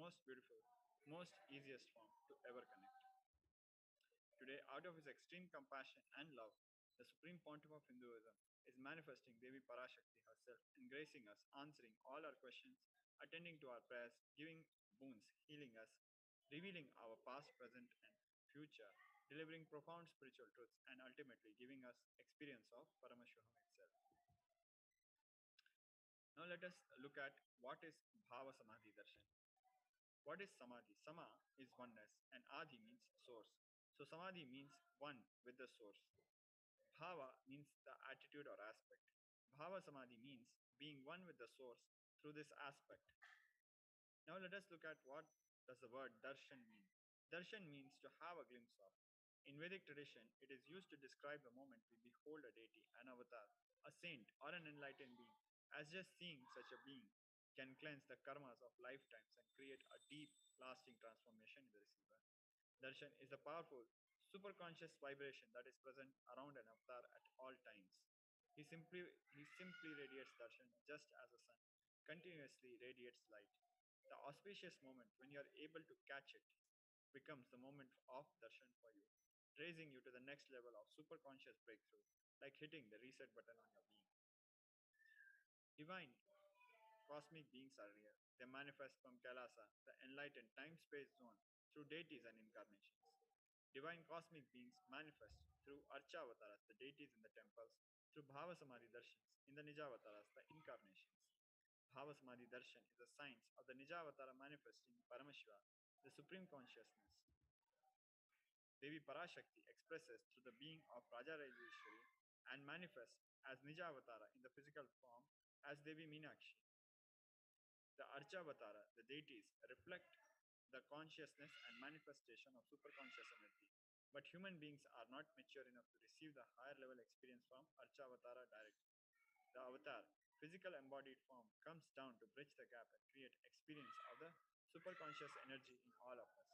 most beautiful, most easiest form to ever connect. Today, out of his extreme compassion and love, the Supreme Pontiff of Hinduism is manifesting Devi Parashakti herself, engracing us, answering all our questions, attending to our prayers, giving boons, healing us, revealing our past, present, and future, delivering profound spiritual truths, and ultimately giving us experience of Paramashivoham itself. Now let us look at what is Bhava Samadhi Darshan. What is Samadhi? Sama is oneness and Adi means source. So Samadhi means one with the source. Bhava means the attitude or aspect. Bhava Samadhi means being one with the source through this aspect. Now let us look at what does the word darshan mean. Darshan means to have a glimpse of. In Vedic tradition, it is used to describe the moment we behold a deity, an avatar, a saint, or an enlightened being, as just seeing such a being can cleanse the karmas of lifetimes and create a deep, lasting transformation in the receiver. Darshan is the powerful, superconscious vibration that is present around an avatar at all times. He simply radiates darshan just as the sun continuously radiates light. The auspicious moment when you are able to catch it becomes the moment of darshan for you, raising you to the next level of superconscious breakthrough, like hitting the reset button on your being. Divine cosmic beings are real. They manifest from KAILASA, the enlightened time-space zone, through deities and incarnations. Divine cosmic beings manifest through Archavataras, the deities in the temples, through Bhavasamadhi Darshans, in the Nijavataras, the incarnations. Bhavasamadhi Darshan is a science of the Nijavatara manifesting Paramashiva, the supreme consciousness. Devi Parashakti expresses through the being of Raja Rajeshwari and manifests as Nijavatara in the physical form as Devi Meenakshi. The Archavatara, the deities, reflect the consciousness and manifestation of superconscious energy. But human beings are not mature enough to receive the higher level experience from Archavatara directly. The avatar, physical embodied form, comes down to bridge the gap and create experience of the superconscious energy in all of us.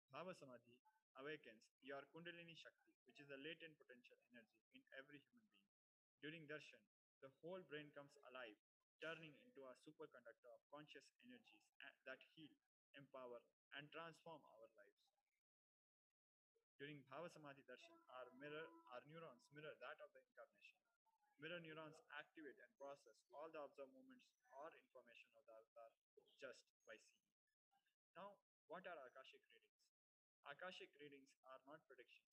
Bhava Samadhi awakens your Kundalini Shakti, which is the latent potential energy in every human being. During darshan, the whole brain comes alive, turning into a superconductor of conscious energies that heal, empower, and transform our lives. During Bhava Samadhi darshan, our neurons mirror that of the incarnation. Mirror neurons activate and process all the observed movements or information of the avatar just by seeing. Now, what are Akashic readings? Akashic readings are not predictions.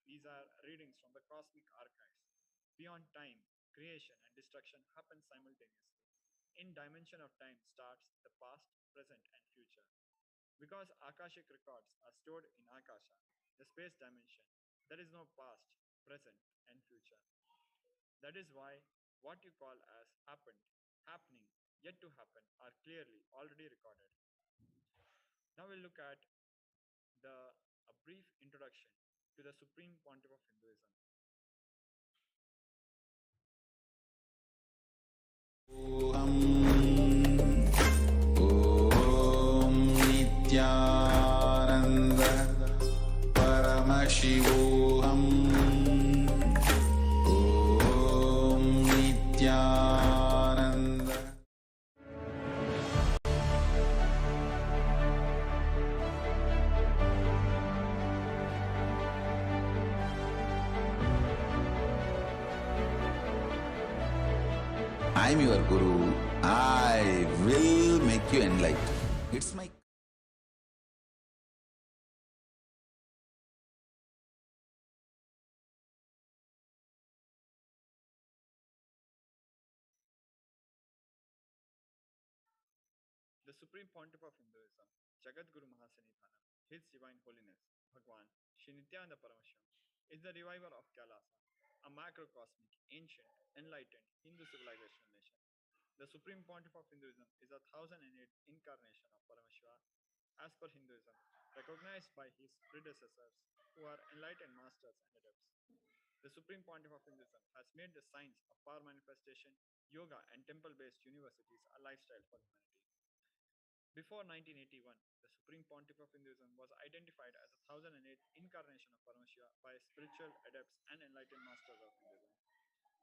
These are readings from the cosmic archives. Beyond time, creation and destruction happen simultaneously. In dimension of time starts the past, present and future. Because Akashic records are stored in Akasha, the space dimension, there is no past, present and future. That is why what you call as happened, happening, yet to happen are clearly already recorded. Now we'll look at a brief introduction to the Supreme Pontiff of Hinduism. ॐ नित्यानन्द परमशिवोऽहम् ॐ Nityanand I'm your Guru. I will make you enlightened. It's my The Supreme Pontiff of Hinduism, Jagat Guru Mahasanidhanam, His Divine Holiness, Bhagwan Shri Nithyananda Paramashivam, is the reviver of KAILASA, a macrocosmic, ancient, enlightened Hindu civilization nation. The Supreme Pontiff of Hinduism is a 1008th incarnation of Paramashiva, as per Hinduism, recognized by his predecessors, who are enlightened masters and adepts. The Supreme Pontiff of Hinduism has made the science of power manifestation, yoga, and temple based universities a lifestyle for humanity. Before 1981, the Supreme Pontiff of Hinduism was identified as a 1008th incarnation of Paramashiva by spiritual adepts and enlightened masters of Hinduism.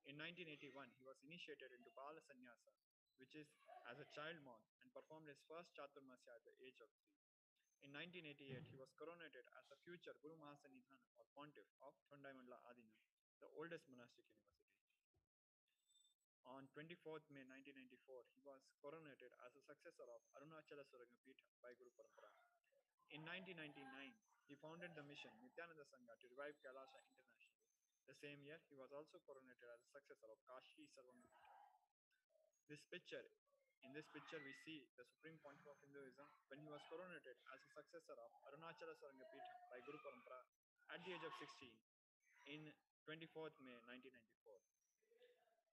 In 1981, he was initiated into Bala Sannyasa, which is as a child monk, and performed his first Chaturmasya at the age of 3. In 1988, he was coronated as the future Guru Mahasanidhanam or Pontiff of Thondai Adinam, the oldest monastic university. On 24th May 1994, he was coronated as a successor of Arunachala Surangapita by Guru Parampara. In 1999, he founded the mission Nithyananda Sangha to revive KAILASA internationally. The same year, he was also coronated as a successor of Kashi Sarvangapita. In this picture, we see the Supreme Pontiff of Hinduism when he was coronated as a successor of Arunachala Sarangapita by Guru Parampara at the age of 16 in 24th May 1994.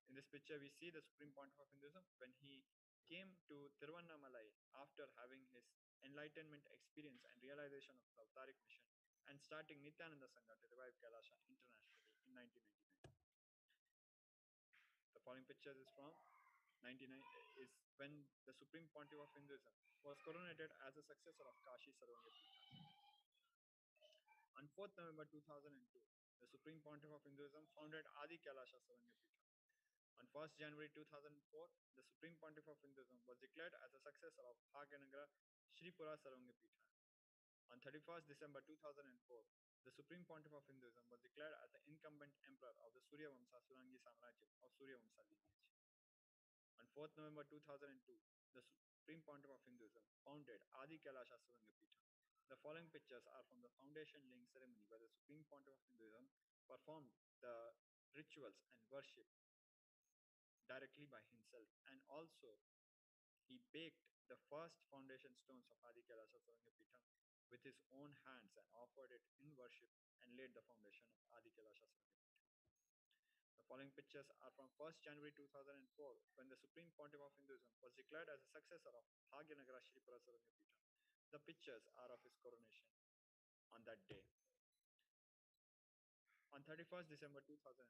In this picture, we see the Supreme Pontiff of Hinduism when he came to Tiruvannamalai after having his enlightenment experience and realization of the Avtaric mission and starting Nithyananda Sangha to revive Kailasa internationally in 1999. The following picture is from 99 is when the Supreme Pontiff of Hinduism was coronated as a successor of Kashi Sarvangapita. On 4th November 2002, the Supreme Pontiff of Hinduism founded Adi Kailasha Sarvangapita. On 1st January 2004, the Supreme Pontiff of Hinduism was declared as a successor of Bhagyanagra Sripura Sarvangapita. On 31st December 2004, the Supreme Pontiff of Hinduism was declared as the incumbent emperor of the Surya Vamsa Surangi Samrajyam of Surya Vamsa lineage. On 4th November 2002, the Supreme Pontiff of Hinduism founded Adi Kailasha Sarvangapita. The following pictures are from the foundation laying ceremony where the Supreme Pontiff of Hinduism performed the rituals and worship directly by himself, and also he baked the first foundation stones of Adi Kailasha Sarvangapita with his own hands and offered it in worship and laid the foundation of Adi Kailasha Sarvangapita. The following pictures are from 1st January 2004 when the Supreme Pontiff of Hinduism was declared as a successor of Bhagyanagra Sripura Sarvangapita. The pictures are of his coronation on that day. On 31st December 2004,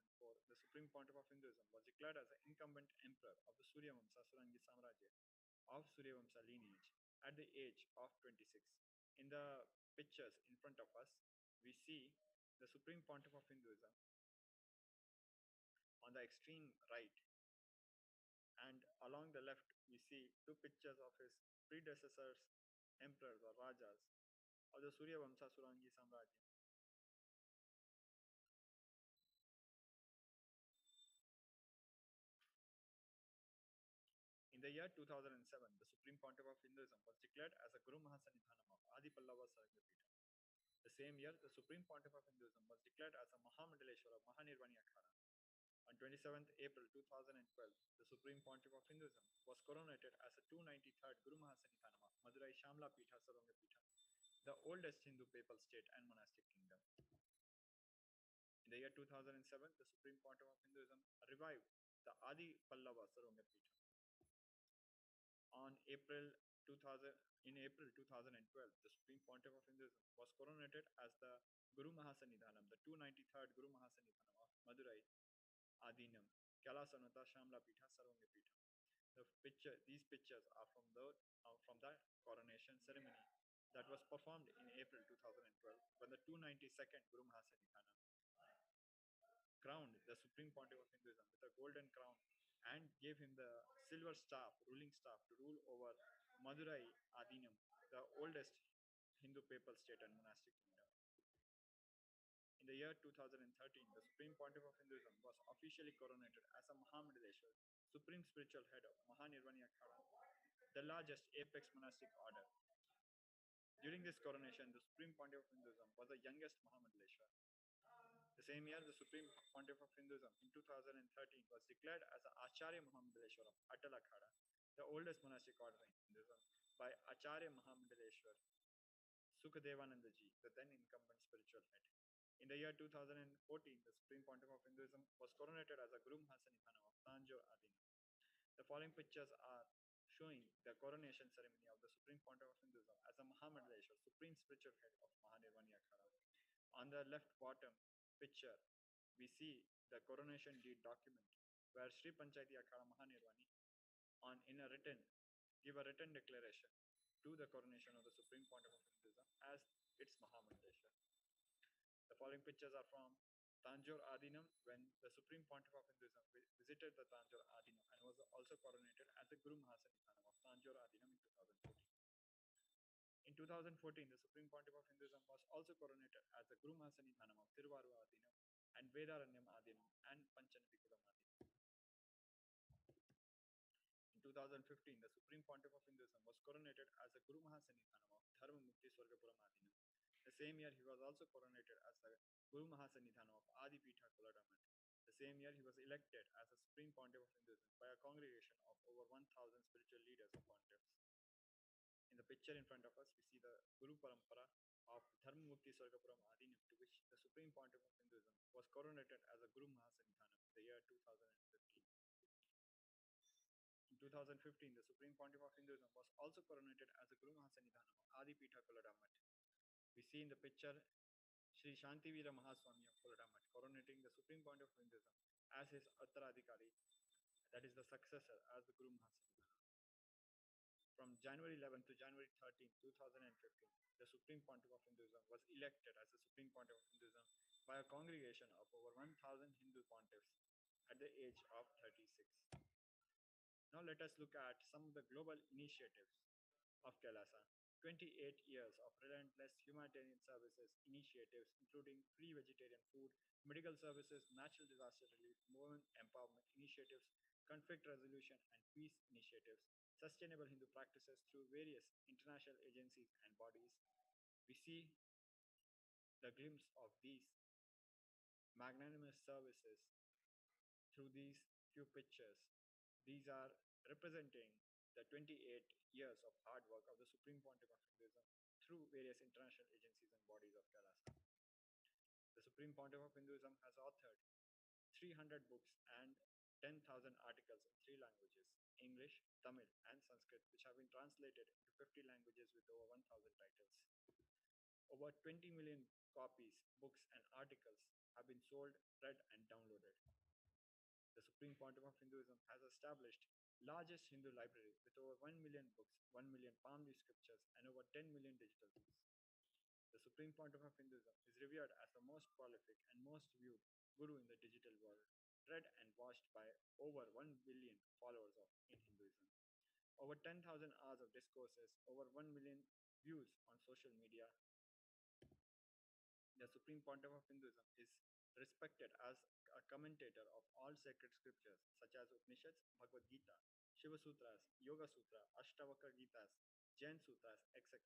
the Supreme Pontiff of Hinduism was declared as the incumbent emperor of the Surya Vamsa Surangi Samrajya of Surya Vamsa lineage at the age of 26. In the pictures in front of us, we see the Supreme Pontiff of Hinduism on the extreme right, and along the left, we see two pictures of his predecessors, emperors or rajas of the Surya Vamsa Surangi Samrajya. In the year 2007, the Supreme Pontiff of Hinduism was declared as a Guru Mahasanidhanam of Adi Pallava Sarangapita. The same year, the Supreme Pontiff of Hinduism was declared as a Mahamandaleshwara of Mahanirvani Akhada. On 27th April 2012, the Supreme Pontiff of Hinduism was coronated as a 293rd Guru Mahasanidhanam of Madurai Shamla Pitha Sarvangapita, the oldest Hindu papal state and monastic kingdom. In the year 2007, the Supreme Pontiff of Hinduism revived the Adi Pallava Sarvangapita. In April 2012, the Supreme Pontiff of Hinduism was coronated as the Guru Mahasanidhanam, the 293rd Guru Mahasanidhanam of Madurai Adinam, Kailasanata Shamla Pitha Sarvangapita. These pictures are from the coronation ceremony that was performed in April 2012 when the 292nd Guru Mahasanidhanam crowned the Supreme Pontiff of Hinduism with a golden crown and gave him the silver staff, ruling staff, to rule over Madurai Adinam, the oldest Hindu papal state and monastic kingdom. In the year 2013, the Supreme Pontiff of Hinduism was officially coronated as a Mahamandaleshwar, Supreme Spiritual Head of Mahanirvani Akhada, the largest apex monastic order. During this coronation, the Supreme Pontiff of Hinduism was the youngest Mahamandaleshwar. The same year, the Supreme Pontiff of Hinduism in 2013 was declared as the Acharya Mahamandaleshwar of Atal Akhada, the oldest monastic order in Hinduism, by Acharya Mahamandaleshwar Sukadevanandaji, the then incumbent spiritual head. In the year 2014, the Supreme Pontiff of Hinduism was coronated as a Guru Mahasanidhanam of Tanjore Adinam. The following pictures are showing the coronation ceremony of the Supreme Pontiff of Hinduism as a Mahamandaleshwar, Supreme Spiritual Head of Mahanirvani Akhada. On the left bottom picture, we see the coronation deed document where Sri Panchayati Akhada Mahanirvani give a written declaration to the coronation of the Supreme Pontiff of Hinduism as its Mahamandaleshwar. The following pictures are from Tanjore Adinam, when the Supreme Pontiff of Hinduism visited the Tanjore Adinam and was also coronated as the Guru Mahasanithanam of Tanjore Adinam in 2014. In 2014, the Supreme Pontiff of Hinduism was also coronated as the Guru Mahasanithanam of Tiruvarur Adinam and Vedaranyam Adinam and Panchanatikulam Adinam. In 2015, the Supreme Pontiff of Hinduism was coronated as the Guru Mahasanithanam of Dharma Mukti Swargapuram Adinam. The same year, he was also coronated as the Guru Mahasanithanam of Adipitha Koladamat. The same year, he was elected as the Supreme Pontiff of Hinduism by a congregation of over 1,000 spiritual leaders or pontiffs. In the picture in front of us, we see the Guru Parampara of Dharma Mukti Swargapuram Adinam, to which the Supreme Pontiff of Hinduism was coronated as a Guru Mahasanithanam in the year 2015. In 2015, the Supreme Pontiff of Hinduism was also coronated as a Guru Mahasanithanam of Adipitha Koladamat. We see in the picture Sri Shantivira Mahaswami of Koladamat coronating the Supreme Pontiff of Hinduism as his Uttaradhikari, that is the successor, as the Guru Mahasanithanam. From January 11 to January 13, 2015, the Supreme Pontiff of Hinduism was elected as the Supreme Pontiff of Hinduism by a congregation of over 1,000 Hindu pontiffs at the age of 36. Now let us look at some of the global initiatives of KAILASA. 28 years of relentless humanitarian services initiatives, including free vegetarian food, medical services, natural disaster relief, women empowerment initiatives, conflict resolution and peace initiatives, sustainable Hindu practices through various international agencies and bodies. We see the glimpse of these magnanimous services through these few pictures. These are representing the 28 years of hard work of the Supreme Pontiff of Hinduism through various international agencies and bodies of KAILASA. The Supreme Pontiff of Hinduism has authored 300 books and 10,000 articles in 3 languages, English, Tamil and Sanskrit, which have been translated into 50 languages with over 1,000 titles. Over 20 million copies, books and articles have been sold, read and downloaded. The Supreme Pontiff of Hinduism has established largest Hindu library with over 1 million books, 1 million palm leaf scriptures and over 10 million digital books. The Supreme Pontiff of Hinduism is revered as the most prolific and most viewed guru in the digital world, read and watched by over 1 billion followers in Hinduism. Over 10,000 hours of discourses, over 1 million views on social media. The Supreme Pontiff of Hinduism is respected as a commentator of all sacred scriptures such as Upanishads, Bhagavad Gita, Shiva Sutras, Yoga Sutra, Ashtavakra Gitas, Jain Sutras, etc.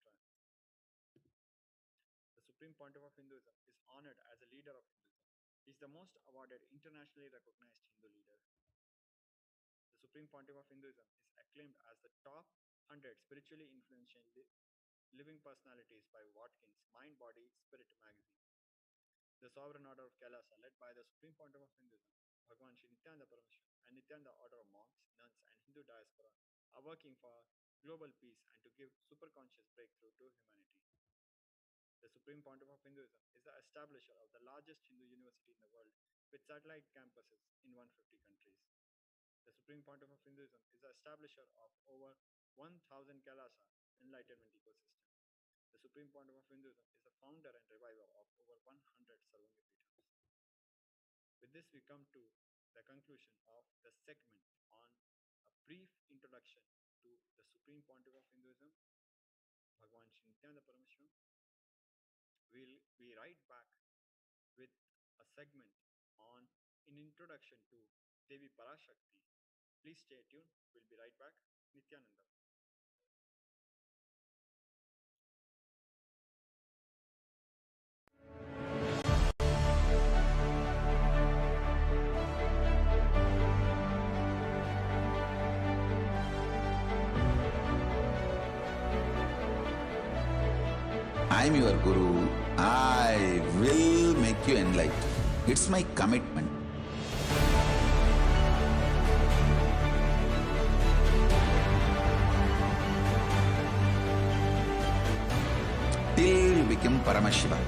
The Supreme Pontiff of Hinduism is honored as a leader of Hinduism. He is the most awarded internationally recognized Hindu leader. The Supreme Pontiff of Hinduism is acclaimed as the top 100 spiritually influential living personalities by Watkins Mind, Body, Spirit magazine. The Sovereign Order of KAILASA, led by the Supreme Pontiff of Hinduism, Bhagwan Sri Nithyananda Paramashivam and Nithyananda Order of Monks, Nuns and Hindu diaspora, are working for global peace and to give superconscious breakthrough to humanity. The Supreme Pontiff of Hinduism is the establisher of the largest Hindu university in the world with satellite campuses in 150 countries. The Supreme Pontiff of Hinduism is the establisher of over 1,000 KAILASA Enlightenment ecosystem. The Supreme Pontiff of Hinduism is the founder and reviver of over 100 Sarvangapithams. With this, we come to the conclusion of the segment on a brief introduction to the Supreme Pontiff of Hinduism, Bhagwan Sri Nithyananda Paramashivam. We'll be right back with a segment on an introduction to Devi Parashakti. Please stay tuned. We'll be right back. Nithyanandam. I'm your Guru. I will make you enlightened. It's my commitment. Till you become Paramashiva.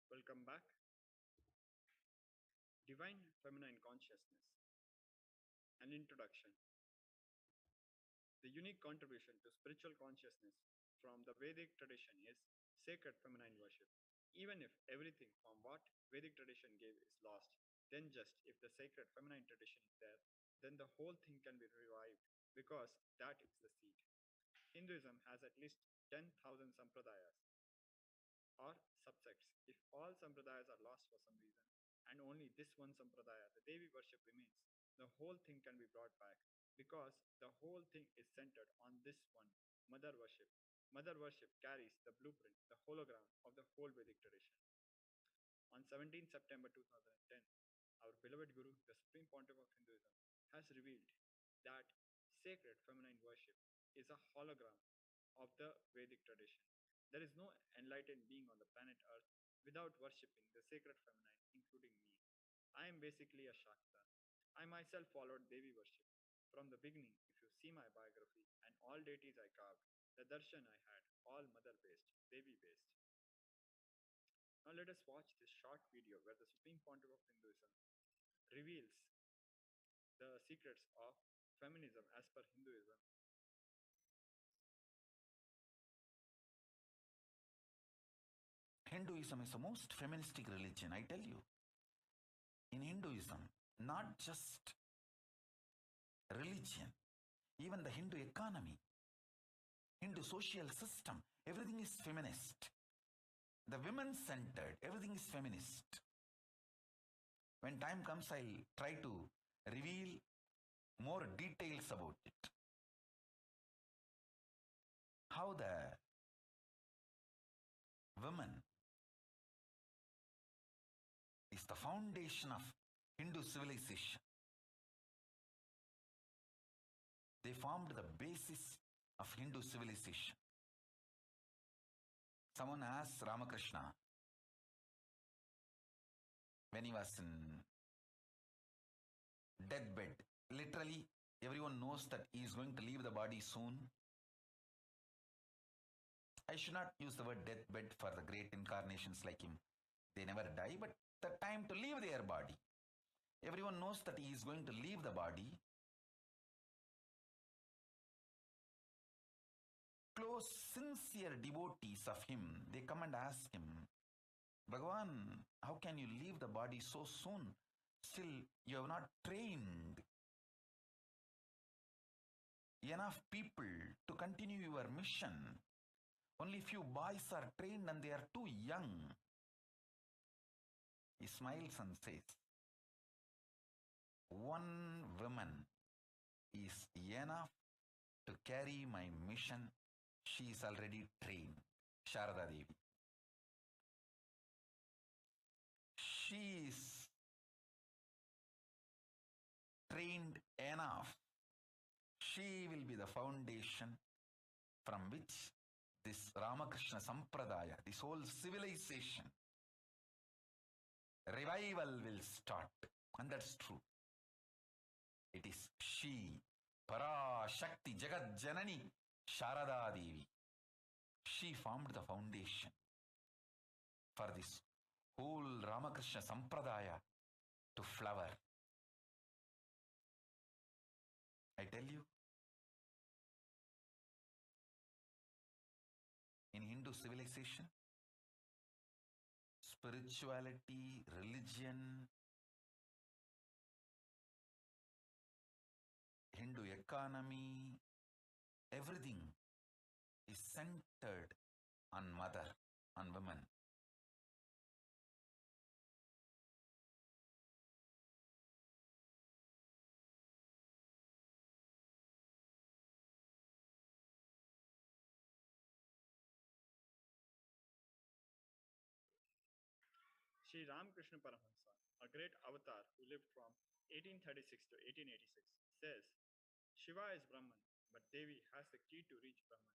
Welcome back. Divine Feminine Consciousness. An introduction. The unique contribution to spiritual consciousness from the Vedic tradition is sacred feminine worship. Even if everything from what Vedic tradition gave is lost, then just if the sacred feminine tradition is there, then the whole thing can be revived because that is the seed. Hinduism has at least 10,000 sampradayas or subsects. If all sampradayas are lost for some reason, and only this one sampradaya, the Devi worship remains, the whole thing can be brought back because the whole thing is centered on this one, mother worship. Mother worship carries the blueprint, the hologram of the whole Vedic tradition. On 17th September 2010, our beloved Guru, the Supreme Pontiff of Hinduism, has revealed that sacred feminine worship is a hologram of the Vedic tradition. There is no enlightened being on the planet Earth without worshipping the sacred feminine, including me. I am basically a Shakta. I myself followed Devi worship. From the beginning, if you see my biography and all deities I carved, the darshan I had, all mother based, Devi based. Now let us watch this short video where the Supreme Pontiff of Hinduism reveals the secrets of feminism as per Hinduism. Hinduism is the most feministic religion, I tell you. In Hinduism, not just religion, even the Hindu economy, Hindu social system, everything is feminist. The women centered, everything is feminist. When time comes, I'll try to reveal more details about it. How the woman is the foundation of Hindu civilization. They formed the basis of Hindu civilization. Someone asked Ramakrishna when he was in deathbed. Literally, everyone knows that he is going to leave the body soon. I should not use the word deathbed for the great incarnations like him. They never die, but the time to leave their body. Everyone knows that he is going to leave the body. Close, sincere devotees of him, they come and ask him, Bhagavan, how can you leave the body so soon? Still, you have not trained enough people to continue your mission. Only few boys are trained and they are too young. He smiles and says, one woman is enough to carry my mission. She is already trained. Sharada Devi. She is trained enough. She will be the foundation from which this Ramakrishna Sampradaya, this whole civilization, revival will start. And that's true. It is she, Parashakti, Jagat Janani, Sharada Devi. She formed the foundation for this whole Ramakrishna Sampradaya to flower. I tell you, in Hindu civilization, spirituality, religion, Hindu economy, everything is centered on mother, on women. Sri Ramakrishna Paramahamsa, a great avatar who lived from 1836 to 1886, says, Shiva is Brahman, but Devi has the key to reach Brahman.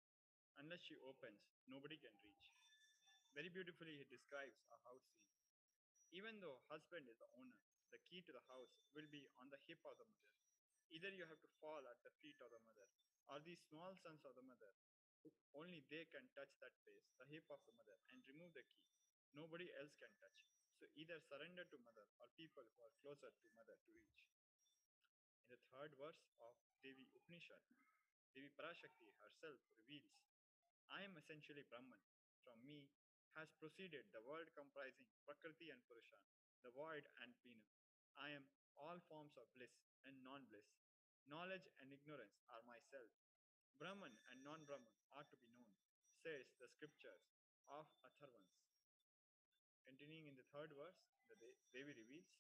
Unless she opens, nobody can reach. Very beautifully, he describes a house scene. Even though husband is the owner, the key to the house will be on the hip of the mother. Either you have to fall at the feet of the mother, or these small sons of the mother, who only they can touch that place, the hip of the mother, and remove the key. Nobody else can touch. So either surrender to mother or people who are closer to mother to reach. In the third verse of Devi Upanishad, Devi Parashakti herself reveals I am essentially Brahman. From me has proceeded the world comprising Prakriti and Purusha, the void and plenum. I am all forms of bliss and non bliss. Knowledge and ignorance are myself. Brahman and non Brahman are to be known, says the scriptures of Atharvans. Continuing in the third verse, the Devi reveals,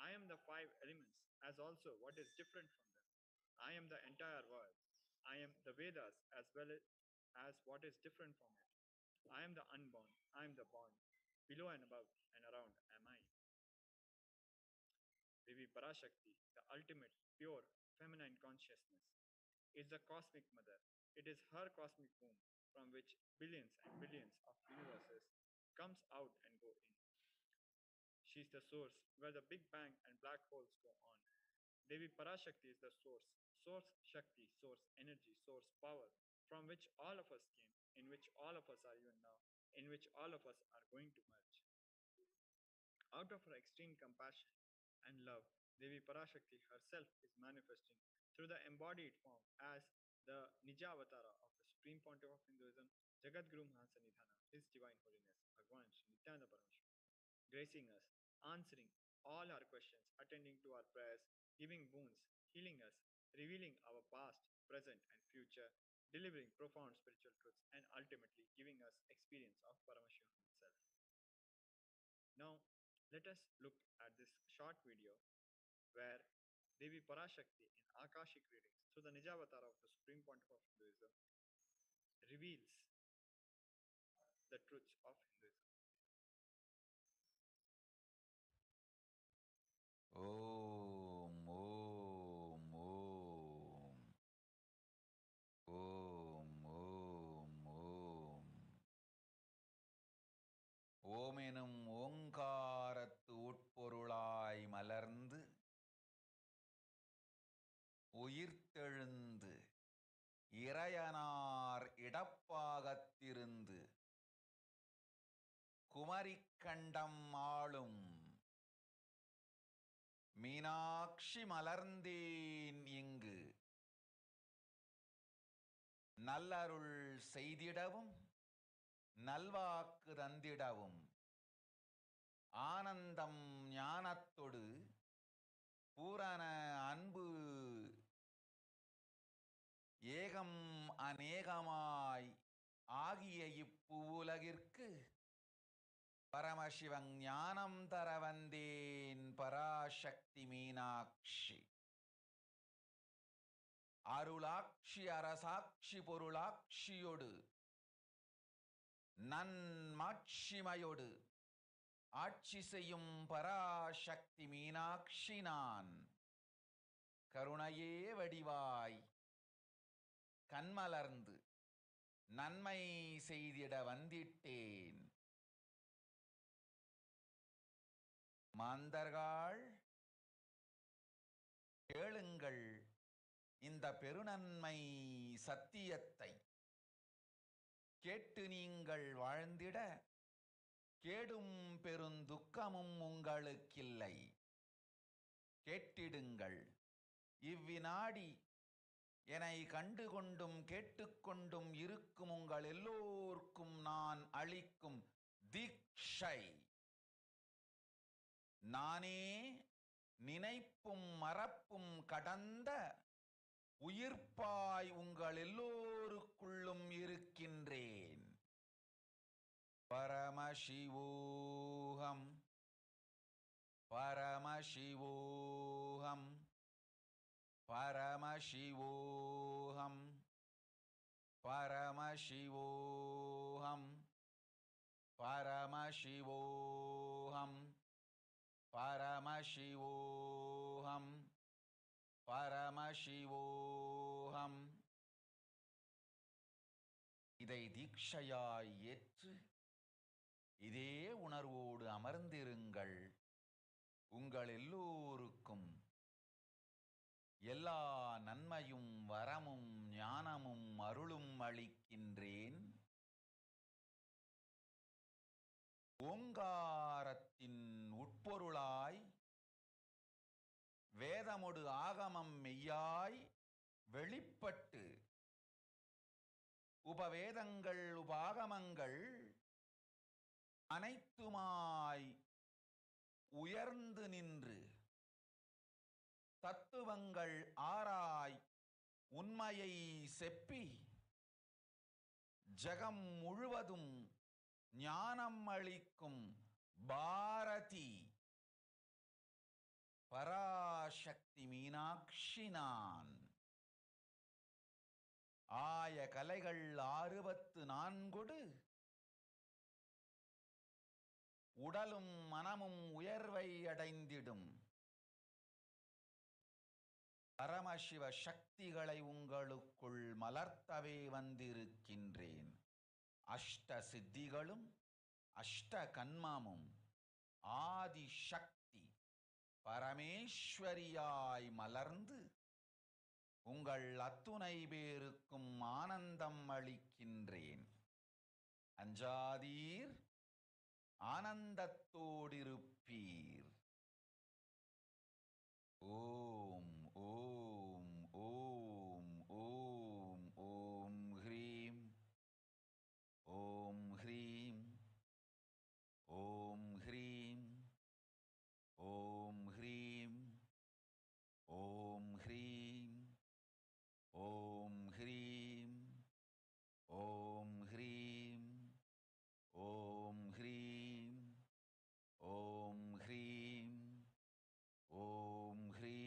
I am the five elements, as also what is different from them. I am the entire world. I am the Vedas as well as what is different from it. I am the unborn. I am the born. Below and above and around am I. Devi Parashakti, the ultimate, pure, feminine consciousness, is the cosmic mother. It is her cosmic womb from which billions and billions of universes comes out and go in. She is the source where the Big Bang and black holes go on. Devi Parashakti is the source, source Shakti, source energy, source power, from which all of us came, in which all of us are even now, in which all of us are going to merge. Out of her extreme compassion and love, Devi Parashakti herself is manifesting through the embodied form as the Nijavatara of the Supreme Pontiff of Hinduism, Jagadguru Mahasanidhana, His Divine Holiness, Bhagwan Shri Nithyananda Paramashivam, gracing us, answering all our questions, attending to our prayers, giving boons, healing us, revealing our past, present, and future, delivering profound spiritual truths, and ultimately giving us experience of Paramashivoham itself. Now, let us look at this short video where Devi Parashakti in Akashic readings through the Nijavatara of the Supreme Pontiff of Hinduism reveals the truths of Hinduism. Om, Om, Om. Om, Om, Om. ஓம் எனும் ஓங்காரத்து உட்பொருளாய் மலர்ந்து உயிர்த்தெழுந்து இறையனார் இடப்பாகத்திருந்து குமரிக்கண்டம் ஆளும் மீனாட்சி மலர்ந்தேன் இங்கு நல்லருள் செய்திடவும் நல்வாக்கு தந்திடவும் ஆனந்தம் ஞானத்தொடு பூரண அன்பு ஏகம் அநேகமாய் ஆகிய இப்புவுலகிற்கு பரமசிவன் ஞானம் தர வந்தேன் பராசக்தி மீனாட்சி அருளாட்சி அரசாட்சி பொருளாட்சியொடு நன்மாட்சிமையொடு ஆட்சி செய்யும் பராசக்தி மீனாட்சி நான் கருணையே வடிவாய் கண்மலர்ந்து நன்மை செய்திட வந்திட்டேன். மாந்தர்கள் கேளுங்கள் இந்த பெருநன்மை சத்தியத்தை, கேட்டு நீங்கள் வாழ்ந்திட கேடும் பெருந்துக்கமும் உங்களுக்கில்லை. கேட்டிடுங்கள். இவ்வினாடி என்னை கண்டுகொண்டும் கேட்டுக்கொண்டும் இருக்கும் உங்கள் எல்லோருக்கும் நான் அளிக்கும் தீட்சை, நானே நினைப்பும் மறப்பும் கடந்த உயிர்ப்பாய் உங்கள் எல்லோருக்குள்ளும் இருக்கின்றேன். பரமசிவோஹம் பரமசிவோஹம் பரமசிவோஹம் பரமசிவோஹம் பரமசிவோஹம் பரமசிவோஹம் பரமசிவோஹம். இதை தீட்சையாய் ஏற்று இதே உணர்வோடு அமர்ந்திருங்கள். உங்கள் எல்லோருக்கும் எல்லா நன்மையும் வரமும் ஞானமும் அருளும் அளிக்கின்றேன். ஓங்காரத்தின் உட்பொருளாய் வேதமொடு ஆகமம் மெய்யாய் வெளிப்பட்டு உபவேதங்கள் உபாகமங்கள் அனைத்துமாய் உயர்ந்து நின்று தத்துவங்கள் ஆராய் உண்மையை செப்பி ஜகம் முழுவதும் ஞானம் அளிக்கும் பாரதி பராசக்தி மீனாட்சி நான். ஆய கலைகள் 64 உடலும் மனமும் உயர்வை அடைந்திடும் பரமசிவ சக்திகளை உங்களுக்குள் மலர்த்தவே வந்திருக்கின்றேன். அஷ்ட சித்திகளும் அஷ்ட கன்மமும் ஆதி சக்தி பரமேஸ்வரியாய் மலர்ந்து உங்கள் அத்துணை பேருக்கும் ஆனந்தம் அளிக்கின்றேன். அஞ்சாதீர், ஆனந்தத்தோடிருப்பீர். ஓம் ஓம் ஓம் ஓம் ஓம் ஹ்ரீம் ஓம் ஹ்ரீம் ஓம் ஹ்ரீம் ஓம் ஹ்ரீம் ஓம் ஹ்ரீம் ஓம் ஹ்ரீம் ஓம் ஹ்ரீம் ஓம் ஹ்ரீம் ஓம் ஹ்ரீம் ஓம் ஹ்ரீம்.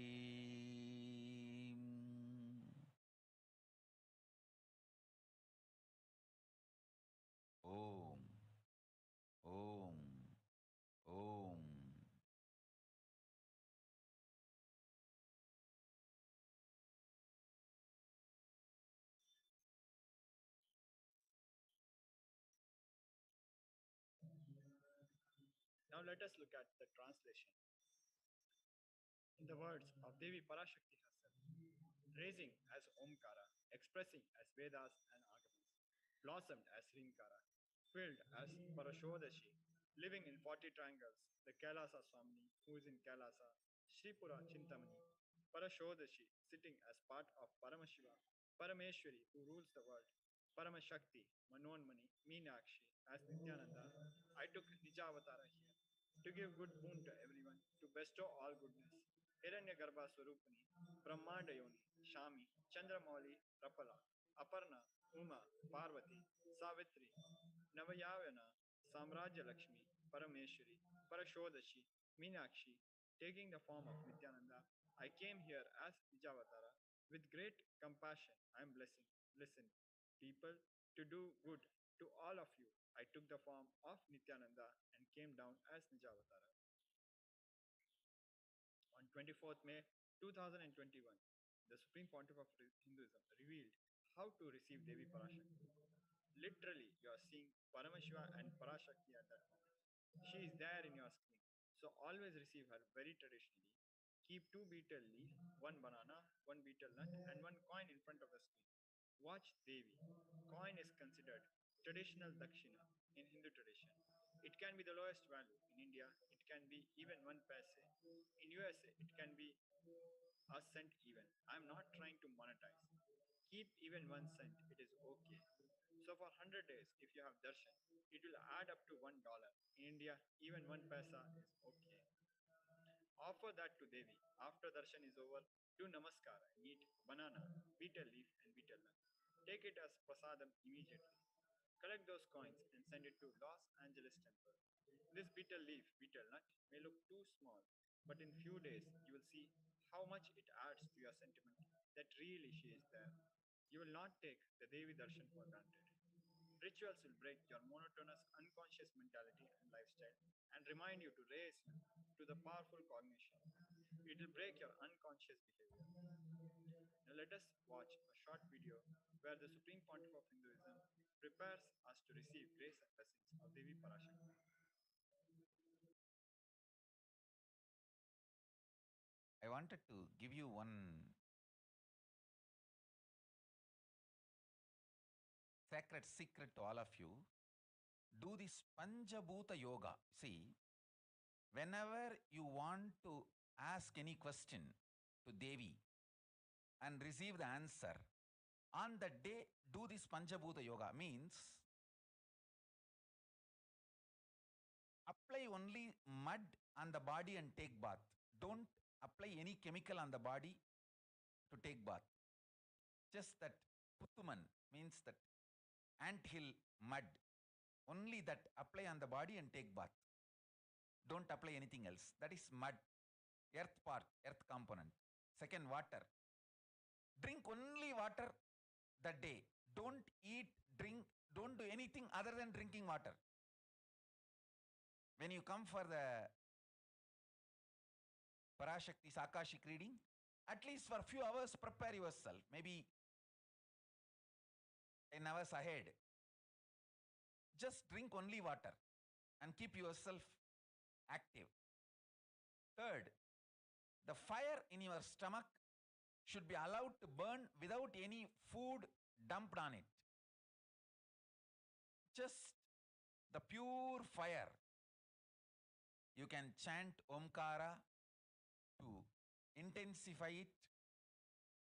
ஓம் ஓம் ஓம். Now let us look at the translation. In the words of Devi Parashakti herself, raising as Omkara, expressing as Vedas and Agamas, blossomed as Rimkara, filled as Parashodashi, living in 40 triangles, the Kailasa Swamini, who is in Kailasa, Sripura Chintamani, Parashodashi, sitting as part of Paramashiva, Parameshwari, who rules the world, Paramashakti, Manonmani, Meenakshi, as Nithyananda, I took Nijavatara here to give good boon to everyone, to bestow all goodness. Hiranyagarbha Swarupani, Brahmanda Yoni, Shami, Chandramauli, Rapala, Aparna, Uma, Parvati, Savitri, Navayavana, Samrajya Lakshmi, Parameshwari, Parashodashi, Meenakshi, taking the form of Nithyananda, I came here as Nijavatara. With great compassion, I am blessing, listen, people, to do good to all of you. I took the form of Nithyananda and came down as Nijavatara. On 24th May 2021, the Supreme Pontiff of Hinduism revealed how to receive Devi Parashakti. Literally, you are seeing Paramashiva and Parashakti at that moment. She is there in your screen. So always receive her very traditionally. Keep 2 betel leaf, 1 banana, 1 betel nut and 1 coin in front of the screen. Watch Devi. Coin is considered traditional dakshina in Hindu tradition. It can be the lowest value. In India, it can be even 1 paise. In USA, it can be a cent even. I am not trying to monetize. Keep even 1 cent. It is okay. So for 100 days, if you have darshan, it will add up to $1. In India, even 1 paisa is okay. Offer that to Devi. After darshan is over, do namaskar and eat banana, betel leaf and betel nut. Take it as prasadam immediately. Collect those coins and send it to Los Angeles temple. This betel leaf, betel nut may look too small, but in few days you will see how much it adds to your sentiment that really she is there. You will not take the Devi darshan for granted. Rituals will break your monotonous unconscious mentality and lifestyle and remind you to raise you to the powerful cognition. It will break your unconscious behavior. Now let us watch a short video where the Supreme Pontiff of Hinduism prepares us to receive grace and blessings of Devi Parashakti. I wanted to give you one sacred secret to all of you. Do this Panchabhuta Yoga. See, whenever you want to ask any question to Devi and receive the answer, On that day, do this Panchabhuta Yoga means apply only mud on the body and take bath. Don't apply any chemical on the body to take bath. Just that Puttuman means that ant hill mud. Only that apply on the body and take bath. Don't apply anything else. That is mud. Earth part, earth component. Second, water. Drink only water that day. Don't eat, drink, don't do anything other than drinking water. When you come for the Parashakti's Akashic reading, at least for a few hours prepare yourself. Maybe 10 hours ahead. Just drink only water and keep yourself active. Third, the fire in your stomach should be allowed to burn without any food dumped on it. Just the pure fire. You can chant Omkara to intensify it,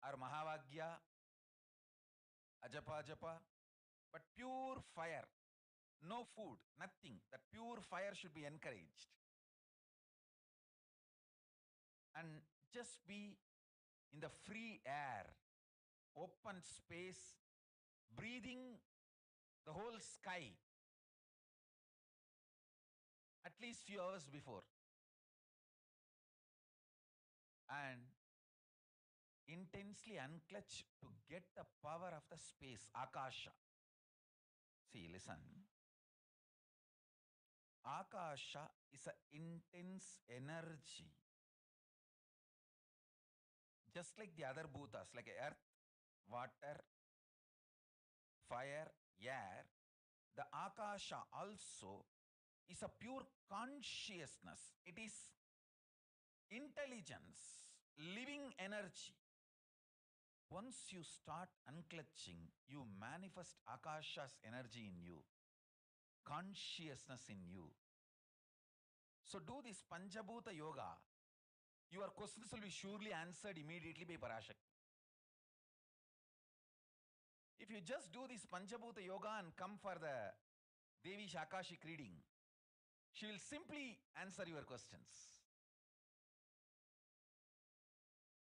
or Mahavagya, Ajapa Japa, but pure fire. No food, nothing. That pure fire should be encouraged. And just be in the free air, open space, breathing the whole sky at least few hours before. And intensely unclutch to get the power of the space, Akasha. See, listen. Akasha is an intense energy. Just like the other bhutas, like earth, water, fire, air, the Akasha also is a pure consciousness. It is intelligence, living energy. Once you start unclutching, you manifest Akasha's energy in you, consciousness in you. So do this Panchabhuta Yoga. Your questions will be surely answered immediately by Parashakti. If you just do this Panchabhuta Yoga and come for the Devi's Akashic reading, she will simply answer your questions.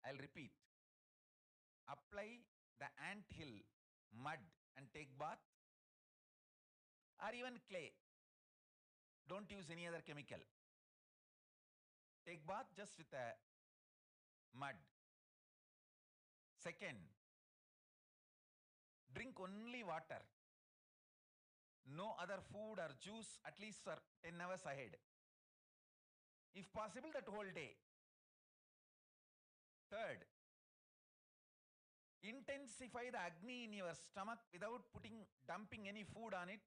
I'll repeat. Apply the ant hill mud and take bath, or even clay. Don't use any other chemical. Take bath just with a mud. Second, drink only water. No other food or juice at least for 10 hours ahead. If possible, that whole day. Third, intensify the Agni in your stomach without dumping any food on it.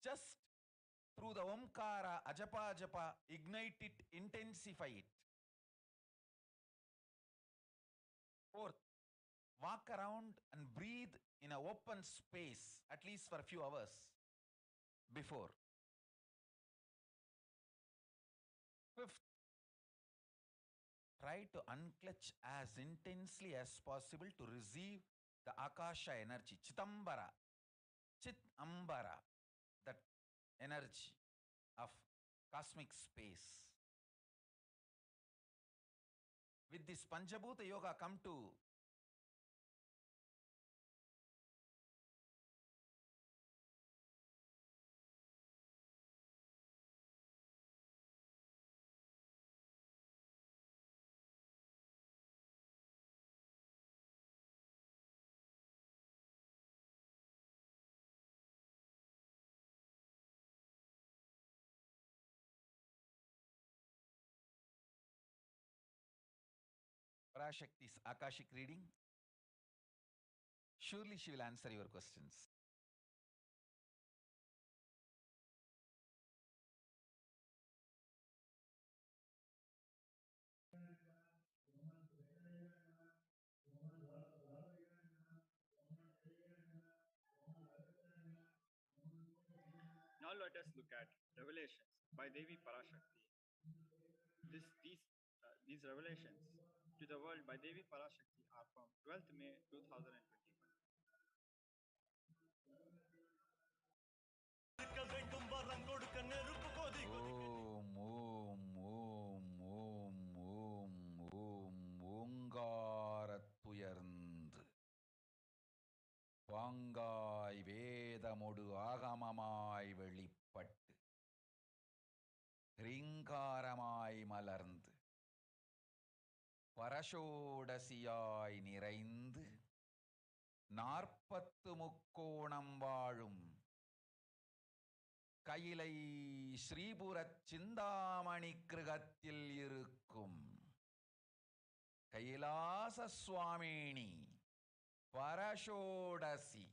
Just through the Omkara, Ajapa Japa, ignite it, intensify it. Fourth, walk around and breathe in an open space at least for a few hours before. Fifth, try to unclutch as intensely as possible to receive the Akasha energy, Chitambara, Chitambara, that energy of cosmic space. With this Panchabhuta Yoga, come to Parashakti's Akashic reading. Surely she will answer your questions. Now let us look at revelations by Devi Parashakti. These revelations to the world by Devi Parashakti are from 12th May 2021. ஆங்காய் வேதமொடு ஆகமமாய் வெளிப்பட்டு ரீங்காரமாய் மலர்ந்து பரஷோடசியாய் நிறைந்து 40 முக்கோணம் வாழும் கையிலை ஸ்ரீபுரச் சிந்தாமணி கிருகத்தில் இருக்கும் கைலாச சுவாமினி பரஷோடசி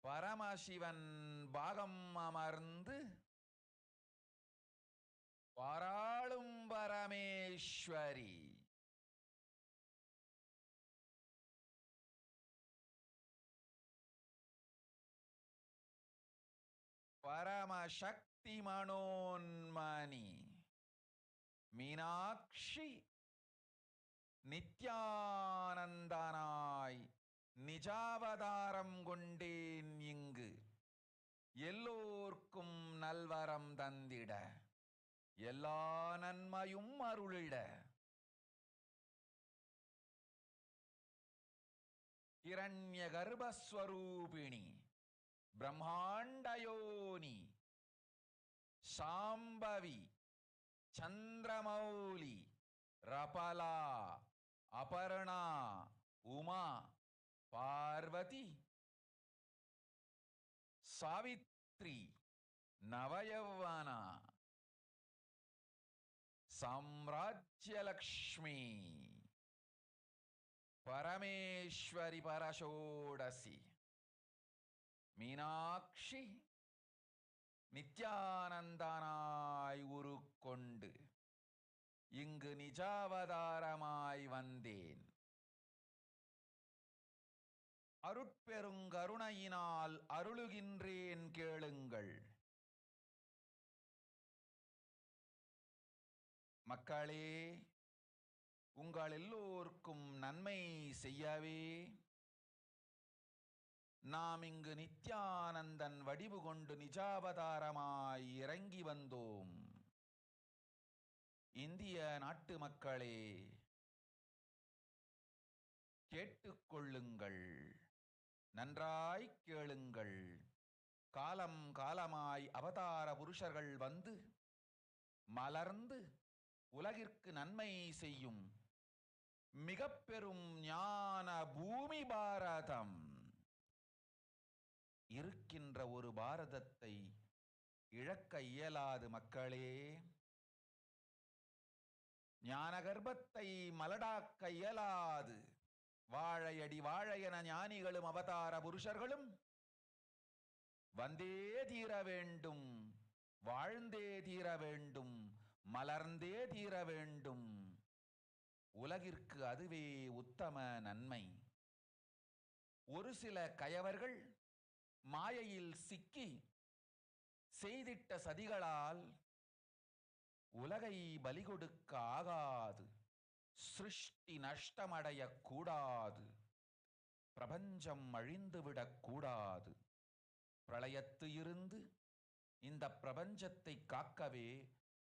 பரமசிவன் பாகம் அமர்ந்து பாராளும் பரமேஸ்வரி பரமசக்தி மனோன்மணி மீனாட்சி நித்யானந்தனாய் நிஜாவதாரம் கொண்டேன் இங்கு எல்லோர்க்கும் நல்வரம் தந்திட எல்லா நன்மையும் அருளிட ஹிரண்ய கர்ப்பஸ்வரூபிணி பிரம்மாண்டயோனி சாம்பவி சந்திரமௌலி ரபலா அபர்ணா உமா பார்வதி சாவித்ரி நவயவனா சாம்ராஜ்யலக்ஷ்மி பரமேஸ்வரி பரஷோடசி மீனாட்சி நித்யானந்தனாய் உருக்கொண்டு இங்கு நிஜாவதாரமாய் வந்தேன். அருட்பெருங்கருணையினால் அருளுகின்றேன் கேளுங்கள். மக்களே, உங்கள் எல்லோருக்கும் நன்மை செய்யவே நாம் இங்கு நித்யானந்தன் வடிவு கொண்டு நிஜாவதாரமாய் இறங்கி வந்தோம். இந்திய நாட்டு மக்களே, கேட்டுக்கொள்ளுங்கள், நன்றாய் கேளுங்கள். காலம் காலமாய் அவதார புருஷர்கள் வந்து மலர்ந்து உலகிற்கு நன்மை செய்யும் மிக பெரும் ஞான பூமி பாரதம். இருக்கின்ற ஒரு பாரதத்தை இழக்க இயலாது மக்களே. ஞான கர்ப்பத்தை மலடாக்க இயலாது. வாழையடி வாழையென ஞானிகளும் அவதார புருஷர்களும் வந்தே தீர வேண்டும், வாழ்ந்தே தீர வேண்டும், மலர்ந்தே தீர வேண்டும். உலகிற்கு அதுவே உத்தம நன்மை. ஒரு சில கயவர்கள் மாயையில் சிக்கி செய்திட்ட சதிகளால் உலகை பலி கொடுக்க ஆகாது. சிருஷ்டி நஷ்டமடைய கூடாது. பிரபஞ்சம் அழிந்துவிடக் கூடாது. பிரளயத்து இருந்து இந்த பிரபஞ்சத்தை காக்கவே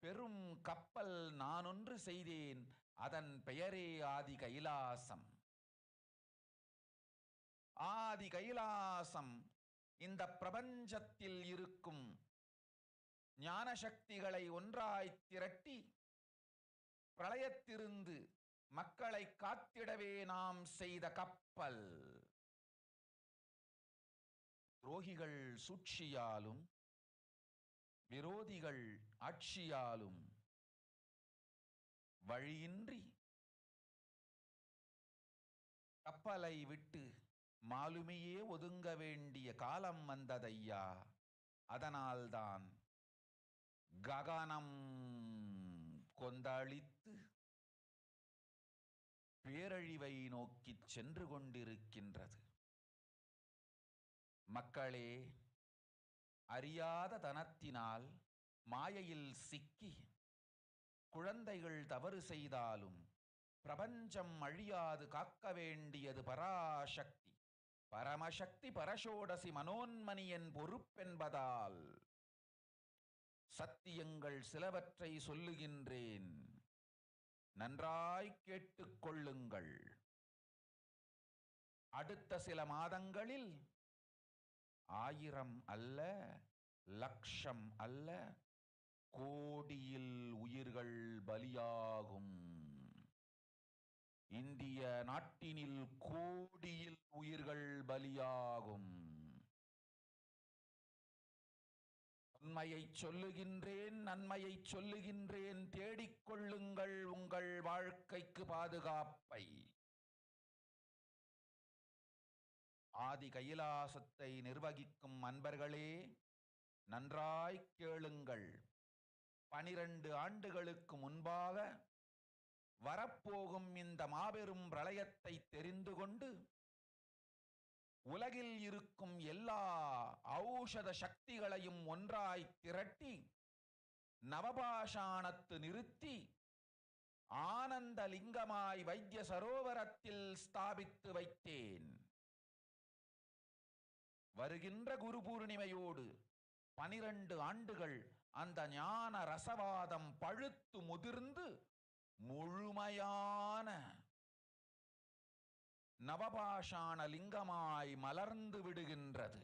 பெரும் கப்பல் நானொன்று செய்தேன். அதன் பெயரே ஆதி கைலாசம். ஆதி கைலாசம் இந்த பிரபஞ்சத்தில் இருக்கும் ஞான சக்திகளை ஒன்றாய் திரட்டி பிரளயத்திலிருந்து மக்களை காத்திடவே நாம் செய்த கப்பல். துரோகிகள் சூழ்ச்சியாலும் விரோதிகள் ஆட்சியாலும் வழியின்றி கப்பலை விட்டு மாலுமியே ஒதுங்க வேண்டிய காலம் வந்ததையா. அதனால்தான் ககனம் கொந்தளித்து பேரழிவை நோக்கி சென்று கொண்டிருக்கின்றது. மக்களே, அறியாத தனத்தினால் மாயையில் சிக்கி குழந்தைகள் தவறு செய்தாலும் பிரபஞ்சம் அழியாது காக்க வேண்டியது பராசக்தி, பரமசக்தி பரஷோடசி மனோன்மணியின் பொறுப்பென்பதால் சத்தியங்கள் சிலவற்றை சொல்லுகின்றேன். நன்றாய் கேட்டுக்கொள்ளுங்கள். அடுத்த சில மாதங்களில் 1000 அல்ல, லட்சம் அல்ல, கோடியில் உயிர்கள் பலியாகும். இந்திய நாட்டினில் கோடியில் உயிர்கள் பலியாகும். உண்மையை சொல்லுகின்றேன், நன்மையை சொல்லுகின்றேன், தேடிக்கொள்ளுங்கள் உங்கள் வாழ்க்கைக்கு பாதுகாப்பை. ஆதி கைலாசத்தை நிர்வகிக்கும் அன்பர்களே, நன்றாய் கேளுங்கள். 12 ஆண்டுகளுக்கு முன்பாக வரப்போகும் இந்த மாபெரும் பிரளயத்தை தெரிந்து கொண்டு உலகில் இருக்கும் எல்லா ஔஷத சக்திகளையும் ஒன்றாய் திரட்டி நவபாஷாணத்து நிறுத்தி ஆனந்த லிங்கமாய் வைத்திய சரோவரத்தில் ஸ்தாபித்து வைத்தேன். வருகின்ற குரு பூர்ணிமையோடு 12 ஆண்டுகள் அந்த ஞான ரசவாதம் பழுத்து முதிர்ந்து முழுமையான நவபாஷாண லிங்கமாய் மலர்ந்து விடுகின்றது.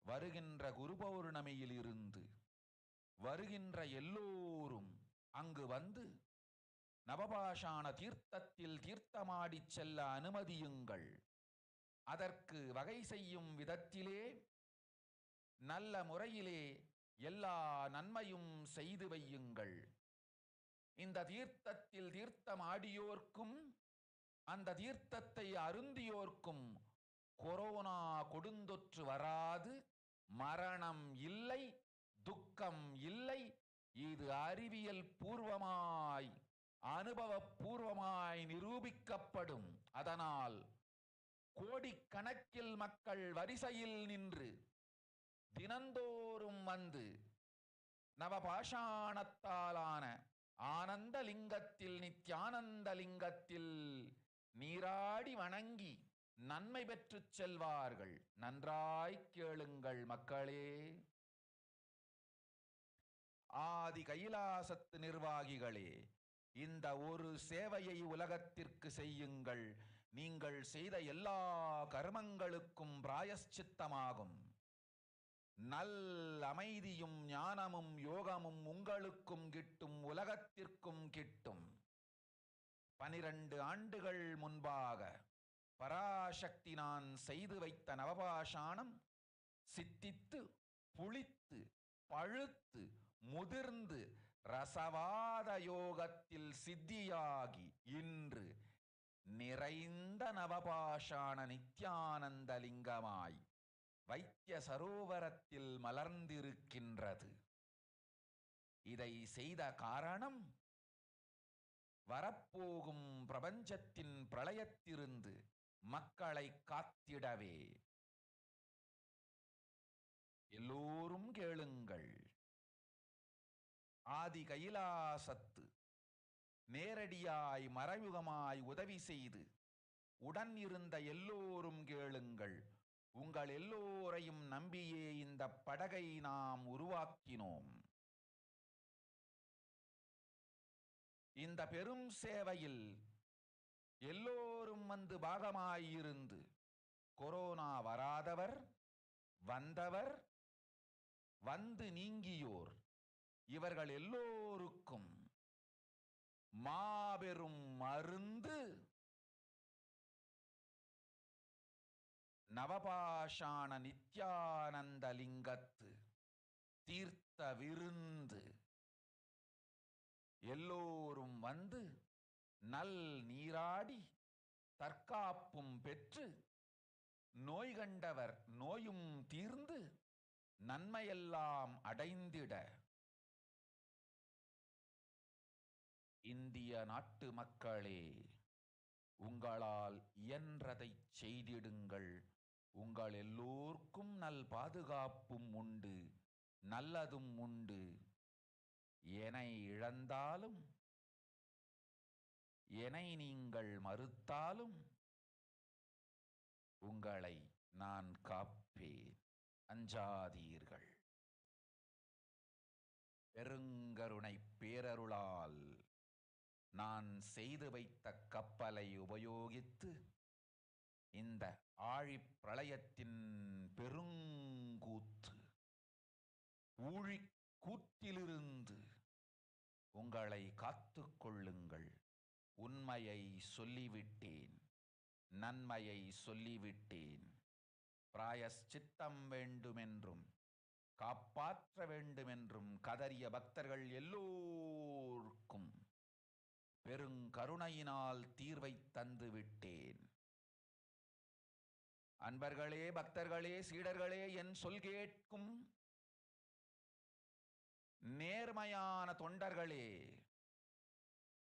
வருகின்ற குரு பௌர்ணமியில் இருந்து வருகின்ற எல்லோரும் அங்கு வந்து நவபாஷாண தீர்த்தத்தில் தீர்த்தமாடி செல்ல அனுமதியுங்கள். அதற்கு வகை செய்யும் விதத்திலே நல்ல முறையிலே எல்லா நன்மையும் செய்து வையுங்கள். இந்த தீர்த்தத்தில் தீர்த்தமாடியோர்க்கும் அந்த தீர்த்தத்தை அருந்தியோர்க்கும் கொரோனா கொடுந்தொற்று வராது, மரணம் இல்லை, துக்கம் இல்லை. இது அறிவியல் பூர்வமாய் அனுபவபூர்வமாய் நிரூபிக்கப்படும். அதனால் கோடிக்கணக்கில் மக்கள் வரிசையில் நின்று தினந்தோறும் வந்து நவபாஷாணத்தாலான ஆனந்த லிங்கத்தில், நித்யானந்த லிங்கத்தில் நீராடி வணங்கி நன்மை பெற்றுச் செல்வார்கள். நன்றாய் கேளுங்கள் மக்களே. ஆதி கைலாசத்து நிர்வாகிகளே, இந்த ஒரு சேவையை உலகத்திற்கு செய்யுங்கள். நீங்கள் செய்த எல்லா கர்மங்களுக்கும் பிராயஷ்சித்தமாகும். நல் அமைதியும் ஞானமும் யோகமும் உங்களுக்கும் கிட்டும், உலகத்திற்கும் கிட்டும். 12 ஆண்டுகள் முன்பாக பராசக்தி நான் செய்து வைத்த நவபாஷாணம் சித்தித்து புளித்து பழுத்து முதிர்ந்து ரசவாத யோகத்தில் சித்தியாகி இன்று நிறைந்த நவபாஷாண நித்யானந்த லிங்கமாய் வைத்திய சரோவரத்தில் மலர்ந்திருக்கின்றது. இதை செய்த காரணம் வரப்போகும் பிரபஞ்சத்தின் பிரளயத்திலிருந்து மக்களை காத்திடவே. எல்லோரும் கேளுங்கள். ஆதி கைலாசத்து நேரடியாய் மறைமுகமாய் உதவி செய்து உடன் இருந்த எல்லோரும் கேளுங்கள். உங்கள் எல்லோரையும் நம்பியே இந்த படகை நாம் உருவாக்கினோம். இந்த பெரும் சேவையில் எல்லோரும் வந்து பாகமாயிருந்து கொரோனா வராதவர், வந்தவர், வந்து நீங்கியோர் இவர்கள் எல்லோருக்கும் மாபெரும் மருந்து நவபாஷாண நித்யானந்த லிங்கத்து தீர்த்த விருந்து. எல்லோரும் வந்து நல் நீராடி தற்காப்பும் பெற்று நோய் கண்டவர் நோயும் தீர்ந்து நன்மையெல்லாம் அடைந்திட இந்திய நாட்டு மக்களே, உங்களால் இயன்றதை செய்திடுங்கள். உங்கள் எல்லோர்க்கும் நல் பாதுகாப்பும் உண்டு, நல்லதும் உண்டு. என்னை இழந்தாலும், என்னை நீங்கள் மறுத்தாலும் உங்களை நான் காப்பேன். அஞ்சாதீர்கள். பெருங்கருணை பேரருளால் நான் செய்து வைத்த கப்பலை உபயோகித்து இந்த ஆழிப் பிரளயத்தின் பெருங்கூத்து ஊழிக் கூத்திலிருந்து உங்களை காத்துக் கொள்ளுங்கள். உண்மையை சொல்லிவிட்டேன், நன்மையை சொல்லிவிட்டேன். பிராயஷ்சித்தம் வேண்டுமென்றும் காப்பாற்ற வேண்டுமென்றும் கதறிய பக்தர்கள் எல்லோருக்கும் பெருங்கருணையினால் தீர்வை தந்து விட்டேன். அன்பர்களே, பக்தர்களே, சீடர்களே, என் சொல் கேட்கும் நேர்மையான தொண்டர்களே,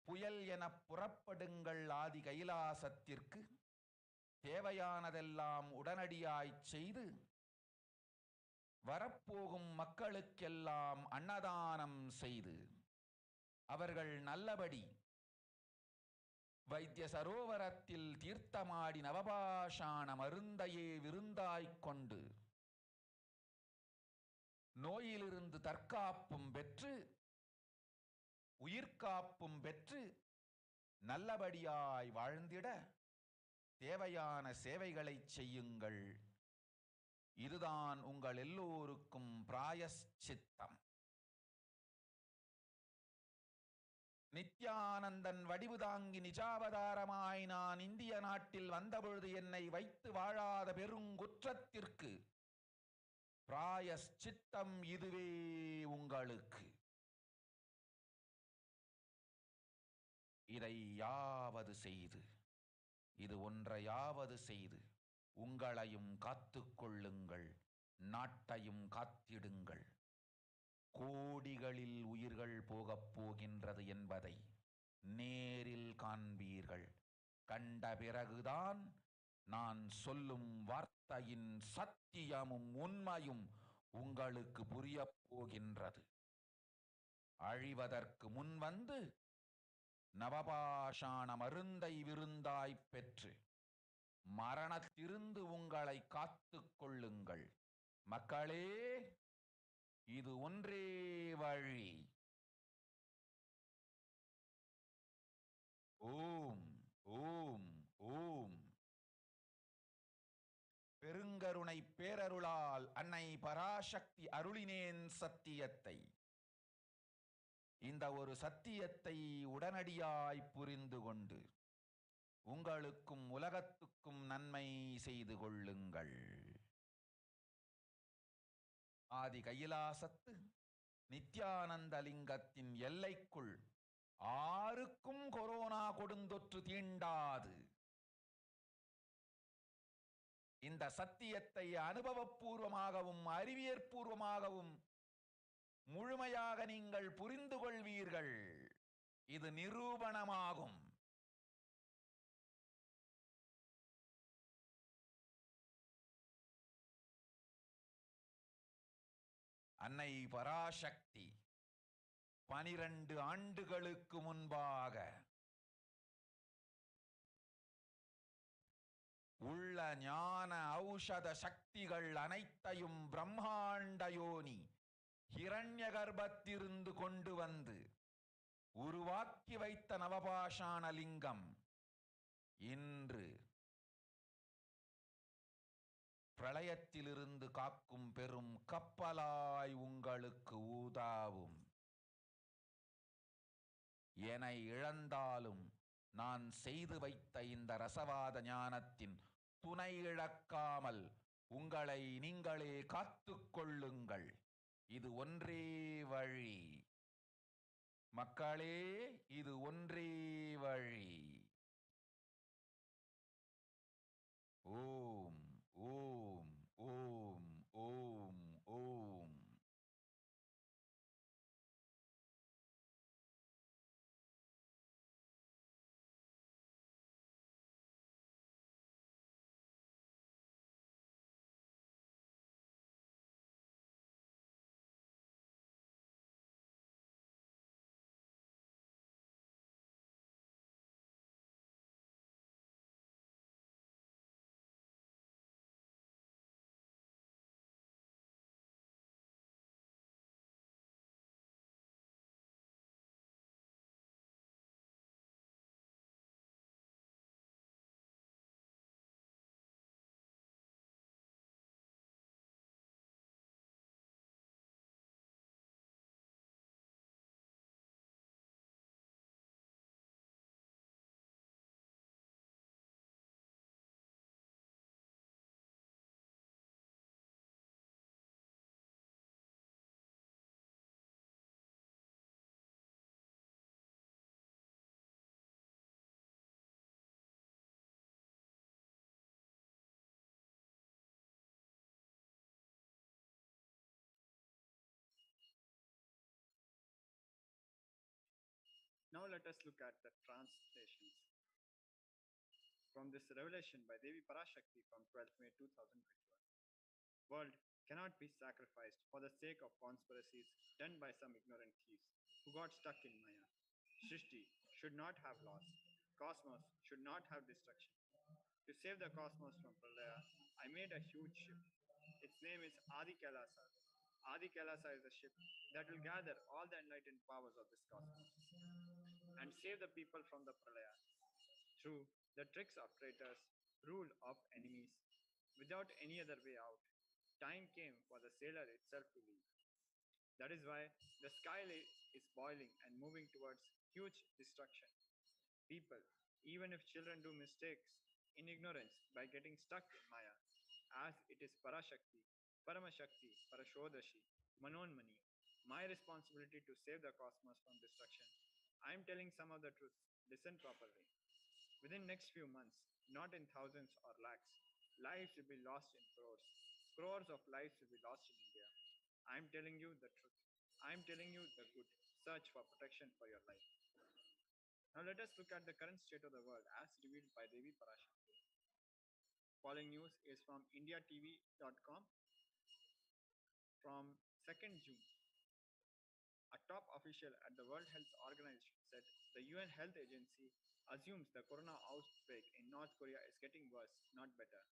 புயல் என புறப்படுங்கள். ஆதி கைலாசத்திற்கு தேவையானதெல்லாம் உடனடியாய் செய்து வரப்போகும் மக்களுக்கெல்லாம் அன்னதானம் செய்து அவர்கள் நல்லபடி வைத்திய சரோவரத்தில் தீர்த்தமாடி நவபாஷான மருந்தையே விருந்தாய்க் கொண்டு நோயிலிருந்து தற்காப்பும் பெற்று உயிர்காப்பும் பெற்று நல்லபடியாய் வாழ்ந்திட தேவையான சேவைகளை செய்யுங்கள். இதுதான் உங்கள் எல்லோருக்கும் பிராயஷ்சித்தம். நித்யானந்தன் வடிவு தாங்கி நிஜாவதாரமாய் நான் இந்திய நாட்டில் வந்தபொழுது என்னை வைத்து வாழாத பெருங்குற்றத்திற்கு பிராயஷ்சித்தம் இதுவே உங்களுக்கு. இதை யாவது செய்து, இது ஒன்றையாவது செய்து உங்களையும் காத்துக்கொள்ளுங்கள், நாட்டையும் காத்திடுங்கள். கோடிகளில் உயிர்கள் போகப் போகின்றது என்பதை நேரில் காண்பீர்கள். கண்ட பிறகுதான் நான் சொல்லும் வார்த்தையின் சத்தியமும் உண்மையும் உங்களுக்கு புரியப் போகின்றது. அழிவதற்கு முன் வந்து நவபாஷான மருந்தை விருந்தாய் பெற்று மரணத்திலிருந்து உங்களை காத்துக் கொள்ளுங்கள். மக்களே, இது ஒன்றே வழி. ஓம் ஓம் ஓம். பெருங்கருணை பேரருளால் அன்னை பராசக்தி அருளினேன் சத்தியத்தை. இந்த ஒரு சத்தியத்தை உடனடியாய் புரிந்து கொண்டு உங்களுக்கும் உலகத்துக்கும் நன்மை செய்து கொள்ளுங்கள். ஆதி கைலாசத்து நித்யானந்த லிங்கத்தின் எல்லைக்குள் ஆருக்கும் கொரோனா கொடுந்தொற்று தீண்டாது. இந்த சத்தியத்தை அனுபவபூர்வமாகவும் அறிவியற்பூர்வமாகவும் முழுமையாக நீங்கள் புரிந்து கொள்வீர்கள். இது நிரூபணமாகும். அன்னை பராசக்தி 12 ஆண்டுகளுக்கு முன்பாக உள்ள ஞான ஔஷத சக்திகள் அனைத்தையும் பிரம்மாண்ட யோனி ஹிரண்ய கர்ப்பத்திலிருந்து கொண்டு வந்து உருவாக்கி வைத்த நவபாஷான லிங்கம் இன்று பிரளயத்திலிருந்து காக்கும் பெரும் கப்பலாய் உங்களுக்கு ஊதாவும். என இழந்தாலும் நான் செய்து வைத்த இந்த ரசவாத ஞானத்தின் துணை இழக்காமல் உங்களை நீங்களே காத்துக்கொள்ளுங்கள். இது ஒன்றே வழி. மக்களே, இது ஒன்றே வழி. ஓம் ஓம் ஓம் ஓம் ஓம். Now let us look at the translations from this revelation by Devi Parashakthi from 12th May 2021. World cannot be sacrificed for the sake of conspiracies done by some ignorant thieves who got stuck in Maya. Shrishti should not have loss. Cosmos should not have destruction. To save the cosmos from Pralaya, I made a huge ship. Its name is Adi Kailasa. Adi Kailasa is the ship that will gather all the enlightened powers of this cosmos and save the people from the Pralaya through the tricks of traitors, rule of enemies. Without any other way out, time came for the sailor itself to leave. That is why the sky is boiling and moving towards huge destruction. People, even if children do mistakes in ignorance by getting stuck in Maya, as it is Parashakti, Paramashakti, Parashodashi, Manonmani, my responsibility to save the cosmos from destruction. I am telling some of the truths. Listen properly. Within next few months, not in thousands or lakhs, lives will be lost in crores. Crores of lives will be lost in India. I am telling you the truth. I am telling you the good. Search for protection for your life. Now let us look at the current state of the world as revealed by Devi Parashakti. Following news is from indiatv.com from 2nd June. A top official at the World Health Organization said the UN Health Agency assumes the corona outbreak in North Korea is getting worse, not better,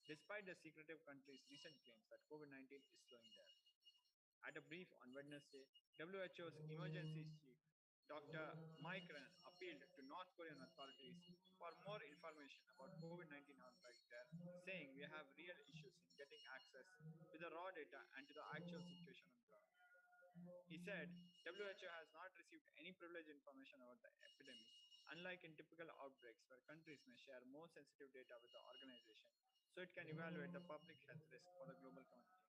despite the secretive country's recent claims that COVID-19 is slowing there. At a brief on Wednesday, WHO's emergency chief, Dr. Mike Ryan, appealed to North Korean authorities for more information about COVID-19 outbreak there, saying we have real issues in getting access to the raw data and to the actual situation on the ground. He said WHO has not received any privileged information about the epidemic, unlike in typical outbreaks where countries may share more sensitive data with the organization so it can evaluate the public health risk for the global community.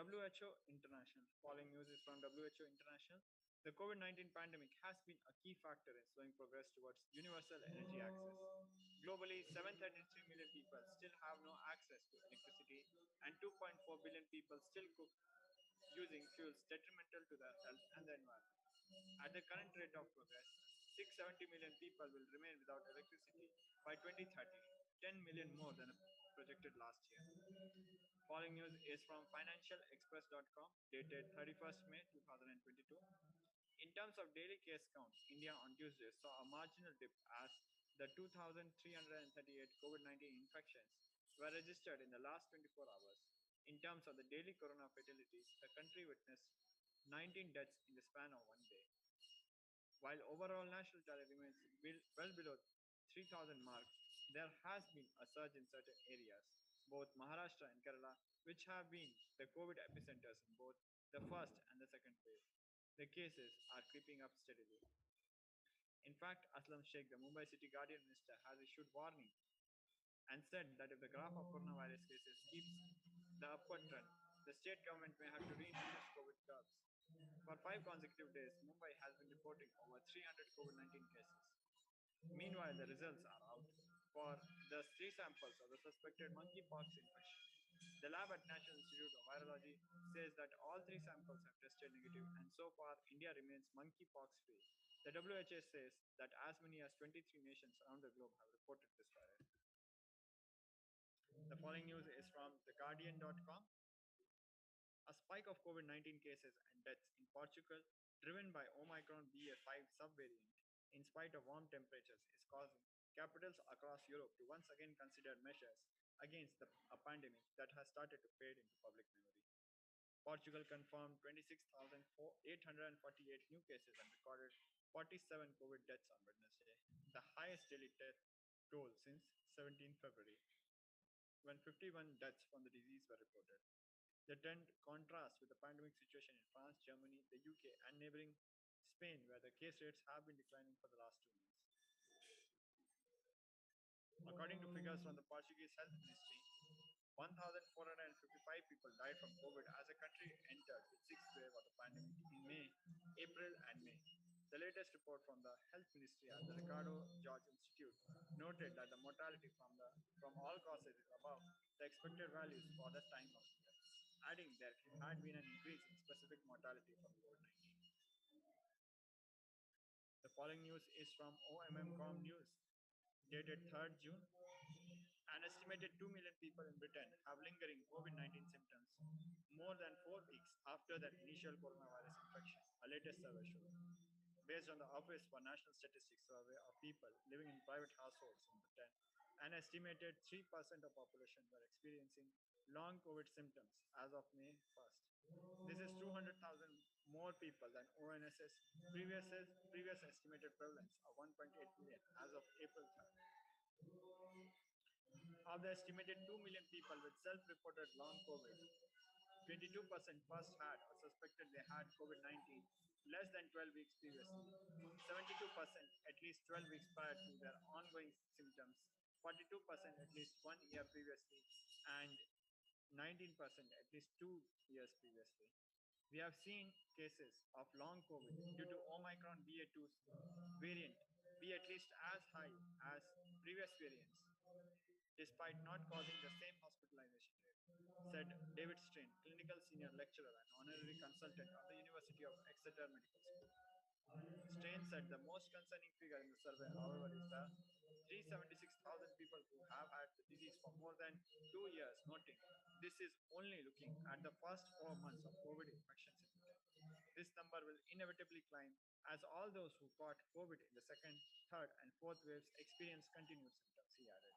WHO International. Following news is from WHO International. The COVID-19 pandemic has been a key factor in slowing progress towards universal energy access. Globally, 733 million people still have no access to electricity, and 2.4 billion people still cook using fuels detrimental to their health and the environment. At the current rate of progress, 670 million people will remain without electricity by 2030, 10 million more than projected last year. Following news is from financialexpress.com dated 31st May 2022. In terms of daily case count, India on Tuesday saw a marginal dip as the 2,338 COVID-19 infections were registered in the last 24 hours. In terms of the daily corona fatalities, the country witnessed 19 deaths in the span of one day. While overall national tally remains well below 3,000 mark, there has been a surge in certain areas, both Maharashtra and Kerala, which have been the COVID epicenters in both the first and the second wave. The cases are creeping up steadily. In fact, Aslam Sheikh, the Mumbai City Guardian Minister, has issued warning and said that if the graph of coronavirus cases keeps the upward trend, the state government may have to reintroduce COVID curbs. For 5 consecutive days, Mumbai has been reporting over 300 COVID-19 cases. Meanwhile, the results are out for the 3 samples of the suspected monkeypox infection. The lab at National Institute of Virology says that all 3 samples have tested negative, and so far India remains monkeypox free. The WHO says that as many as 23 nations around the globe have reported this virus. The following news is from theguardian.com. A spike of COVID-19 cases and deaths in Portugal, driven by Omicron BA.5 subvariant, in spite of warm temperatures, is causing capitals across Europe to once again consider measures against a pandemic that has started to fade into public memory. Portugal confirmed 26,848 new cases and recorded 47 COVID deaths on Wednesday, the highest daily death toll since 17 February, when 51 deaths from the disease were reported. The trend contrasts with the pandemic situation in France, Germany, the UK, and neighboring Spain, where the case rates have been declining for the last 2 months. According to figures from the Portuguese Health Ministry, 1,455 people died from COVID as the country entered its sixth wave of the pandemic in May, April, and May. The latest report from the Health Ministry at the Ricardo George Institute noted that the mortality from all causes is above the expected values for the time of year, adding there had been an increase in specific mortality from COVID-19. The following news is from OMM.com News, dated 3rd June. An estimated 2 million people in Britain have lingering COVID-19 symptoms more than 4 weeks after their initial coronavirus infection, a latest survey showed. Based on the Office for National Statistics survey of people living in private households in Britain, an estimated 3% of population were experiencing long COVID symptoms as of May 1st. This is 200,000 more people than ONS's previous estimated prevalence of 1.8 million as of April 3rd. Of the estimated 2 million people with self-reported long COVID, 22% first had or suspected they had COVID-19 less than 12 weeks previously, 72% at least 12 weeks prior to their ongoing symptoms, 42% at least 1 year previously, and 19% at least 2 years previously. We have seen cases of long COVID due to Omicron BA2's variant be at least as high as previous variants, despite not causing the same hospitalization rate, said David Strain, clinical senior lecturer and honorary consultant of the University of Exeter Medical School. Strain said the most concerning figure in the survey, however, is the 376,000 people who have had the disease for more than 2 years, noting this is only looking at the first 4 months of COVID infections in Britain. This number will inevitably climb as all those who caught COVID in the second, third, and fourth waves experience continued symptoms, he added.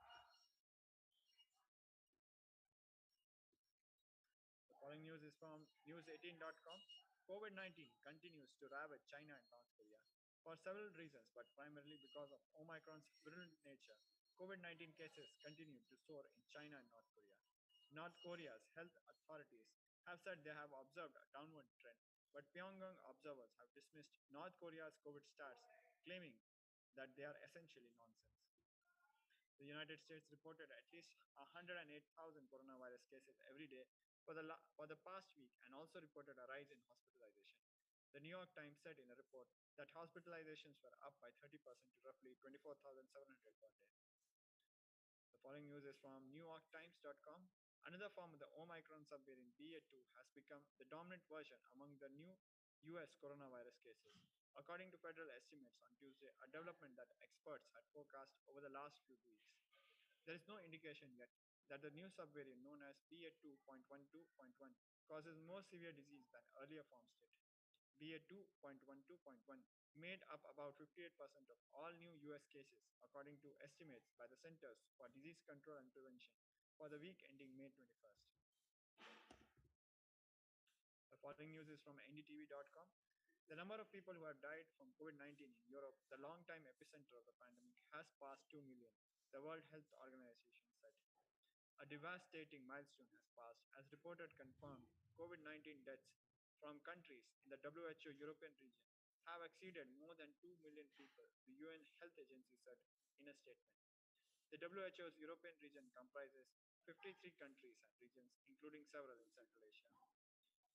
The following news is from news18.com. COVID-19 continues to ravage China and North Korea for several reasons, but primarily because of Omicron's virulent nature. COVID-19 cases continue to soar in China and North Korea. North Korea's health authorities have said they have observed a downward trend, but Pyongyang observers have dismissed North Korea's COVID stats, claiming that they are essentially nonsense. The United States reported at least 108,000 coronavirus cases every day for the past week and also reported a rise in hospitalization. The New York Times said in a report that hospitalizations were up by 30% to roughly 24,700 per day. The following news is from NewYorkTimes.com. Another form of the Omicron subvariant BA2 has become the dominant version among the new US coronavirus cases, according to federal estimates on Tuesday, a development that experts had forecast over the last few weeks. There is no indication yet that the new subvariant known as BA2.12.1 causes more severe disease than earlier forms did. BA2.12.1 made up about 58% of all new US cases, according to estimates by the Centers for Disease Control and Prevention for the week ending May 21st. The following news is from NDTV.com. The number of people who have died from COVID-19 in Europe, the long-time epicenter of the pandemic, has passed 2 million, the World Health Organization said. A devastating milestone has passed, as reported confirmed COVID-19 deaths from countries in the WHO European region have exceeded more than 2 million people, the UN Health Agency said in a statement. The WHO's European region comprises 53 countries and regions, including several in Central Asia.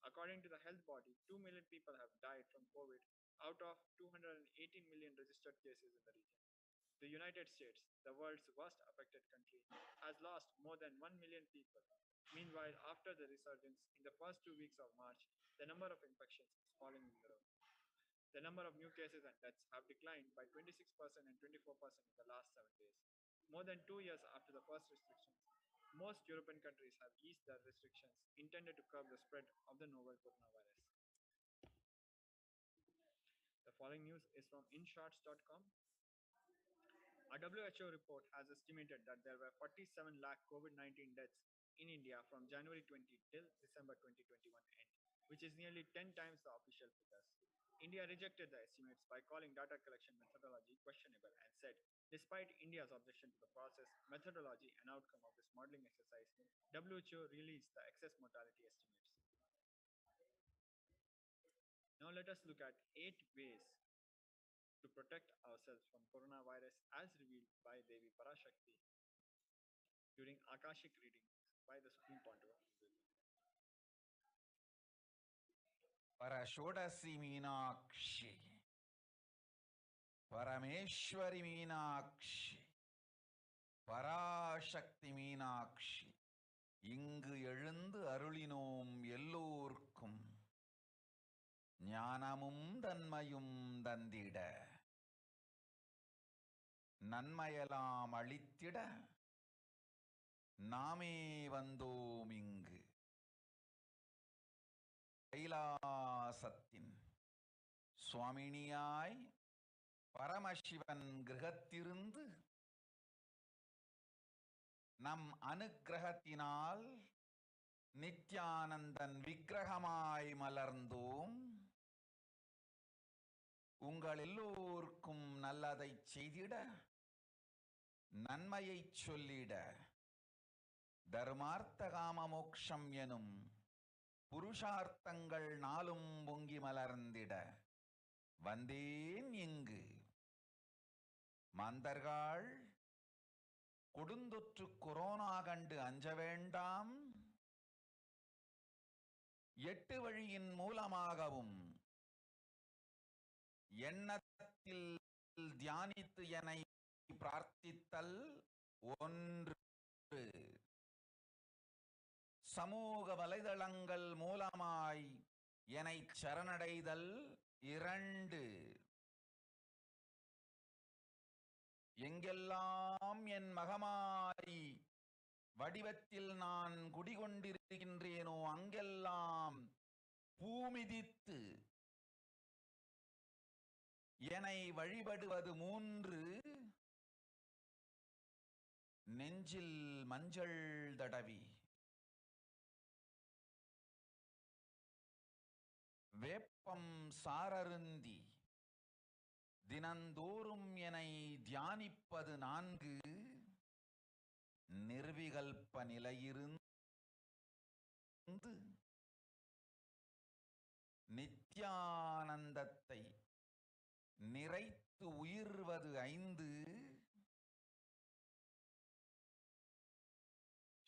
According to the health body, 2 million people have died from COVID out of 218 million registered cases in the region. The United States, the world's worst affected country, has lost more than 1 million people. Meanwhile, after the resurgence in the first 2 weeks of March, the number of infections is falling in Europe. The number of new cases and deaths have declined by 26% and 24% in the last 7 days. More than 2 years after the first restrictions, most European countries have eased their restrictions intended to curb the spread of the novel coronavirus. The following news is from InShots.com. A WHO report has estimated that there were 47 lakh COVID-19 deaths in India from January 20 till December 2021 end, which is nearly 10 times the official figures. India rejected the estimates by calling data collection methodology questionable and said, despite India's objection to the process, methodology, and outcome of this modeling exercise, WHO released the excess mortality estimates. Now let us look at 8 ways to protect ourselves from coronavirus as revealed by Devi Parashakthi during Akashic readings by the Supreme Pontiff. Parashodasi Meenakshi, Parameshwari Meenakshi, Parashakthi Meenakshi, இங்கு எழுந்து அருளினோம் எல்லோர்க்கும் ஞானமும் தன்மையும் தந்திட நன்மையெல்லாம் அளித்திட நாமே வந்தோம் இங்கு கைலாசத்தின் சுவாமினியாய் பரமசிவன் கிரகத்திருந்து நம் அனுக்கிரகத்தினால் நித்யானந்தன் விக்கிரகமாய் மலர்ந்தோம். உங்கள் எல்லோருக்கும் நல்லதை செய்திட நன்மையை சொல்லிட தர்மார்த்த காம மோக்ஷம் எனும் புருஷார்த்தங்கள் நாளும் பொங்கி மலர்ந்திட வந்தேன் இங்கு. மாந்தர்கள் கொடுந்தொற்று கொரோனா கண்டு அஞ்ச வேண்டாம். 8 வழியின் மூலமாகவும் எண்ணத்தில் தியானித்து என்னை பிரார்த்தித்தல் 1, சமூக வலைதளங்கள் மூலமாய் என்னை சரணடைதல் 2, எங்கெல்லாம் என் மகமாரி வடிவத்தில் நான் குடிகொண்டிருக்கின்றேனோ அங்கெல்லாம் பூமிதித்து என்னை வழிபடுவது 3, நெஞ்சில் மஞ்சள் தடவி வேப்பம் சாரருந்தி தினந்தோறும் என்னை தியானிப்பது 4, நிர்விகல்ப நிலையிருந்து நித்யானந்தத்தை நிறைத்து உயிர்வது 5,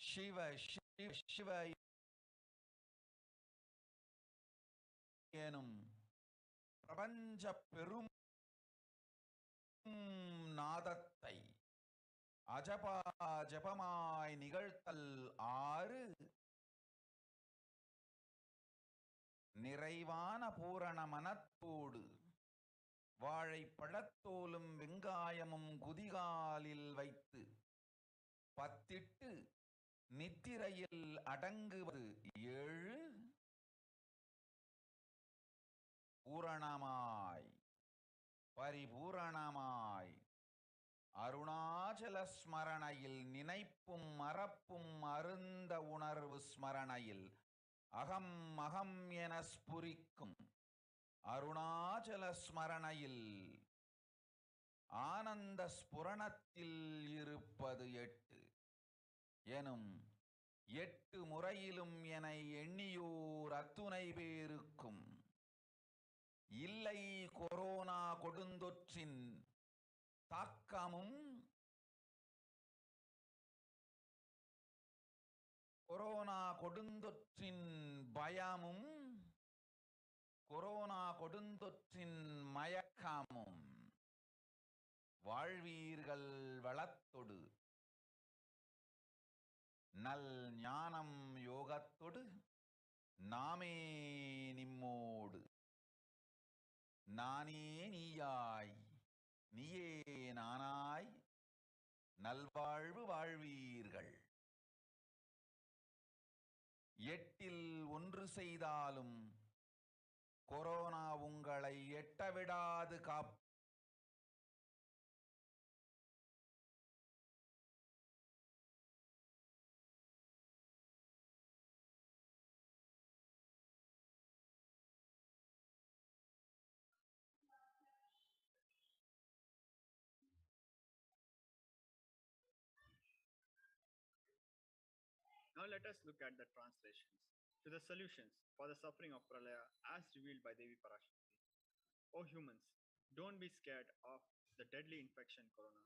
சிவ சிவ சிவ எனும் பிரபஞ்ச பெரும் நாதத்தை அஜபா ஜபமாய் நிகழ்த்தல் 6, நிறைவான பூரண மனத்தோடு வாழைப்பழத்தோலும் வெங்காயமும் குதிகாலில் வைத்து பத்திட்டு நித்திரையில் அடங்குவது 7, பூரணமாய் பரிபூரணமாய் அருணாச்சல ஸ்மரணையில் நினைப்பும் மறப்பும் அருந்த உணர்வு ஸ்மரணையில் அகம் அகம் என ஸ்புரிக்கும் அருணாச்சல ஸ்மரணையில் ஆனந்த ஸ்புரணத்தில் இருப்பது 8 எனும் 8 முறையிலும் என எண்ணியோர் அத்துணை பேருக்கும் இல்லை கொரோனா கொடுந்தொற்றின் தாக்கமும் கொரோனா கொடுந்தொற்றின் பயமும் கொரோனா கொடுந்தொற்றின் மயக்கமும் வாழ்வீர்கள் வளத்தொடு நல் ஞானம் யோகத்தொடு நாமே நிம்மோடு நானே நீயாய் நீயே நானாய் நல்வாழ்வு வாழ்வீர்கள். 8இல் 1 செய்தாலும் கொரோனா உங்களை எட்டவிடாது காப்பு. Now let us look at the translations to the solutions for the suffering of Pralaya as revealed by Devi Parashakthi. O humans, don't be scared of the deadly infection corona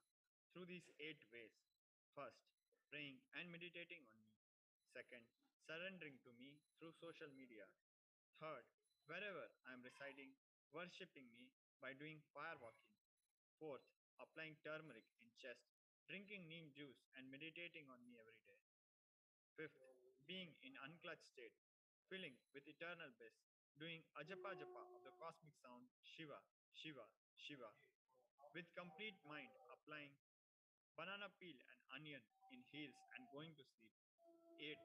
through these 8 ways. First, praying and meditating on me. Second, surrendering to me through social media. Third, wherever I am residing, worshipping me by doing fire walking. Fourth, applying turmeric in chest, drinking neem juice, and meditating on me every day. Fifth, being in unclutched state, filling with eternal bliss, doing ajapa japa of the cosmic sound Shiva, Shiva, Shiva, with complete mind, applying banana peel and onion in heels and going to sleep. Eighth,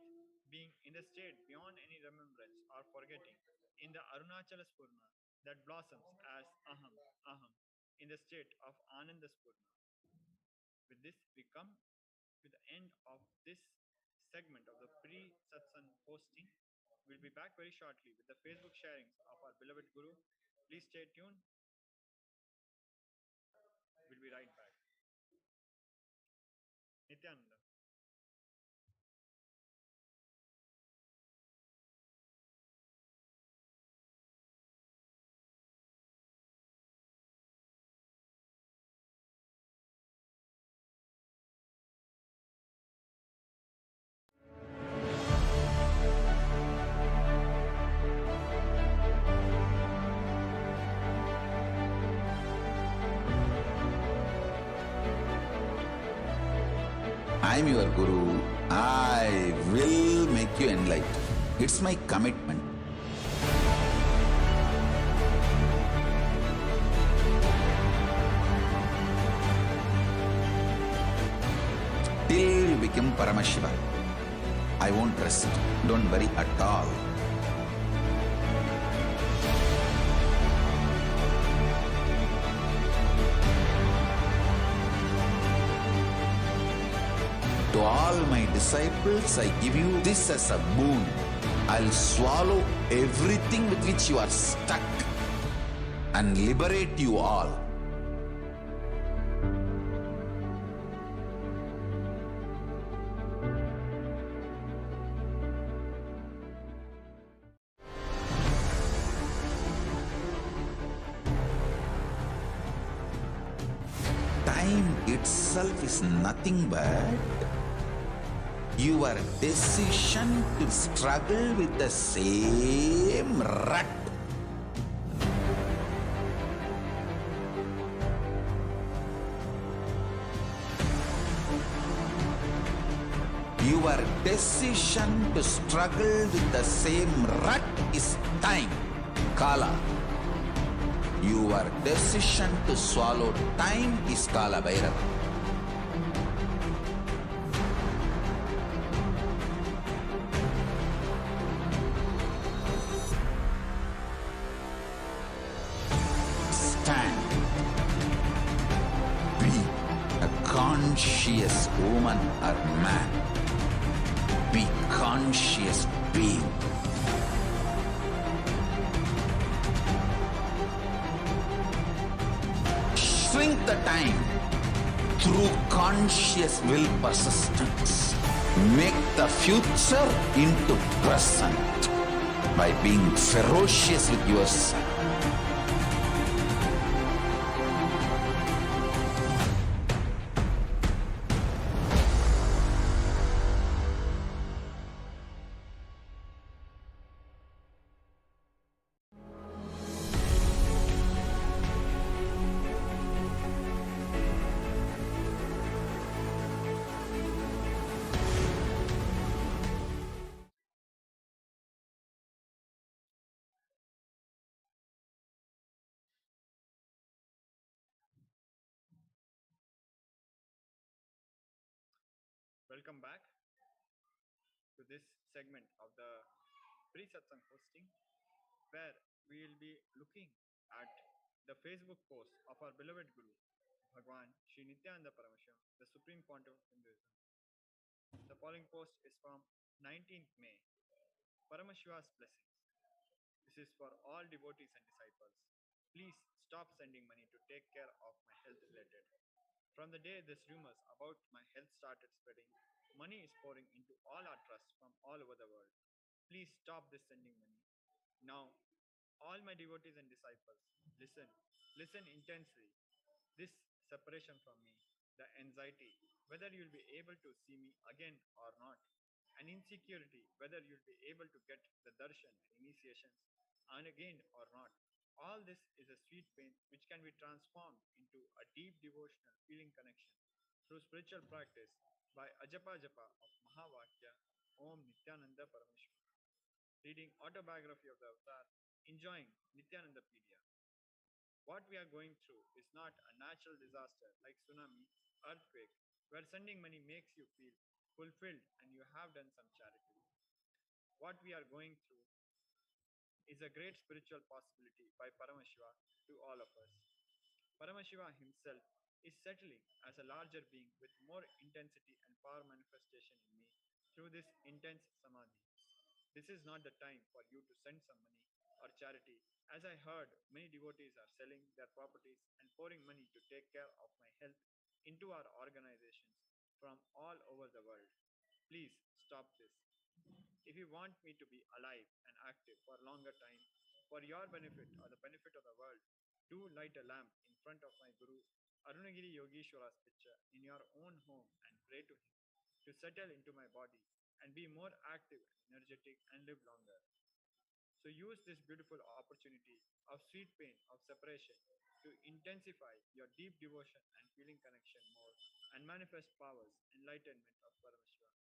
being in the state beyond any remembrance or forgetting, in the Arunachala Spurna that blossoms as Aham, Aham, in the state of Ananda Spurna. With this, we come to the end of this segment of the pre satsang hosting. We'll be back very shortly with the Facebook sharings of our beloved Guru. Please stay tuned. We'll be right back. Nityananda. I'm your Guru. I will make you enlightened. It's my commitment. Till you become Paramashiva, I won't rest. Don't worry at all. To all my disciples, I give you this as a boon. I'll swallow everything with which you are stuck and liberate you all. Time itself is nothing but your decision to struggle with the same rut. Your decision to struggle with the same rut is time, Kala. Your decision to swallow time is Kala Bhairava. Stand. Be a conscious woman or man. Be conscious being. Shrink the time through conscious will persistence. Make the future into present by being ferocious with yourself. Welcome back to this segment of the pre satsang hosting, where we will be looking at the Facebook post of our beloved Guru, Bhagwan Sri Nithyananda Paramashivam, the Supreme Pontiff of Hinduism. The following post is from 19th May. Paramashiva's blessings. This is for all devotees and disciples. Please stop sending money to take care of my health related. From the day these rumors about my health started spreading, money is pouring into all our trusts from all over the world. Please stop this sending money. Now, all my devotees and disciples, listen intensely. This separation from me, the anxiety, whether you will be able to see me again or not, and insecurity whether you'll be able to get the darshan and initiations and again or not. All this is a sweet pain which can be transformed into a deep devotional feeling connection through spiritual practice by Ajapa Japa of Mahavakya Om Nithyananda Paramashivam. Reading autobiography of the Avatar, enjoying Nithyanandapedia. What we are going through is not a natural disaster like tsunami, earthquake, where sending money makes you feel fulfilled and you have done some charity. What we are going through is a great spiritual possibility by Paramashiva to all of us. Paramashiva himself is settling as a larger being with more intensity and power manifestation in me through this intense samadhi. This is not the time for you to send some money or charity, as I heard many devotees are selling their properties and pouring money to take care of my health into our organizations from all over the world. Please stop this. If you want me to be alive and active for a longer time, for your benefit or the benefit of the world, do light a lamp in front of my Guru Arunagiri Yogeshwara's picture in your own home and pray to him to settle into my body and be more active and energetic and live longer. So use this beautiful opportunity of sweet pain of separation to intensify your deep devotion and feeling connection more and manifest powers, enlightenment of Paramashiva.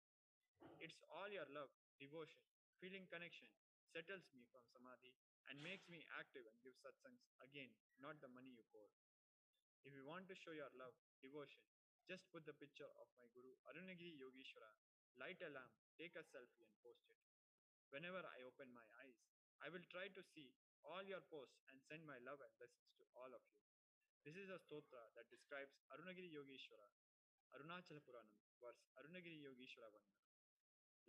It's all your love, devotion, feeling connection settles me from samadhi and makes me active and give satsangs again, not the money you pour. If you want to show your love, devotion, just put the picture of my Guru Arunagiri Yogeshwara, light a lamp, take a selfie and post it. Whenever I open my eyes, I will try to see all your posts and send my love and blessings to all of you. This is a stotra that describes Arunagiri Yogeshwara, Arunachala Puranam, verse Arunagiri Yogeshwara Vandana.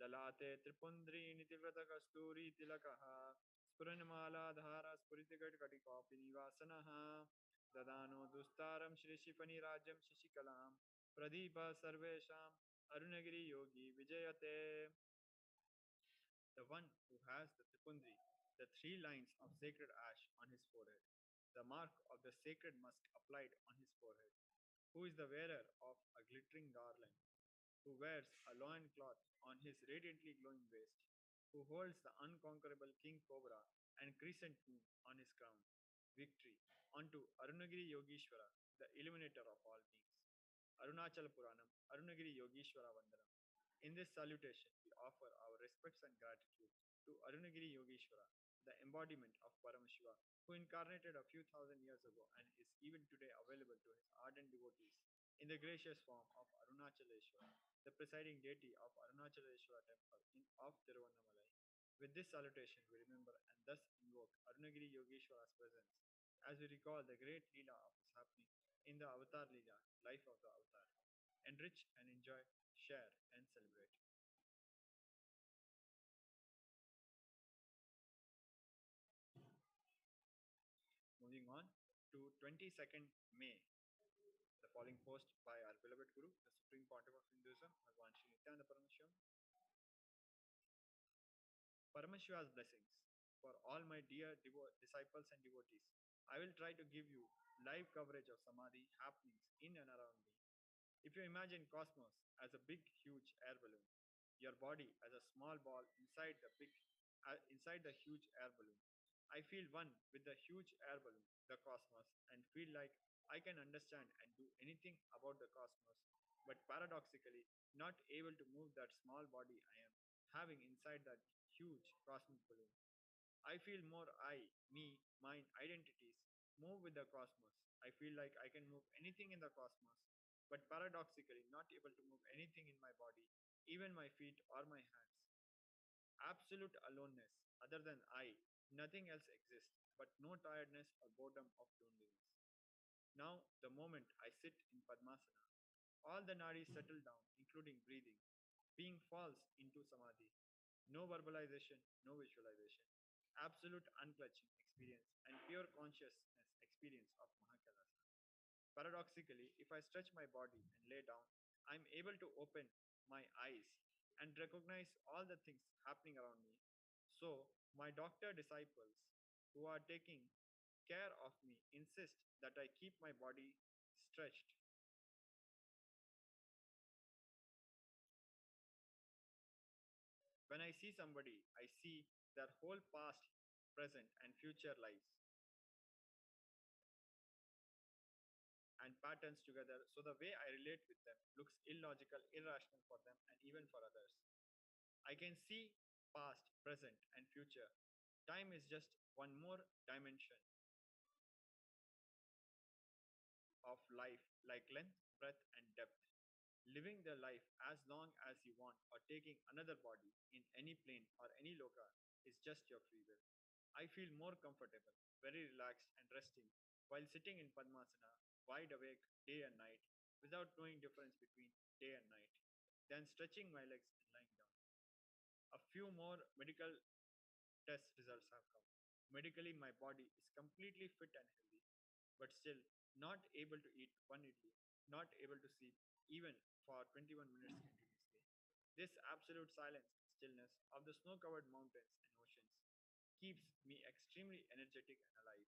Lalate Tripundri Nitivrata Kasturi Tilakaha Spuranamala Dhara Spuritigat Katikopi Nivasanaha Dadano Dustaram Shri Shifani Rajam Shishikalam Pradipa Sarvesham Arunagiri Yogi Vijayate. The one who has the Tripundri, the three lines of sacred ash on his forehead, the mark of the sacred musk applied on his forehead, who is the wearer of a glittering garland, who wears a loin cloth on his radiantly glowing waist, who holds the unconquerable king cobra and crescent moon on his crown. Victory unto Arunagiri Yogeshwara, the illuminator of all beings. Arunachala Puranam, Arunagiri Yogeshwara Vandanam. In this salutation, we offer our respects and gratitude to Arunagiri Yogeshwara, the embodiment of Paramashiva, who incarnated a few thousand years ago and is even today available to his ardent devotees in the gracious form of Arunachaleshwara, the presiding deity of Arunachaleshwara temple of Tiruvannamalai. With this salutation, we remember and thus invoke Arunagiri Yogeshwara's presence as we recall the great Leela of his happening in the Avatar Leela, life of the Avatar. Enrich and enjoy, share and celebrate. Moving on to 22nd May, the following post by our beloved Guru, the Supreme Pontiff of Hinduism, Bhagwan Sri Nithyananda Paramashivam. Paramashiva's blessings for all my dear disciples and devotees. I will try to give you live coverage of Samadhi happenings in and around me. If you imagine cosmos as a big, huge air balloon, your body as a small ball inside the huge air balloon, I feel one with the huge air balloon, the cosmos, and feel like I can understand and do anything about the cosmos, but paradoxically not able to move that small body I am having inside that huge cosmic balloon. I feel more I, me, mine identities move with the cosmos. I feel like I can move anything in the cosmos, but paradoxically not able to move anything in my body, even my feet or my hands. Absolute aloneness, other than I, nothing else exists, but no tiredness or boredom of loneliness. Now, the moment I sit in Padmasana, all the nadis settle down, including breathing. Being falls into samadhi. No verbalization, no visualization. Absolute unclutching experience and pure consciousness experience of Mahakalasa. Paradoxically, if I stretch my body and lay down, I'm able to open my eyes and recognize all the things happening around me. So, my doctor disciples who are taking care of me insist that I keep my body stretched. When I see somebody, I see their whole past, present, and future lives and patterns together, so the way I relate with them looks illogical, irrational for them, and even for others. I can see past, present, and future. Time is just one more dimension of life, like length, breadth, and depth. Living the life as long as you want, or taking another body in any plane or any loka, is just your free will. I feel more comfortable, very relaxed, and resting while sitting in Padmasana, wide awake day and night, without knowing difference between day and night, than stretching my legs and lying down. A few more medical test results have come. Medically, my body is completely fit and healthy, but still not able to eat one idli, not able to sleep even for 21 minutes continuously. This absolute silence and stillness of the snow covered mountains and oceans keeps me extremely energetic and alive.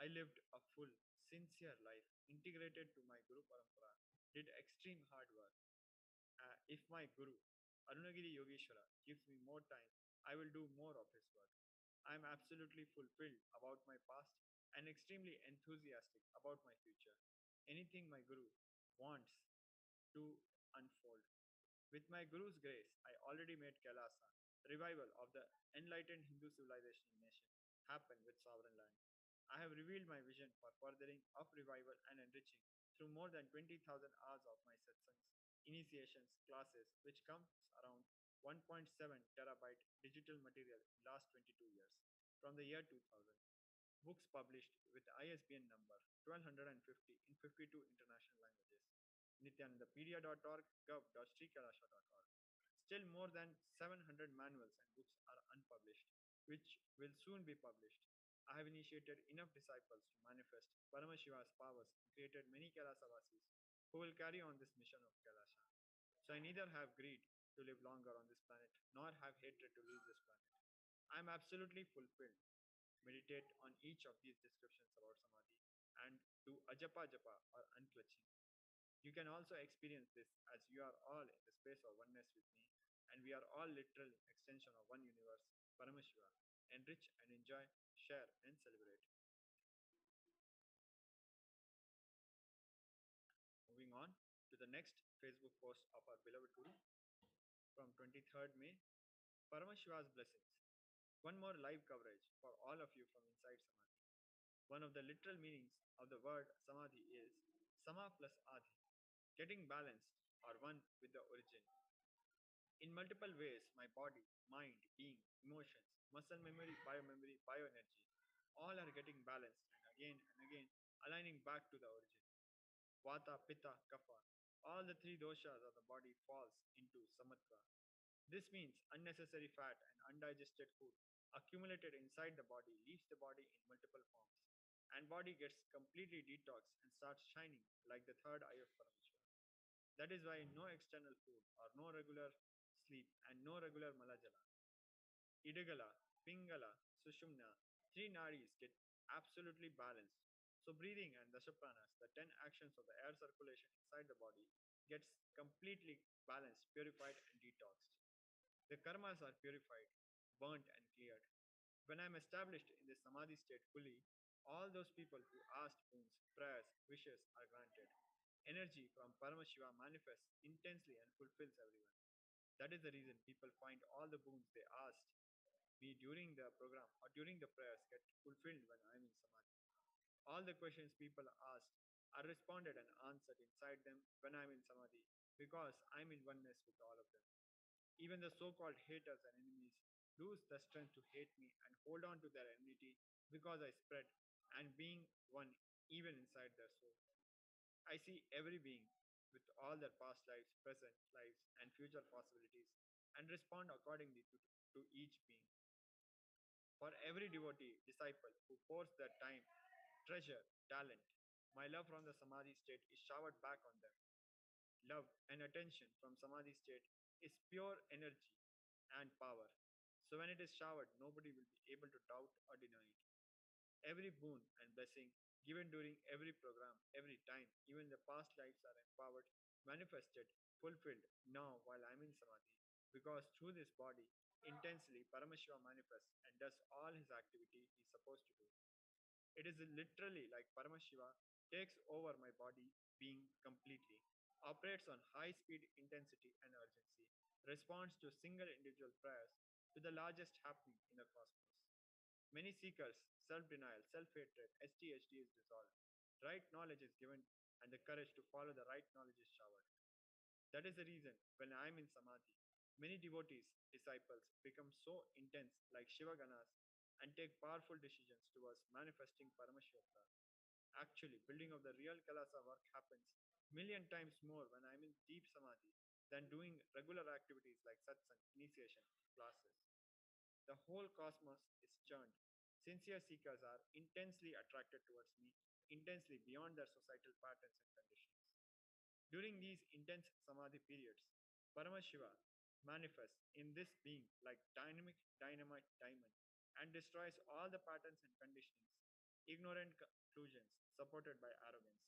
I lived a full, sincere life integrated to my Guru Parampara, did extreme hard work. If my Guru, Arunagiri Yogeshwara, gives me more time, I will do more of his work. I am absolutely fulfilled about my past and extremely enthusiastic about my future. Anything my Guru wants to unfold. With my Guru's grace, I already made Kailasa, revival of the enlightened Hindu civilization in nation, happen with sovereign land. I have revealed my vision for furthering of revival and enriching through more than 20,000 hours of my satsangs, initiations, classes, which comes around 1.7 terabyte digital material in last 22 years, from the year 2000. Books published with ISBN number 1250 in 52 international languages. Nithyanandapedia.org, gov.srikalasha.org. Still more than 700 manuals and books are unpublished, which will soon be published. I have initiated enough disciples to manifest Paramashiva's powers and created many Kailasa who will carry on this mission of Kailasa. So I neither have greed to live longer on this planet, nor have hatred to leave this planet. I am absolutely fulfilled. Meditate on each of these descriptions about Samadhi and do Ajapa Japa or unclutching. You can also experience this as you are all in the space of oneness with me, and we are all literal extension of one universe, Paramashiva. Enrich and enjoy, share and celebrate. Moving on to the next Facebook post of our beloved Guru from 23rd May, Paramashiva's blessings. One more live coverage for all of you from inside Samadhi. One of the literal meanings of the word Samadhi is Sama plus Adi, getting balanced or one with the origin. In multiple ways, my body, mind, being, emotions, muscle memory, bioenergy, all are getting balanced and again aligning back to the origin. Vata, Pitta, Kapha, all the three doshas of the body falls into Samatva. This means unnecessary fat and undigested food accumulated inside the body leaves the body in multiple forms, and body gets completely detoxed and starts shining like the third eye of Parameshwara. That is why no external food or no regular sleep and no regular malajala. Idagala, Pingala, Sushumna, three nadis get absolutely balanced. So breathing and dashapranas, the 10 actions of the air circulation inside the body, gets completely balanced, purified and detoxed. The karmas are purified, burnt and cleared. When I am established in this samadhi state fully, all those people who asked boons, prayers, wishes are granted. Energy from Paramashiva manifests intensely and fulfills everyone. That is the reason people find all the boons they asked me during the program or during the prayers get fulfilled when I am in samadhi. All the questions people asked are responded and answered inside them when I am in samadhi because I am in oneness with all of them. Even the so called haters and enemies lose the strength to hate me and hold on to their enmity because I spread and being one even inside their soul. I see every being with all their past lives, present lives, and future possibilities and respond accordingly to each being. For every devotee, disciple who pours their time, treasure, talent, my love from the Samadhi state is showered back on them. Love and attention from Samadhi state is pure energy and power. So when it is showered, nobody will be able to doubt or deny it. Every boon and blessing given during every program, every time, even the past lives are empowered, manifested, fulfilled now while I'm in Samadhi. Because through this body, intensely, Paramashiva manifests and does all his activity he's supposed to do. It is literally like Paramashiva takes over my body being completely, operates on high speed intensity and urgency, responds to single individual prayers to the largest happening in the cosmos. Many seekers, self denial, self hatred, HDHD is dissolved. Right knowledge is given, and the courage to follow the right knowledge is showered. That is the reason when I am in Samadhi, many devotees, disciples become so intense like Shiva Ganas and take powerful decisions towards manifesting Paramashivoham. Actually, building of the real Kailasa work happens million times more when I am in deep Samadhi than doing regular activities like satsang, initiation, classes. The whole cosmos is churned. Sincere seekers are intensely attracted towards me, intensely beyond their societal patterns and conditions. During these intense samadhi periods, Paramashiva manifests in this being like dynamic dynamite diamond and destroys all the patterns and conditionings, ignorant conclusions supported by arrogance.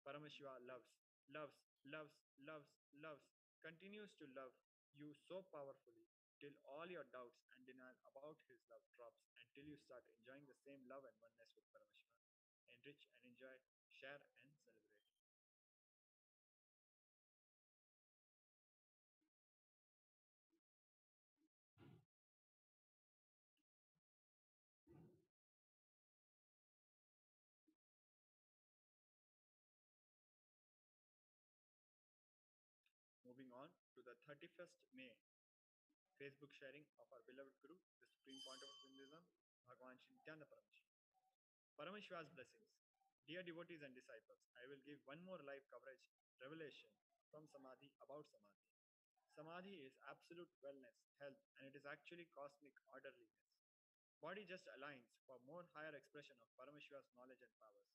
Paramashiva loves, loves, loves, loves, loves, continues to love you so powerfully till all your doubts and denial about his love drops until you start enjoying the same love and oneness with Paramashiva. Enrich and enjoy, share and celebrate. Moving on to the 31st May Facebook sharing of our beloved Guru, the Supreme Point of Hinduism, Bhagavan Shri Nithyananda Paramashivam. Paramashiva's blessings. Dear devotees and disciples, I will give one more live coverage revelation from Samadhi about Samadhi. Samadhi is absolute wellness, health, and it is actually cosmic orderliness. Body just aligns for more higher expression of Paramashiva's knowledge and powers.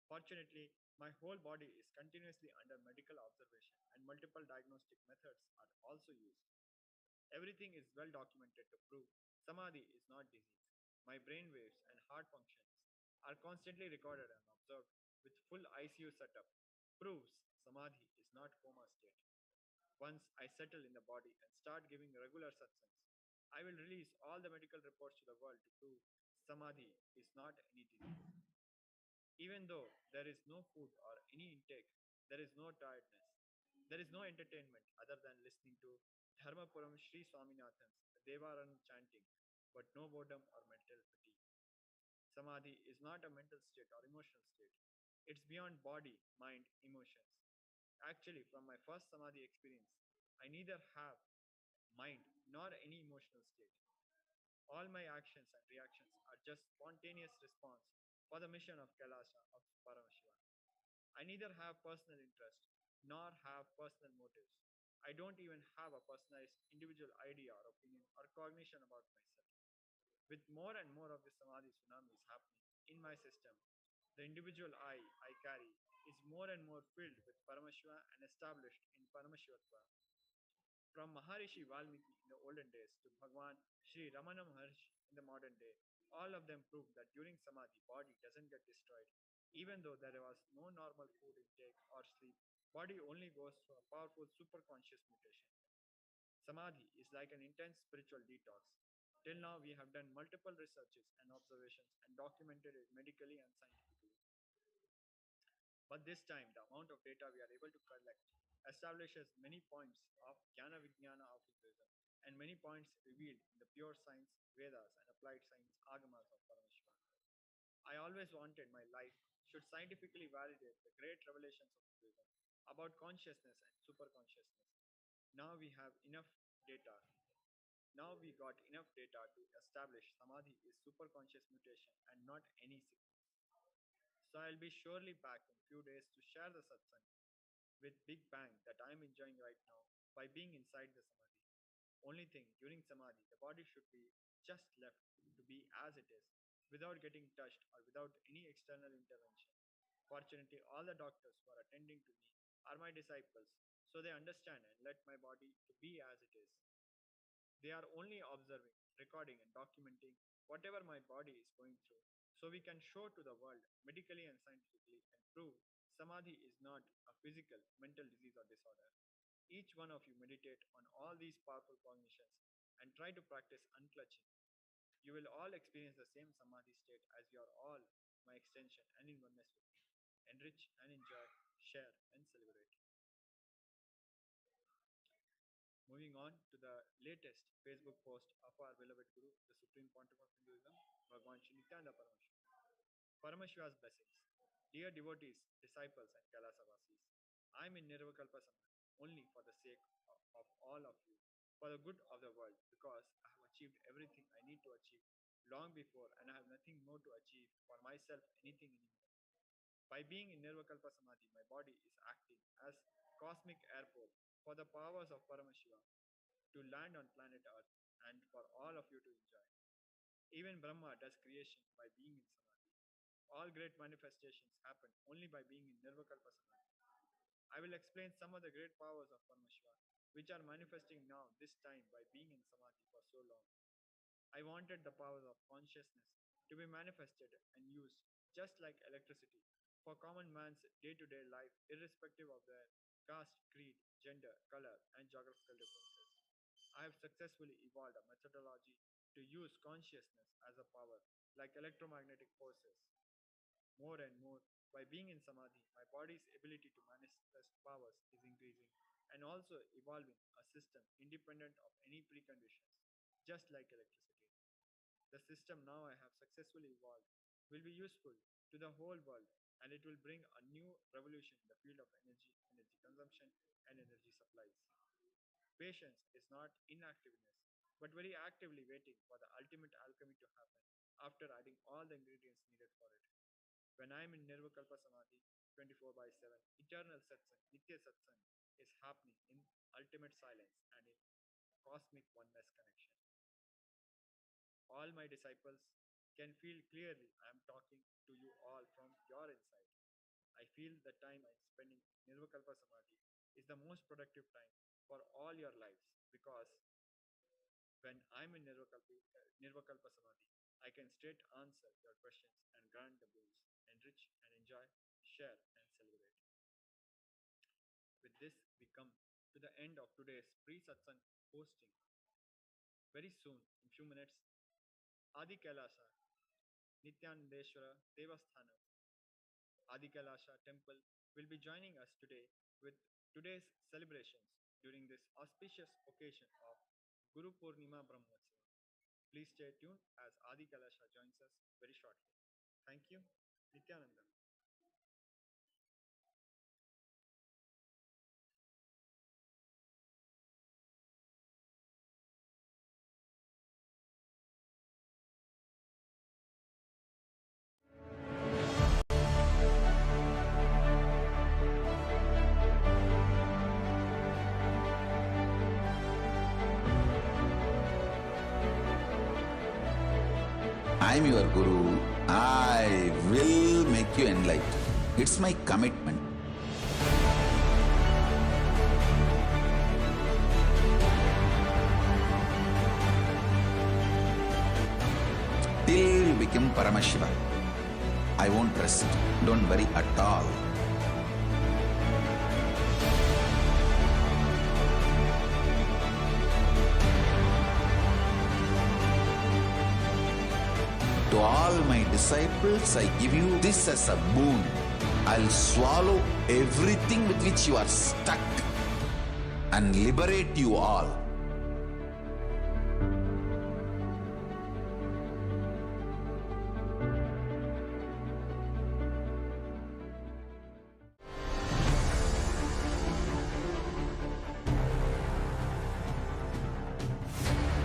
Fortunately, my whole body is continuously under medical observation and multiple diagnostic methods are also used. Everything is well documented to prove Samadhi is not disease. My brain waves and heart functions are constantly recorded and observed with full ICU setup. Proves Samadhi is not coma state. Once I settle in the body and start giving regular satsangs, I will release all the medical reports to the world to prove Samadhi is not any disease. Even though there is no food or any intake, there is no tiredness. There is no entertainment other than listening to Dharmapuram Sri Swaminathan's Devaran chanting, but no boredom or mental fatigue. Samadhi is not a mental state or emotional state. It's beyond body, mind, emotions. Actually, from my first Samadhi experience, I neither have mind nor any emotional state. All my actions and reactions are just spontaneous response for the mission of Kailasa of Paramashiva. I neither have personal interest nor have personal motives. I don't even have a personalized individual idea or opinion or cognition about myself. With more and more of the Samadhi tsunamis happening in my system, the individual I carry is more and more filled with Paramashiva and established in Paramashivatva. From Maharishi Valmiki in the olden days to Bhagwan Sri Ramana Maharshi in the modern day, all of them prove that during Samadhi, body doesn't get destroyed. Even though there was no normal food intake or sleep, body only goes through a powerful superconscious mutation. Samadhi is like an intense spiritual detox. Till now, we have done multiple researches and observations and documented it medically and scientifically. But this time, the amount of data we are able to collect establishes many points of Jnana Vijnana of Hinduism and many points revealed in the pure science, Vedas, and applied science, Agamas of Parameshwara. I always wanted my life should scientifically validate the great revelations of Hinduism about consciousness and superconsciousness. Now we have enough data. Now we got enough data to establish Samadhi is superconscious mutation and not any sickness. So I'll be surely back in few days to share the satsang with Big Bang that I'm enjoying right now by being inside the Samadhi. Only thing during Samadhi, the body should be just left to be as it is without getting touched or without any external intervention. Fortunately, all the doctors who are attending to me are my disciples, so they understand and let my body to be as it is. They are only observing, recording, and documenting whatever my body is going through, so we can show to the world medically and scientifically and prove Samadhi is not a physical, mental disease or disorder. Each one of you meditate on all these powerful cognitions and try to practice unclutching. You will all experience the same samadhi state as you are all my extension and in oneness with me. Enrich and enjoy, share and celebrate. Moving on to the latest Facebook post of our beloved Guru, the Supreme Pontiff of Hinduism, Bhagwan Shri Nithyananda Paramashivam. Paramashiva's blessings. Dear devotees, disciples, and Kailasa-vasis, I am in Nirvikalpa Samadhi only for the sake of all of you, for the good of the world, because I have achieved everything I need to achieve long before, and I have nothing more to achieve for myself, anything anymore. By being in Nirvikalpa Samadhi, my body is acting as cosmic airport for the powers of Paramashiva to land on planet Earth and for all of you to enjoy. Even Brahma does creation by being in Samadhi. All great manifestations happen only by being in Nirvikalpa Samadhi. I will explain some of the great powers of Paramashiva, which are manifesting now this time by being in Samadhi for so long. I wanted the powers of consciousness to be manifested and used just like electricity for common man's day-to-day life, irrespective of their caste, creed, gender, color, and geographical differences. I have successfully evolved a methodology to use consciousness as a power, like electromagnetic forces. More and more, by being in Samadhi, my body's ability to manifest powers is increasing and also evolving a system independent of any preconditions, just like electricity. The system now I have successfully evolved will be useful to the whole world, and it will bring a new revolution in the field of energy, energy consumption, and energy supplies. Patience is not inactiveness, but very actively waiting for the ultimate alchemy to happen after adding all the ingredients needed for it. When I am in Nirvikalpa Samadhi 24 by 7, eternal satsang, Nitya satsang is happening in ultimate silence and in cosmic oneness connection. All my disciples can feel clearly I am talking to you all from your inside. I feel the time I am spending in Nirvikalpa Samadhi is the most productive time for all your lives, because when I'm in Nirvikalpa Samadhi, I can straight answer your questions and grant the boost, enrich and enjoy, share and celebrate. With this, we come to the end of today's pre-satsang hosting. Very soon, in few minutes, Adi Kailasa Nithyanandeshwara Devasthanam, Adi Kailasa temple, will be joining us today with today's celebrations during this auspicious occasion of Guru Purnima Brahmotsavam. Please stay tuned as Adi Kailasa joins us very shortly. Thank you. Nithyanandam. I am your Guru. I will make you enlightened. It's my commitment. Till you become Paramashiva, I won't rest. Don't worry at all. To all my disciples, I give you this as a boon. I'll swallow everything with which you are stuck and liberate you all.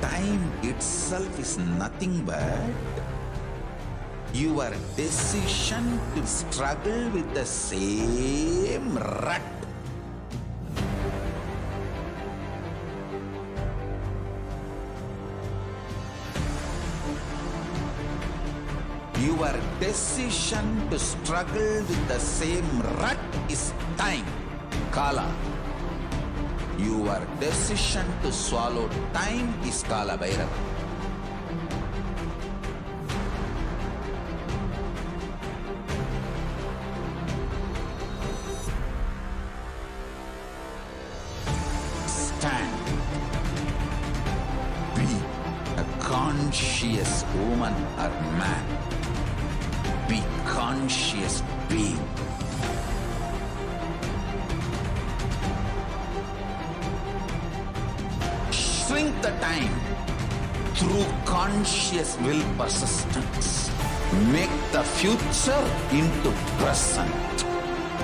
Time itself is nothing but your decision to struggle with the same rut. Your decision to struggle with the same rut is time, Kala. Your decision to swallow time is Kala Bhairava. Stand. Be. conscious woman or man. Be conscious being. Shrink the time through conscious will persistence. Make the future into present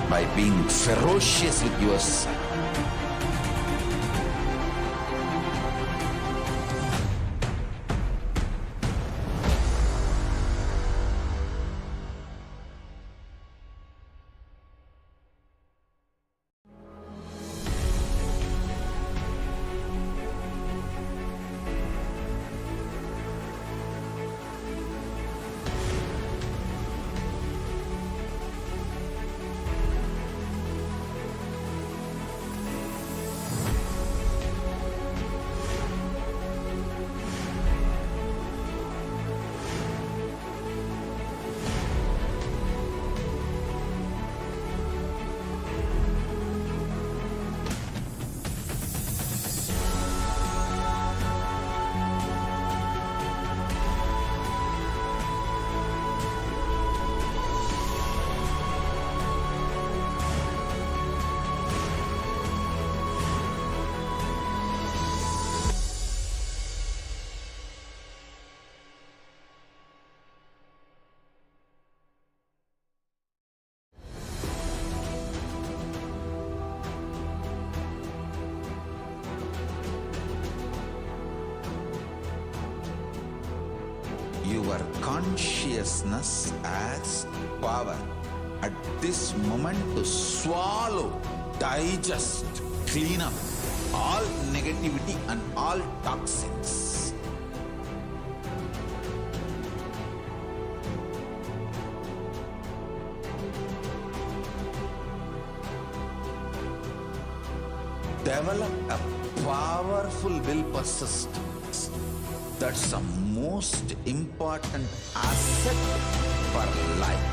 by being ferocious with yourself. Your consciousness as power at this moment to swallow, digest, clean up all negativity and all toxins. Develop a powerful will persistence. That's the most important asset for life.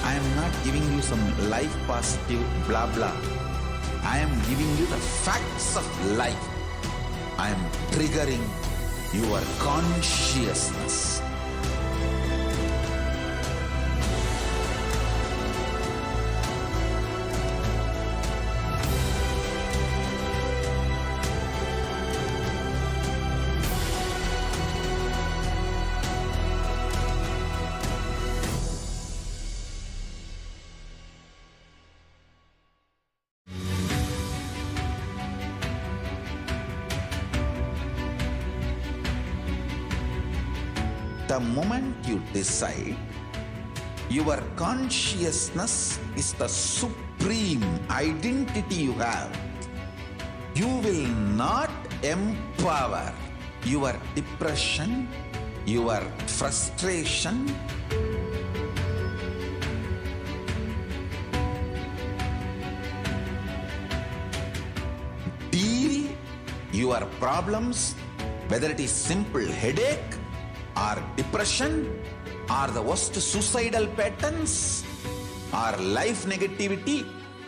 I am not giving you some life positive blah blah. I am giving you the facts of life. I am triggering your consciousness. The moment you decide, your consciousness is the supreme identity you have. You will not empower your depression, your frustration, deal your problems, whether it is simple headache or depression or the worst suicidal patterns or life negativity,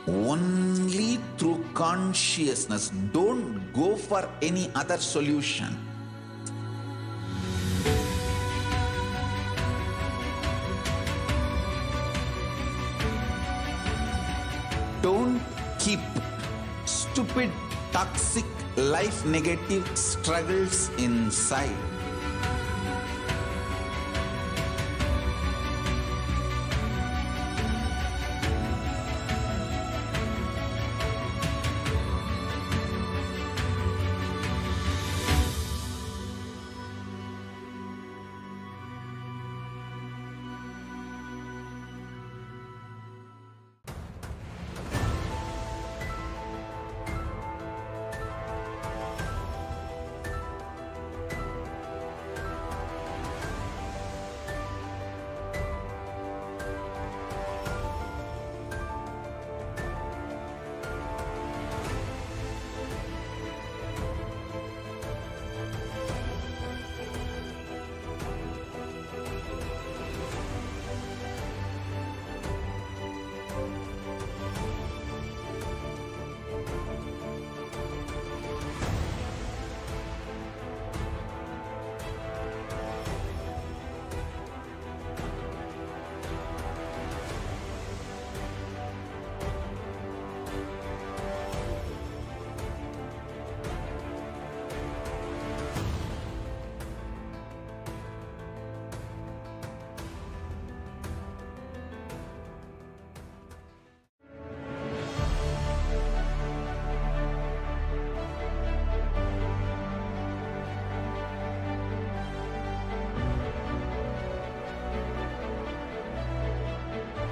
only through consciousness. Don't go for any other solution. Don't keep stupid, toxic, life negative struggles inside.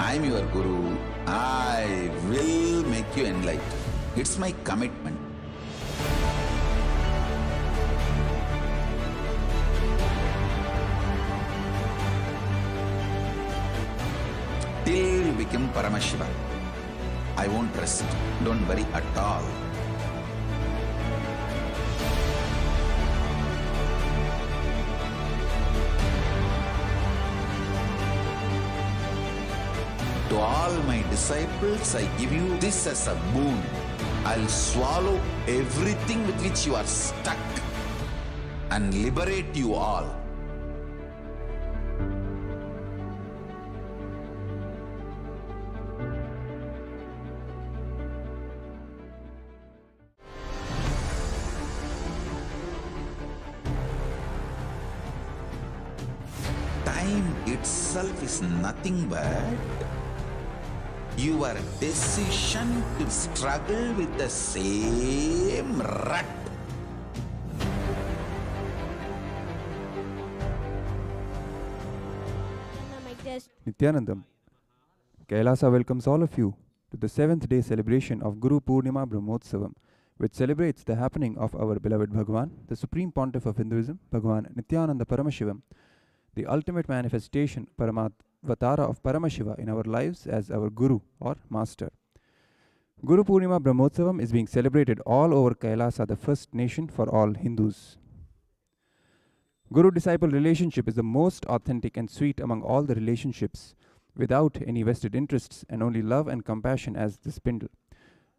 I'm your Guru. I will make you enlightened. It's my commitment. Till you become Paramashiva, I won't rest. Don't worry at all. To all my disciples, I give you this as a boon. I'll swallow everything with which you are stuck and liberate you all. Time itself is nothing but your decision to struggle with the same rut. Nithyanandam, KAILASA welcomes all of you to the 7th day celebration of Guru Purnima Brahmotsavam, which celebrates the happening of our beloved Bhagavan, the Supreme Pontiff of Hinduism, Bhagavan Nithyananda Paramashivam, the ultimate manifestation, Paramatvatara of Paramashiva in our lives as our Guru or Master. Guru Purnima Brahmotsavam is being celebrated all over KAILASA, the first nation for all Hindus. Guru-disciple relationship is the most authentic and sweet among all the relationships, without any vested interests and only love and compassion as the spindle.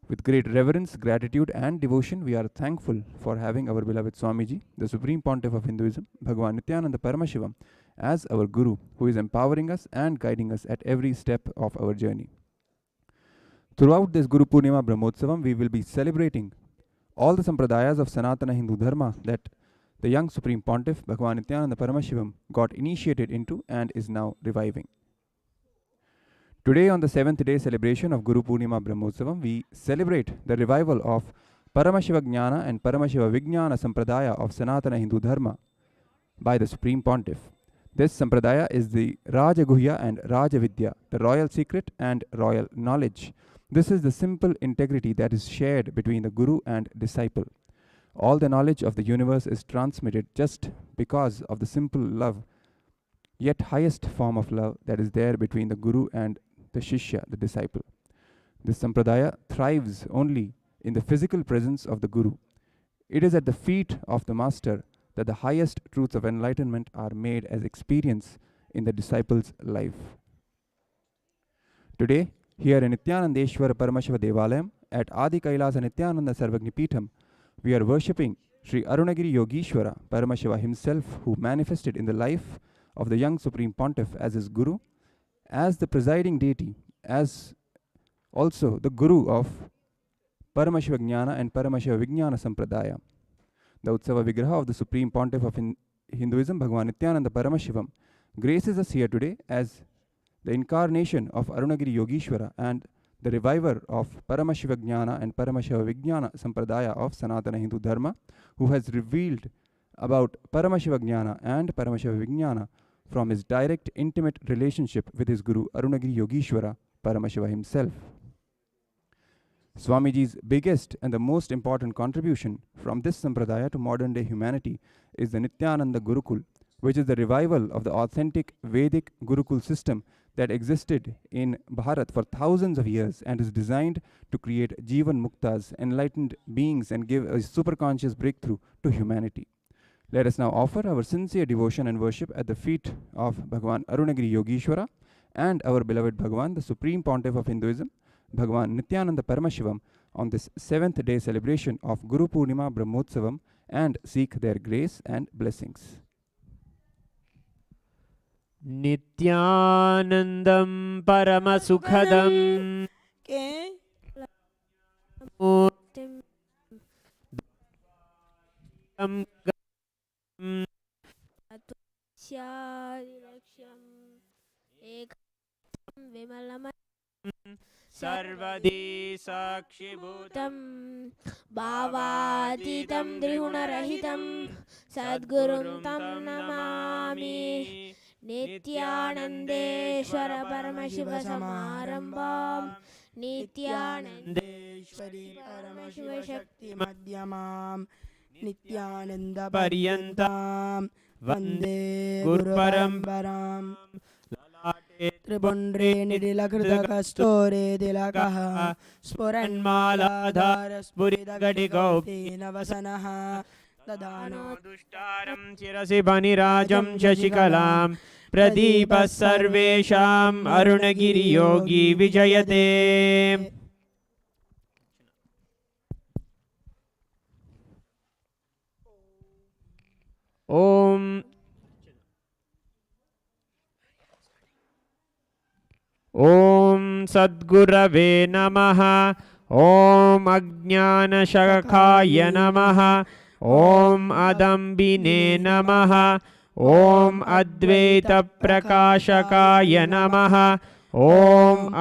With great reverence, gratitude and devotion, we are thankful for having our beloved Swamiji, the Supreme Pontiff of Hinduism, Bhagavan Nithyananda Paramashivam, as our Guru, who is empowering us and guiding us at every step of our journey. Throughout this Guru Purnima Brahmotsavam, we will be celebrating all the sampradayas of Sanatana Hindu Dharma that the young Supreme Pontiff, Bhagavan Nithyananda Paramashivam, got initiated into and is now reviving. Today, on the 7th day celebration of Guru Purnima Brahmotsavam, we celebrate the revival of Paramashiva Jnana and Paramashiva Vijnana Sampradaya of Sanatana Hindu Dharma by the Supreme Pontiff. This Sampradaya is the Rajaguhya and Rajavidya, the royal secret and royal knowledge. This is the simple integrity that is shared between the Guru and disciple. All the knowledge of the universe is transmitted just because of the simple love, yet highest form of love that is there between the Guru and the Shishya, the disciple. This Sampradaya thrives only in the physical presence of the Guru. It is at the feet of the Master that the highest truths of enlightenment are made as experience in the disciple's life. Today, here in Nithyanandeshwara Paramashiva Devalayam at Adi KAILASA Nithyananda Sarvagni Peetham, we are worshipping Sri Arunagiri Yogishwara Paramashiva himself, who manifested in the life of the young Supreme Pontiff as his Guru, as the presiding deity, as also the Guru of Paramashiva Jnana and Paramashiva Vijnana Sampradaya. The Utsava Vigraha of the Supreme Pontiff of Hinduism, Bhagavan Nithyananda Paramashivam, graces us here today as the incarnation of Arunagiri Yogishwara and the reviver of Paramashiva Jnana and Paramashiva Vijnana Sampradaya of Sanatana Hindu Dharma, who has revealed about Paramashiva Jnana and Paramashiva Vijnana from his direct, intimate relationship with his Guru Arunagiri Yogishwara, Paramashiva himself. Swamiji's biggest and the most important contribution from this Sampradaya to modern day humanity is the Nithyananda Gurukul, which is the revival of the authentic Vedic Gurukul system that existed in Bharat for thousands of years and is designed to create Jivan Muktas, enlightened beings, and give a superconscious breakthrough to humanity. Let us now offer our sincere devotion and worship at the feet of Bhagavan Arunagiri Yogishwara and our beloved Bhagavan, the Supreme Pontiff of Hinduism, Bhagavan Nithyananda Paramashivam, on this 7th day celebration of Guru Purnima Brahmotsavam, and seek their grace and blessings. Nithyanandam Paramasukhadam Sarvadi Sakshibhutam Bhavatitam Drihunarahitam Sadgurum Tam Namami नित्यानन्देश्वर Paramshiva समारम्भां नित्यानन्देश्वरी Paramshiva शक्ति मध्यमां नित्यानंद पर्यन्तां वन्दे गुरुपरम्परां त्रिपुण्ड्रे निडिलकृतकस्तूरे तिलकः स्फुरन्मालाधार स्फुरितघटिकौतेन वसनः ददानो दुष्टारं शिरसि बनिराजं शशिकलां प्रदीपः सर्वेषाम् अरुणगिरियोगी विजयते। ॐ सद्गुरवे नमः। ॐ अज्ञानशखाय नमः। ॐ अदम्बिने नमः। ॐ अद्वैतप्रकाशकाय नमः। ॐ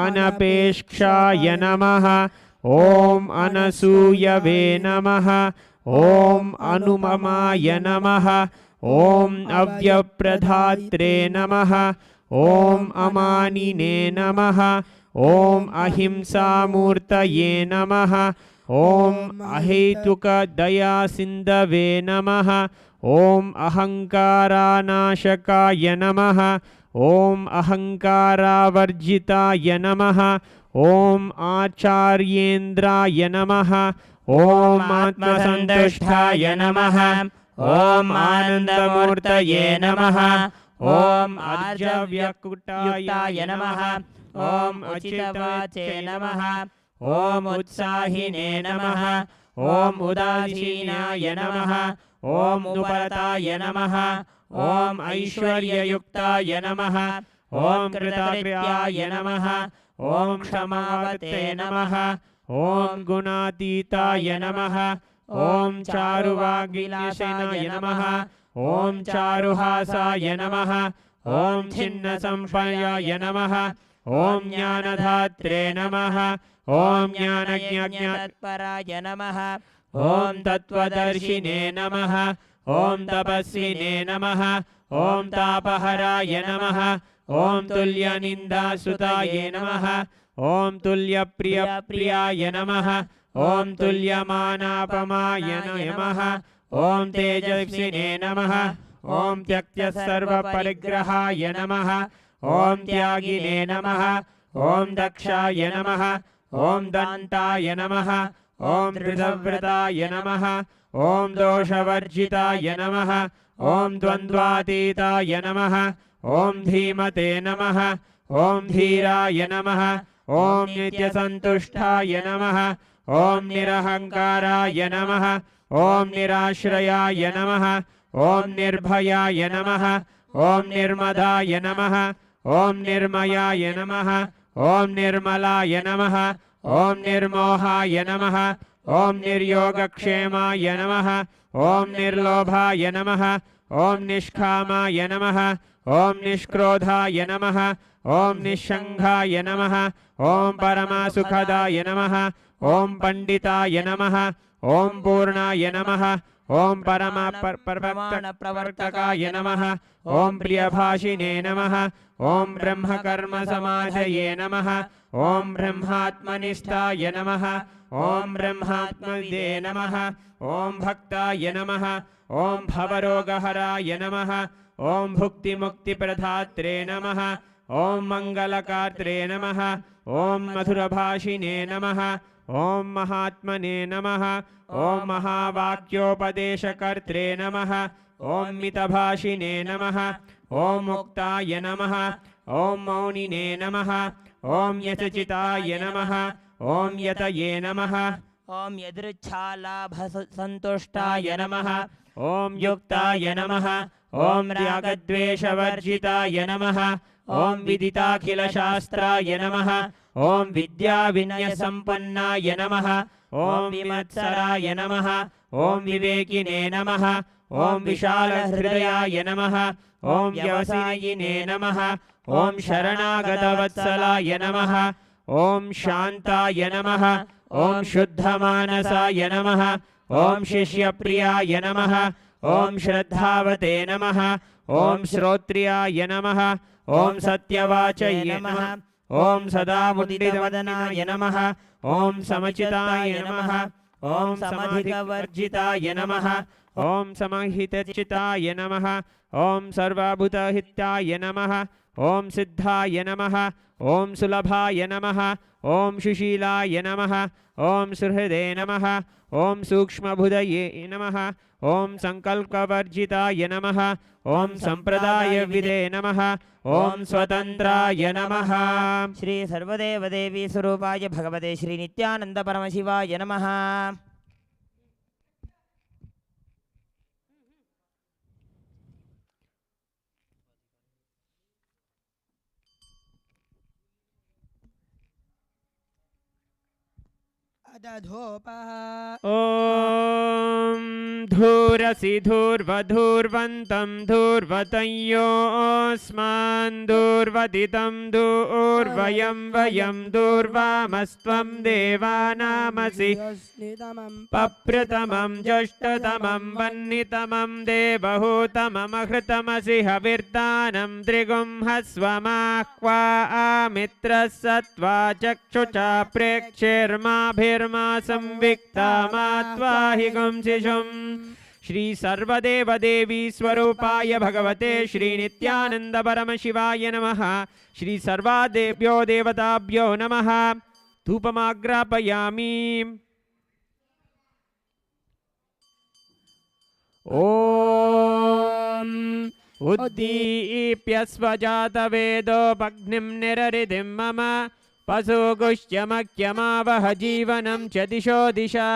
अनपेक्षाय नमः। ॐ अनसूयवे नमः। ॐ अनुममाय नमः। ॐ अव्यप्रधात्रे नमः। ॐ अमानिने नमः। ॐ अहिंसामूर्तये नमः। ॐ अहेतुकदयासिन्धवे नमः। ॐ अहङ्कारानाशकाय नमः। ॐ अहङ्कारावर्जिताय नमः। ॐ आचार्येन्द्राय नमः। ॐ आत्मसन्तुष्टाय नमः। ॐ आनन्दमूर्तये नमः। ॐ आर्जव्यकुटाय नमः। ॐ उचितवाचे नमः। ॐ उत्साहिने नमः। ॐ उदासीनाय नमः। ॐ उपरताय नमः। ॐ ऐश्वर्ययुक्ताय नमः। ॐ कृतकृत्याय नमः। ॐ क्षमावते नमः। ॐ गुणातीताय नमः। ॐ चारुवाग्विलासाय नमः। ॐ चारुहासाय नमः। ॐ छिन्नसंशयाय नमः। ॐ ज्ञानधात्रे नमः। ॐ ज्ञानज्ञानतत्पराय नमः। ॐ तत्त्वदर्शिने नमः। ॐ तपस्विने नमः। ॐ तापहराय नमः। ॐ तुल्यनिन्दासुताय नमः। ॐ तुल्यप्रियप्रियाय नमः। ॐ तुल्यमानापमाय नमः। ॐ तेजस्विने नमः। ॐ त्यक्तसर्वपरिग्रहाय नमः। ॐ त्यागिने नमः। ॐ दक्षाय नमः। ॐ दन्ताय नमः। ॐ धृतव्रताय नमः। ॐ दोषवर्जिताय नमः। ॐ द्वन्द्वातीताय नमः। ॐ धीमते नमः। ॐ धीराय नमः। ॐ नित्यसन्तुष्टाय नमः। ॐ निरहङ्काराय नमः। ॐ निराश्रयाय नमः। ॐ निर्भयाय नमः। ॐ निर्मदाय नमः। ॐ निर्मयाय नमः। ॐ निर्मलाय नमः। ॐ निर्मोहाय नमः। ॐ निर्योगक्षेमाय नमः। ॐ निर्लोभाय नमः। ॐ निष्कामाय नमः। ॐ निष्क्रोधाय नमः। ॐ निःसङ्गाय नमः। ॐ परमसुखदाय नमः। ॐ पण्डिताय नमः। ॐ पूर्णाय नमः। ॐ परमप्रवर्तकाय नमः। ॐ प्रियभाषिणे नमः। ॐ ब्रह्मकर्मसमाधये नमः। ॐ ब्रह्मात्मनिष्ठाय नमः। ॐ ब्रह्मात्मविदे नमः। ॐ भक्ताय नमः। ॐ भवरोगहराय नमः। ॐ भुक्तिमुक्तिप्रदात्रे नमः। ॐ मङ्गलकात्रे नमः। ॐ मधुरभाषिणे नमः। ॐ महात्मने नमः। ॐ महावाक्योपदेशकर्त्रे नमः। ॐ मितभाषिणे नमः। ॐ मुक्ताय नमः। ॐ मौनिने नमः। ॐ यतचिताय नमः। ॐ यतये नमः। ॐ यदृच्छालाभसन्तुष्टाय नमः। ॐ युक्ताय नमः। ॐ रागद्वेषवर्जिताय नमः। ॐ विदिताखिलशास्त्राय नमः। ॐ विद्याविनयसम्पन्नाय नमः। ॐ विमत्सराय नमः। ॐ विवेकिने नमः। ॐ विशालहृदयाय नमः। ॐ व्यवसायिने नमः। ॐ शरणागतवत्सलाय नमः। ॐ शान्ताय नमः। ॐ शुद्धमानसाय नमः। ॐ शिष्यप्रियाय नमः। ॐ श्रद्धावते नमः। ॐ श्रोत्रियाय नमः ॐ सत्यवाचये नमः ॐ सदामुदितवदनाय नमः ॐ समचिताय नमः ॐ समाधिकवर्जिताय नमः ॐ समहितचिताय नमः ॐ सर्वभूतहिताय नमः ॐ सिद्धाय नमः ॐ सुलभाय नमः ॐ सुशीलाय नमः ॐ सुहृदे नमः ॐ सूक्ष्मबुधये नमः ॐ संकल्पवर्जिताय नमः ॐ संप्रदायविदे नमः ॐ स्वतन्त्राय नमः। श्री सर्वदेव देवी स्वरूपाय भगवते श्री नित्यानंद परमशिवाय नमः। अदधोपः ॐ धूरसि धूर्वधूर्वन्तं धूर्वतयोऽस्मान् धूर्वदितं धूर्वयं वयं धूर्वामस्त्वं देवानामसि पप्रतमं ज्येष्ठतमं वह्नितमं देवहूतममहृतमसि हविर्दानं त्रिगुंहस्वमाह्वा आमित्रः सत्त्वा चक्षुषा प्रेक्षेर्माभिर्मा संविक्ता मात्वा हि गुंसिषुम्। श्री सर्वदेव देवी स्वरूपाय भगवते श्री नित्यानंद परमशिवाय नमः। श्री सर्वादेभ्यो देवताभ्यो नमः। धूपमाग्रापयामि। ॐ उद्दीप्य स्वजातवेदोपग्निं निररिधिं मम पशुगुष्यमख्यमावह जीवनं च दिशो दिशा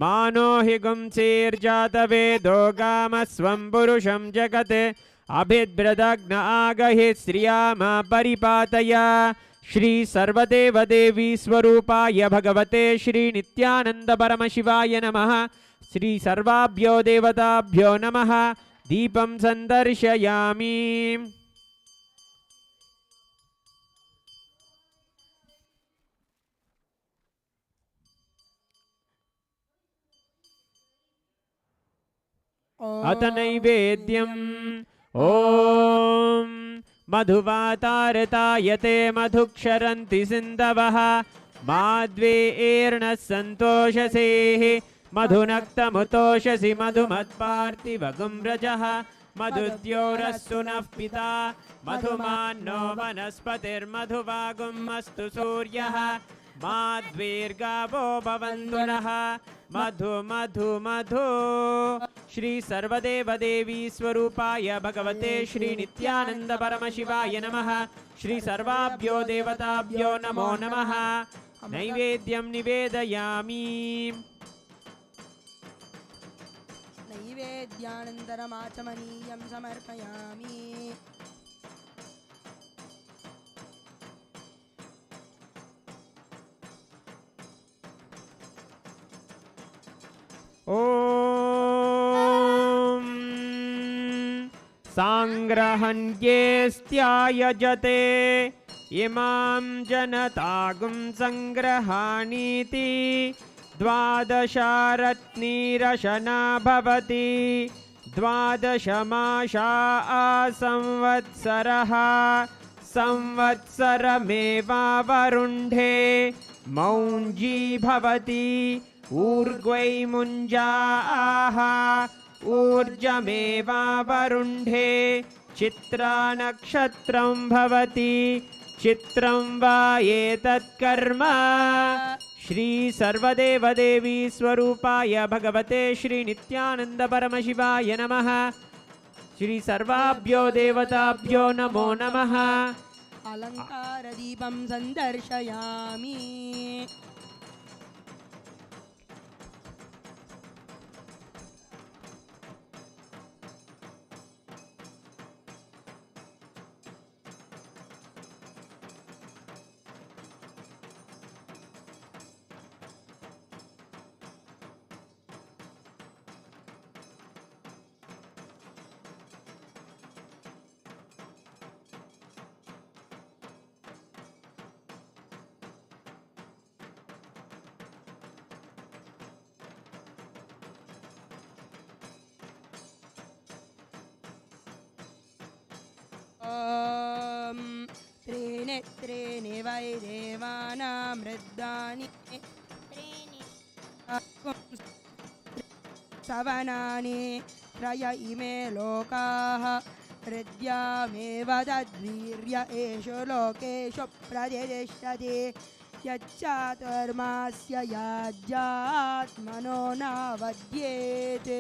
मानो हि गुंसीर्जातवेदो गामस्वं पुरुषं जगत् अभिद्रदग्न आगहि श्रियाम परिपातय। श्री सर्वदेव देवी स्वरूपाय भगवते श्री नित्यानंद परमशिवाय नमः। श्री सर्वाभ्यो देवताभ्यो नमः। दीपं संदर्शयामि। अथ नैवेद्यम् ॐ मधुवातारतायते मधुक्षरन्ति सिन्धवः माद्वेर्नः सन्तोषसेः मधुनक्तमुतोषसि मधुमत्पार्थिवगुम्रजः मधुद्योरस्तु नः पिता मधुमान्नो वनस्पतिर्मधुवागुमस्तु सूर्यः माद्वीर्गावो भवन्तु नः मधु मधु मधु। श्री सर्वदेव देवी स्वरूपाय भगवते श्री नित्यानंद परमशिवाय नमः। श्री सर्वाभ्यो देवताभ्यो नमो नमः। नैवेद्यं निवेदयामि। नैवेद्यानन्तरमाचमनीयं समर्पयामि। ॐ सांग्रहण्येस्त्यायजते इमां जनतागुं संग्रहाणीति द्वादशारत्नीरशना भवति द्वादशमाशा संवत्सरः संवत्सरमेवावरुण्ढे मौञ्जी भवति ऊर्ग्वै मुञ्जाः ऊर्जमेवावरुण्ढे चित्रा नक्षत्रं भवति चित्रं वा एतत्कर्म। श्री सर्वदेव देवी स्वरूपाय भगवते श्री नित्यानंद परमशिवाय नमः। श्री सर्वाभ्यो देवताभ्यो नमो नमः। अलंकार दीपं संदर्शयामि। वै देवानां मृद्दानि सवनानि त्रय इमे लोकाः हृद्यामेव तद्वीर्य एषु लोकेषु प्रतिष्ठति यच्चातुर्मास्य याज्यात्मनो नावद्येत्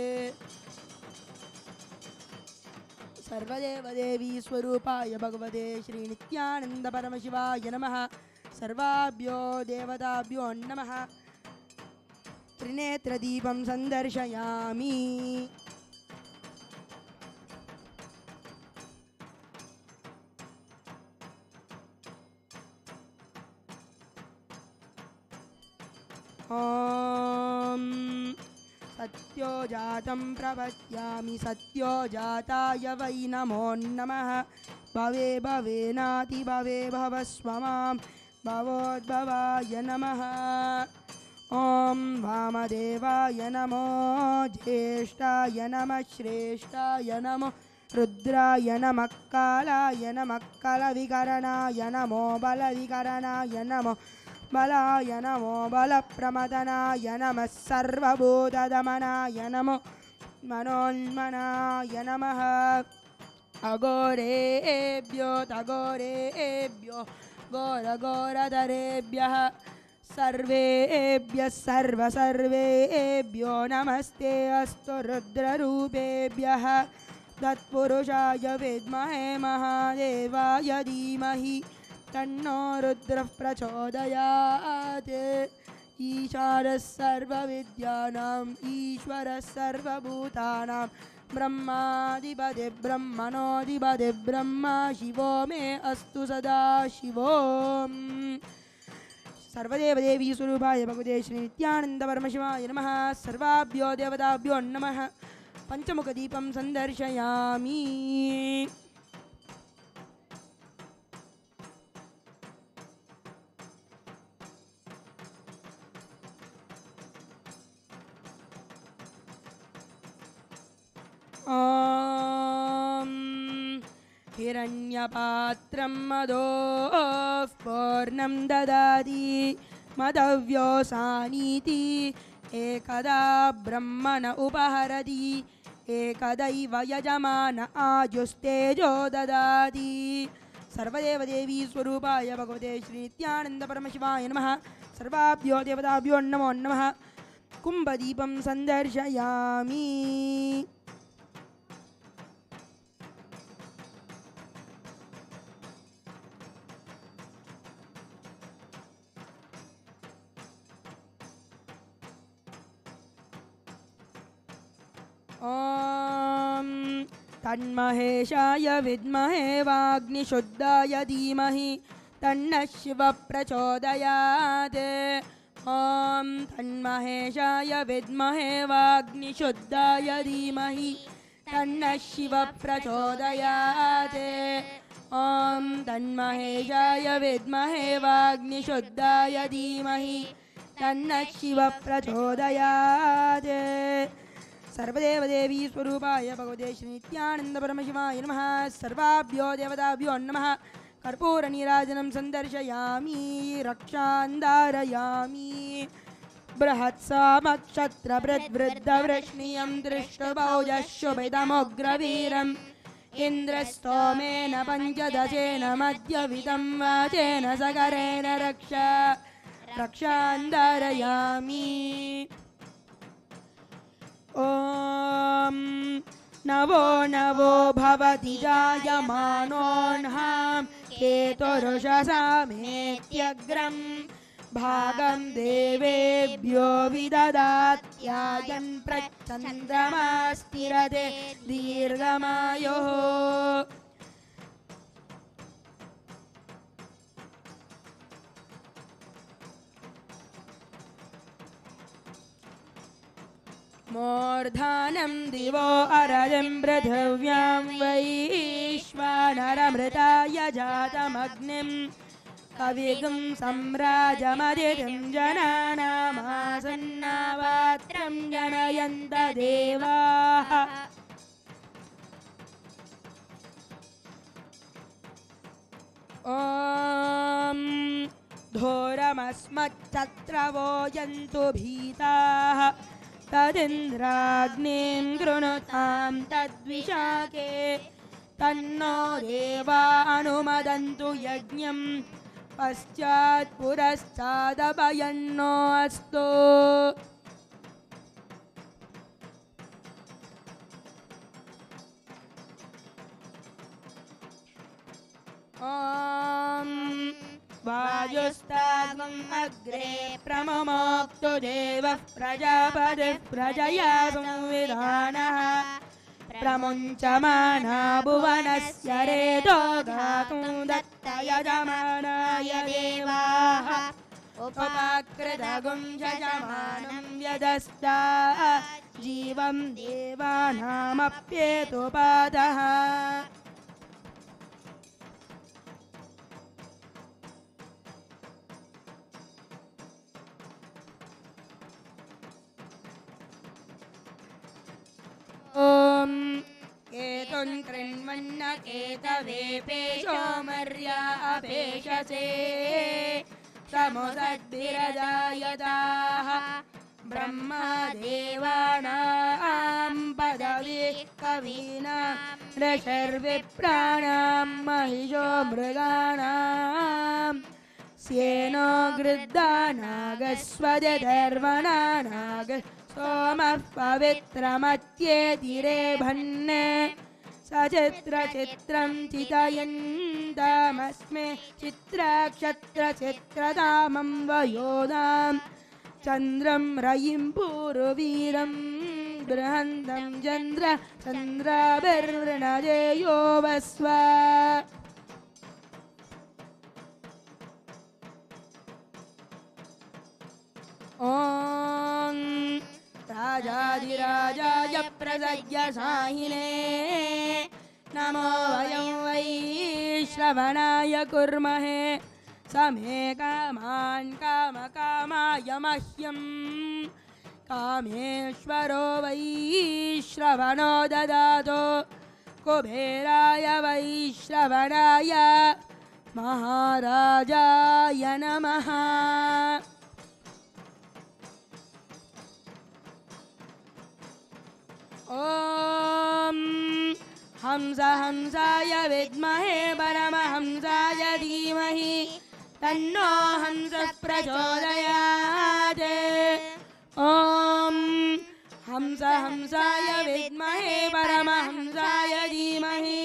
सर्वदेवदेवी स्वरूपाय भगवते श्रीनित्यानन्द परमशिवाय नमः। सर्वाभ्यो देवताभ्यो नमः। त्रिनेत्रदीपं सन्दर्शयामि। ॐ सत्योजातं प्रपश्यामि सत्योजाताय वै नमो नमः। भवे भवेनातिभवे भवस्व मां भवोद्भवाय नमः। ॐ वामदेवाय नमो ज्येष्ठाय नमः श्रेष्ठाय नमो रुद्राय नमः कालाय नमः कलविकरणाय नमो बलविकरणाय नमो बलाय नमो बलप्रमदनाय नमः सर्वभूतदमनाय नमो मनोन्मनाय नमः। अघोरेभ्यो तघोरेभ्यो घोरघोरधरेभ्यः सर्वेभ्यः सर्वेभ्यो नमस्ते अस्तु रुद्ररूपेभ्यः। तत्पुरुषाय विद्महे महादेवाय धीमहि तन्नो रुद्रः प्रचोदयात्। ईशानः सर्वविद्यानाम् ईश्वरः सर्वभूतानां ब्रह्माधिपति ब्रह्मणोऽधिपति ब्रह्मा शिवो मे अस्तु सदा शिवो। सर्वदेवदेवी स्वरूपाय भगवते श्रीनित्यानन्द परमशिवाय नमः। सर्वाभ्यो देवताभ्यो नमः। पञ्चमुखदीपं सन्दर्शयामि। ॐ हिरण्यपात्रं मदोः पूर्णं ददाति मदव्योसानीति एकदा ब्रह्मण उपहरति एकदैव यजमान आजुस्तेजो ददाति। सर्वदेवदेवी स्वरूपाय भगवते श्रीनित्यानन्द परमशिवाय नमः। सर्वाभ्यो देवताभ्यो नमो नमः। कुम्भदीपं सन्दर्शयामि। ॐ तन्महेशाय विद्महे वाग्निशुद्धाय धीमहि तन्नः शिवः प्रचोदयात्। ॐ तन्महेशाय विद्महे वाग्निशुद्धाय धीमहि तन्नः शिवः प्रचोदयात्। ॐ तन्महेशाय विद्महे वाग्निशुद्धाय धीमहि तन्नः शिवः प्रचोदयात्। सर्वदेवदेवी स्वरूपाय भगवते श्रीनित्यानन्द परमशिवाय नमः। सर्वाभ्यो देवताभ्यो नमः। कर्पूरनीराजनं सन्दर्शयामि। रक्षां धारयामि। बृहत्सामक्षत्रभृद्वृद्धवृष्णियं दृष्टभौजशुभितमुग्रवीरम् इन्द्रस्तोमेन पञ्चदशेन मध्यवितं वाचेन सकरेण रक्षां धारयामि। ॐ नवो नवो भवति जायमानोऽह्नां केतुरुषसामेत्यग्रं भागं देवेभ्यो विददात्यायन् प्रचन्द्रमास्तिरते दीर्घमायुः। मूर्धानं दिवो अरजं पृथिव्यां वैश्वानरमृताय जातमग्निं कविगुं सम्राजमदितिं जनानामासन्नावात्रं जनयन्त देवाः। ॐ घोरमस्मच्छत्रवो यन्तु भीताः तदिन्द्राग्निं कृणुतां तद्विशाखे तन्नो देवा अनुमदन्तु यज्ञं पश्चात् पुरश्चादभयन्नो अस्तु। ॐ वायुस्तागम् अग्रे प्रममोक्तु देवः प्रजापतिः प्रजया संविधानः प्रमुञ्चमाना भुवनस्य रेतो गातुं दत्त यजमानाय देवाः उपाकृतगुं यजमानं व्यदस्ता जीवं देवानामप्येतुपादः। ॐ केतुं कृण्वन्न केतवे पेशो मर्या अपेशसे समुदद्भिरजायताः ब्रह्मा देवानां पदविः कवीनां ऋषिर्विप्राणां महिषो मृगाणां स्येनो गृद्धा नागस्वदधर्वणा नाग सोमः पवित्रमत्येतिरेभन्ने सचित्रचित्रं चितयन्तमस्मे चित्रक्षत्रचित्रधामं वयोदां चन्द्रं रयिं पूर्वीरं बृहन्तं चन्द्र चन्द्राभिर्वृणजेयो वस्व। ॐ राजाधिराजाय प्रसज्य साहिने नमो वयं वै श्रवणाय कुर्महे समे कामान् कामकामाय मह्यं कामेश्वरो वै श्रवणो ददातु कुबेराय वै श्रवणाय महाराजाय नमः। ॐ हंसाय विद्महे परमहंसाय धीमहि तन्नो हंसः प्रचोदयात्। ॐ हंसाय विद्महे परमहंसाय धीमहि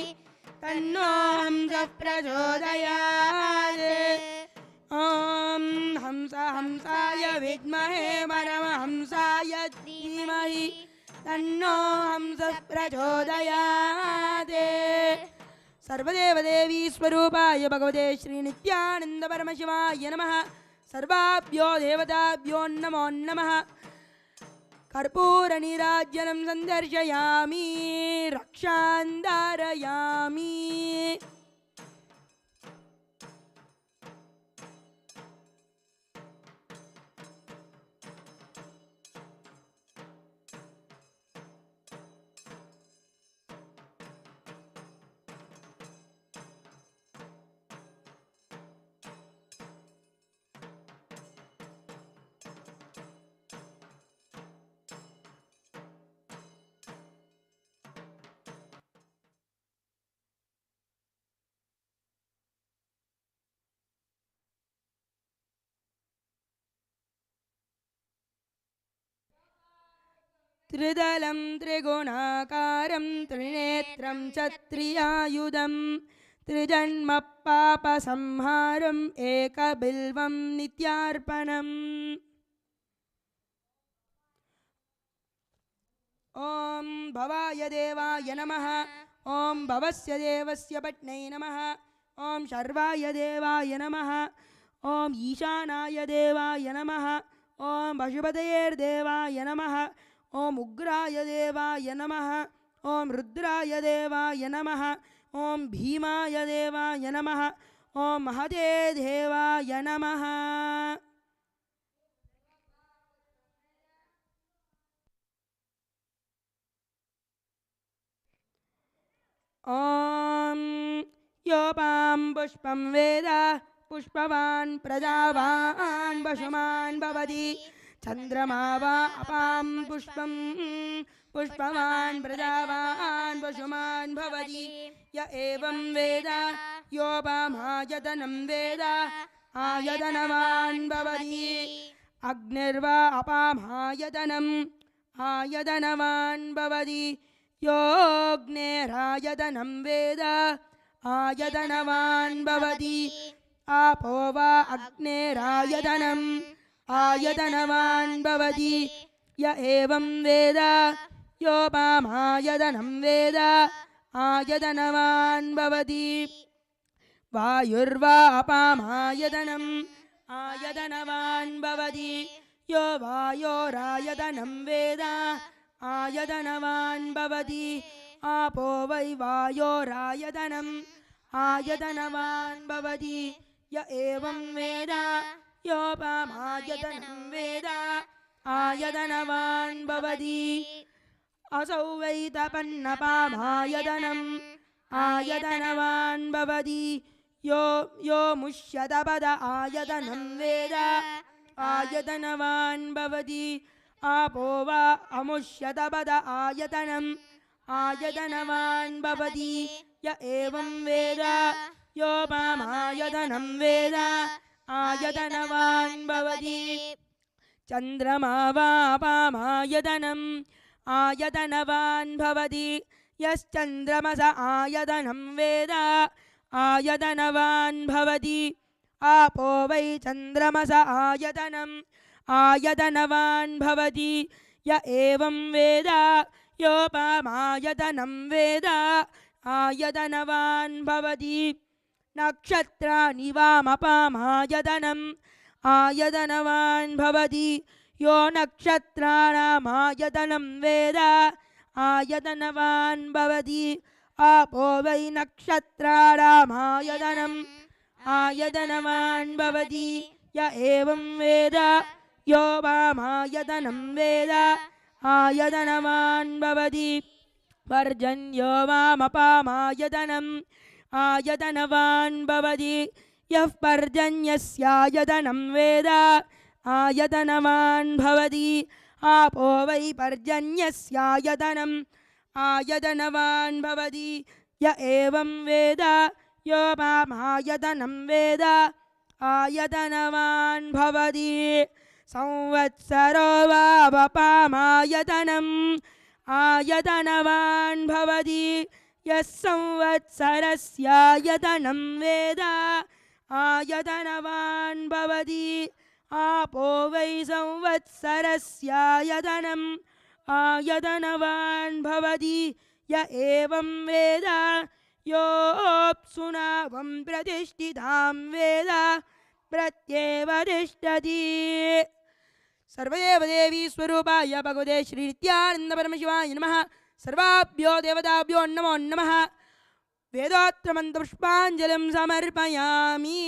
तन्नो हंसः प्रचोदयात्। ॐ हंसाय विद्महे परमहंसाय धीमहि तन्नो हंसः प्रचोदयात्। सर्वदेवदेवी स्वरूपाय भगवते श्री नित्यानंद परमशिवाय नमः। सर्वाभ्यो देवताभ्यो नमो नमः। कर्पूरनीराजनं सन्दर्शयामि रक्षां धारयामि। त्रिदलं त्रिगुणाकारं त्रिनेत्रं च त्रियायुधं त्रिजन्मपापसंहारम् एकबिल्वं नित्यार्पणम्। ॐ भवाय देवाय नमः। ॐ भवस्य देवस्य पत्न्यै नमः। ॐ शर्वाय देवाय नमः। ॐ ईशानाय देवाय नमः। ॐ पशुपतयेर्देवाय नमः। ॐ उग्राय देवाय नमः। ॐ रुद्राय देवाय नमः। ॐ भीमाय देवाय नमः। ॐ महते देवाय नमः। ॐ योपां पुष्पं वेद पुष्पवान् प्रजावान् पशुमान् भवति चन्द्रमा वा अपां पुष्पं पुष्पवान् प्रजावान् पशुमान् भवति य एवं वेद योपमायतनं वेद आयतनवान् भवति अग्निर्वा अपामायतनम् आयतनवान् भवति योऽग्नेरायतनं वेद आयतनवान् भवति आपो वा अग्नेरायतनम् आयतनवान् भवति य एवं वेद योपमायतनं वेद आयतनवान् भवति वायुर्वा अपामायतनम् आयतनवान् भवति यो वायोरायतनं वेद आयतनवान् भवति आपो वै वायोरायतनम् आयतनवान् भवति य एवं वेद योपमायतनं वेद आयतनवान् भवति असौ वै तपन्नपामायतनम् आयतनवान् भवति यो मुष्यतपद आयतनं वेद आयतनवान् भवति आपो वा अमुष्यतपद आयतनम् आयतनवान् भवति य एवं वेद योपमायतनं वेद आयतनवान् भवति चन्द्रमा वा अपामायतनम् आयतनवान् भवति यश्चन्द्रमस आयतनं वेद आयतनवान् भवति आपो वै चन्द्रमस आयतनम् आयतनवान् भवति य एवं वेद योपमायतनं वेद आयतनवान् भवति नक्षत्राणि वामपामायतनम् आयतनवान् भवति यो नक्षत्राणामायतनं वेद आयतनवान् भवति आपो वै नक्षत्राणामायतनम् आयतनवान् भवति य एवं वेद योपमायतनं वेद आयतनवान् भवति पर्जन्यो वामपामायतनम् आयतनवान् भवति यः पर्जन्यस्यायतनं वेद आयतनवान् भवति आपो वै पर्जन्यस्यायतनम् आयतनवान् भवति य एवं वेद योपमायतनं वेद आयतनवान् भवति संवत्सरो वावपामायतनम् आयतनवान् भवति यः संवत्सरस्यायतनं वेद आयतनवान् भवति आपो वै संवत्सरस्यायतनम् आयतनवान् भवति य एवं वेद योऽप्सुनावं प्रतिष्ठितां वेद प्रत्येव तिष्ठति सर्वदेव देवी स्वरूपाय भगवते श्री नित्यानंद परमशिवाय नमः सर्वाभ्यो देवताभ्यो नमो नमः वेदोत्र मंत्र पुष्पांजलिं समर्पयामि।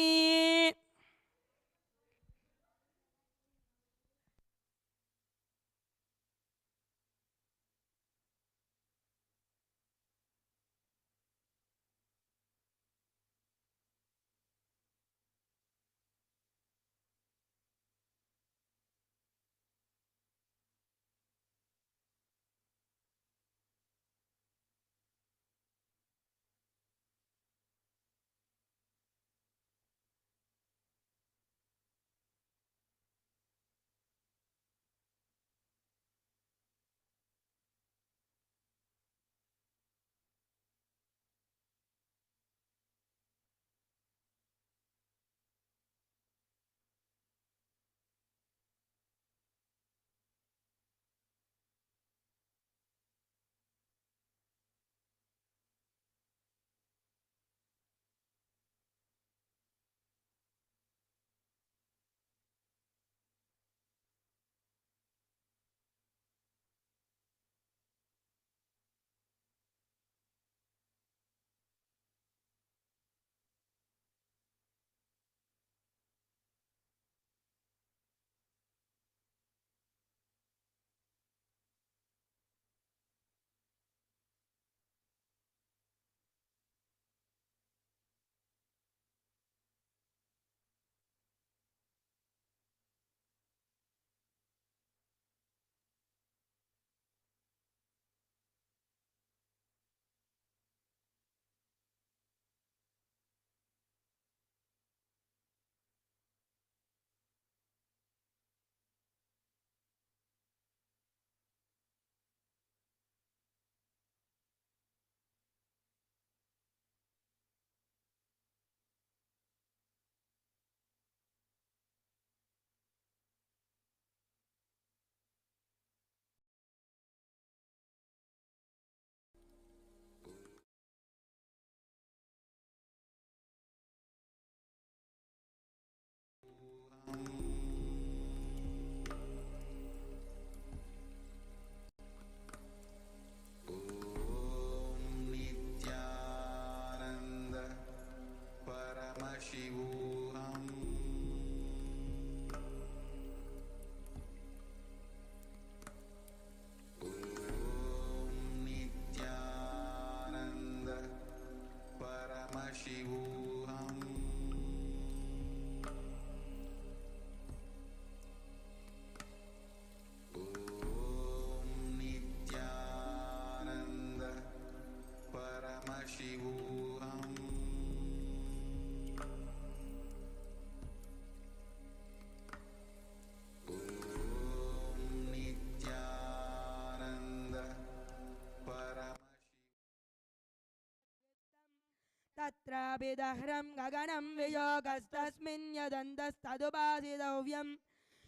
तत्राभिदह्रं गगनं वियोगस्तस्मिन् यदन्तस्तदुपासितव्यम्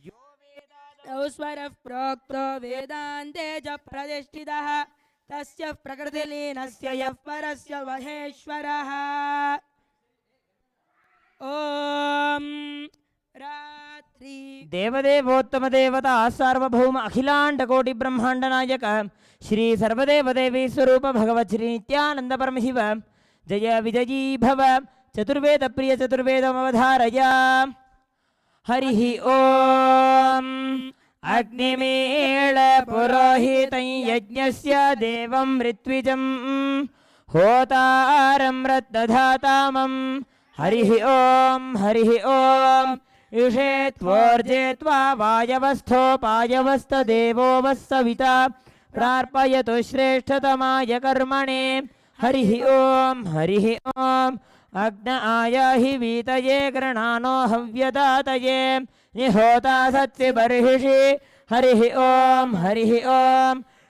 यो स्वरः प्रोक्तो वेदान्ते च प्रतिष्ठितः तस्य प्रकृतिलीनस्य यः परस्य महेश्वरः ॐ रात्रि देवदेवोत्तम देवता सार्वभौम अखिलांड कोटि ब्रह्मांड नायक श्री सर्वदेवदेवी स्वरूप भगवत् श्री नित्यानंद परमशिव जय विजयी भव चतुर्वेद प्रिय चतुर्वेदमवधारय हरिः ओम अग्निमीळ पुरोहितं यज्ञस्य देवं ऋत्विजं होतारं रत्नधातामं हरिः ओम इषे त्वोर्जे त्वा वायवस्थोपायवस्तदेवो वः सविता प्रार्पयतु श्रेष्ठतमाय कर्मणे हरिः ओम अग्न आयाहि वीतये गृणानो हव्यदातये निहोता सत्य बर्हिषि हरिः ओम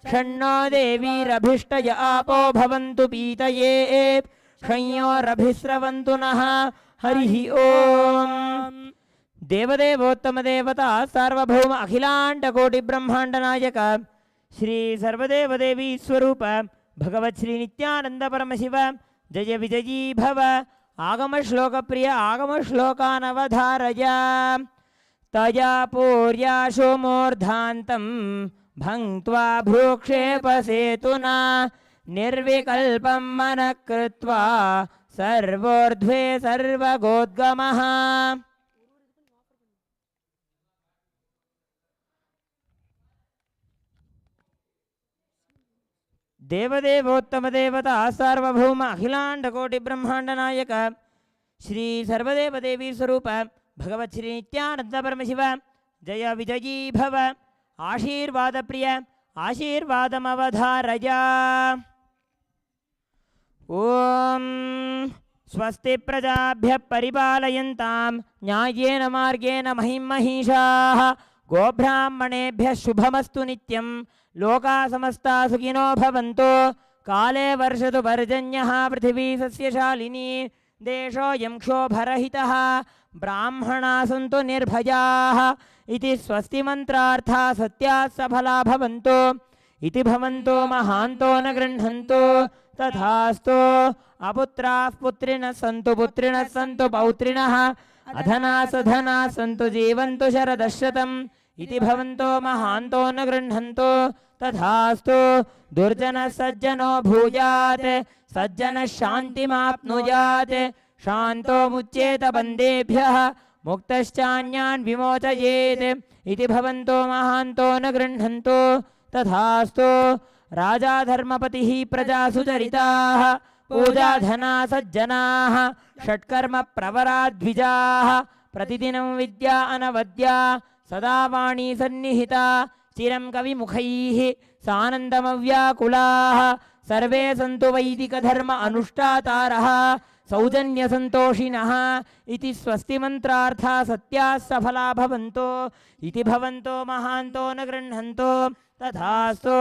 षण्णो देवीरभिष्टय आपो भवन्तु पीतये क्षयोरभिस्रवन्तु नः हरिः ओम देवदेवोत्तम देवता सार्वभौम अखिलांड कोटि ब्रह्मांड नायक श्री सर्वदेवदेवी स्वरूप भगवत् श्री नित्यानंद परमशिव जय विजयी भव आगम श्लोक प्रिय आगम श्लोकानवधारय तया पूर्याशु मूर्धान्तं भङ्क्त्वा भ्रूक्षेपसेतुना निर्विकल्पं मनः कृत्वा सर्वोर्ध्वे सर्वगोद्गमः देवदेवोत्तम देवता सार्वभौम अखिलांड कोटि ब्रह्मांड नायक श्री सर्वदेवदेवी स्वरूप भगवत् श्री नित्यानंद परमशिव जय विजयी भव आशीर्वाद प्रिय आशीर्वादमवधारय ओम स्वस्ति प्रजाभ्यः परिपालयन्तां न्याय्येन मार्गेण महिमहीषाः गोब्राह्मणेभ्यः शुभमस्तु नित्यं लोका समस्ता सुखिनो भवन्तु काले वर्षतु पर्जन्यः पृथिवी सस्यशालिनी देशोऽयं क्षोभरहितः ब्राह्मणाः सन्तु निर्भयाः इति स्वस्ति मंत्रार्थाः सत्याः सफला भवन्तु इति भवन्तो महान्तो न गृह्णन्तु तथास्तु अपुत्राः पुत्रिणः सन्तु पौत्रिणः अधनाः सधनाः सन्तु जीवन्तु शरदशतम् इति भवन्तो महान्तो न गृह्णन्तु तथास्तु दुर्जनः सज्जनो भूयात् सज्जनः शान्तिमाप्नुयात् शान्तो मुच्येत बन्देभ्यः मुक्तश्चान्यान् विमोचयेत् इति भवन्तो महान्तो न गृह्णन्तु तथास्तु राजा धर्मपतिः प्रजासु चरिताः पूजाधना सज्जनाः षट्कर्म प्रवरा द्विजाः प्रतिदिनं विद्या अनवद्या सदा वाणी सन्निहिता चिरं कविमुखैः सानन्दमव्याकुलाः सर्वे सन्तु वैदिकधर्म अनुष्ठातारः सौजन्यसन्तोषिणः इति स्वस्ति मन्त्रार्थाः सत्याः सफला भवन्तु इति भवन्तो महान्तो न गृह्णन्तु तथास्तु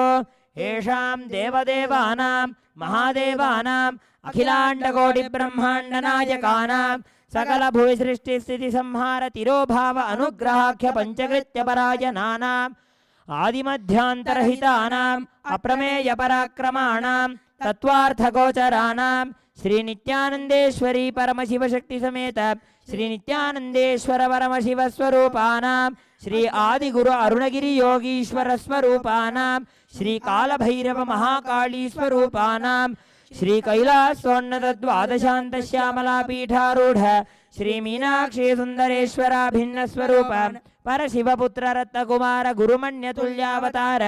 येषां देवदेवानां महादेवानाम् अखिलाण्डकोटिब्रह्माण्डनायकानां सकलभूसृष्टिस्थितिसंहार तिरोभाव अनुग्रहाख्य पञ्चकृत्यपरायणानाम् आदिमध्यान्तरहितानाम् अप्रमेयपराक्रमाणां तत्त्वार्थगोचराणां श्री नित्यानन्देश्वरी परमशिवशक्ति समेत श्री नित्यानन्देश्वर परमशिव स्वरूपानां श्री आदिगुरु अरुणगिरि योगीश्वर स्वरूपानां श्री कालभैरव महाकाली स्वरूपानां श्री कैलासोन्नत द्वादशान्त श्यामला पीठारूढ़ श्री मीनाक्षी सुंदरेश्वरा भिन्न स्वरूप परशिवपुत्र रत्नकुमार गुरुमण्यतुल्यावतार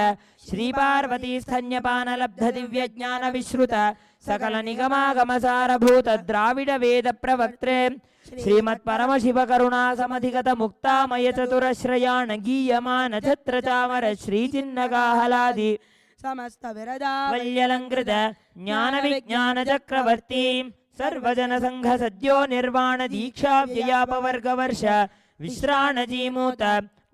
श्री पार्वती स्तन्यपान लब्ध दिव्य ज्ञान विश्रुत सकल निगमागमसार भूत द्राविड वेद प्रवक्त्रे श्रीमत् परमशिव करुणा समधिगत मुक्तामय चतुरश्रयाण गीयमान छत्र चामर श्री चिन्नगाहलादि समस्त विरदा वल्यलंकृत ज्ञान विज्ञान चक्रवर्ती सर्वजन संघ सद्यो निर्वाण दीक्षा व्ययापवर्ग वर्ष विश्राण जीमूत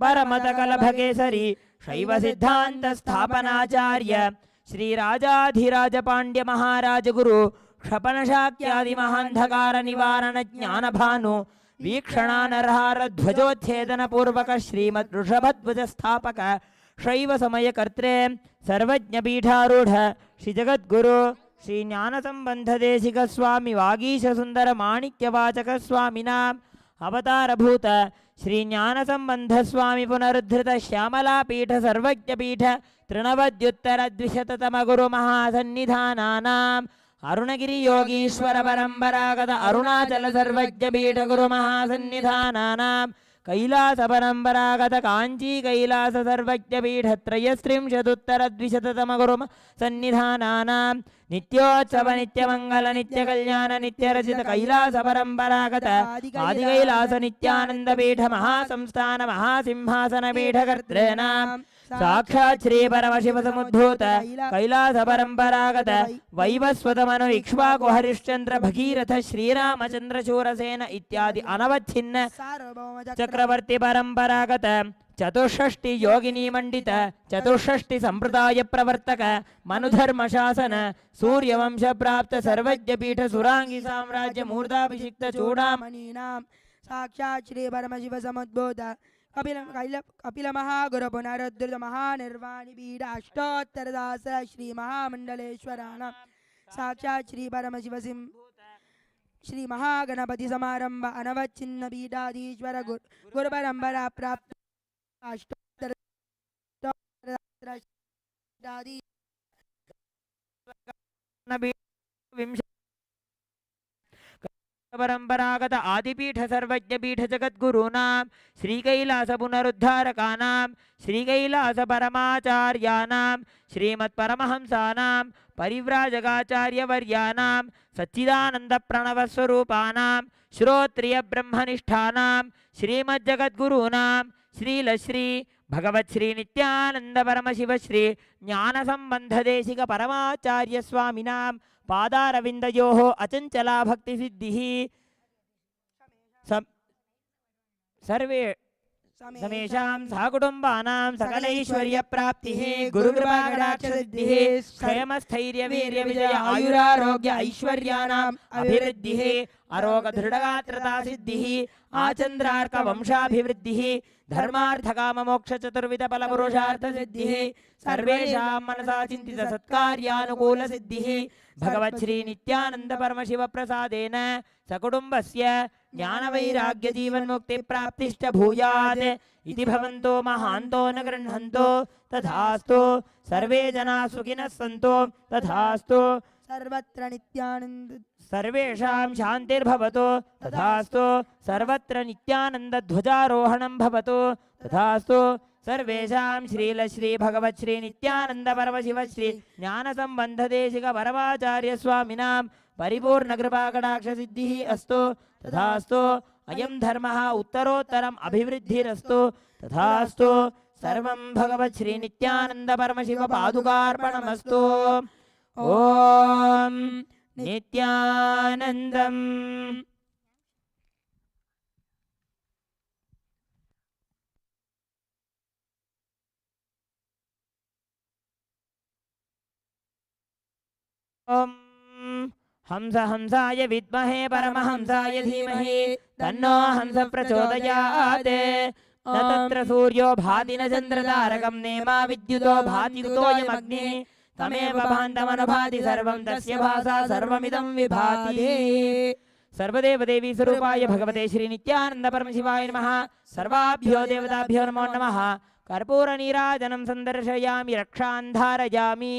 परमत कलभकेसरी शैव सिद्धांत स्थापनाचार्य श्री राजाधिराज पांड्य महाराज गुरु क्षपणशाक्यादिमहान्धकारनिवारणज्ञानभानु वीक्षणानरहारध्वजोच्छेदनपूर्वक श्रीमद्वृषभध्वजस्थापक शैव समयकर्त्रे सर्वज्ञपीठारूढ श्रीजगद्गुरु श्रीज्ञानसम्बन्धदेशिकस्वामि वागीशसुन्दरमाणिक्यवाचकस्वामिनाम् अवतारभूत श्रीज्ञानसम्बन्धस्वामि पुनरुद्धृत श्यामलापीठ सर्वज्ञपीठ तृणवद्युत्तरद्विशततमगुरुमहासन्निधानानाम् अरुणगिरियोगीश्वर परम्परागत अरुणाचल सर्वज्ञपीठ गुरुमहासन्निधानानाम् कैलास परम्परागत काञ्ची कैलास सर्वज्ञपीठ त्रयस्त्रिंशदुत्तरद्विशततमगुरुम सन्निधानानाम् नित्योत्सव नित्यमङ्गल नित्यकल्याण नित्यरचित कैलास परम्परागत आदिकैलास नित्यानन्दपीठ महासंस्थान महासिंहासनपीठ कर्तॄणाम् साक्षात् श्री परमशिव समुद्भूत कैलास परम्परागत वैवस्वतमनु इक्ष्वाकु हरिश्चंद्र भगीरथ श्रीरामचंद्र शूरसेन इत्यादि अनवच्छिन्न चक्रवर्ती परम्परागत चतुष्षष्टि योगिनी मंडित चतुष्षष्टि संप्रदाय प्रवर्तक मनुधर्म शासन सूर्यवंश प्राप्त सर्वज्ञ पीठ सुरांगी साम्राज्य मूर्धाभिषिक्त चूड़ामणीनां साक्षात् श्री परमशिव समुद्भूत कपिल महागुरु पुनरुद्धृत महानिर्वाणि पीठ अष्टोत्तरदास श्री महामंडलेश्वराणां साक्षात् श्री परमशिव श्री महागणपति समारंभ अनवच्छिन्न पीठाधीश्वर गुरु परंपरा प्राप्त अष्टोत्तर परंपरागत आदिपीठ सर्वज्ञपीठ जगद्गुरूणां श्रीकैलास पुनरुद्धारकानां श्रीकैलास परमाचार्याणां श्रीमत्परमहंसानां परिव्राजकाचार्यवर्याणां सच्चिदानंद प्रणवस्वरूपाणां श्रोत्रिय ब्रह्मनिष्ठानां श्रीमज्जगद्गुरूणां श्रीलश्री भगवत् श्री नित्यानंद परमशिव श्री ज्ञानसंबंधदेशिक परमाचार्य स्वामिनां पादारविन्दयोः अचञ्चला भक्तिसिद्धिः सर्वे समेषां सहकुटुम्बानां सकलैश्वर्यप्राप्तिः गुरुकृपाकटाक्षसिद्धिः क्षयमस्थैर्यवीर्यविजय आयुरारोग्य ऐश्वर्याणाम् अभिवृद्धिः अरोगदृढगात्रतासिद्धिः आचन्द्रार्कवंशाभिवृद्धिः धर्मार्थकाममोक्षचतुर्विधफलपुरुषार्थसिद्धिः सर्वेषां मनसा चिन्तित सत्कार्यानुकूलसिद्धिः भगवत् श्री नित्यानंद परमशिव प्रसादेन सकुटुम्बस्य ज्ञानवैराग्य जीवन्मुक्तिप्राप्तिश्च भूयात् इति भवन्तो महान्तो न गृह्णन्तो तथास्तु सर्वे जनाः सुखिनः सन्तु तथास्तु सर्वत्र नित्यानन्द सर्वेषां शान्तिर्भवतु तथास्तु सर्वत्र नित्यानन्द ध्वजारोहणं भवतु तथास्तु सर्वेषां श्रीलश्री भगवत् श्री नित्यानंद परमशिव श्री ज्ञानसंबंधदेशिक परमाचार्य स्वामिनां परिपूर्ण कृपाकटाक्षसिद्धिः अस्तु तथास्तु अयं धर्मः उत्तरोत्तरम् अभिवृद्धिरस्तु तथास्तु सर्वं भगवत् श्री नित्यानंद परमशिव पादुकार्पणमस्तु ओम नित्यानन्दम् ओम हंस हंसाय विद्महे परमहंसाय धीमहि तन्नो हंस प्रचोदयात् न तत्र सूर्यो भाति न चन्द्रतारकं नेमा विद्युतो भाति कुतोऽयमग्निः तमेव भान्तमनुभाति सर्वं तस्य भासा सर्वमिदं विभाति सर्वदेव देवी स्वरूपाय भगवते श्री नित्यानंद परमशिवाय नमः सर्वाभ्यो देवताभ्यो नमो नमः कर्पूर नीराजनं संदर्शयामि रक्षां धारयामि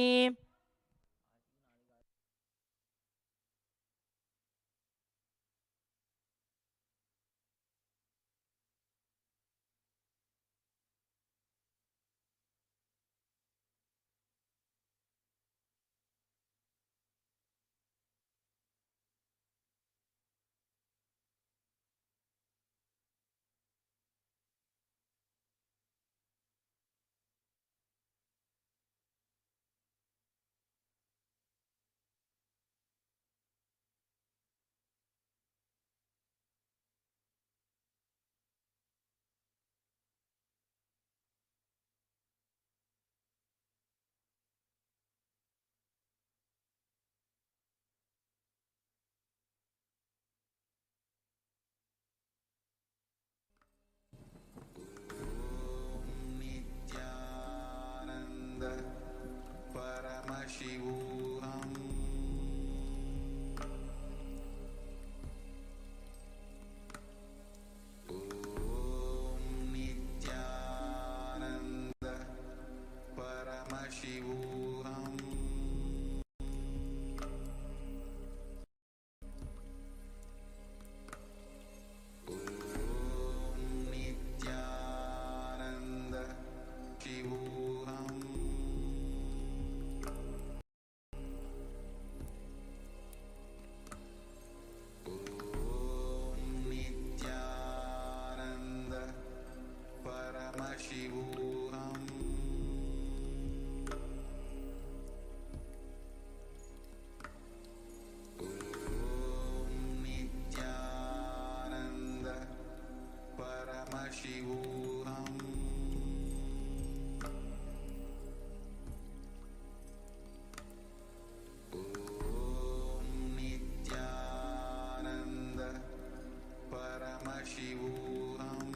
Paramashivoham. Om Nithyananda Paramashivoham.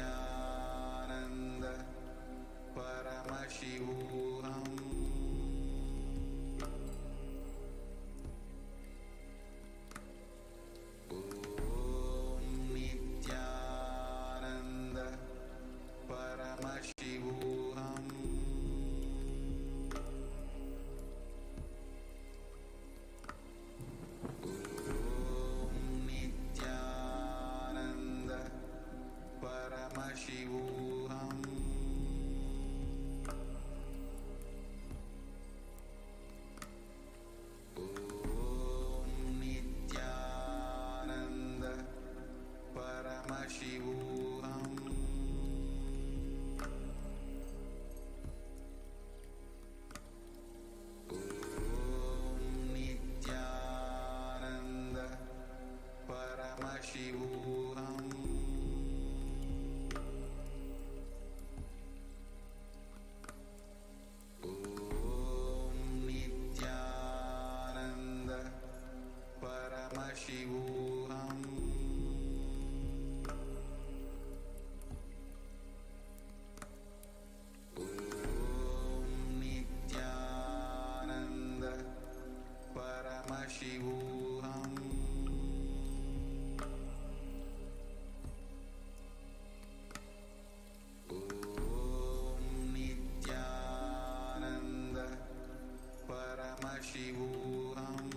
Nithyananda Paramashivoham. Om Nithyananda Paramashivoham. Om Nithyananda Paramashivoham. Om Nithyananda Paramashivoham. Om Nithyananda Paramashivoham. Om Nithyananda Paramashivoham. Om Nithyananda Paramashivoham. Om Nithyananda Paramashivoham.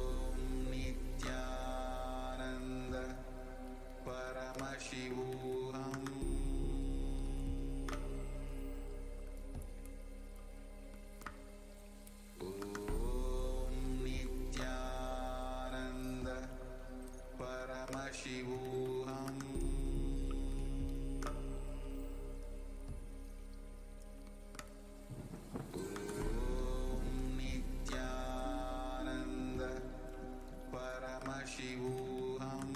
Om Nithyananda Paramashivoham. Om Nithyananda Paramashivoham. Om Nithyananda Paramashivoham.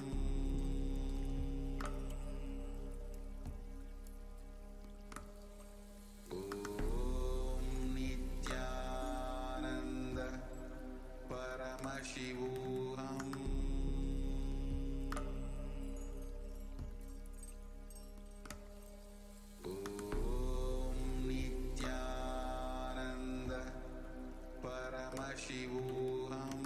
Om Nithyananda Paramashivoham. Om Nithyananda Paramashivoham.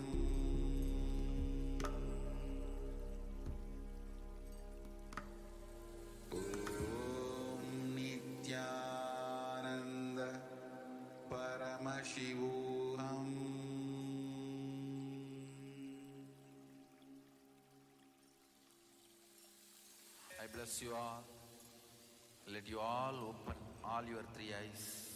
Om Nithyananda Paramashivoham. I bless you all. Let you all open all your three eyes.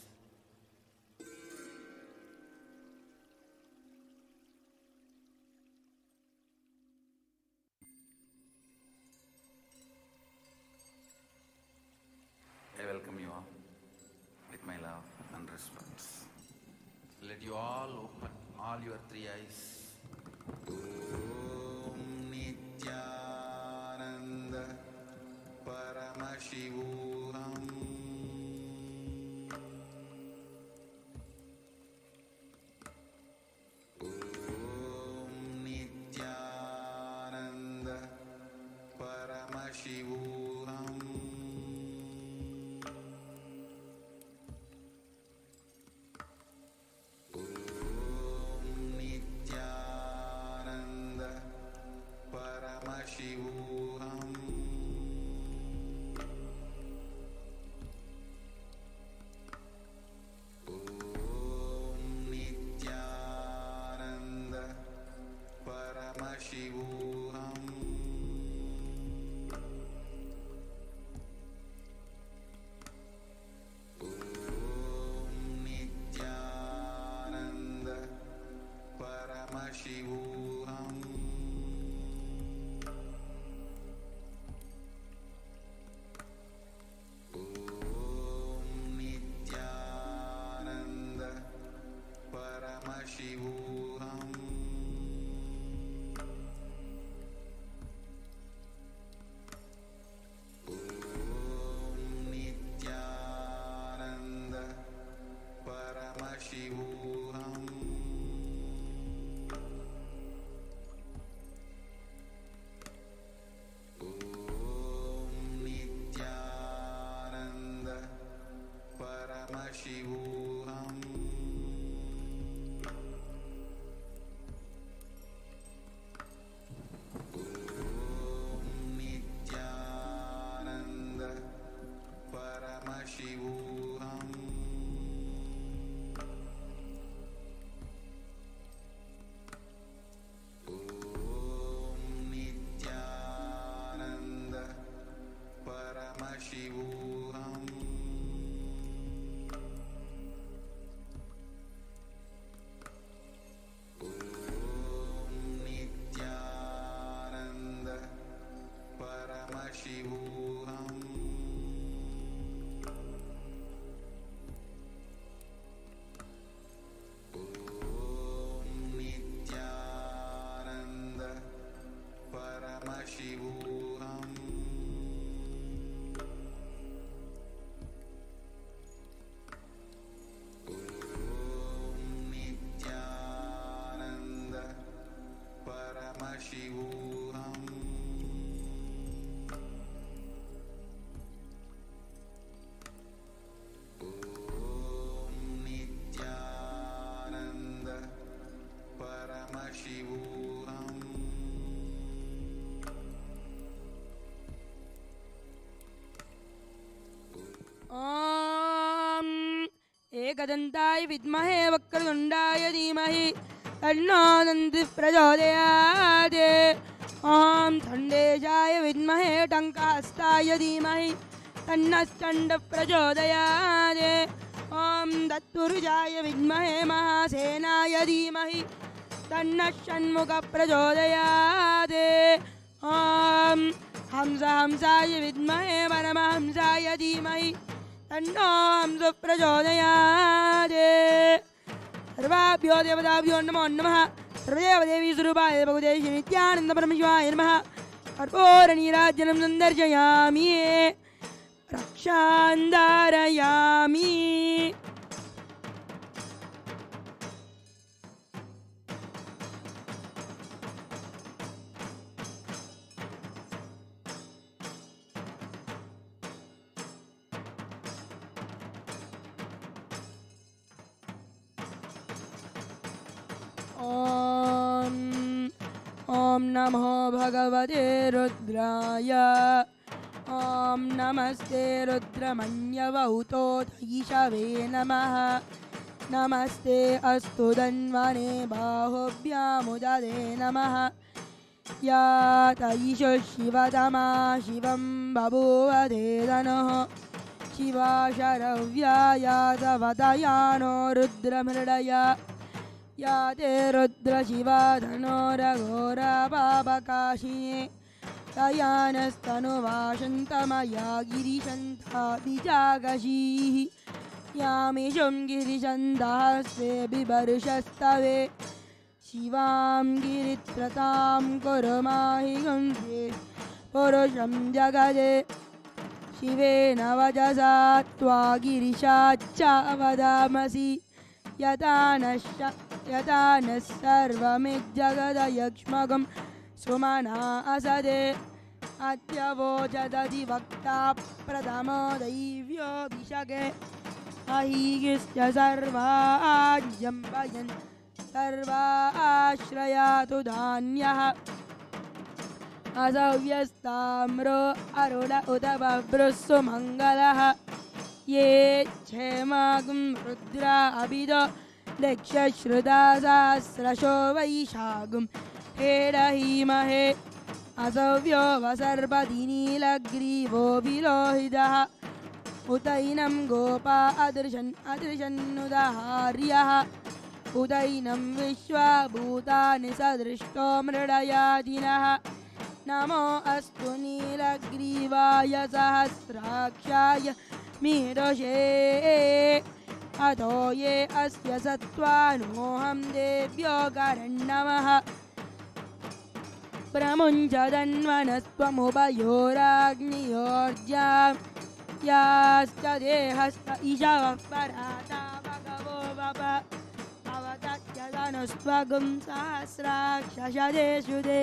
I welcome you all with my love and respect. Let you all open all your three eyes. Om Nithyananda Paramashivoham. Om Nithyananda Paramashivoham. Om Nithyananda Paramashivoham. Paramashivoham. Om Nithyananda Paramashivoham. Om Nithyananda Paramashivoham. Om Nithyananda Paramashivoham. Om Nithyananda Paramashivoham. Om Nithyananda Paramashivoham. ॐ एकदन्ताय विद्महे वक्रतुण्डाय धीमहि तन्नो दन्तिः प्रचोदयात्। ॐ खण्डेशाय विद्महे टङ्कहस्ताय धीमहि तन्नश्चण्डः प्रचोदयात्। ॐ तत्पुरुषाय विद्महे महासेनाय धीमहि तन्नः षण्मुखः प्रचोदयात्। ॐ हंसाय विद्महे परमहंसाय धीमहि तन्नो हंसः प्रचोदयात्। सर्वाभ्यो देवताभ्यो नमो नमः। सर्वदेवदेवी स्वरूपाय भगवते श्री नित्यानन्द परमशिवाय नमः। कर्पूरनीराजनं सन्दर्शयामि, रक्षां धारयामि। ॐ नमो भगवते रुद्राय। ॐ नमस्ते रुद्रमन्यवहुतोऽधीशवे नमः। नमस्ते अस्तु धन्वने बाहुभ्यामुदरे नमः। या तैषु शिवतमा शिवं बभूव धनुः। शिवा शरव्याया तवदयानो रुद्रमृडया। या ते रुद्रशिवा धनोरघोरा पापकाशिने। तयानस्तनुवाशन्तमया गिरिशन्ताभिजागशीः। यामिषुं गिरिशन्तास्ते बिभर्षस्तवे। शिवां गिरित्रतां कुरु माहि गुंसे पुरुषं जगदे। शिवेन वचसा त्वा गिरिशाच्च वदामसि। यथा नः सर्वमिज्जगदयक्ष्मकं सुमना असदे। अद्य वोचदधिवक्ता प्रथमो दैव्योऽभिषके। अहीगिश्च सर्वाज्जम्बयन् सर्वाश्रयातु धान्यः। असव्यस्ताम्रो अरुण उत बभ्रुस्सु मङ्गलः। ये क्षेमागुं रुद्रा अभिदो दक्षश्रुता सहस्रशो वैशागुं हेडहीमहे। असव्यो वसर्पतिनीलग्रीवो विलोहितः। उतैनं गोपा अदृशन्नुदहार्यः। उतैनं विश्वभूतानि सदृष्टो मृडयादिनः। नमो अस्तु नीलग्रीवाय सहस्राक्षाय मीदुषे। अतो ये अस्य सत्त्वानोऽहं देव्यो करन्नमः। प्रमुञ्चदन्वनस्त्वमुभयोराग्नियोर्जां। याश्च देहस्त ईशवः पराता भगवो वप। अवतत्यदनुस्त्वगुं सहस्राक्षशदेषु दे।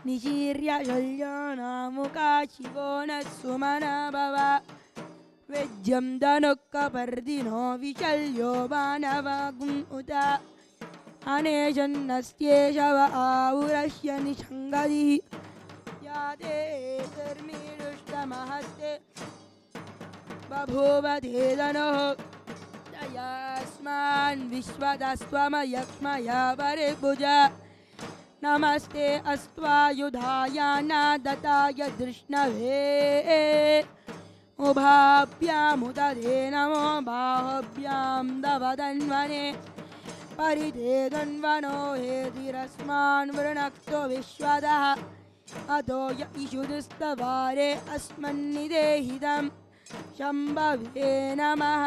निशीर्य शल्यो नामुका शिवो नः सुमना भव। वेज्यं धनुःकपर्दिनो विशल्यो मानवगुम् उत। अनेशन्नस्त्येषव आहुरस्य निषङ्गदिः। या ते धर्मीरुष्टमहस्ते बभूव धेदनुः तयास्मान् विश्वदस्त्वमयक्ष्मया परिभुज नमस्ते अस्त्वायुधाय नादताय धृष्णवे उभाभ्यामुदधे नमो बाहुभ्यां दवदन्वने परिधेदन्वनो हेतिरस्मान् वृणक्तो विश्वदः अतो य इषुदस्तवारे अस्मन्निदेहितं शम्भवे नमः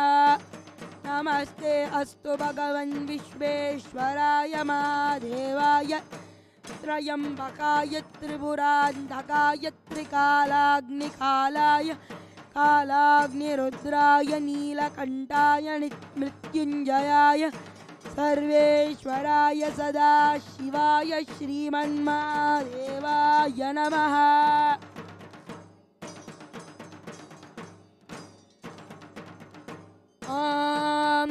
नमस्ते अस्तु भगवन् विश्वेश्वराय महादेवाय त्रयम्बकाय त्रिपुरान्धकाय त्रिकालाग्निकालाय कालाग्निरुद्राय नीलकण्ठाय मृत्युञ्जयाय सर्वेश्वराय सदाशिवाय श्रीमन्महादेवाय नमः ॐ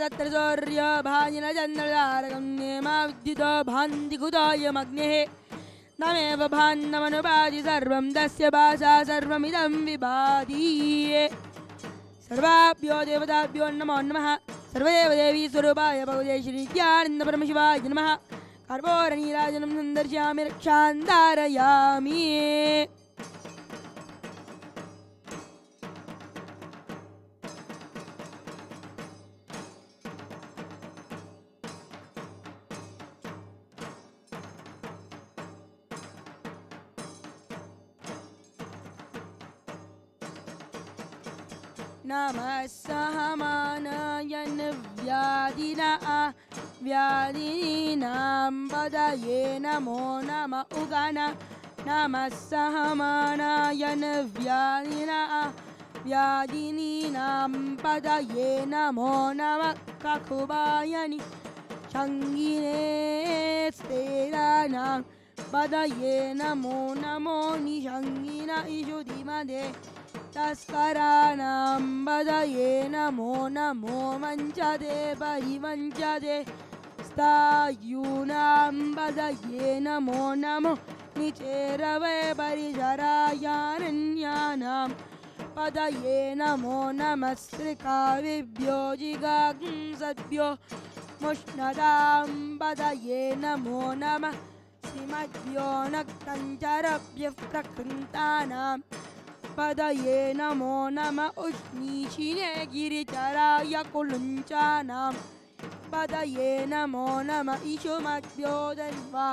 तत्र सूर्यो भाजिन चन्द्रतारकं नेमा विद्युतो भान्ति कुतोऽयमग्निः नमेव भान्नमनुभाति सर्वं तस्य भाषा सर्वमिदं विभाति सर्वाभ्यो देवताभ्यो नमो नमः सर्वदेवदेवी स्वरूपाय भगवते श्रीनित्यानन्द परमशिवाय नमः कर्पूरनीराजनं सन्दर्शयामि रक्षां धारयामि नमः सहमानायन व्याधीनां पदये नमो नम उगन नमः सहमानायन व्याधीनां पदये नमो नम ककुबायनि शङ्गिने स्तेरानां पदये नमो नमो निशङ्गिन इषुधिमदे तस्कराणां पदये नमो नमो वञ्चते परिवञ्चते स्थायूनां पदये नमो नमो निचेरवे परिचरायारण्यानां पदये नमो नमस्त्रिकाविभ्यो जिगांसभ्यो मुष्णदां पदये नमो नमः श्रीमद्भ्यो नक्तञ्चरभ्यः प्रकृन्तानां पदये नमो नमः उष्णीशिने गिरिचराय कुलुञ्चानां पदये नमो नमः इषुमद्भ्यो दन्वा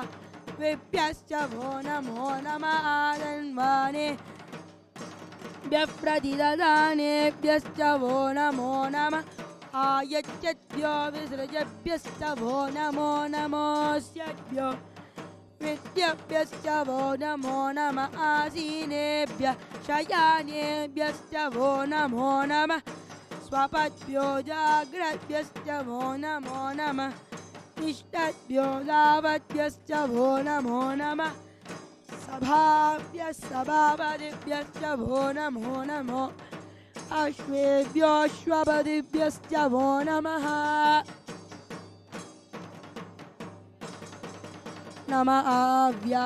वेभ्यश्च वो नमो नमः आदन्वाने व्यप्रतिददानेभ्यश्च वो नमो नमः आयच्छद्भ्यो विसृजभ्यश्च वो नमो नमोऽस्यभ्यो विद्यभ्यश्च वो नमो नमः आसीनेभ्यः शयानेभ्यश्च वो नमो नमः स्वपद्भ्यो जाग्रद्भ्यश्च वो नमो नमः इष्टद्भ्यो दावद्भ्यश्च वो नमो नमः सभाभ्यः सभापतिभ्यश्च वो नमो नमो अश्वेभ्योऽश्वपतिभ्यश्च वो नमः नमः आव्यादिभ्यो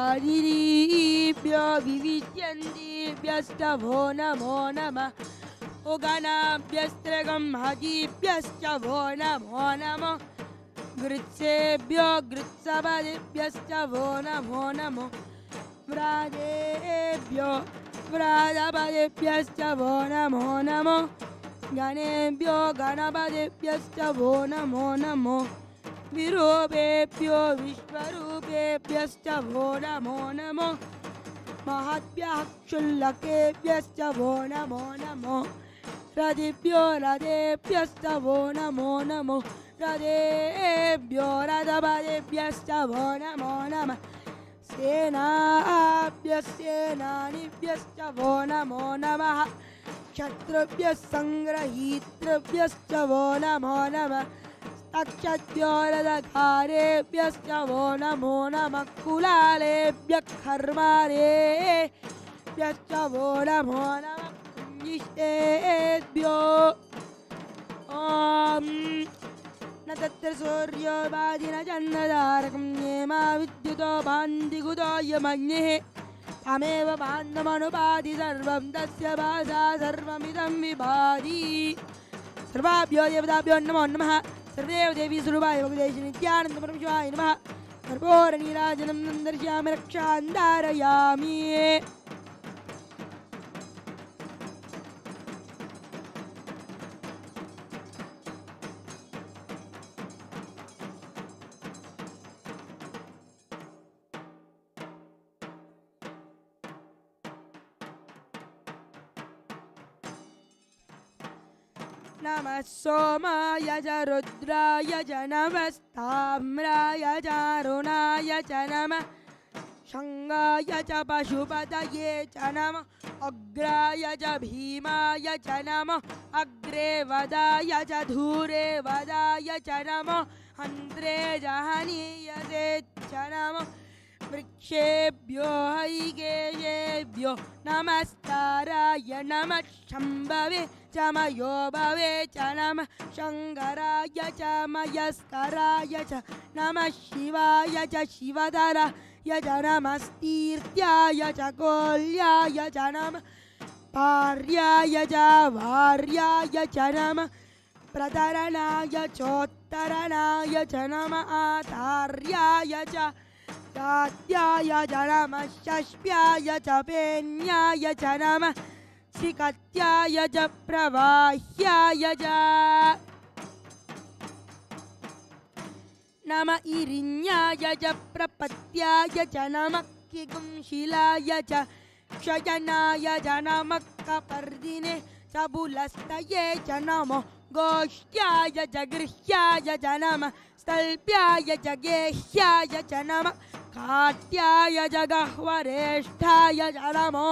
विविद्यन्तीभ्यश्च वो नमो नमः उगनाभ्यस्त्रगम्हजीभ्यश्च वो नमो नमः गृत्सेभ्यो गृत्सपदिभ्यश्च वो नमो नमो व्राजेभ्यो व्राजपदिभ्यश्च वो नमो नमो गणेभ्यो गणपतिभ्यश्च वो नमो नमो विरूपेभ्यो विश्वरूपेभ्यश्च वो नमो नमो महद्भ्यः क्षुल्लकेभ्यश्च वो नमो नमो रथेभ्यो रथेभ्यश्च वो नमो नमो रथेभ्यो रथपदेभ्यश्च वो नमो नमः सेनाभ्यश्च वो नमो नमः शत्रुभ्यः सङ्ग्रहीतृभ्यश्च वो नमो नमः तक्षद्भ्यो रथकारेभ्यश्च वो नमो नमः कुलालेभ्यः खर्मारेभ्यश्च वो नमो नमः इष्टेभ्यो ॐ न तत्र सूर्यो भाति न चन्द्रतारकं नेमा विद्युतो भान्ति कुतोऽयमग्निः तमेव बान्धमनुपाधि सर्वं तस्य भाषा सर्वमिदं विभाति सर्वाभ्यो देवताभ्यो नमो नमः सर्वदेव देवी स्वरूपाय भगवते श्री नित्यानंद परमशिवाय नमः कर्पूरनीराजनं दर्शयामि रक्षां धारयामि नमः सोमाय च रुद्राय च नमस्ताम्राय च अरुणाय च नमः शङ्गाय च पशुपतये च नमः अग्राय च भीमाय च नमः अग्रे वदाय च धूरे वदाय च नमः हन्त्रे च हनीयसे च नमः वृक्षेभ्यो हैकेशेभ्यो नमस्काराय नमः शम्भवे च मयो भवे च नमः शङ्कराय च मयस्कराय च नमः शिवाय च शिवधराय च नमस्तीर्थ्याय च कोल्याय च नमः पार्याय च वार्याय च नमः प्रतरणाय चोत्तरणाय च नमः आचार्याय च दात्याय च नमः शष्प्याय च पेन्याय च नमः सिकत्याय च प्रवाह्याय च नमः इरिण्याय च प्रपत्याय च नमः किगुंशिलाय च क्षयनाय च नमः कपर्दिने सबुलस्तये च नमः गोष्ठ्याय च गृह्याय च नमः स्थल्प्याय च गेह्याय च नमः कात्याय च गह्वरेष्ठाय च नमो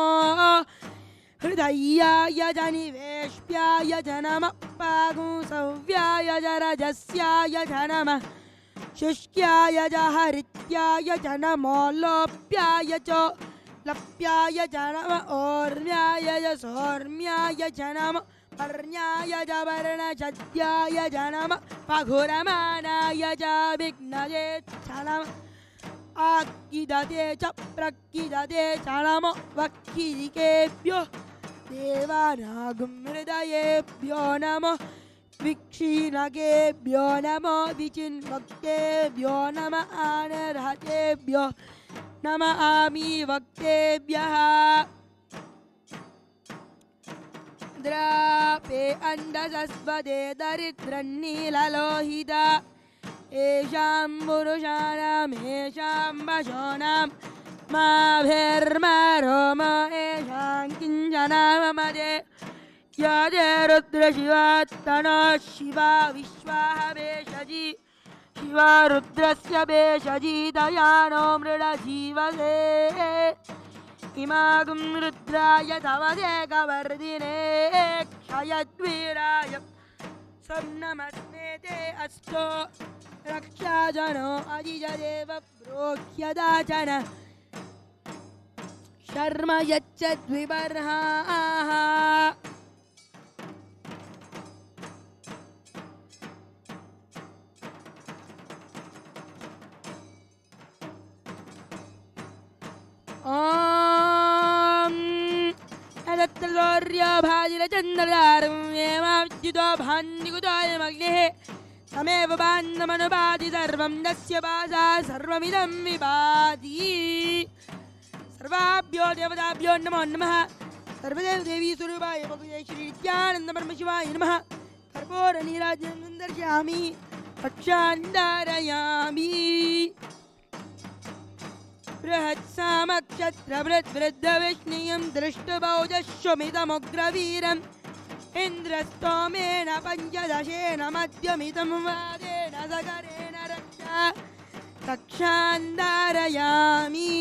हृदयाय च निवेश्याय च नमः पागुंसव्याय च रजस्याय च नमः शुष्क्याय च हरित्याय च नमो लोप्याय च लप्याय च नमः ओर्म्याय च सौर्म्याय च नमः पर्ण्याय च वर्णशद्याय च नमः पघुरमानाय च विघ्नये च नमः आकिदते च प्रकिदते च नमो वक्किरिकेभ्यो देवानागं हृदयेभ्यो नमो विक्षीणकेभ्यो नमो विचिन्वक्तेभ्यो नमः आनर्हतेभ्यो नमः आमीवक्तेभ्यः द्रापे अन्धसस्वदे दरिद्रन्नीललोहिता येषां पुरुषाणाम् येषां पशूनां माभिर्मरोम येषां किञ्चनामदे यदे रुद्रशिवात्तनो शिवा विश्वाहवेशजी शिवा रुद्रस्य भेषजी दयानो मृडजीवसे इमागुं रुद्राय तवदे कवर्दिने क्षयद्वीराय स्वर्णमस्मे ते अस्तो रक्षाजनो अजिजदेव प्रोह्यदाचन शर्म यच्चद्विबर्हाः भाजिरचन्द्रदारं येमाच्युतो भान्निकुतोऽयमग्निः तमेव बान्धमनुपाति सर्वं तस्य भाषा सर्वमिदं विभाति सर्वाभ्यो देवताभ्यो नमो नमः सर्वदेव देवी स्वरूपाय भगवते श्री नित्यानंद परमशिवाय नमः कर्पूरनीराजनं दर्शयामि रक्षां धारयामि बृहत्सामक्षत्रवृद्वृद्धविष्णुयं दृष्टबौजश्वमिदमुग्रवीरम् इन्द्रस्तोमेन पञ्चदशेन मध्यमिदं वादेन सकरेण रक्षां धारयामि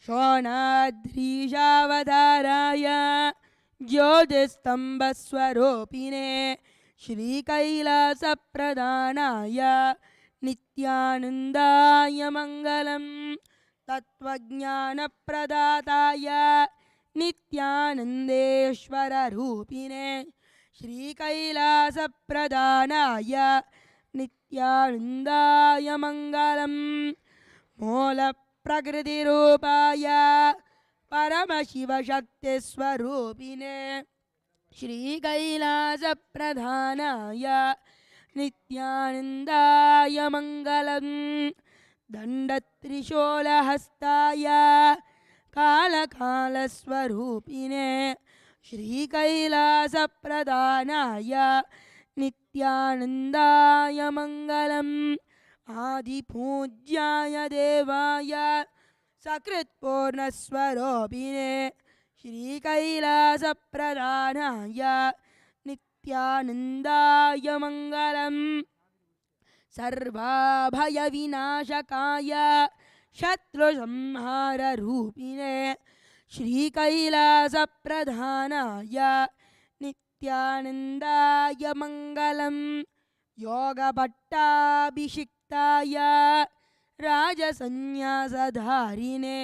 शोणाद्रीशावताराय ज्योतिस्तम्भस्वरूपिणे श्रीकैलासप्रदानाय नित्यानन्दाय मङ्गलम् तत्त्वज्ञानप्रदाताय नित्यानन्देश्वररूपिणे श्रीकैलासप्रदानाय नित्यानन्दाय मङ्गलम् मूलप्रकृतिरूपाय परमशिवशक्तिस्वरूपिणे श्रीकैलासप्रधानाय नित्यानन्दाय मङ्गलम् दण्डत्रिशूलहस्ताय कालकालस्वरूपिणे श्रीकैलासप्रदानाय नित्यानन्दाय मङ्गलम् आदिपूज्याय देवाय सकृत्पूर्णस्वरूपिणे श्रीकैलासप्रदानाय नित्यानन्दाय मङ्गलम् सर्वाभयविनाशकाय शत्रुसंहाररूपिणे श्रीकैलासप्रधानाय नित्यानन्दाय मङ्गलम् योगभट्टाभिषिक्ताय राजसन्न्यासधारिणे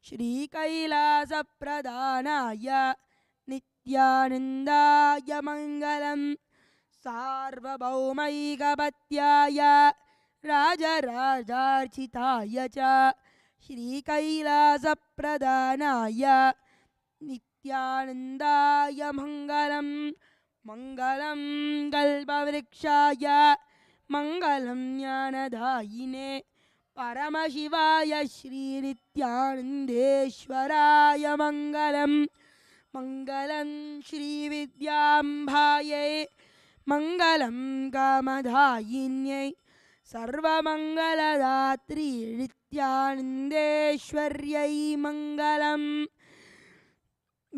श्रीकैलासप्रधानाय नित्यानन्दाय मङ्गलम् सार्वभौमैकपत्याय राजराजार्चिताय च श्रीकैलासप्रदानाय नित्यानन्दाय मङ्गलम् मङ्गलं कल्पवृक्षाय मङ्गलं ज्ञानदायिने परमशिवाय श्रीनित्यानन्देश्वराय मङ्गलम् मङ्गलं श्रीविद्याम्भायै मङ्गलं कामदायिन्यै सर्वमङ्गलदात्री नित्यानन्देश्वर्यै मङ्गलम्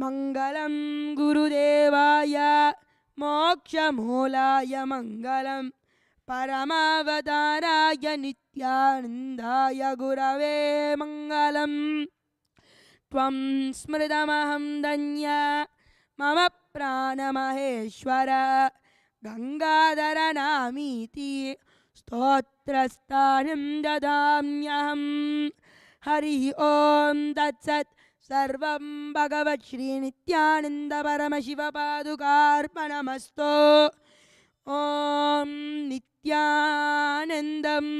मङ्गलं गुरुदेवाय मोक्षमूलाय मङ्गलं परमावताराय नित्यानन्दाय गुरवे मङ्गलम् त्वं स्मृतमहं धन्य मम प्राणमहेश्वर गङ्गाधरनामीति स्तोत्रस्थानं ददाम्यहम् हरिः ॐ तत्सत् सर्वं भगवत् श्रीनित्यानन्द परमशिवपादुकार्पणमस्तु ॐ नित्यानन्दम्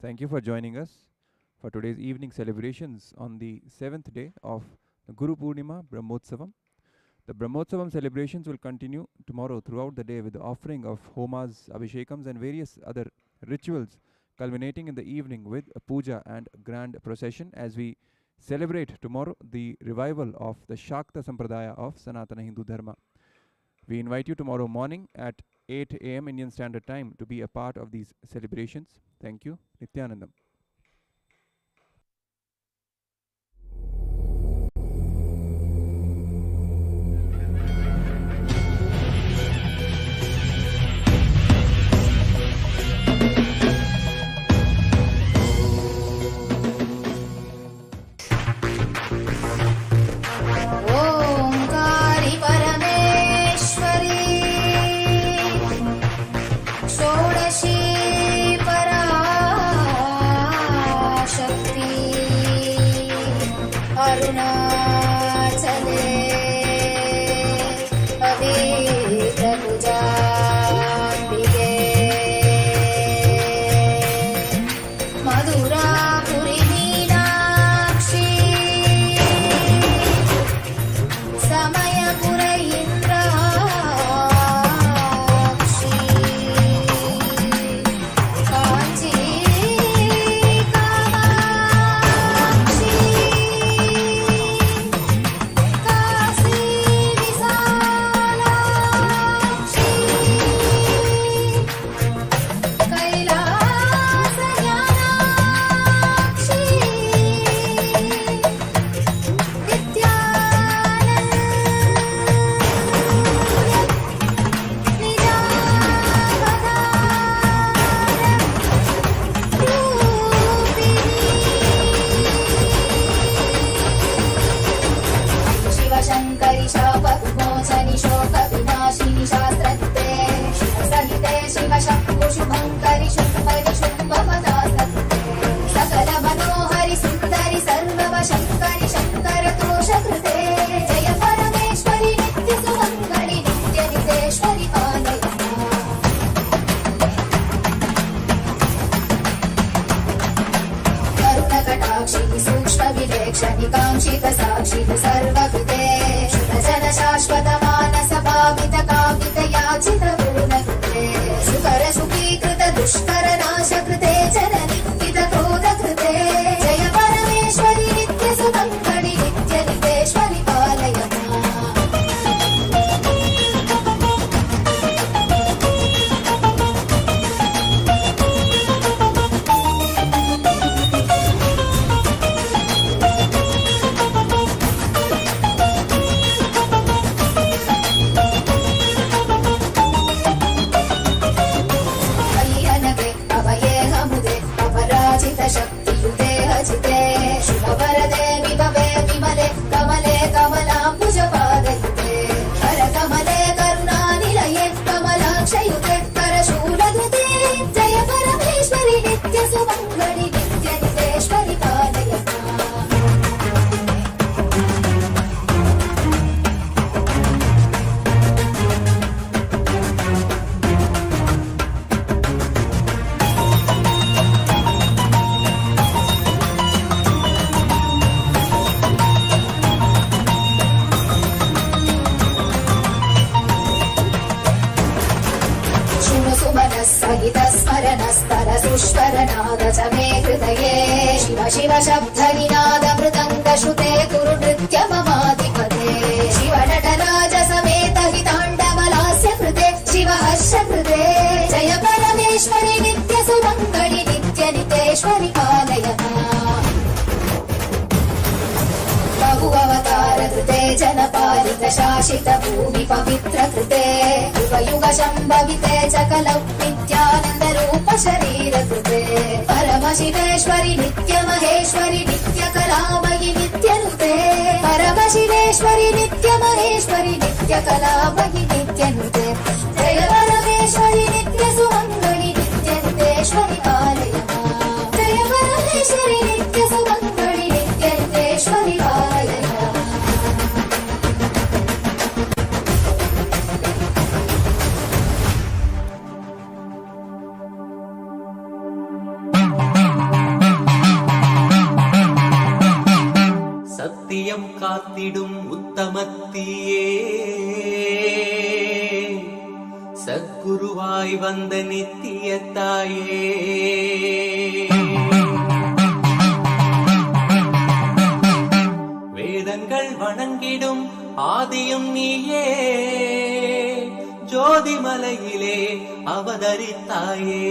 Thank you for joining us for today's evening celebrations on the 7th day of the Guru Purnima Brahmotsavam. The Brahmotsavam celebrations will continue tomorrow throughout the day with the offering of homas, abhishekams and various other rituals, culminating in the evening with a puja and grand procession as we celebrate tomorrow the revival of the Shakta Sampradaya of Sanatana Hindu Dharma. We invite you tomorrow morning at 8 a.m. Indian Standard Time to be a part of these celebrations. Thank you. Nithyanandam. दुष्करनाशकृते जननिन्दितक्रोधकृते जय परमेश्वरि नित्यसुमङ्गलि नित्यनितेश्वरि पालय शक्तियुते हजिते शुभवरदे विभवे विमले कमले कमलाम्बुजपादयुते करकमले करुणानिलये कमलाक्षयुते करशूलधृते जय परमेश्वरि नित्यसुमङ्गलि नित्यनितेश्वरि पालय स्मरणस्तरसुष्वरनाद च मे हृदये शिव शिव शब्दनिनाद मृदङ्गश्रुते कुरु नृत्य ममाधिपते शिव नटराज समेत हिताण्डवलास्य कृते शिव हर्ष कृते जय परमेश्वरि नित्यसुमङ्गलि नित्यनितेश्वरि पालय बहु अवतार कृते जनपालित शासित भूमि पवित्र कृते युग युग शम्भविते सकलौ नित्यानन्द रूप शरीर कृते परमशिवेश्वरि नित्य महेश्वरि नित्य कलामयि नित्यनुते परमशिवेश्वरि नित्य महेश्वरि नित्य कलामयि नित्यनुते जय परमेश्वरि नित्य सुमङ्गलि नित्यनितेश्वरि पालय जय परमेश्वरि नित्य सुमङ्गलि नित्यनितेश्वरि पालय சத்தியம் காத்திடும் உத்தமத்தியே சத்குருவாய் வந்த நித்திய தாயே வேதங்கள் வணங்கிடும் ஆதியும் நீயே ஜோதிமலையிலே அவதரித்தாயே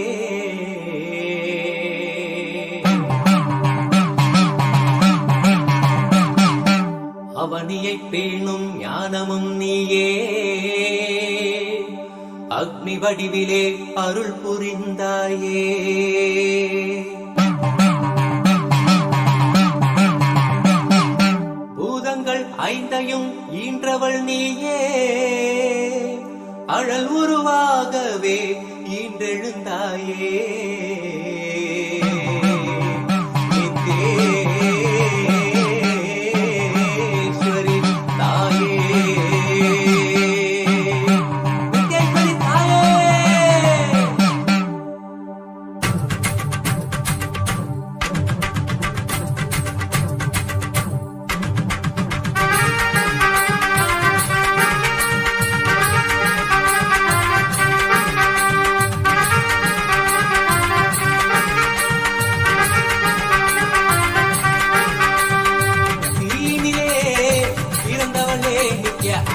அவனியை பேணும் ஞானமும் நீயே அக்னி வடிவிலே அருள் புரிந்தாயே பூதங்கள் ஐந்தையும் ஈன்றவள் நீயே அழல் உருவாகவே ஈன்றெழுந்தாயே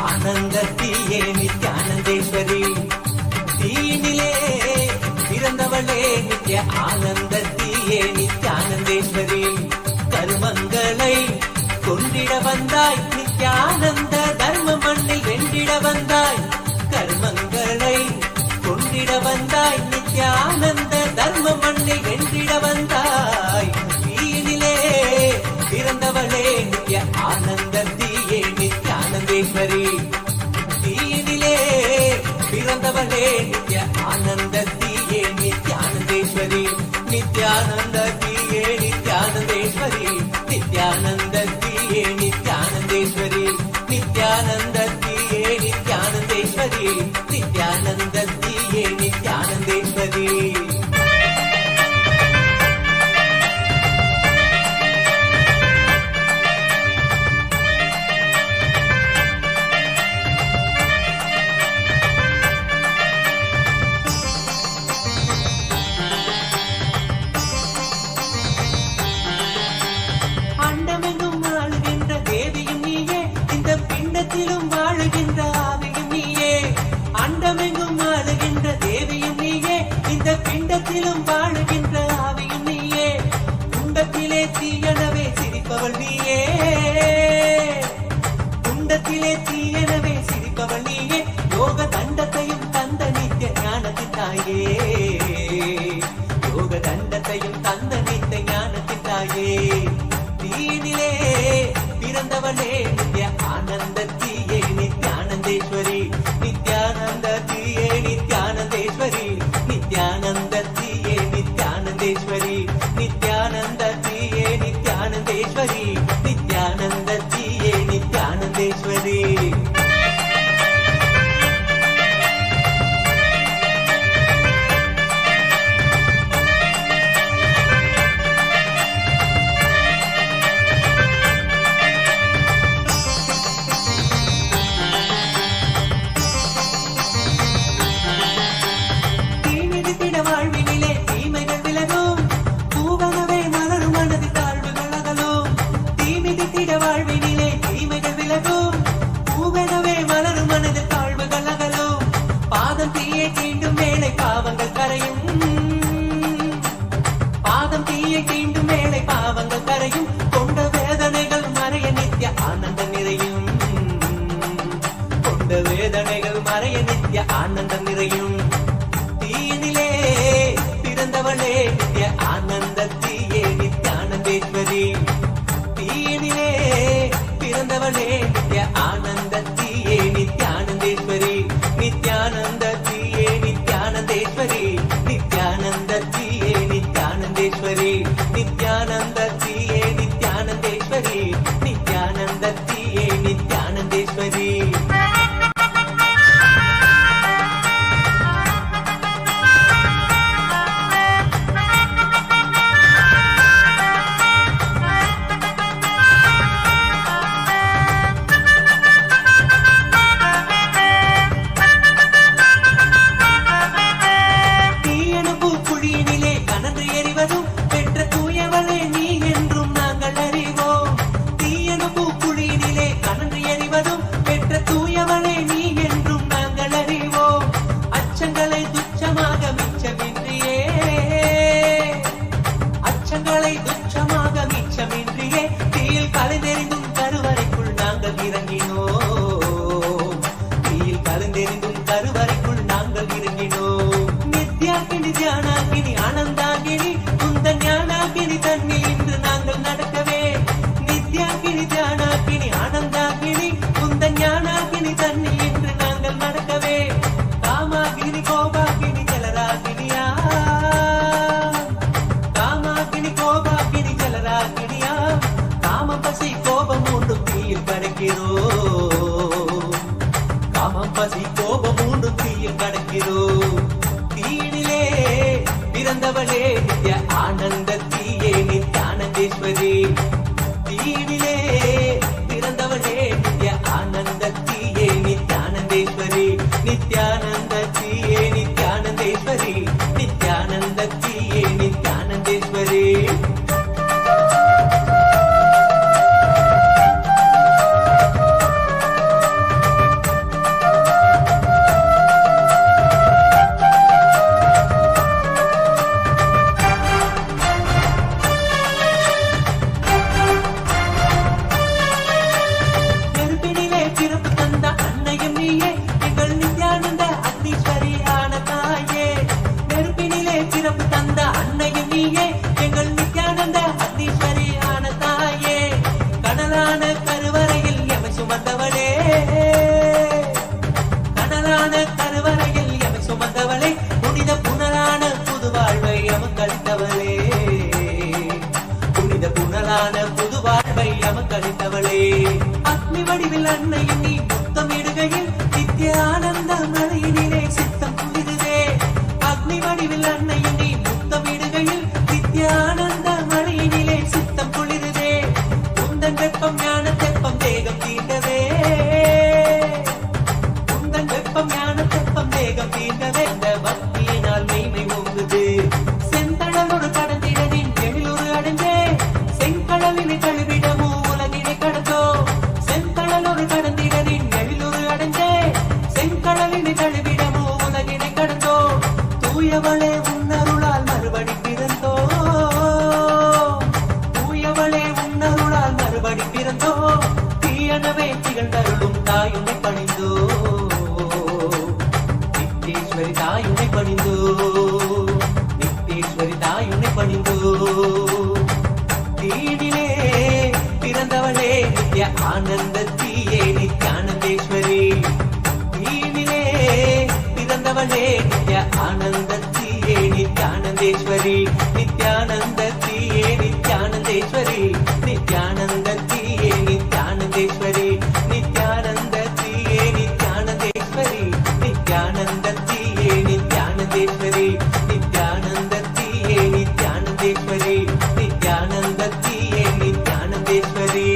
ஆனந்தத்தியே நித்யானந்தேஸ்வரி தீனிலே பிறந்தவளே நித்ய ஆனந்தத்தியே நித்யானந்தேஸ்வரி கருமங்களை கொண்டிட வந்தாய் நித்யானந்த தர்ம மண்ணில் வென்றிட வந்தாய் கர்மங்களை கொண்டிட வந்தாய் நித்யானந்த தர்ம மண்ணில் வென்றிட வந்தாய் தீனிலே பிறந்தவளே நித்ய ஆனந்தத்தியே நித்யானந்தேஸ்வரி தீனிலே பிறந்தவளே நித்ய ஆனந்தத்தியே நித்யானந்தேஸ்வரி நித்யானந்தத்தியே நித்யானந்தேஸ்வரி நித்யானந்தத்தியே நித்யானந்த மனித வாழ்வினிலே தீமைகள் விலகும், பூவெனவே மலரும் மனது தாழ்வுகள் அகலும், பாதம் தீயை தீண்டும் வேளை பாவங்கள் கரையும், பாதம் தீயை தீண்டும் வேளை பாவங்கள் கரையும், கொண்ட வேதனைகள் மறைய நித்திய ஆனந்தம் நிறையும், கொண்ட வேதனைகள் மறைய நித்திய ஆனந்தம் நிறையும். தீயினிலே பிறந்தவளே நித்திய ஆனந்தத்தியே நித்யானந்தேஸ்வரி, தீயினிலே பிறந்தவளே நித்ய ஆனந்தத்தியே நித்யானந்தேஸ்வரி, நித்யானந்தத்தியே நித்யானந்தேஸ்வரி, நித்யானந்தத்தியே நித்யானந்தேஸ்வரி, நித்யானந்தத்தியே நித்யானந்தேஸ்வரி, நித்யானந்தத்தியே நித்யானந்தேஸ்வரி. பிறந்தவளே நித்ய ஆனந்தத்தியே நித்யானந்தேஸ்வரி, தீயினிலே பிறந்தவளே நித்ய ஆனந்தத்தியே நித்யானந்தேஸ்வரி, நித்யானந்தத்தியே நித்யானந்தேஸ்வரி, நித்யானந்தத்தியே நித்யானந்தேஸ்வரி. அக்னி வடிவில் அன்னையின் நீ முத்தமிடுகையில் நித்திய ஆனந்த மழையினிலே சித்தம் குளிருதே, அக்னி வடிவில் அன்னையின் நீ முத்தமிடுகையில் நித்திய ஆனந்த மழையினிலே சித்தம் குளிருதே, உந்தன் வெப்பம் ஞான தெப்பம் தேகம் தீண்டவே, உந்தன் வெப்பம் ஞான தெப்பம் தேகம் தீண்டவே, அந்த பக்தியினால் மெய்மை ஓங்குது, செந்தழலோடு கடந்திடனின் எழிலொரு அடைந்தே, செங்கடலினை கழுவிடமோ உலகினை கடந்தோ, செந்தழலோடு கடந்திடனின் எழிலொரு அடைந்தே, செங்கடலினை கழுவிடமோ உலகினை கடந்தோ, தூயவளே உன்னருளால் மறுபடி பிறந்தோ, தூயவளே உன்னருளால் மறுபடி பிறந்தோ, தீயனவே திகழ்ந்தருளும் தாயுனை பணிந்தோ, நித்யேஸ்வரி தாயுனை பணிந்தோ, நித்யேஸ்வரி தாயுனை பணிந்தோ. தீயினிலே பிறந்தவளே நித்ய ஆனந்தத்தியே நித்யானந்தேஸ்வரி, தீயினிலே பிறந்தவளே நித்ய ஆனந்தத்தியே நித்யானந்தேஸ்வரி, நித்யானந்தத்தியே நித்யானந்தேஸ்வரி, நித்யானந்தத்தியே நித்யானந்தேஸ்வரி, நித்யானந்தத்தியே நித்யானந்தேஸ்வரி, நித்யானந்தத்தியே நித்யானந்தேஸ்வரி, நித்யானந்தத்தியே நித்யானந்தேஸ்வரி, நித்யானந்தத்தியே நித்யானந்தேஸ்வரி.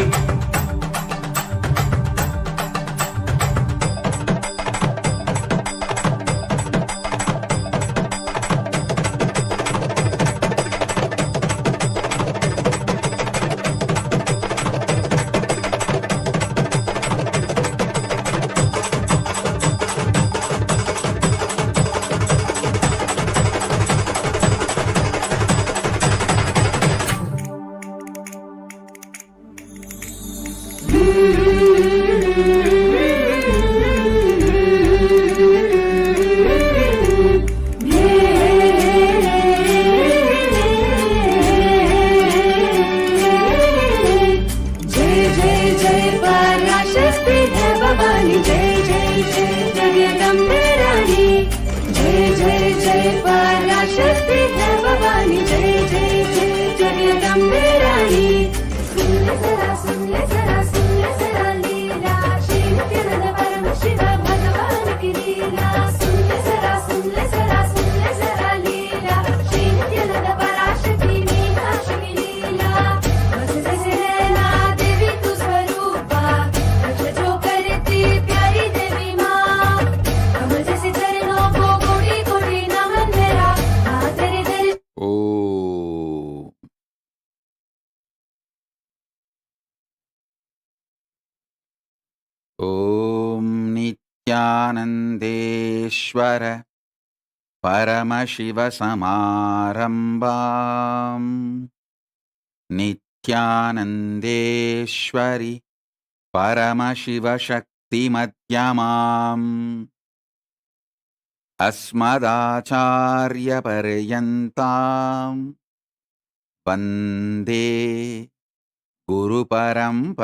ॐ नित्यानन्देश्वर परमशिवसमारम्भाम् नित्यानन्देश्वरि परमशिवशक्तिमध्यमाम् अस्मदाचार्यपर्यन्ताम् वन्दे गुरुपरम्पराम्।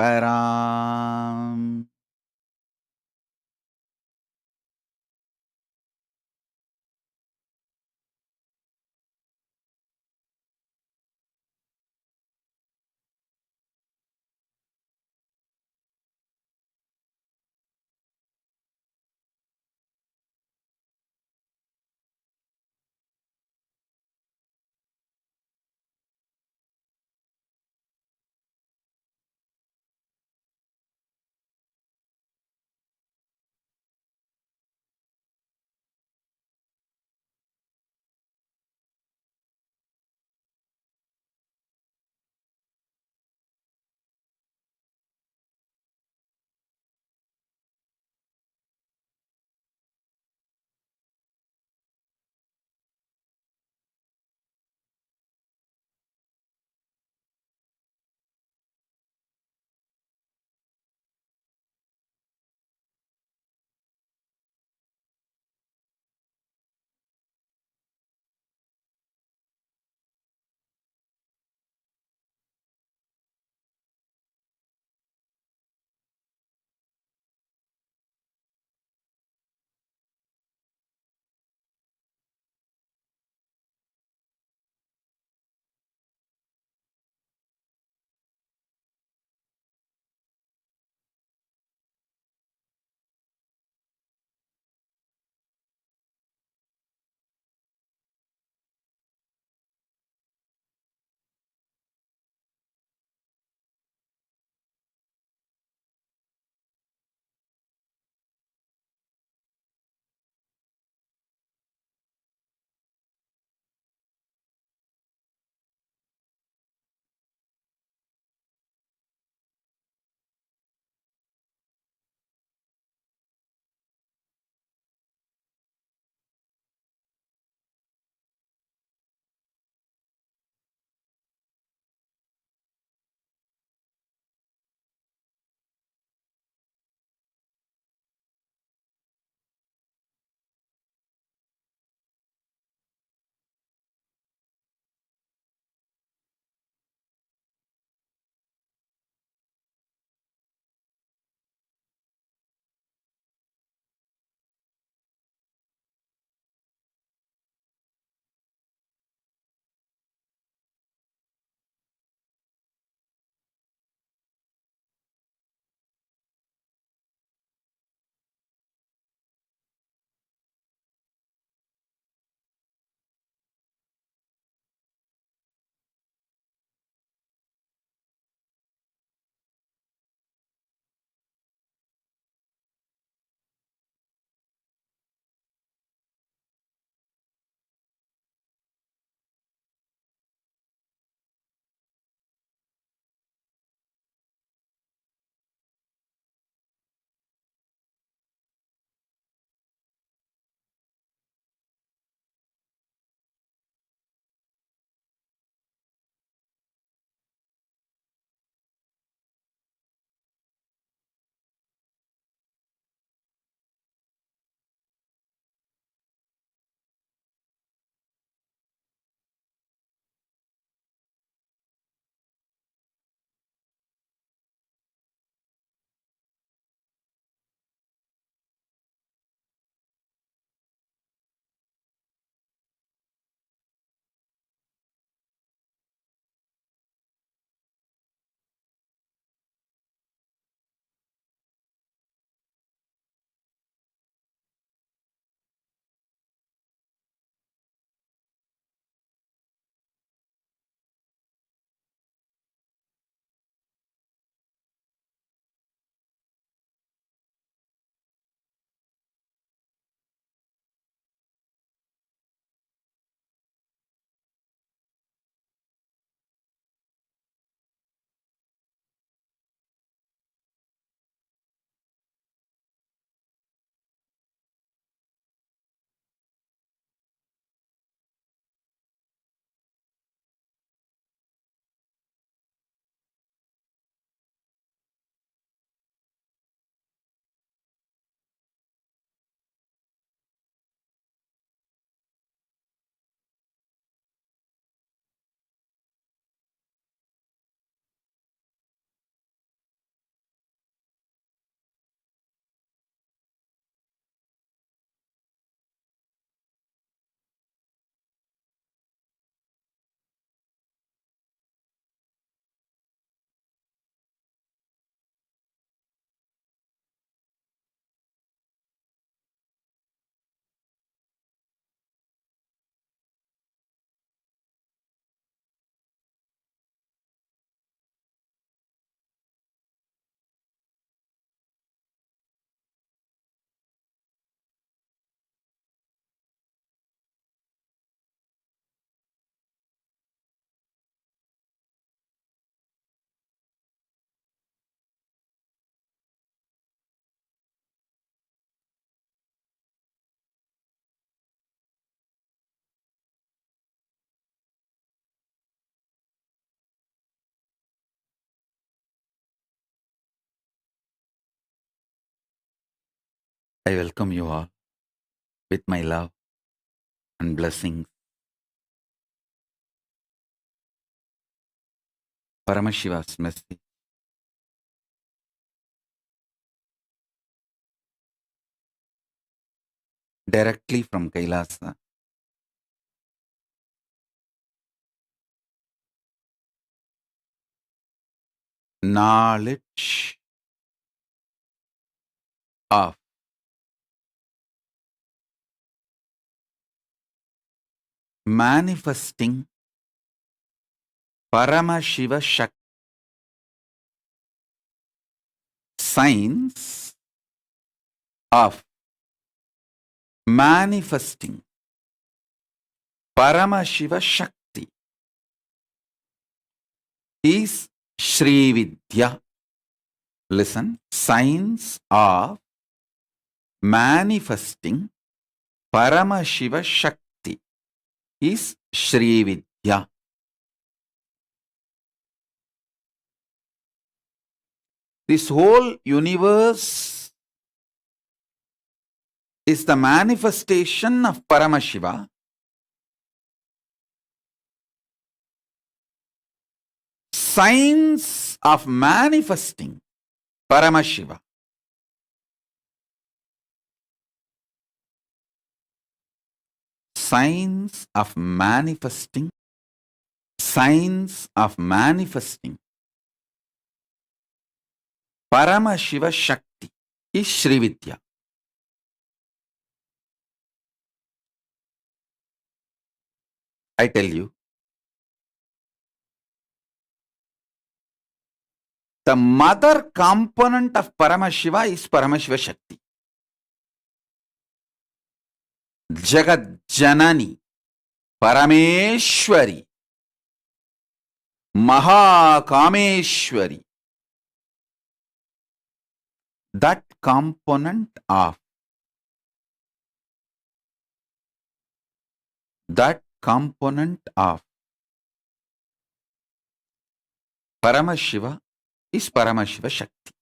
I welcome you all with my love and blessings. Paramashiva's message. Directly from KAILASA. Knowledge of manifesting Paramashiva Shakti. Science of manifesting Paramashiva Shakti is Shri Vidya. Listen, science of manifesting Paramashiva Shakti is Shri Vidya. This whole universe is the manifestation of Paramashiva. Science of manifesting Paramashiva. Science of manifesting Paramashiva Shakti is Shri Vidya. I tell you, the mother component of Paramashiva is Paramashiva Shakti. Jagat Janani, Parameshwari, Mahakameshwari. That component of Paramashiva is Paramashiva Shakti.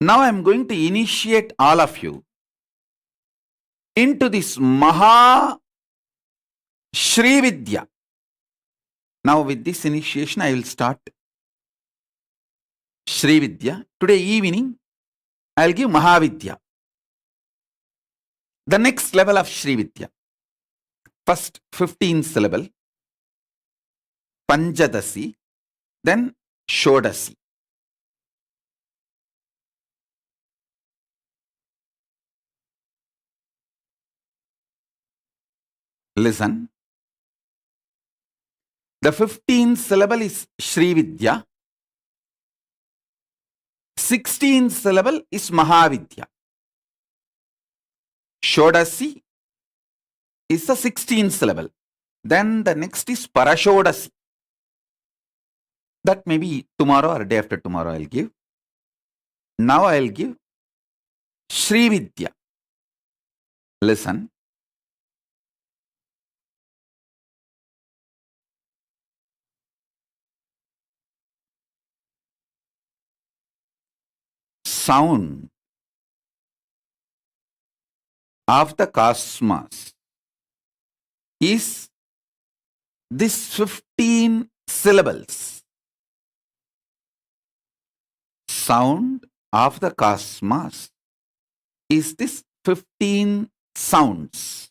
Now I am going to initiate all of you into this Maha Shri Vidya. Now with this initiation I will start Shri Vidya. Today evening I will give Mahavidya. The next level of Shri Vidya. First 15 syllable, Panchadasi, then Shodasi. Listen. The 15th syllable is Shri Vidya. 16th syllable is Mahavidya. Shodasi is the 16th syllable. Then the next is Parashodasi. That may be tomorrow or day after tomorrow I will give. Now I will give Shri Vidya. Listen. Sound of the cosmos is this 15 syllables. Sound of the cosmos is this 15 sounds.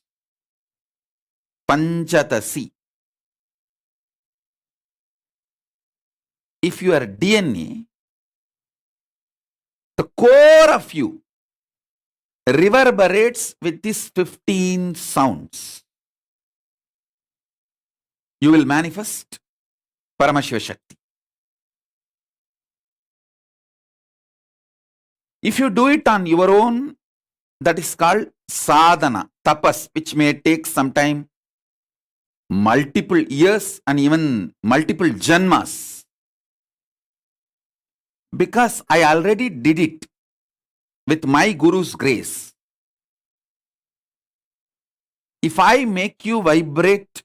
Panchatasi. If you are DNA, the core of you reverberates with these 15 sounds. You will manifest Paramashiva Shakti. If you do it on your own, that is called sadhana, tapas, which may take some time, multiple years and even multiple janmas. Because I already did it with my Guru's grace. If I make you vibrate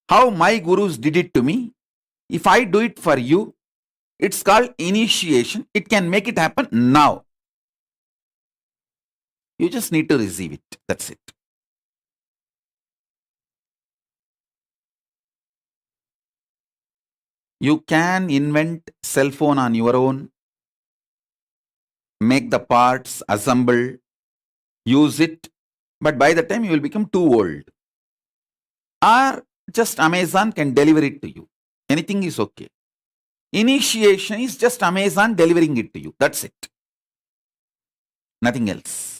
how my Gurus did it to me, If I do it for you, it's called initiation. It can make it happen now. You just need to receive it. That's it. You can invent cell phone on your own, make the parts, assemble, use it, but by the time you will become too old. Or just Amazon can deliver it to you. Anything is okay. Initiation is just Amazon delivering it to you. That's it. Nothing else.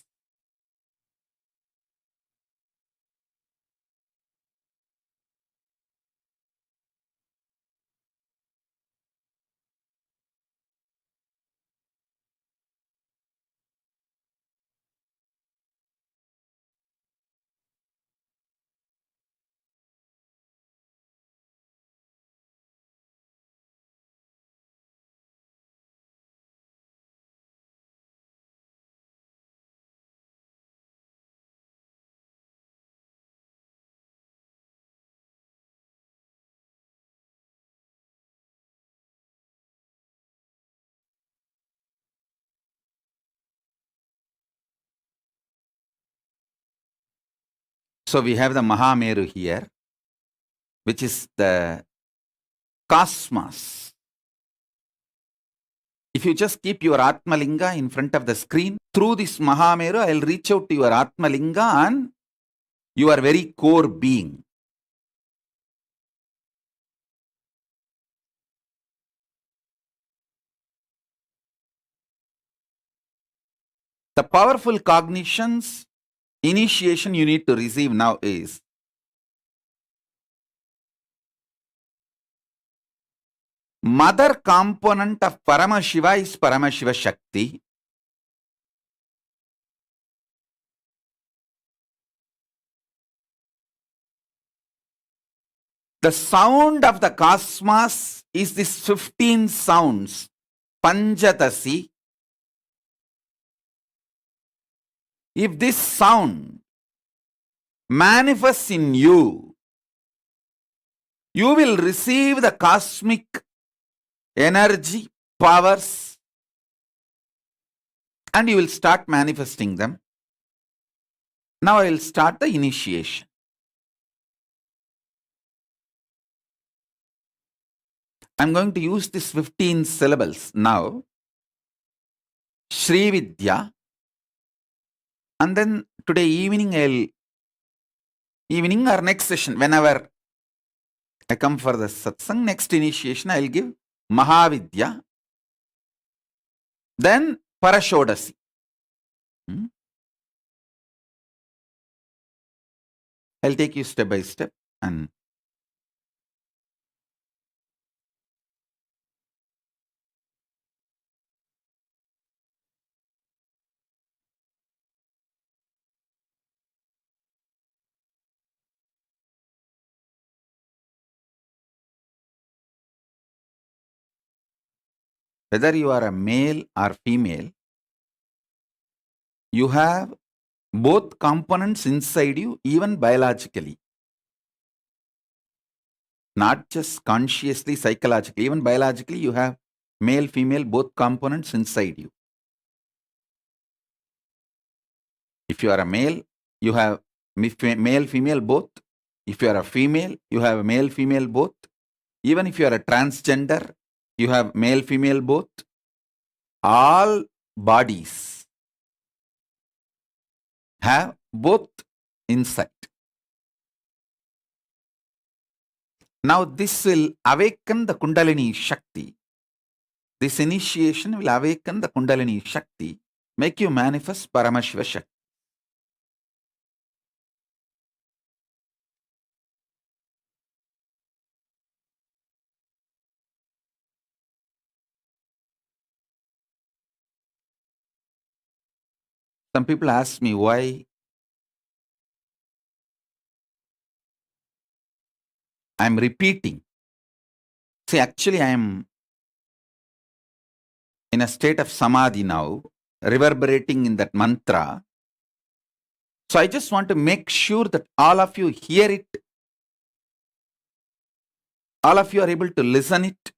So we have the Mahameru here, which is the cosmos. If you just keep your Atmalinga in front of the screen, through this Mahameru, I'll reach out to your Atmalinga and your very core being. The powerful cognitions, initiation you need to receive now is mother component of Paramashiva is Paramashiva Shakti. The sound of the cosmos is this 15 sounds, Panjatasi. If this sound manifests in you, you will receive the cosmic energy, powers, and you will start manifesting them. Now I will start the initiation. I'm going to use these 15 syllables now. Shri Vidya. And then today evening or next session, whenever I come for the satsang, next initiation, I'll give Mahavidya. Then Parashodasi. I'll take you step by step and whether you are a male or female, you have both components inside you, even biologically. Not just consciously, psychologically, even biologically, you have male, female, both components inside you. If you are a male, you have male, female, both. If you are a female, you have male, female, both. Even if you are a transgender, you have male, female, both. All bodies have both inside. Now this will awaken the Kundalini Shakti. This initiation will awaken the Kundalini Shakti, make you manifest Paramashiva Shakti. Some people ask me why I'm repeating. See, actually, I am in a state of samadhi now, reverberating in that mantra. So I just want to make sure that all of you hear it all of you are able to listen it,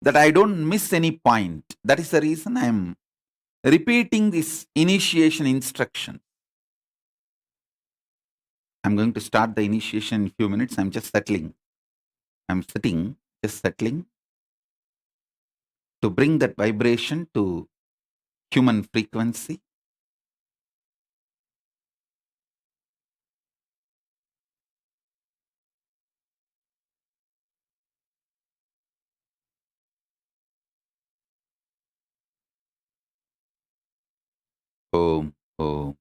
that I don't miss any point. That is the reason I am repeating this initiation instruction. I'm going to start the initiation in a few minutes. I'm just settling. I'm sitting, just settling to bring that vibration to human frequency. Om, Om.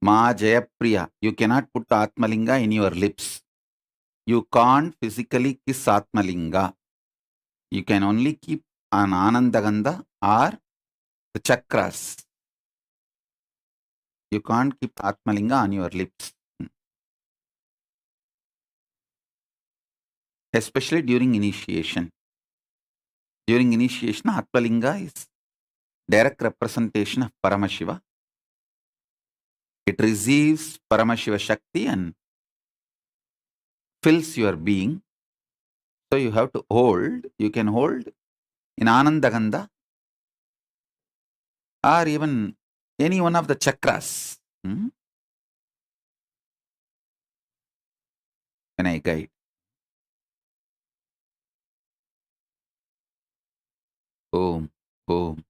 Ma Jayapriya, you cannot put Atmalinga in your lips. You can't physically kiss Atmalinga. You can only keep an Anandagandha or the chakras. You can't keep Atmalinga on your lips. Especially during initiation. During initiation, Atmalinga is direct representation of Paramashiva. It receives Paramashiva Shakti and fills your being. So you have to hold, you can hold in Anandagandha or even any one of the chakras. When I guide. Om, Om,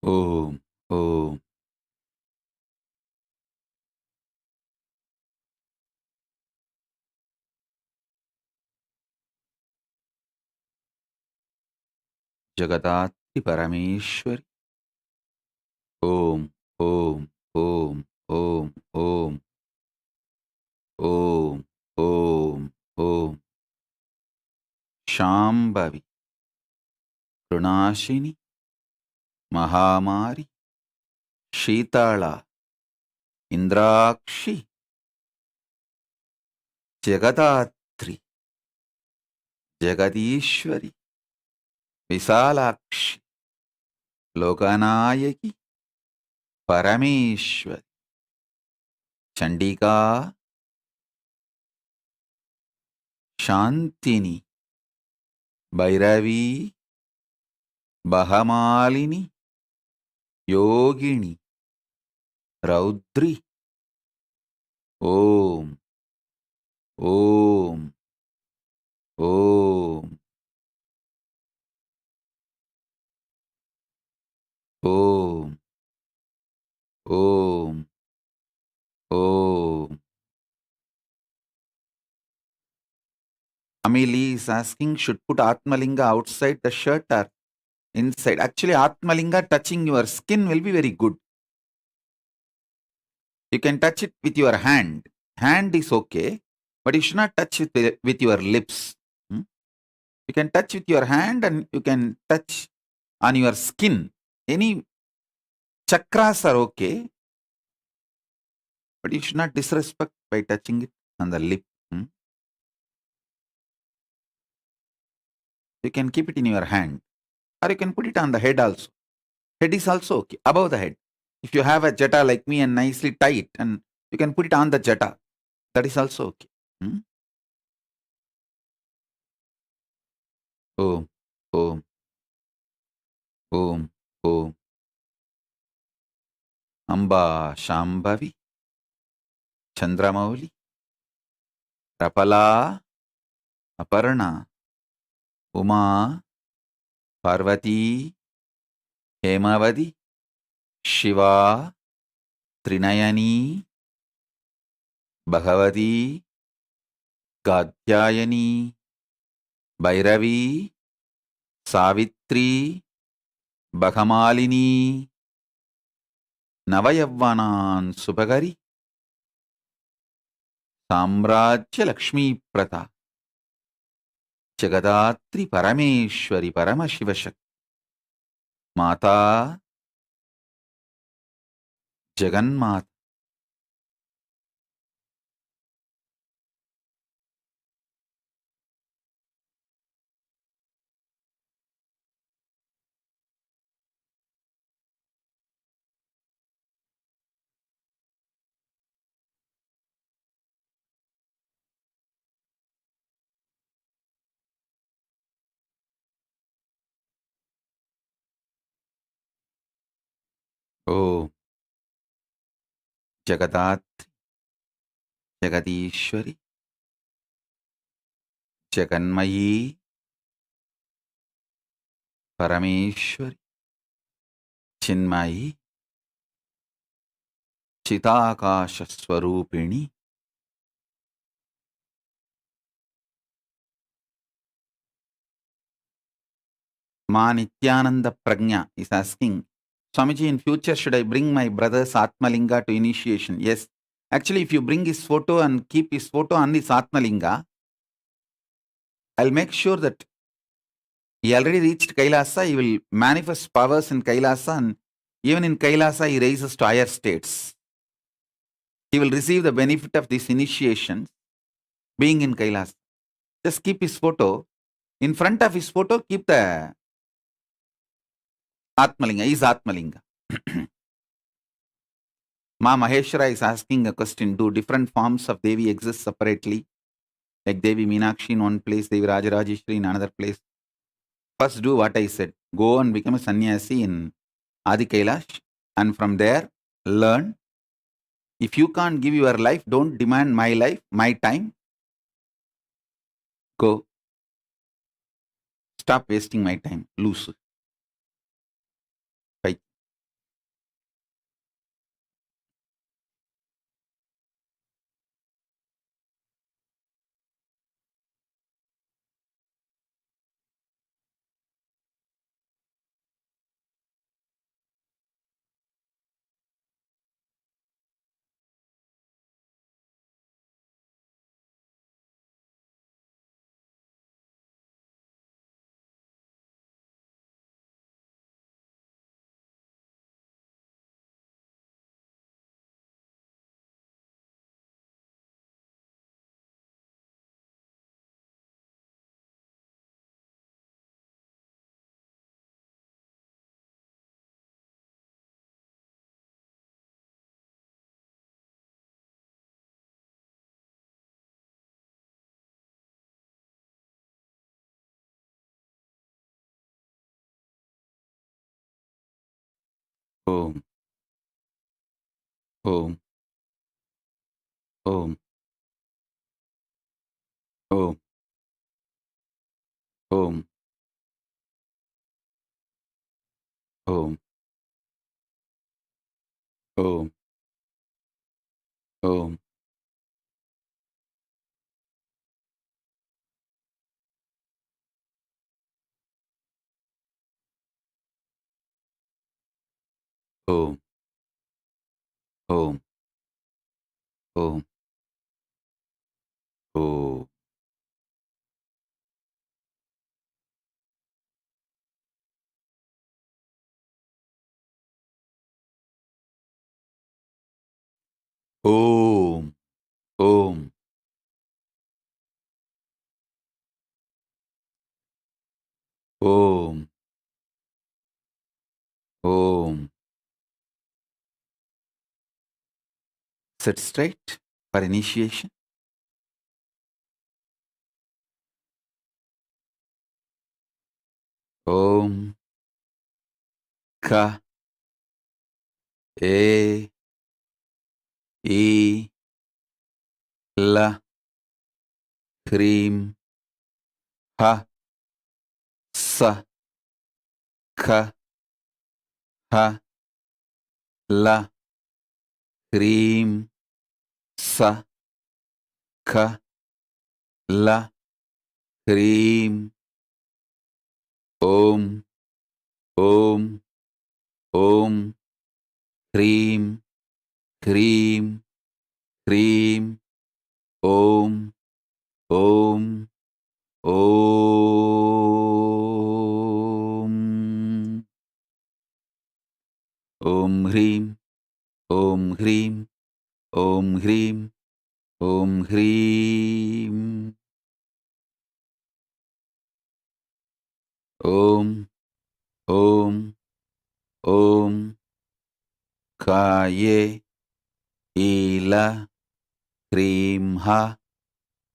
Om, Om. Jagadati Parameshwari. Om, Om, Om, Om, Om. Om, Om, Om. Shambhavi. Prunashini. Mahamari. Shitala. Indrakshi. Jagadatri. Jagadishwari. Visalakshi. Lokanayaki. Parameshwari. Chandika. Shantini. Bhairavi. Bahamalini. Yogini. Raudri. Om. Om. Om. Om. Om. Om. Amili is asking, should put Atmalinga outside the shirt or inside? Actually, Atmalinga touching your skin will be very good. You can touch it with your hand. Hand is okay, but you should not touch it with your lips. You can touch with your hand and you can touch on your skin. Any chakras are okay, but you should not disrespect by touching it on the lip. You can keep it in your hand, or you can put it on the head also. Head is also okay, above the head. If you have a jata like me and nicely tie it, and you can put it on the jata, that is also okay. Om, Om, Om, Om. Amba Shambhavi, Chandramauli, Rapala, Aparna, Uma, Parvati, Hemavadi, Shiva, Trinayani, Bhagavati, Gatyayani, Bhairavi, Savitri, Bhagamalini, Navayavanan Subhagari, Samrajya Lakshmi Prata, Jagadatri Parameshwari Paramashivashak, Mata, Jaganmat, Om Jagadatri, Jagadishwari, Jaganmayi, Parameshwari, Chinmayi, Chitakasha Swarupini, Ma Nithyananda Prajna is asking, Swamiji, in future should I bring my brother's Atmalinga to initiation? Yes. Actually, if you bring his photo and keep his photo on his Atmalinga, I'll make sure that he already reached Kailasa, he will manifest powers in Kailasa, and even in Kailasa he raises to higher states. He will receive the benefit of this initiation being in Kailasa. Just keep his photo. In front of his photo, keep the Atmalinga, his Atmalinga. Ma Maheshwara is asking a question. Do different forms of Devi exist separately? Like Devi Meenakshi in one place, Devi Rajarajeshwari in another place. First do what I said. Go and become a sannyasi in Adi Kailash, and from there learn. If you can't give your life, don't demand my life, my time. Go. Stop wasting my time. Lose. Bye. Om. Om. Om. Om. Om. Om. Om. Om. Om. Om. Om. Om. Om. Om. Om. Om. Sit straight for initiation. Om. Ka. E. E. La. Krim. Ha. Sa. Ka. Ha. La. Krim. Sa. Ka. La. Krim. Om. Om. Om. Krim. Krim. Krim. Om. Om. Om. Om Hrim. Om Hrim. Om Hrim. Om Hrim. Om. Om. Om. Kaye. Ila. Hrim Ha.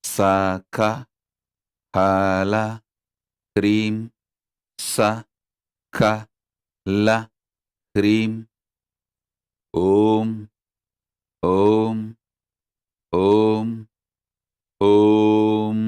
Saka. Hala. Hrim. Sa. Ka. La. Hrim. Om, Om, Om, Om.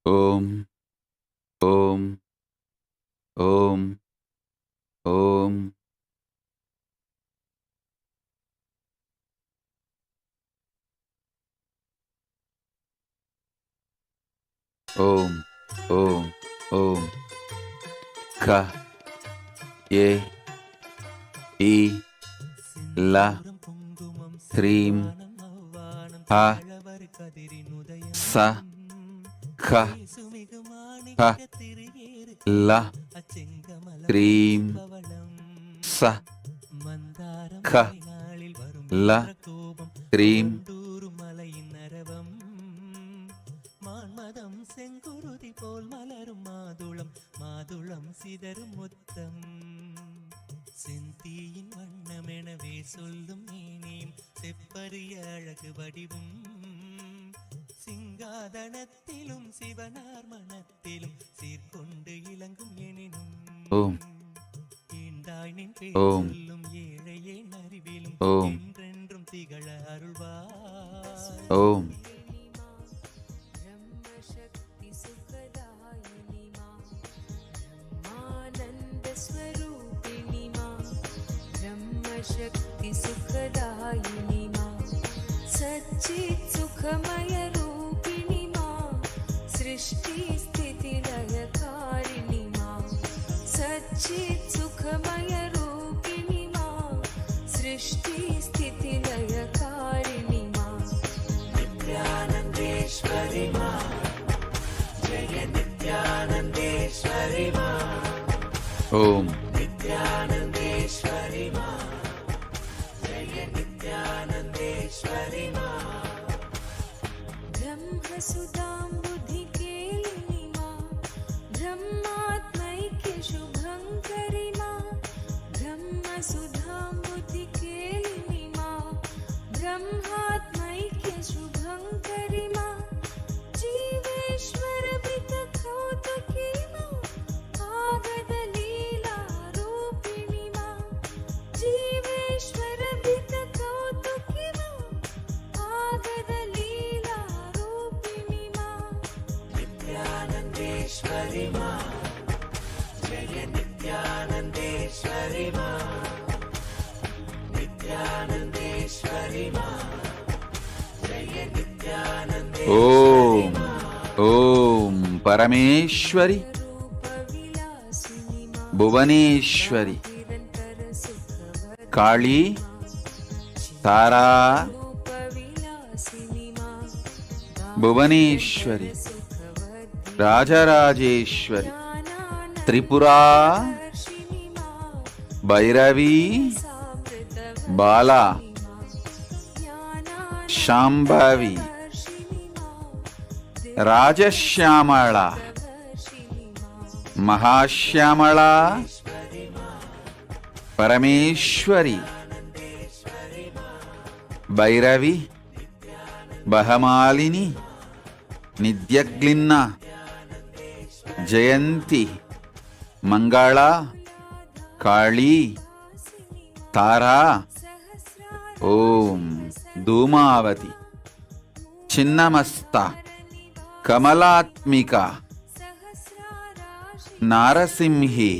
Om, Om, Om, Om. Om, Om, Om. Ka, Ye, E, La, Hrim, Ha, Sa, Ka, Ha, La, Hrim, Sa, Ka, La, Hrim. மான்மதம் செங்குருதி போல் மலரும் மாதுளம் மாதுளம் சிதறும் முத்தம் செந்தீயின் வண்ணமெனவே சொல்லும் மேனியும் செப்பரிய அழகு வடிவும் சிங்காதனத்திலும் சிவனார் மனத்திலும் சீர்கொண்டு இளங்கும் எனினும் ஓம், ஈண்டாய் நின் ஓம், சொல்லும் ஏழையே அறிவிலும் ஓம், என்றென்றும் திகழ அருள்வாய். ஓம். शक्ति सुखदायिनी मां सच्चित् सुखमय रूपिणी मां सृष्टि स्थिति लयकारिणी मां सच्चित् सुखमय रूपिणी मां सृष्टि स्थिति लयकारिणी मां नित्यानन्देश्वरी मां जय नित्यानन्देश्वरी मां ओम नित्यानन्देश्वरी मां नित्यानन्देश्वरी मां ब्रह्मसुधां बुद्धिकेलिनी मां ब्रह्मात्मैक्य शुभङ्करी मां ब्रह्मसुधां बुद्धिकेलिनी मां ब्रह्मात्मैक्य शुभङ्करी मां जीवेश्वर वृतकौतुकी मां आगदलीला रूपिणी मां जीवेश्वर नित्यानन्देश्वरी मां जय नित्यानन्देश्वरी मां नित्यानन्देश्वरी मां जय नित्यानन्देश्वरी ओम ओम परमेश्वरी भुवनेश्वरी काली तारा भुवनेश्वरी राजराजेश्वरी त्रिपुरा भैरवी बाला शांभवी राजश्यामला महाश्यामला परमेश्वरी भैरवी बहमालिनी नित्यग्लिन्ना जयंती मंगला काली तारा ओम धूमावती छिन्नमस्ता कमलात्मिका नारसिंही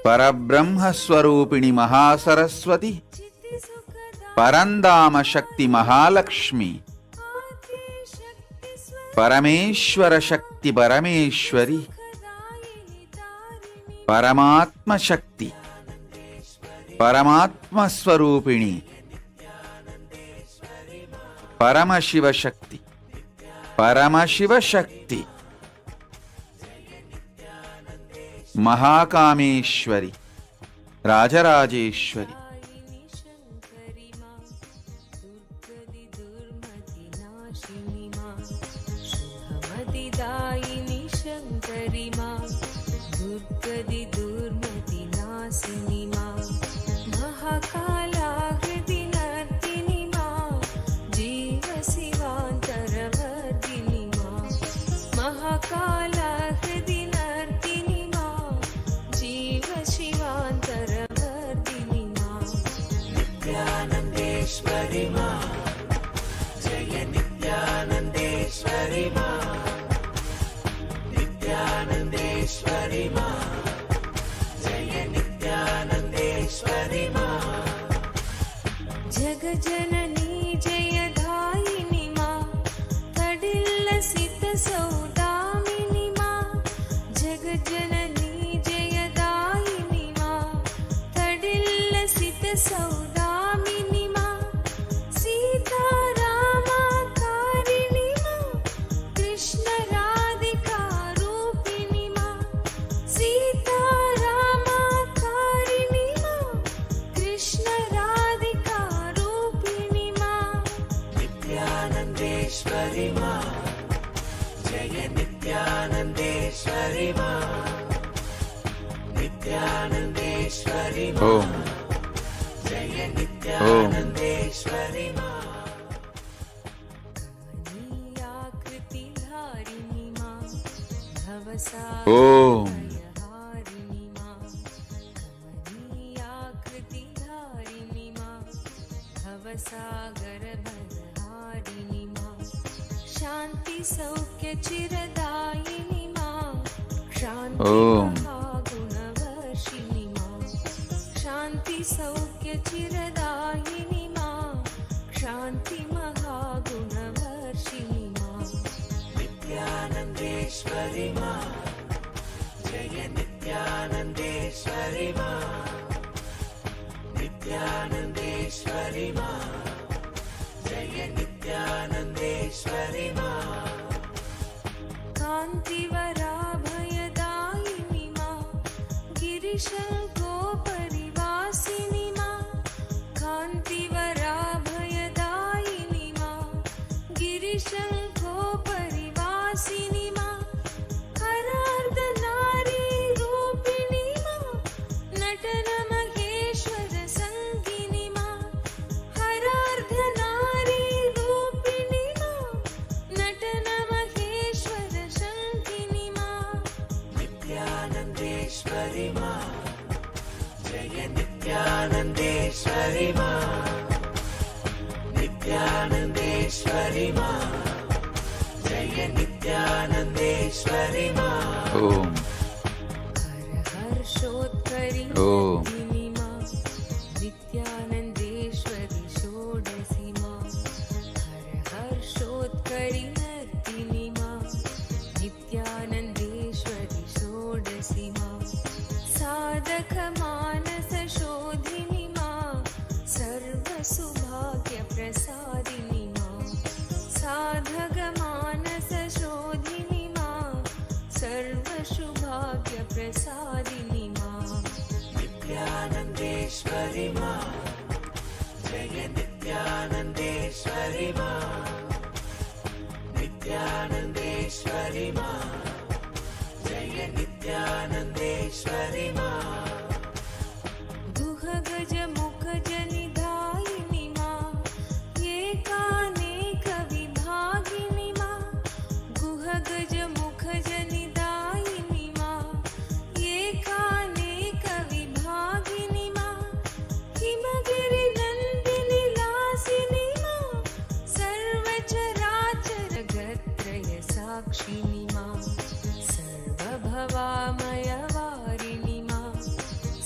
परब्रह्म स्वरूपिणी महासरस्वती परंदाम शक्ति महालक्ष्मी परमेश्वर शक्ति परमेश्वरी परमात्म शक्ति परमात्म स्वरूपिणी परमशिव शक्ति మహాకామేశ్వరి, రాజరాజేశ్వరి, शङ्करि मा दुर्गति दुर्मति नाशिनि मा शुभमतिदायिनि शङ्करि मा दुर्गति दुर्मति नाशिनि मा महाकालाकृति नर्तिनि मा जीव शिवान्तरवर्धिनि मा महाकालाकृति नर्तिनि मा जीव शिवान्तरवर्धिनि मा नित्यानन्देश्वरि मा जय नित्यानन्देश्वरि मा नित्यानन्देश्वरि मा जय नित्यानन्देश्वरि मा जगजननी जयदायिनि मा कडिल्लसित सौदामिनि मा जगजननी जयदायिनि मा कडिल्लसित सौदामिनि मा सीतारामकारिणि मा कृष्ण राधिका रूपिणि मा सीतारामकारिणि मा कृष्ण राधिका रूपिणि मा नित्यानन्देश्वरि मा जय नित्यानन्देश्वरि मा नित्यानन्देश्वरि मा ఓం जय नित्यानन्देश्वरि मा कमनीयाकृतिधारिणि मा ఓం भवसागरहारिणि मा कमनीयाकृतिधारिणि मा भवसागरभरहारिणि मा शान्ति सौख्य चिरदायिनि मा शान्ति ఓం महागुणवर्षिणि मा शान्ति सौख्य चिरदायिनि मा शान्ति महागुणवर्षिणि मा नित्यानन्देश्वरि मा जय नित्यानन्देश्वरि मा नित्यानन्देश्वरि मा जय नित्यानन्देश्वरि मा कान्तिवराभयदायिनि मा गिरिशङ्कोपरिवासिनि मा कान्तिवराभयदायिनि मा गिरिशङ्कोपरिवासिनि मा हरार्धनारी रूपिणि मा नटनमहेश्वर सङ्गिनि मा हरार्धनारी रूपिणि मा नटनमहेश्वर सङ्गिनि मा नित्यानन्देश्वरि मा जय नित्यानन्देश्वरि मा नित्यानन्देश्वरि मा जय नित्यानन्देश्वरि मा ఓం हर्षोत्करि ఓం नर्तिनि मा नित्यानन्देश्वरि षोडशि मा हर्षोत्करि नर्तिनि मा नित्यानन्देश्वरि षोडशि मा साधकमानसशोधिनि मा सर्वसुभाग्यप्रसादिनि मा साधकमानसशोधिनि मा सर्वसुभाग्यप्रसादिनि मा नित्यानन्देश्वरि मा जय नित्यानन्देश्वरि मा नित्यानन्देश्वरि मा जय नित्यानन्देश्वरि मा गुहगजमुखजनिधायिनि मा एकानेकविभागिनि मा गुहगजमुखजनिधायिनि मा एकानेकविभागिनि मा हिमगिरिनन्दिनि लासिनि मा सर्वचराचरगत्रय साक्षिनि मा सर्वभवामयवारिणि मा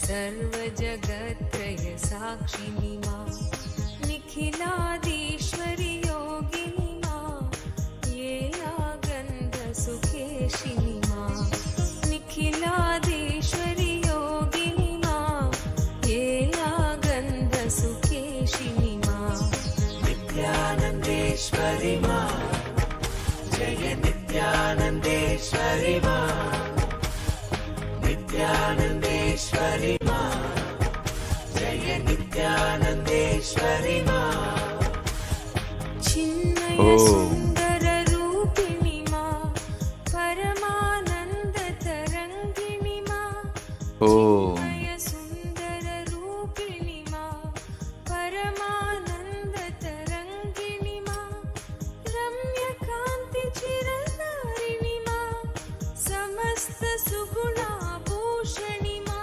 सर्वजगत्रय साक्षिनि मा निखिलादीश्वरि योगिनि मा येलागन्धसुखेशिनि मा निखिलादीश्वरि योगिनि मा येलागन्धसुखेशिनि मा नित्यानन्देश्वरि मा जय नित्यानन्देश्वरि मा नित्यानन्देश्वरि मा जय नित्यानन्देश्वरि मा चिन्मय सुन्दर रूपिणि मा परमानन्द तरङ्गिणि मा चिन्मय सुन्दर रूपिणि मा परमानन्द तरङ्गिणि मा रम्यकान्ति चिरधारिणि मा समस्त सुगुणाभूषणि मा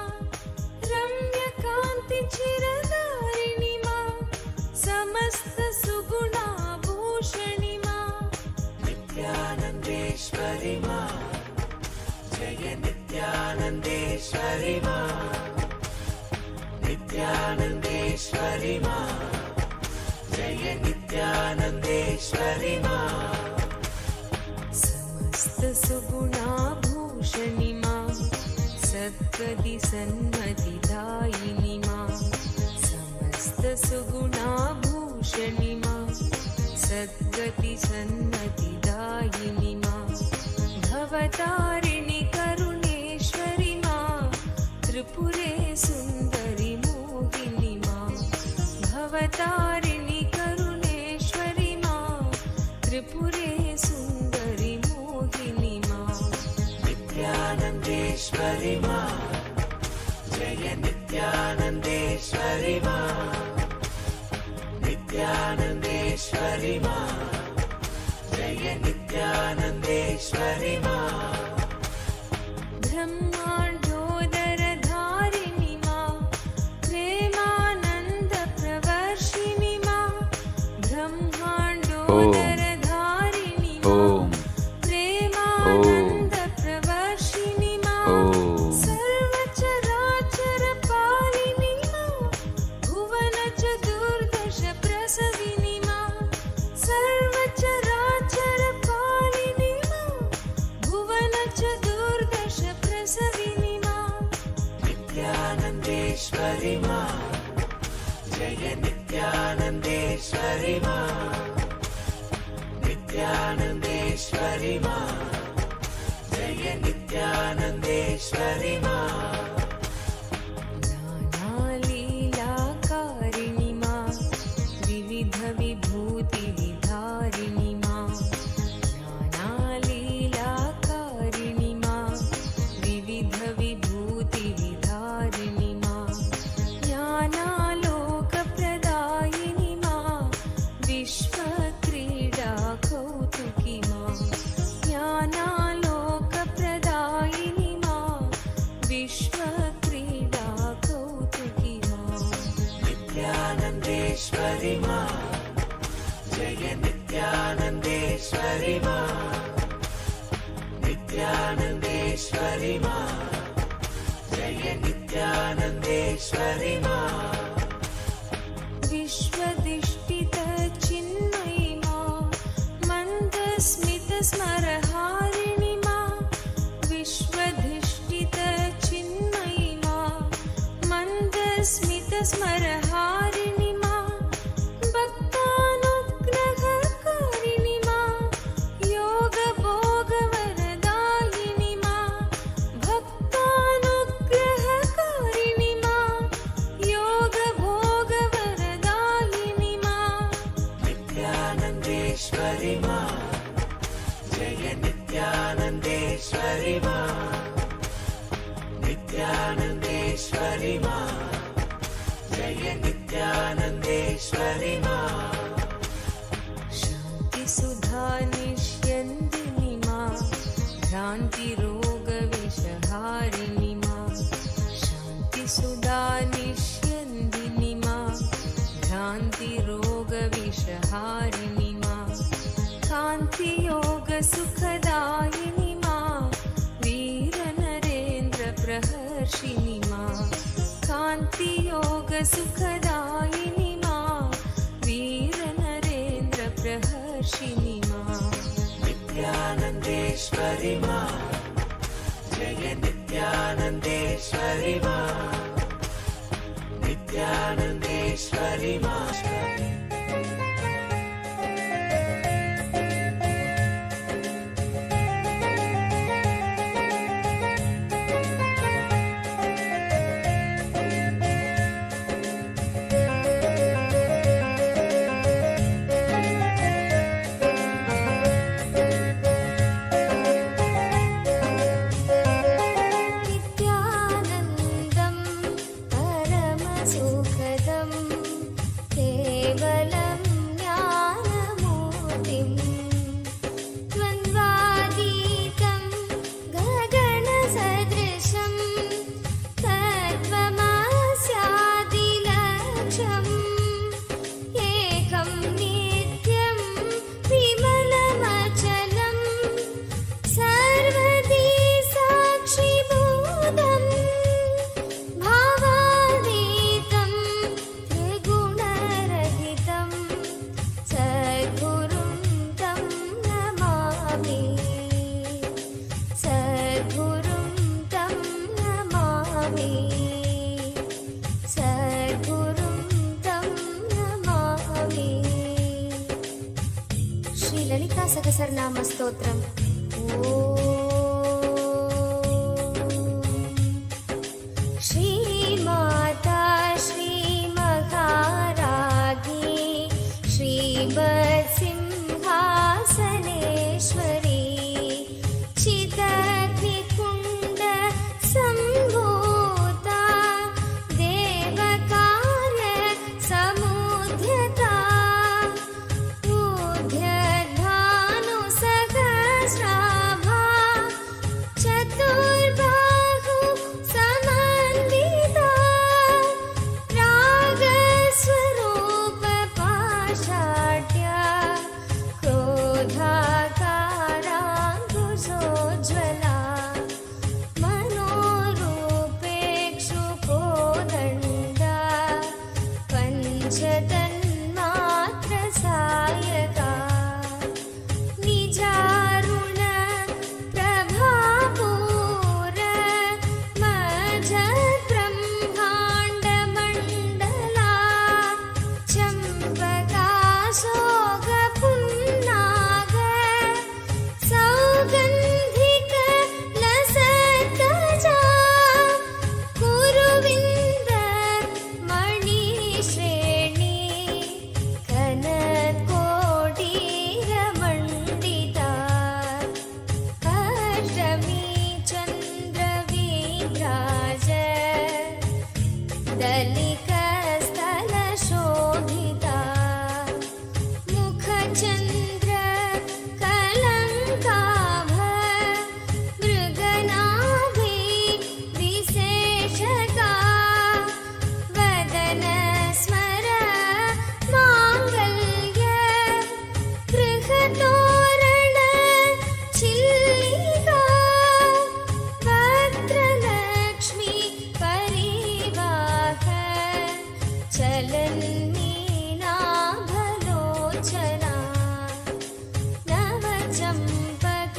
रम्यकान्ति चिरधारिणि मा समस्त सुगुणाभूषणि मा नित्यानन्देश्वरि मा जय नित्यानन्देश्वरि मा नित्यानन्देश्वरि मा जय नित्यानन्देश्वरि मा समस्त सुगुणाभूषणि मा सद्गति सन्मतिदायिनि मा समस्त सुगुणाभूषणि मा सद्गति सन्मतिदायिनि मा भवतारिणि करुणेश्वरि मा त्रिपुरे सुन्दरि मोहिनि मा भवतारिणि करुणेश्वरि मा त्रिपुरे सुन्दरि मोहिनि मा नित्यानन्देश्वरि मा जय नित्यानन्देश्वरि मा नित्यानन्देश्वरि मा जय नित्यानन्देश्वरि मा ब्रह्माण्डोदरधारिणि मा प्रेमानन्द प्रवर्षिणि मा ब्रह्माण्डोदरधारिणि मा प्रेमानन्द प्रवर्षिणि मा सर्वचराचर पालिनि मा भुवन चतुर्दश प्रसविनि मा सर्वचराचर पालिनि मा भुवन चतुर्दश प्रसविनि मा नित्यानन्देश्वरि मा जय नित्यानन्देश्वरि मा नित्यानन्देश्वरि मा जय नित्यानन्देश्वरि मा ज्ञानालीलाकारिणि मा विविध विभूति विधारिणि मा ज्ञानालीलाकारिणि मा विविध विभूति विधारिणि मा ज्ञानालोकप्रदायिनि मा विश्वक्रीडा कौतुकी मा ज्ञानालोकप्रदायिनि मा विश्वक्रीडा कौतुकी मा नित्यानन्देश्वरि मा जय नित्यानन्देश्वरि मा नित्यानन्देश्वरि मा जय नित्यानन्देश्वरि मा विश्वदिष्टित चिन्मयि मा मन्दस्मित स्मरहारिणि मा विश्वधिष्ठित चिन्मयि मा मन्दस्मित स्मरहारिणि मा भक्तानुग्रहकारिणि मा योगभोगवरदायिनि मा भक्तानुग्रहकारिणि मा योगभोगवरदायिनि मा नित्यानन्देश्वरि मा जय नित्यानन्देश्वरि मा नित्यानन्देश्वरि मा जय नित्यानन्देश्वरि मा शान्तिसुधा निष्यन्दिनि मा भ्रान्तिरोगविषहारिणि मा शान्तिसुधा निष्यन्दिनि मा भ्रान्तिरोगविषहारिणि मा कान्तियोगसुखदायिनि मा वीरनरेन्द्रप्रहर्षिणि मा कान्तियोगसुखदायिनि मा वीरनरेन्द्रप्रहर्षिणि मा नित्यानन्देश्वरि मा जय नित्यानन्देश्वरि मा नित्यानन्देश्वरि मा సహస్రనామస్తోత్రం. श्रीमाता श्रीमहाराज्ञी श्रीमत्सिंहासनेश्वरी चिदग्निकुण्ड सम्भूता देवकार्य समुद्यता ऊर्ध्वभानुसहस्राभा चतुर्बाहु समन्विता रागस्वरूप पाषाढ्या क्रोधाकाराङ्कुशोज्ज्वला मनोरूपेक्षुकोदण्डा पञ्चतन्मात्रसायका निजारुण प्रभापूर मझब्रह्माण्डमण्डला चम्पकाशोकपुन्नाग सौगन्धिक लसत्कजा कुरुविन्द मणिश्रेणी कनत्कोटीरमण्डिता अष्टमी चन्द्रविभ्राज दलिकस्थलशोभिता मुखचन्द्र कलङ्काभ मृगनाभि विशेषका वदन स्मर माङ्गल्य गृहतोरण चिल्लिका वक्त्रलक्ष्मी परिवाह चलन्मीनाभलोचना नवचम्पक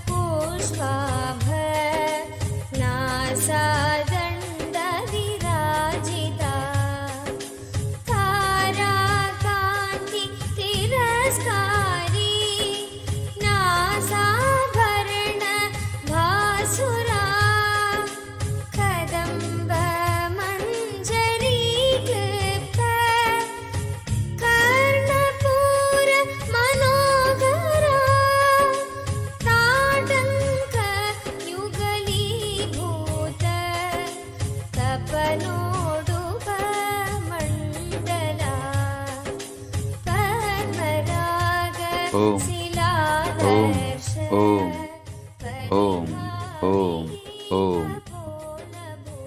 पुष्पाभ नासादण्डविराजिता ताराकान्ति तिरस्कारी नासाभरण भासुरा कदम्ब मञ्जरी क्लिप्त कर्णपूर मनोहरा ताटङ्क युगलीभूत तपनोडुप मण्डला पद्मराग ओम, शिलादर्श ओम, ओम, ओम, ओम, ओम,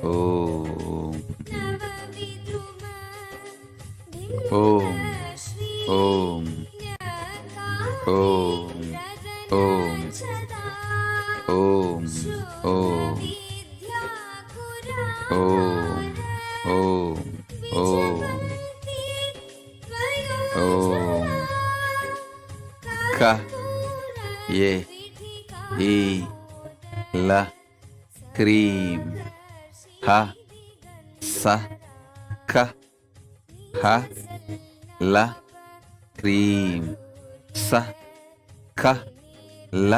ओम, ओम, ओम, ओम, ओम, ओम, ओम, ओम, ओम, क ये ई ल क्रीम ह स ख ह ल क्रीम स ख ल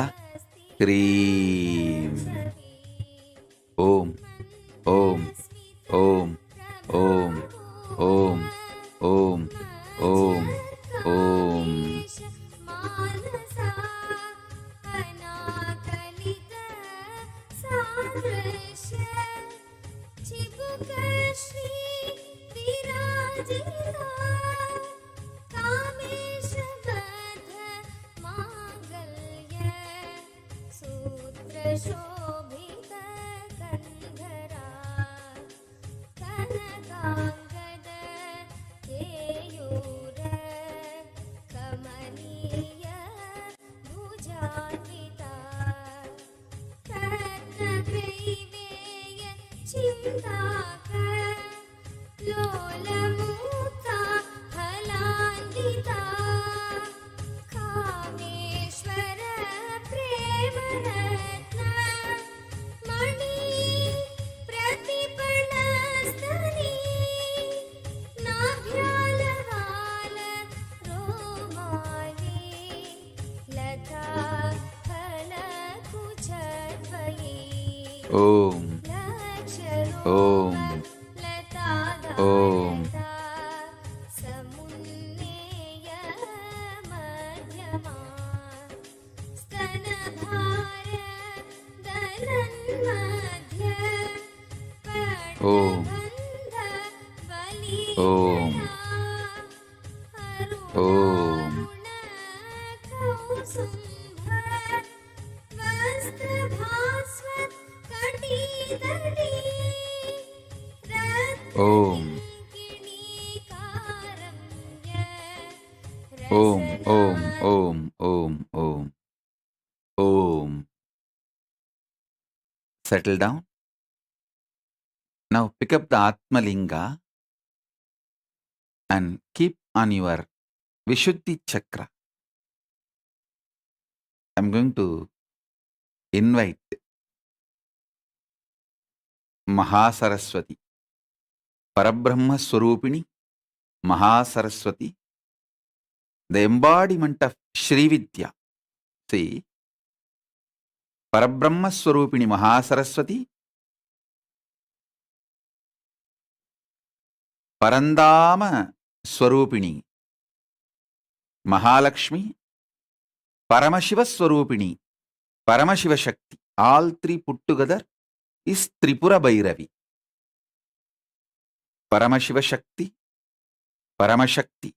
क्रीम ओम ओम ओम ओम ओम ओम ओम ओम मानसा अनाकलित सादृश्य चिबुक श्री विराजिता कामेश बद्ध मांगल्य सूत्र शोभित कंधरा कनकांगद केयूर कमनीय भुजान्विता रत्नग्रैवेय चिन्ताकर लोलमुक्ता फलान्विता कामेश्वर प्रेमरत्न मणि प्रतिपणस्तनी नाभ्यालहाल rumali Om. Om. Om. Om. Om. Om. Om. Om. Om. Om. Om. Om. Om. Settle down. Now pick up the Atma Linga and keep on your Vishuddhi Chakra. I'm going to invite Mahasaraswati, Parabrahma Swarupini, Mahasaraswati, the embodiment of Srividya. See, Parabrahma Swarupini Mahasaraswati, Parandama Swarupini Mahalakshmi, Paramashiva Swarupini, Paramashiva Shakti. All three put together is Tripura Bhairavi. Paramashiva Shakti, Paramashakti.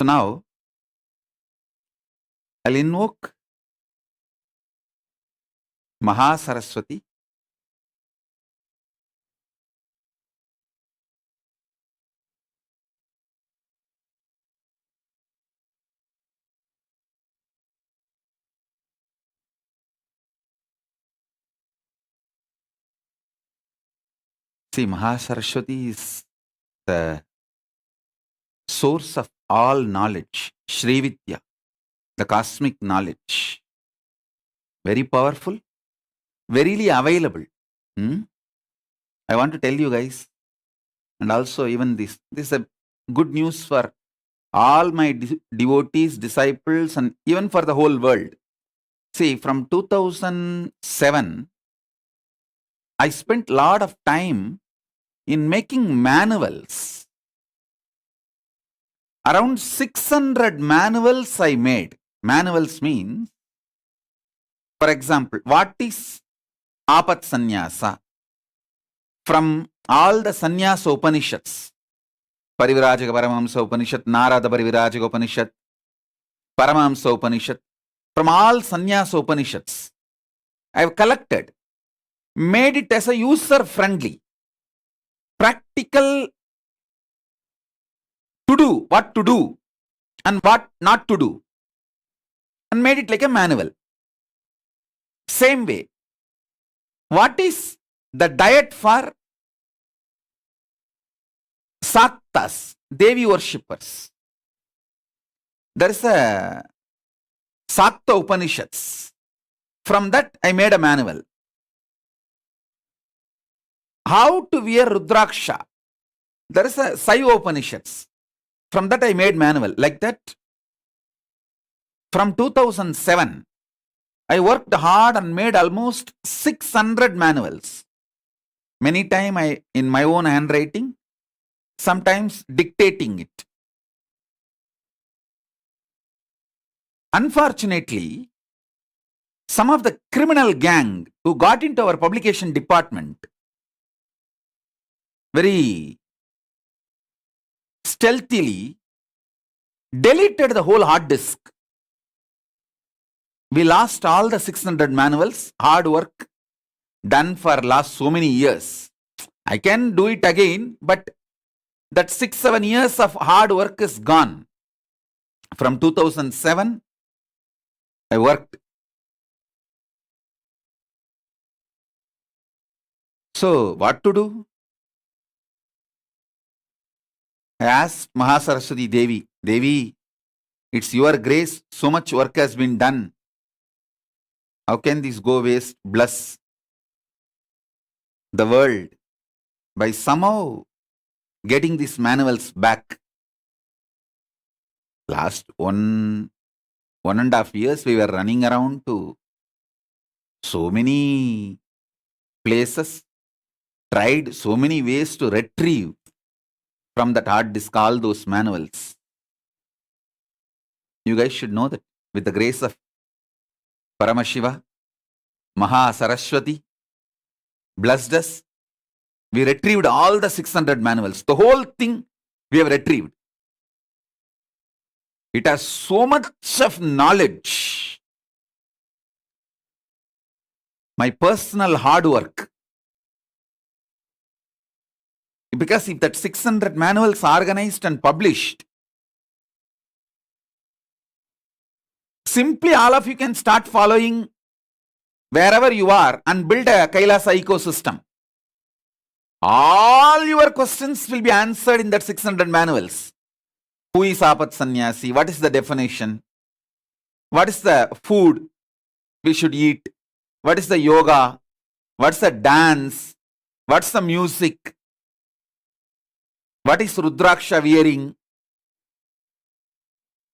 So now, I'll invoke Mahasaraswati. See, Mahasaraswati is the source of all knowledge, Srividya, the cosmic knowledge. Very powerful, verily available. I want to tell you guys, and also even this is a good news for all my devotees, disciples, and even for the whole world. See, from 2007, I spent a lot of time in making manuals. Around 600 manuals I made. Manuals means, for example, what is Apat Sannyasa? From all the Sannyasa Upanishads, Parivirajaka Paramahamsa Upanishad, Narada Parivirajaka Upanishad, Paramahamsa Upanishad, from all Sannyasa Upanishads, I have collected, made it as a user-friendly, practical to do, what to do and what not to do, and made it like a manual. Same way, what is the diet for Saktas, Devi worshippers? There is a Sakta Upanishads. From that I made a manual. How to wear Rudraksha? There is a Saiva Upanishads. From that I made manual. Like that, from 2007, I worked hard and made almost 600 manuals. Many times I, in my own handwriting, sometimes dictating it. Unfortunately, some of the criminal gang who got into our publication department very stealthily deleted the whole hard disk. We lost all the 600 manuals, hard work done for last so many years. I can do it again, but that 6-7 years of hard work is gone. From 2007, I worked. So, what to do? I asked Mahasaraswati Devi, Devi, it's your grace, so much work has been done. How can this go waste? Bless the world by somehow getting these manuals back. Last 1.5 years, we were running around to So many places, tried so many ways to retrieve from that hard disk all those manuals. You guys should know that with the grace of Paramashiva, Maha Saraswati, blessed us, we retrieved all the 600 manuals. The whole thing we have retrieved. It has so much of knowledge. My personal hard work. Because if that 600 manuals organized and published, simply all of you can start following wherever you are and build a Kailasa ecosystem. All your questions will be answered in that 600 manuals. Who is Apat Sannyasi? What is the definition? What is the food we should eat? What is the yoga? What's the dance? What's the music? What is Rudraksha wearing?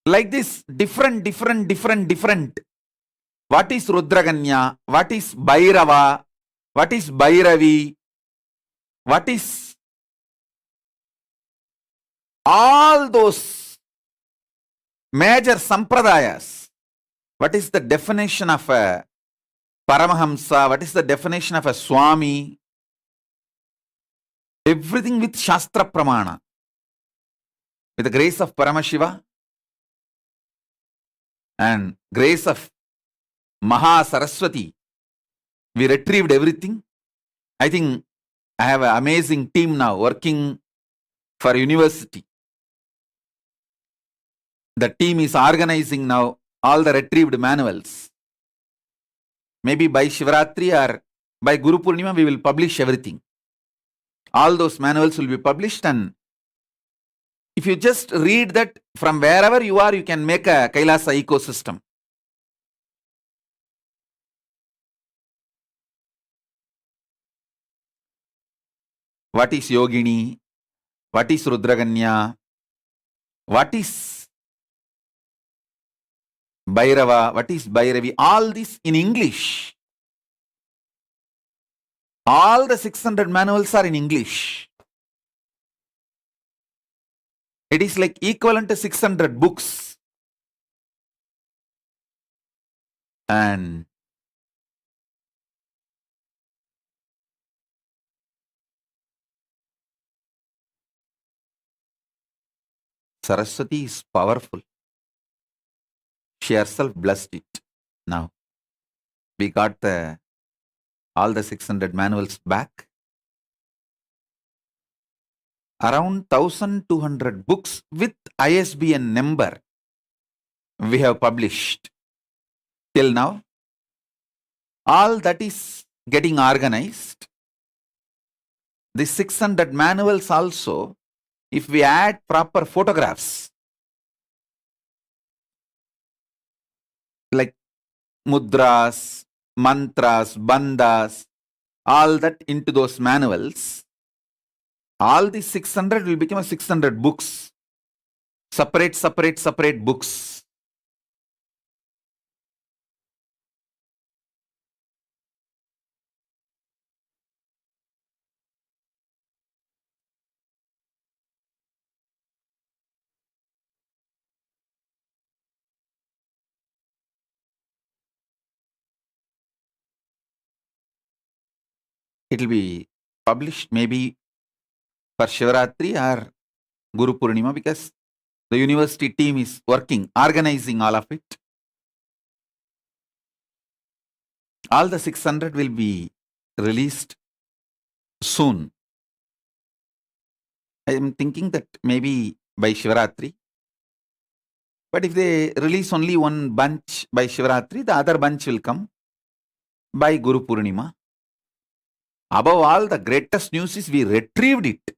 Like this, different. What is Rudraganya? What is Bhairava? What is Bhairavi? What is all those major sampradayas? What is the definition of a Paramahamsa? What is the definition of a Swami? Everything with Shastra Pramana. With the grace of Paramashiva and grace of Maha Saraswati, we retrieved everything. I think I have an amazing team now working for university. The team is organizing now all the retrieved manuals. Maybe by Shivaratri or by Guru Purnima we will publish everything. All those manuals will be published, and if you just read that from wherever you are, you can make a Kailasa ecosystem. What is Yogini? What is Rudraganya? What is Bhairava? What is Bhairavi? All this in English. All the 600 manuals are in English. It is like equivalent to 600 books. And Saraswati is powerful. She herself blessed it. Now, we got all the 600 manuals back. Around 1200 books with ISBN number we have published till now. All that is getting organized. The 600 manuals also, if we add proper photographs, like mudras, mantras, bandhas, all that into those manuals, all the 600 will become a 600 books. Separate books. It will be published maybe for Shivaratri or Guru Purnima, because the university team is working, organizing all of it. All the 600 will be released soon. I am thinking that maybe by Shivaratri. But if they release only one bunch by Shivaratri, the other bunch will come by Guru Purnima. Above all, the greatest news is we retrieved it.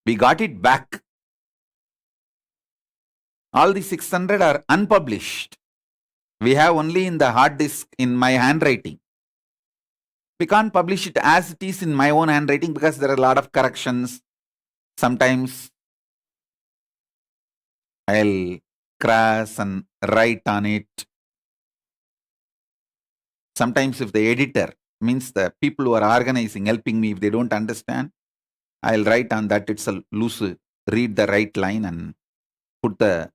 We got it back. All the 600 are unpublished. We have only in the hard disk in my handwriting. We can't publish it as it is in my own handwriting because there are a lot of corrections. Sometimes I'll crash and write on it. Sometimes if the editor, means the people who are organizing, helping me, if they don't understand, I'll write on that it's a loose, read the right line and put the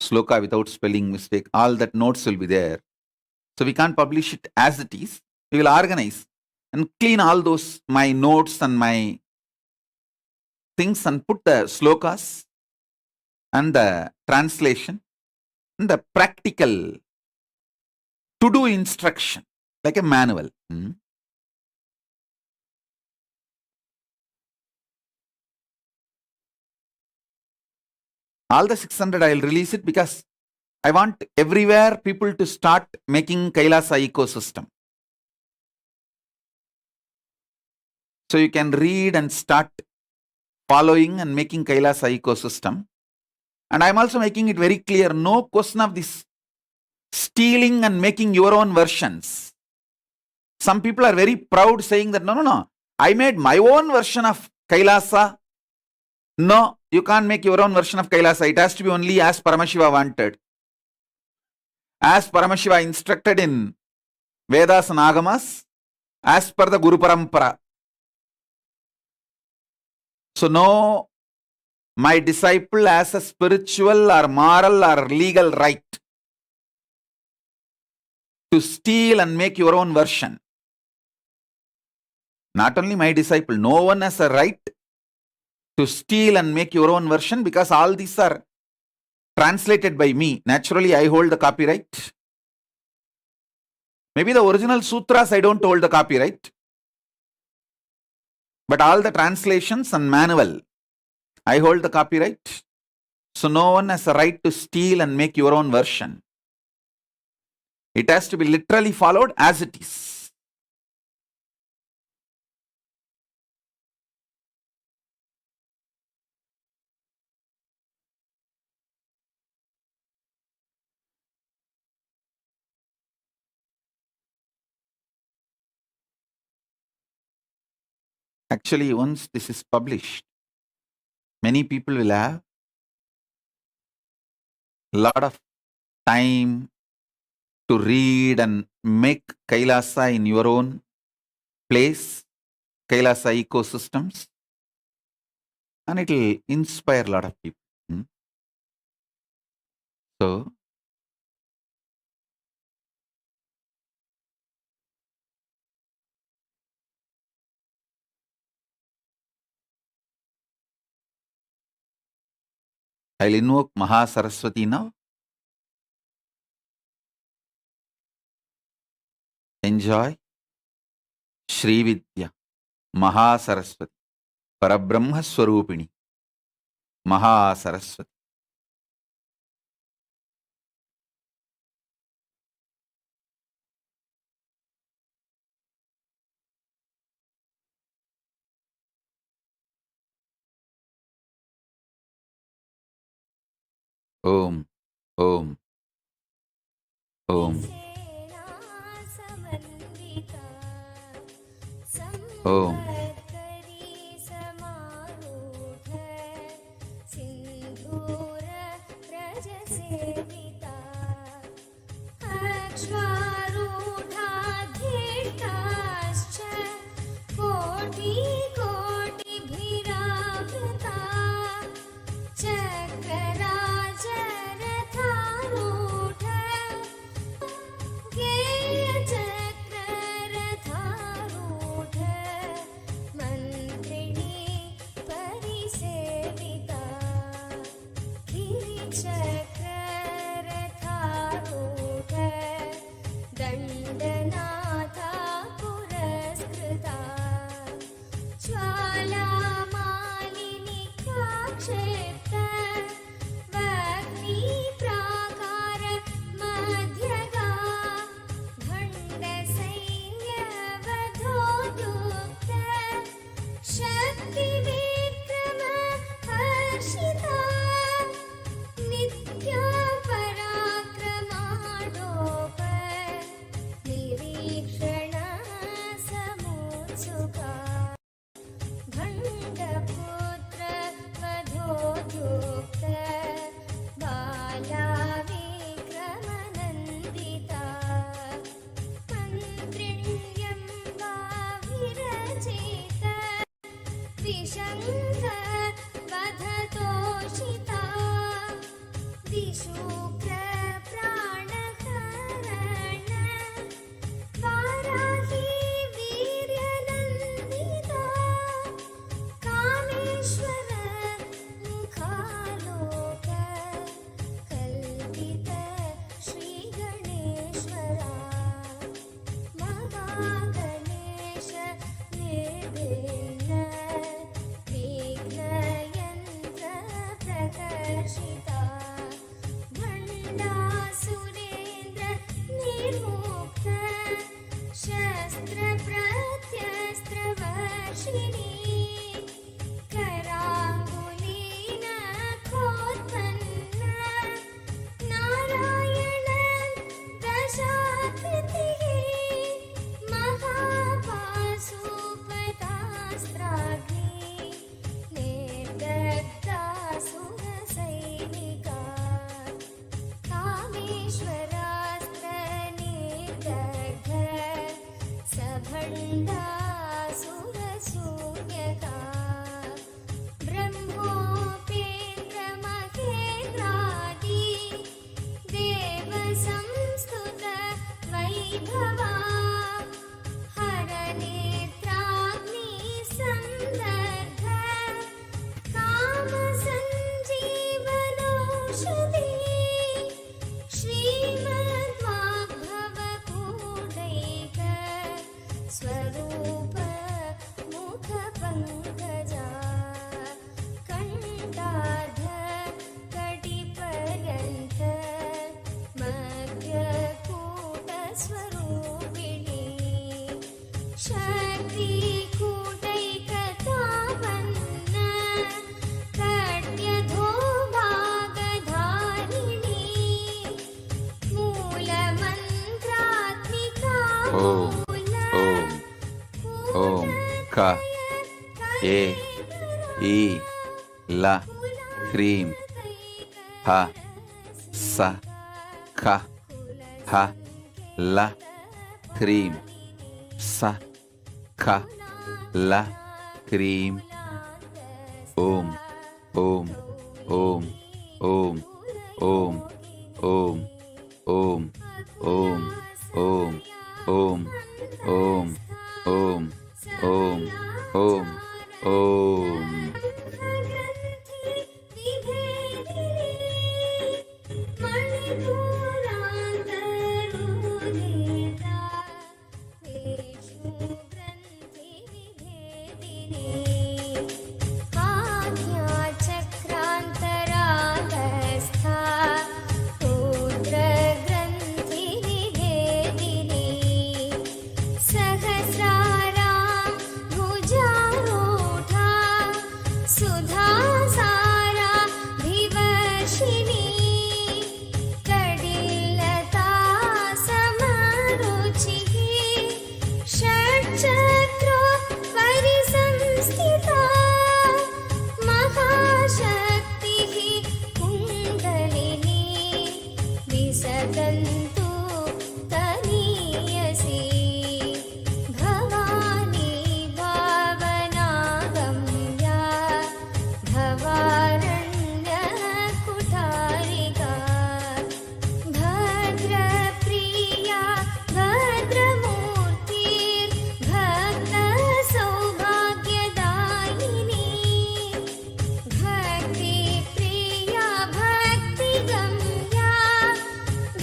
sloka without spelling mistake. All that notes will be there. So we can't publish it as it is. We will organize and clean all those, my notes and my things, and put the slokas and the translation and the practical to-do instruction, like a manual. All the 600 I'll release it because I want everywhere people to start making Kailasa ecosystem. So you can read and start following and making Kailasa ecosystem. And I'm also making it very clear, no question of this stealing and making your own versions. Some people are very proud saying that, no, I made my own version of Kailasa. No, you can't make your own version of Kailasa. It has to be only as Paramashiva wanted. As Paramashiva instructed in Vedas and Agamas, as per the Guru Parampara. So no, my disciple has a spiritual or moral or legal right to steal and make your own version. Not only my disciple, no one has a right to steal and make your own version, because all these are translated by me. Naturally, I hold the copyright. Maybe the original sutras I don't hold the copyright. But all the translations and manual, I hold the copyright. So no one has a right to steal and make your own version. It has to be literally followed as it is. Actually, once this is published, many people will have a lot of time to read and make Kailasa in your own place, Kailasa ecosystems, and it will inspire a lot of people. So, I'll invoke Maha Saraswati now. Enjoy Shri Vidya Maha Saraswati Parabrahma Swarupini Maha Saraswati. Om, Om, Om, Om. त्रिशङ्ख वधतोषिता दिशुक्र प्राणहरण Varahi वीर्यनन्दिता Kameshwar मुखालोक कल्पित श्रीगणेश्वरा महागणेश निर्विघ्न विघ्नयन्त्र प्रकर्षिता भण्डासुरेन्द्र निर्मुक्त शस्त्रप्रत्यस्त्रवर्षिणी कराङ्गुलीन खोत्पन्न नारायण दशाकृतिः महापाशुपतास्त्राग्नि निर्दग्धासुरसैनिका कामेश्वरास्त्र निर्दग्ध सभण्डासुरशून्यका ब्रह्मोपेन्द्रमहेन्द्रादि देवसंस्तुत वैभवा हरनेत्राग्नि संदर्भ कामसञ्जीवनौषधि श्रीमद्वाग्भवकूटैक स्वरूप मुखपङ्कजा कण्ठार्ध कटिपर्यन्त मध्यकूटस्वरूपिणी शक्तिकूटैकतापन्न कट्यधोभागधारिणी मूलमन्त्रात्मिका ఓం క ఏ ఈ ల హ్రీం హ స ఖ హ ల హ్రీం స ఖ ల హ్రీం ఓం ఓం ఓం ఓం ఓం ఓం ఓం ఓం ఓం ఓం ఓం ఓం ఓం ఓం ఓం आज्ञाचक्रान्तरागस्था रुद्रग्रन्थिविभेदिनी सहस्रारां भुजारूढा सुधासारा विवर्षिणी कडिलता समरुचिः षट्चक्रो परिसंस्थिता महाशक्तिः कुण्डलिनी विसदन्तु तनीयसी भवानी भावनागम्या भवारण्यकुठारिका भद्रप्रिया भद्रमूर्तिर्भक्तसौभाग्यदायिनी भक्तिप्रिया भक्तिगम्या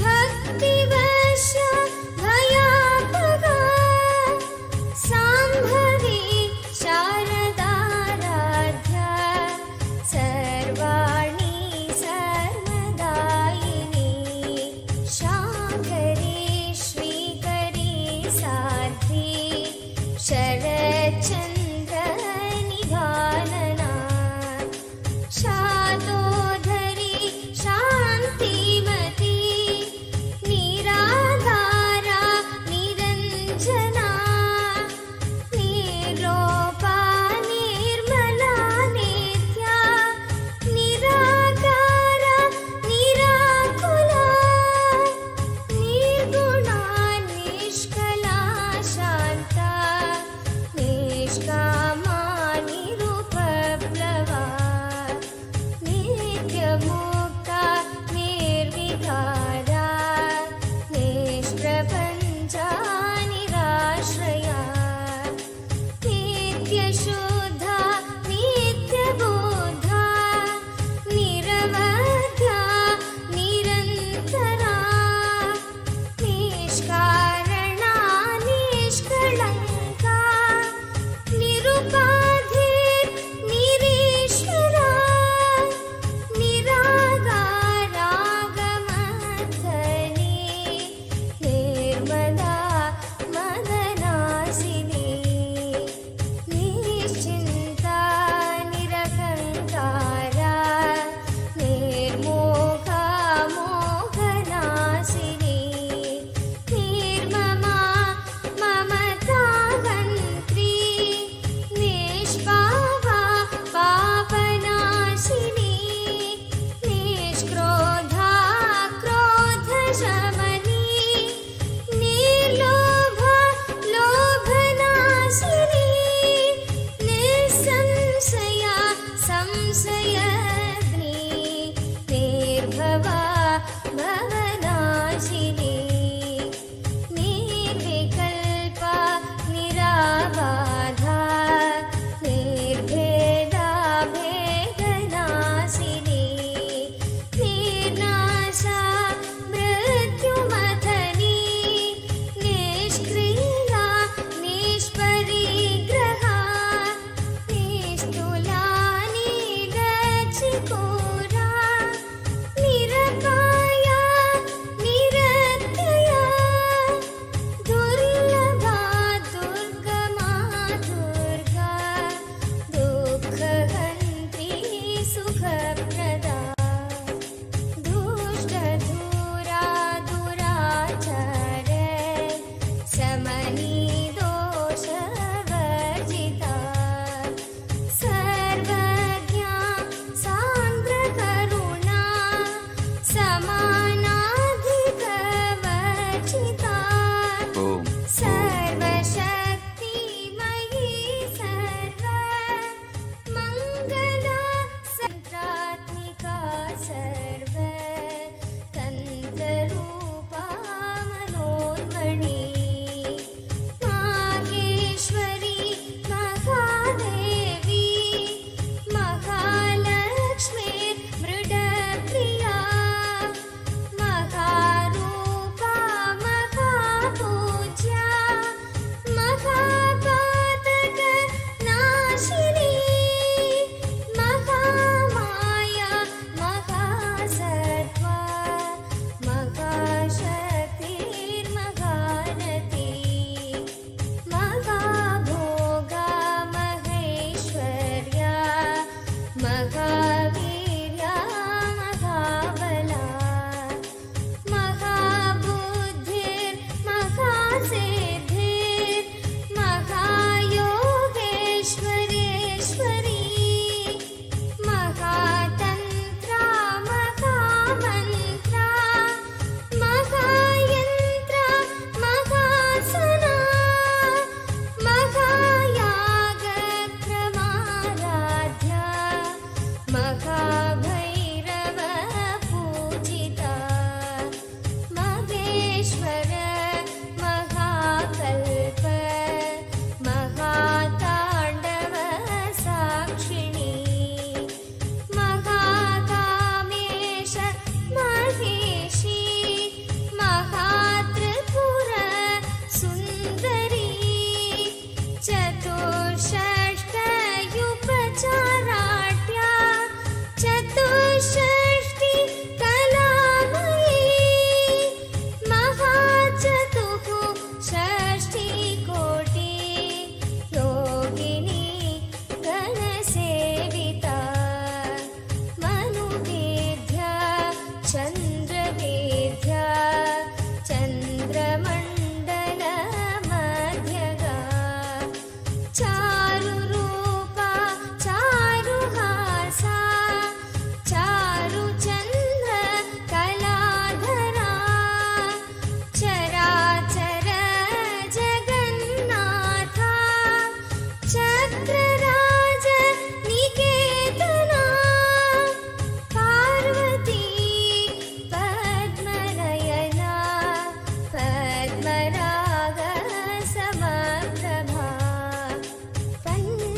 भक्तिवश्या भयापगा साम्भवी शारदाराध्या सर्वाणि सर्वदायिनी शाकरी श्रीकरी साध्वी शरच्चन्द्रनिधानना शातोधरी शान्तिमती निराधारा निरञ्जना निर्लोपा निर्मला नित्या निराकारा निराकुला निर्गुणा निष्कला शान्ता निष्कामा निरुपमा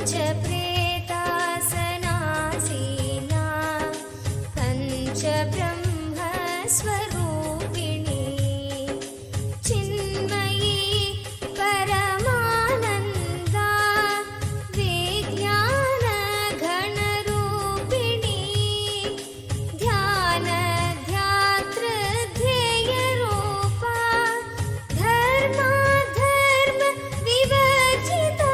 पञ्चप्रेतासनासीना पञ्चब्रह्मस्वरूपिणी चिन्मयी परमानन्दा विज्ञानघनरूपिणी ध्यानध्यातृध्येयरूपा धर्माधर्मविवर्जिता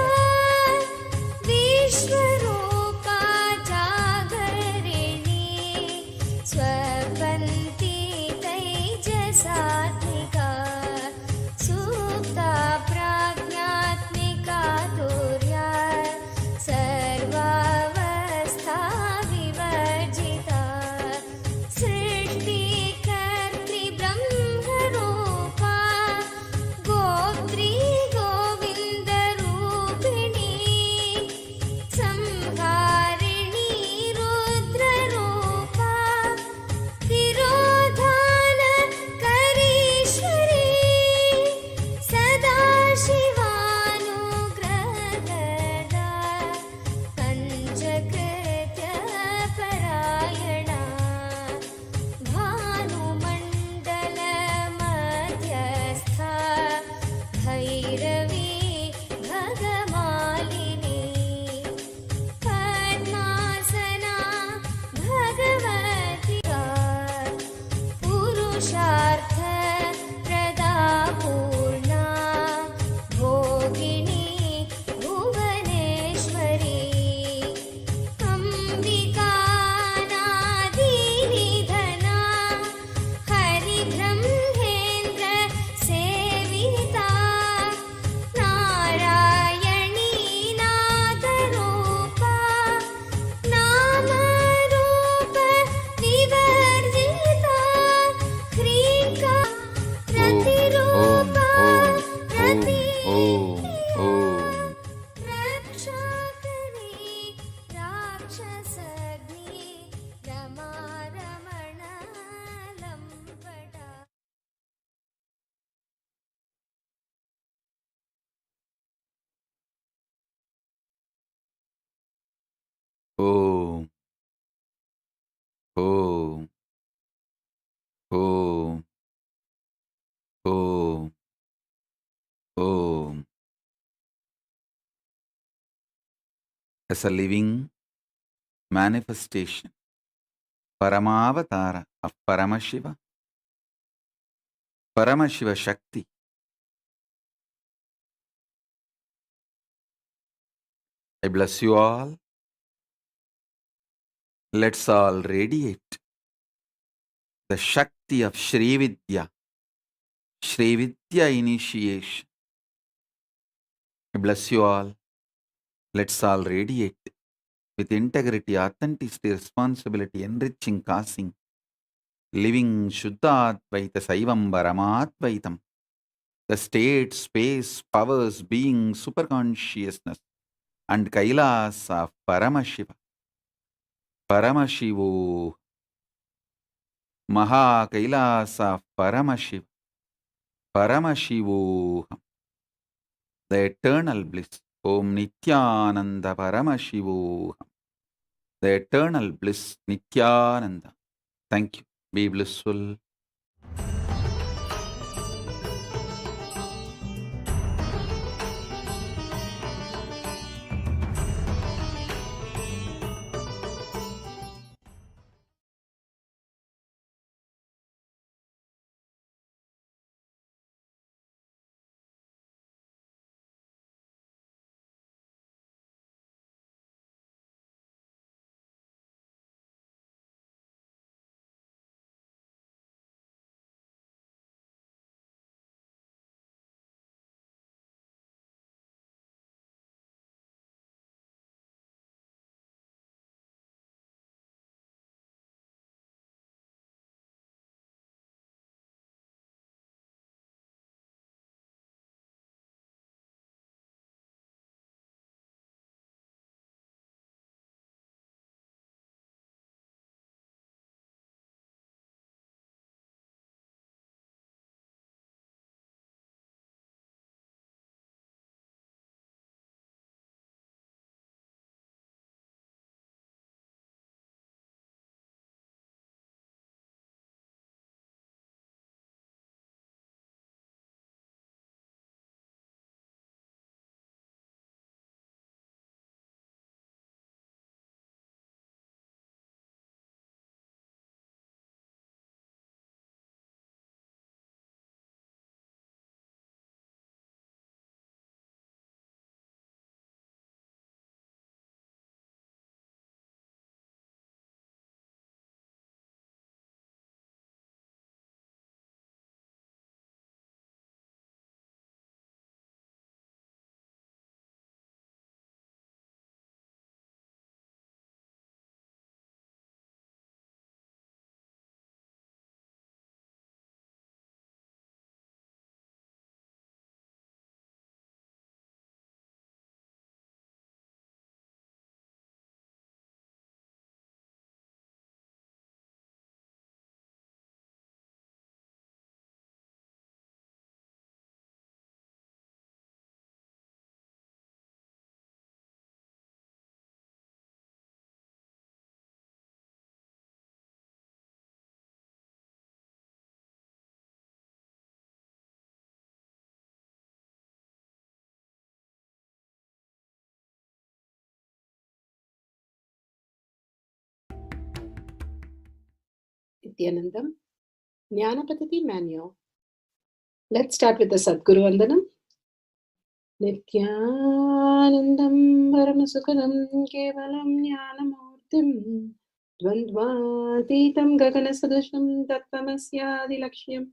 विश्वरूपा जागरिणी स्वपन्ती तैजसात्मिका सुप्ता प्राज्ञात्मिका तुर्या सर्वावस्था विवर्जिता सृष्टिकर्त्री ब्रह्मरूपा गोत्री गोविन्दरूपिणी संहारिणी रुद्ररूपा तिरोधानकरीश्वरी सदाशिवानुग्रहदा पञ्चकृत्यपरायणा भानुमण्डलमध्यस्था भैरवी भगमालिनी पद्मासना भगवती पुरुषार्थ प्रदा पूर्णा भोगिनी भुवनेश्वरी अम्बिकानादिनिधना हरिब्रह्मेन्द्र सेविता नारायणी नादरूपा नामरूप विवर्जिता ह्रीका प्रतिरूपा रक्षाकरी राक्षसग्नि रमा रमण लम्पटा Om. Om. Om. Om. Om. As a living manifestation, Paramavatara of Paramashiva, Paramashiva Shakti, I bless you all. Let's all radiate the Shakti of Shri Vidya initiation. I bless you all. Let's all radiate with integrity, authenticity, responsibility, enriching, causing, living Shuddha-Advaita Saivam Paramadvaitam, the state, space, powers, being, superconsciousness, and Kailasa of Paramashiva, Paramashivoham, Maha Kailasa of Paramashiva, Paramashivoham, the eternal bliss. Om Nithyananda Paramashivoham, the eternal bliss, Nithyananda. Thank you. Be blissful. Nithyanandam, Jnanapatati Manual. Let's start with the Sadguru Vandanam. Nithyanandam Paramasukadam Kevalam Jnanamurtim Dvandvatitam Gaganasadasham Tattvamasyaadilakshya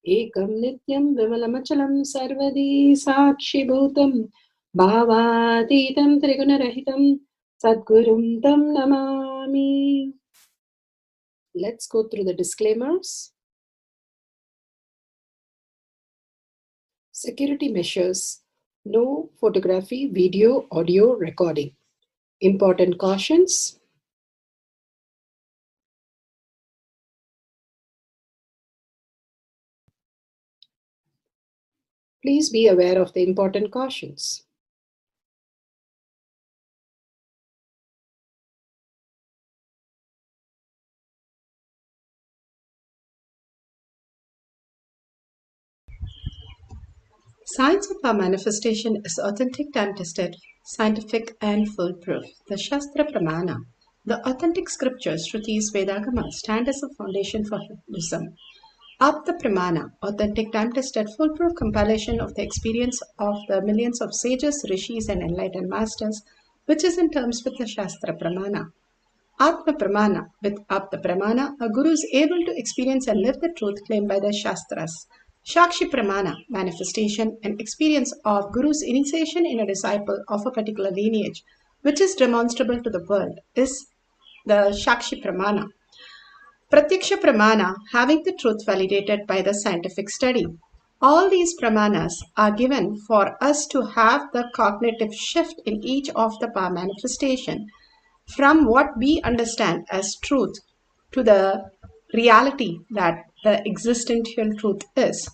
Ekam Nityam Vimalamachalam Sarvadi Sakshi Bhutam Bhavatitam Trigunarahitam Sadgurum Tam Namami. Let's go through the disclaimers. Security measures. No photography, video, audio recording. Important cautions. Please be aware of the important cautions. Science of our manifestation is authentic, time-tested, scientific and foolproof. The Shastra Pramana, the authentic scriptures, Shrutis, Vedagama, stand as a foundation for Hinduism. Apta Pramana, authentic, time-tested, foolproof compilation of the experience of the millions of sages, rishis and enlightened masters, which is in terms with the Shastra Pramana. Atma Pramana, with Apta Pramana, a guru is able to experience and live the truth claimed by the Shastras. Shakshi Pramana, manifestation and experience of Guru's initiation in a disciple of a particular lineage, which is demonstrable to the world, is the Shakshi Pramana. Pratyaksha Pramana, having the truth validated by the scientific study. All these pramanas are given for us to have the cognitive shift in each of the power manifestation from what we understand as truth to the reality that the existential truth is.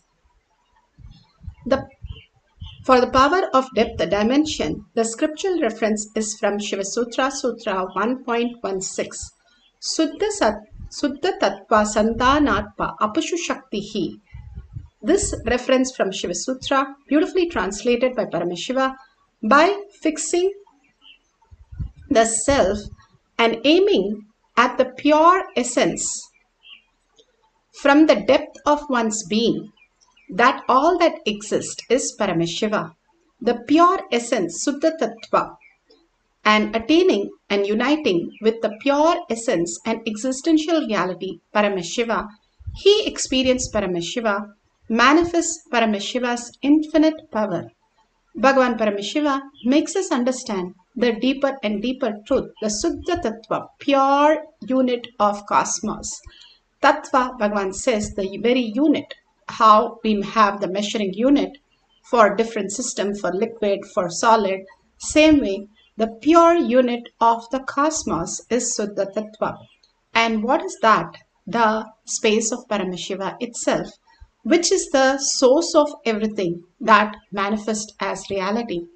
For the power of depth dimension, the scriptural reference is from Shiva Sutra 1.16. Suddha Tattva Santanatma Apashu Shaktihi. This reference from Shiva Sutra, beautifully translated by Paramashiva, by fixing the self and aiming at the pure essence from the depth of one's being, that all that exists is Paramashiva, the pure essence, Suddha Tattva, and attaining and uniting with the pure essence and existential reality, Paramashiva, he experienced Paramashiva, manifests Paramashiva's infinite power. Bhagavan Paramashiva makes us understand the deeper and deeper truth, the Suddha Tattva, pure unit of cosmos. Tattva, Bhagavan says, the very unit, how we have the measuring unit for different system, for liquid, for solid. Same way, the pure unit of the cosmos is Suddha Tattva. And what is that? The space of Paramashiva itself, which is the source of everything that manifests as reality.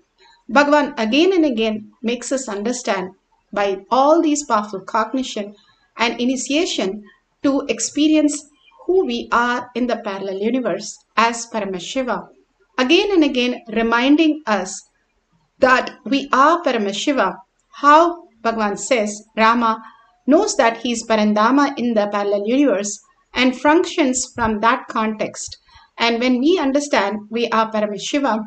Bhagavan again and again makes us understand by all these powerful cognition and initiation to experience who we are in the parallel universe as Paramashiva. Again and again reminding us that we are Paramashiva. How Bhagavan says Rama knows that he is Parandama in the parallel universe and functions from that context. And when we understand we are Paramashiva,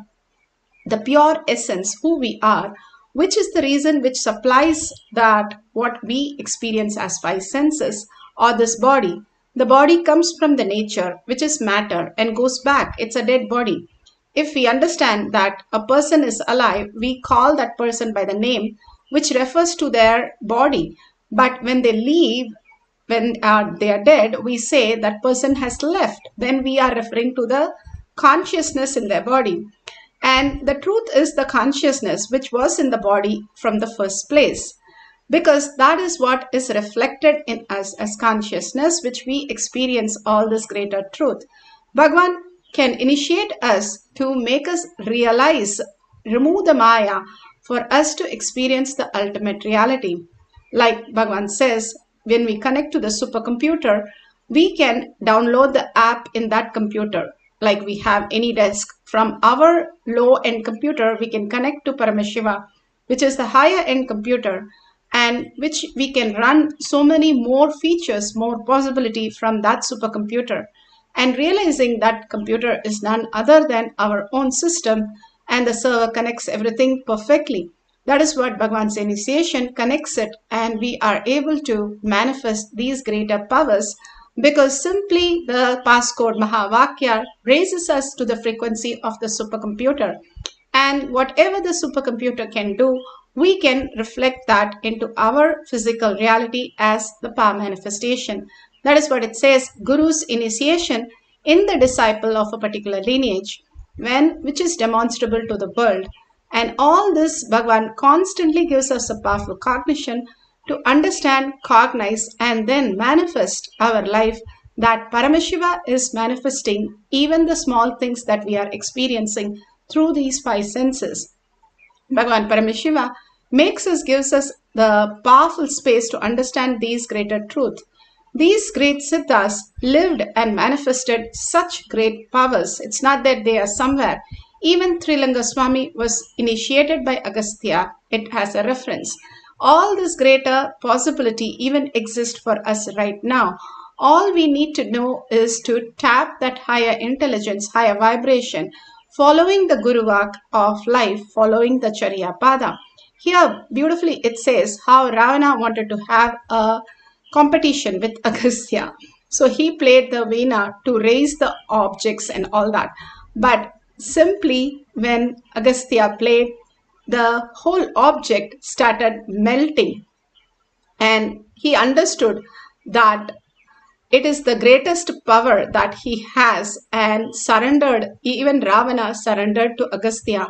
the pure essence, who we are, which is the reason which supplies that what we experience as five senses or this body. The body comes from the nature, which is matter, and goes back. It's a dead body. If we understand that a person is alive, we call that person by the name which refers to their body. But when they leave, when they are dead, we say that person has left. Then we are referring to the consciousness in their body. And the truth is the consciousness which was in the body from the first place. Because that is what is reflected in us as consciousness, which we experience all this greater truth. Bhagavan can initiate us to make us realize, remove the Maya, for us to experience the ultimate reality. Like Bhagavan says, when we connect to the supercomputer, we can download the app in that computer. Like we have any desk. From our low-end computer, we can connect to Paramashiva, which is the higher-end computer, and which we can run so many more features, more possibility from that supercomputer, and realizing that computer is none other than our own system, and the server connects everything perfectly. That is what Bhagavan's initiation connects it, and we are able to manifest these greater powers because simply the passcode Mahavakya raises us to the frequency of the supercomputer. And whatever the supercomputer can do, we can reflect that into our physical reality as the power manifestation. That is what it says, Guru's initiation in the disciple of a particular lineage, which is demonstrable to the world. And all this Bhagavan constantly gives us a powerful cognition to understand, cognize, and then manifest our life, that Paramashiva is manifesting even the small things that we are experiencing through these five senses. Bhagavan Paramashiva gives us the powerful space to understand these greater truths. These great Siddhas lived and manifested such great powers. It's not that they are somewhere. Even Trilanga Swami was initiated by Agastya. It has a reference. All this greater possibility even exists for us right now. All we need to know is to tap that higher intelligence, higher vibration, following the Guruvak of life, following the Charya Pada. Here, beautifully, it says how Ravana wanted to have a competition with Agastya. So he played the veena to raise the objects and all that. But simply when Agastya played, the whole object started melting. And he understood that it is the greatest power that he has, and surrendered, even Ravana surrendered to Agastya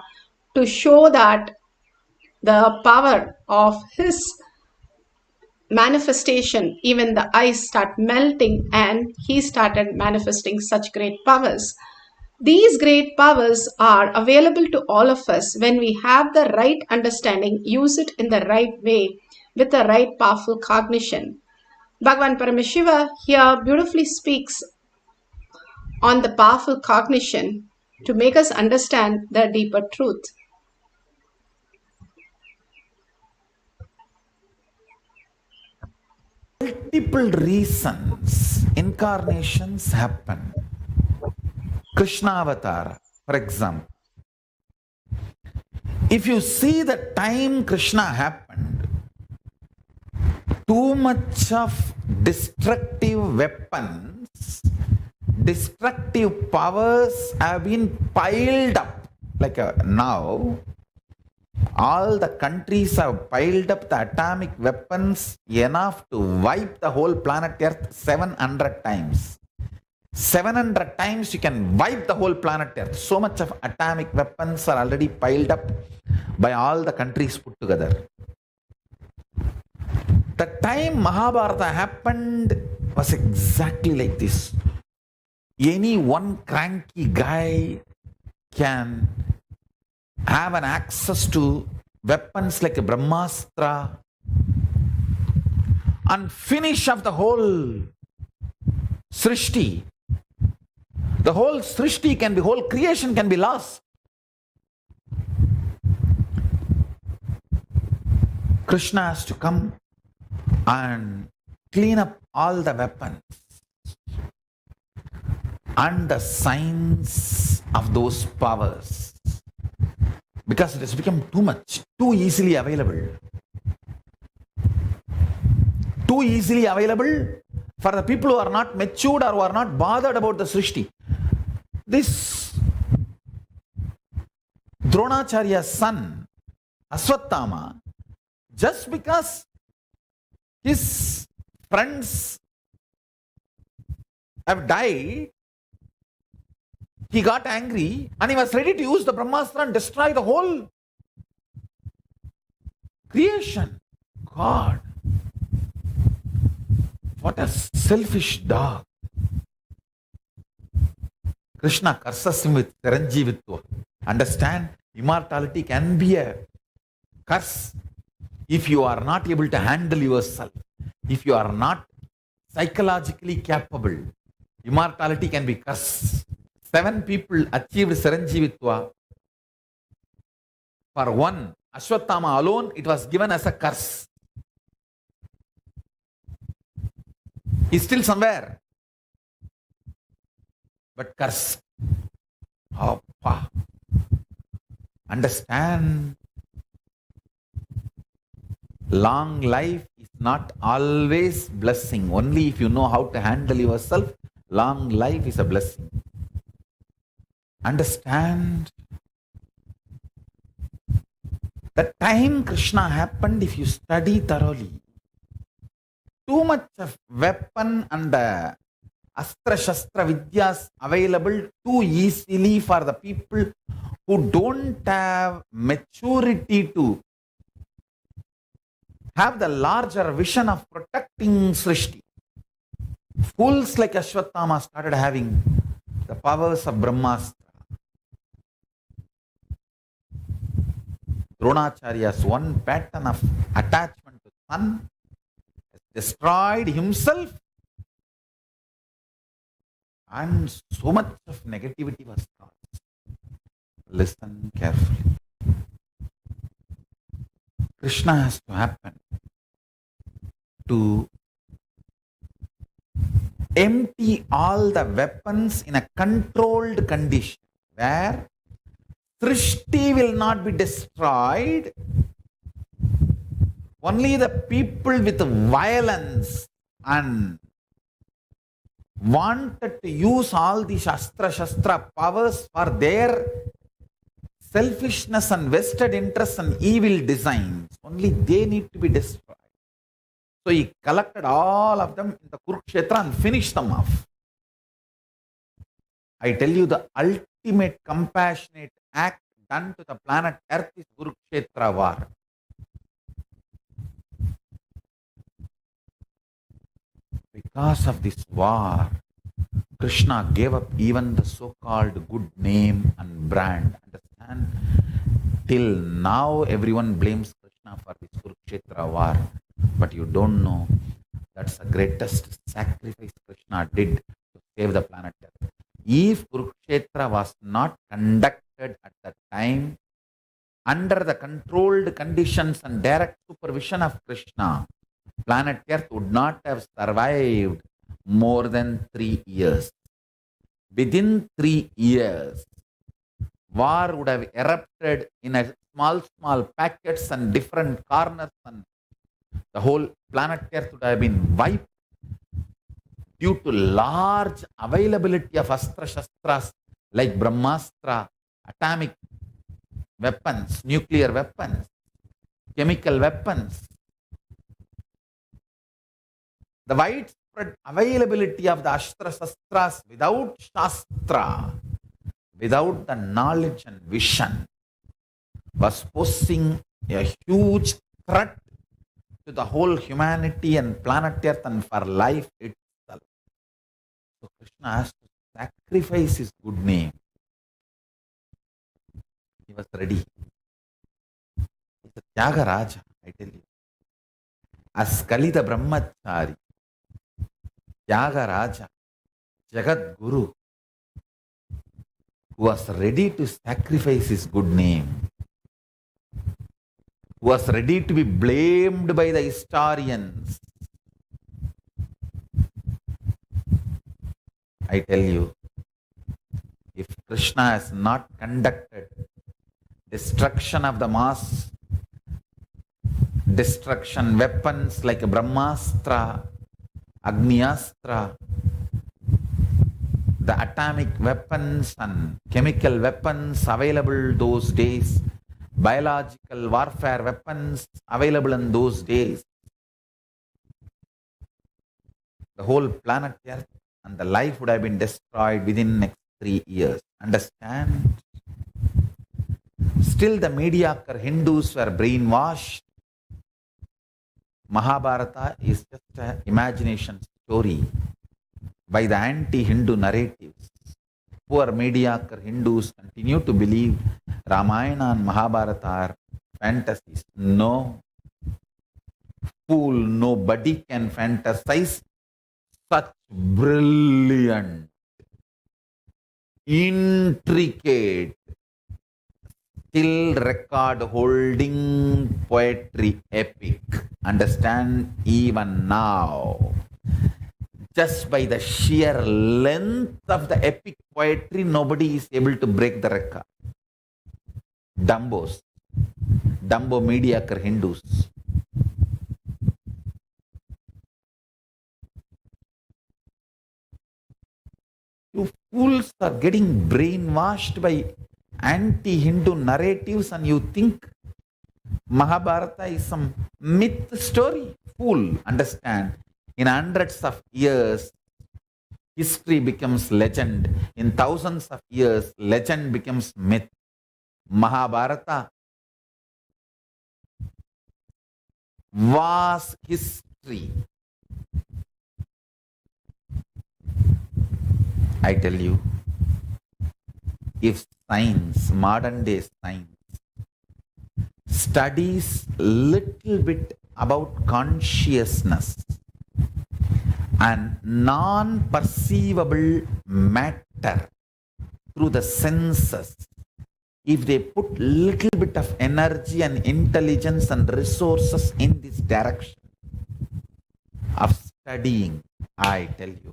to show that the power of his manifestation, even the ice start melting and he started manifesting such great powers. These great powers are available to all of us when we have the right understanding, use it in the right way with the right powerful cognition. Bhagavan Paramashiva here beautifully speaks on the powerful cognition to make us understand the deeper truth. Multiple reasons incarnations happen. Krishna avatar, for example. If you see the time Krishna happened, too much of destructive weapons, destructive powers have been piled up. Like now, all the countries have piled up the atomic weapons enough to wipe the whole planet Earth 700 times. 700 times you can wipe the whole planet Earth. So much of atomic weapons are already piled up by all the countries put together. The time Mahabharata happened was exactly like this. Any one cranky guy can have an access to weapons like a Brahmastra and finish off the whole Srishti. The whole Srishti can be, whole creation can be lost. Krishna has to come and clean up all the weapons and the signs of those powers, because it has become too much, too easily available. Too easily available for the people who are not matured or who are not bothered about the Srishti. This Dronacharya's son, Aswathama, just because his friends have died, he got angry and he was ready to use the Brahmastra and destroy the whole creation. God, what a selfish dog. Krishna curses him with Chiranjivitva. Understand, immortality can be a curse if you are not able to handle yourself, if you are not psychologically capable. Immortality can be curse. 7 people achieved Chiranjivitva. For one, Ashwathama alone, it was given as a curse. He's still somewhere. But cursed. Appa. Understand. Long life is not always blessing. Only if you know how to handle yourself, long life is a blessing. Understand. The time Krishna happened, if you study thoroughly, too much of weapon and astra shastra vidyas available too easily for the people who don't have maturity to have the larger vision of protecting Srishti. Fools like Ashwatthama started having the powers of Brahmastra. Dronacharya's one pattern of attachment to son has destroyed himself, and so much of negativity was caused. Listen carefully. Krishna has to happen to empty all the weapons in a controlled condition where Srishti will not be destroyed. Only the people with violence and wanted to use all the shastra powers for their selfishness and vested interests and evil designs, only they need to be destroyed. So he collected all of them in the Kurukshetra and finished them off. I tell you, the ultimate compassionate act done to the planet Earth is Kurukshetra war. Because of this war, Krishna gave up even the so-called good name and brand. Understand? Till now, everyone blames Krishna for this Kurukshetra war. But you don't know that's the greatest sacrifice Krishna did to save the planet Earth. If Kurukshetra was not conducted at that time, under the controlled conditions and direct supervision of Krishna, planet Earth would not have survived more than 3 years. Within 3 years, war would have erupted in a small packets and different corners, and the whole planet Earth would have been wiped due to large availability of astra shastras like Brahmastra, atomic weapons, nuclear weapons, chemical weapons. The widespread availability of the astra shastras without shastra, without the knowledge and vision, was posing a huge threat to the whole humanity and planet Earth and for life itself. So Krishna has to sacrifice his good name. He was ready. He's a Tyagaraja, I tell you. As Kalida Brahmachari, Tyagaraja, Jagat Guru, who was ready to sacrifice his good name, who was ready to be blamed by the historians. I tell you, if Krishna has not conducted destruction of the mass destruction weapons like Brahmastra, Agniastra, the atomic weapons and chemical weapons available those days, biological warfare weapons available in those days, the whole planet Earth and the life would have been destroyed within next 3 years. Understand? Still the mediocre Hindus were brainwashed. Mahabharata is just an imagination story by the anti-Hindu narratives. Poor mediocre Hindus continue to believe Ramayana and Mahabharata are fantasies. No. Fool, nobody can fantasize such brilliant, intricate, still record holding poetry epic. Understand? Even now, Just by the sheer length of the epic poetry, nobody is able to break the record. Dumbos, dumbo mediocre Hindus. You fools are getting brainwashed by anti-Hindu narratives and you think Mahabharata is some myth story. Fool, understand. In hundreds of years, history becomes legend. In thousands of years, legend becomes myth. Mahabharata was history. I tell you, if science, modern day science, studies little bit about consciousness and non-perceivable matter through the senses, if they put little bit of energy and intelligence and resources in this direction of studying, I tell you,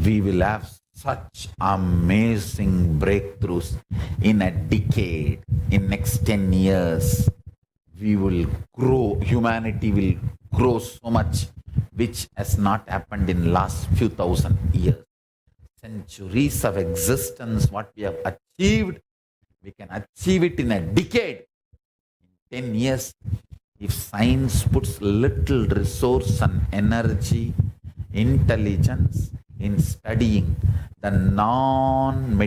we will have such amazing breakthroughs in a decade. In next 10 years, we will grow, humanity will grow so much, which has not happened in last few thousand years. Centuries of existence, what we have achieved, we can achieve it in a decade. In 10 years, if science puts little resource and energy, intelligence in studying the non-material,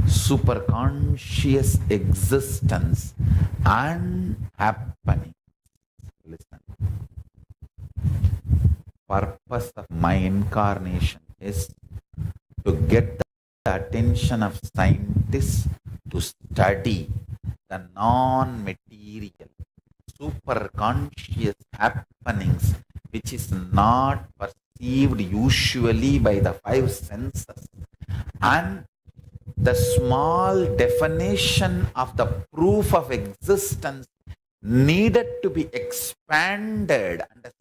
superconscious existence and happening. Listen. Purpose of my incarnation is to get the attention of scientists to study the non-material, superconscious happenings which is not perceived usually by the five senses, and the small definition of the proof of existence needed to be expanded. Understand?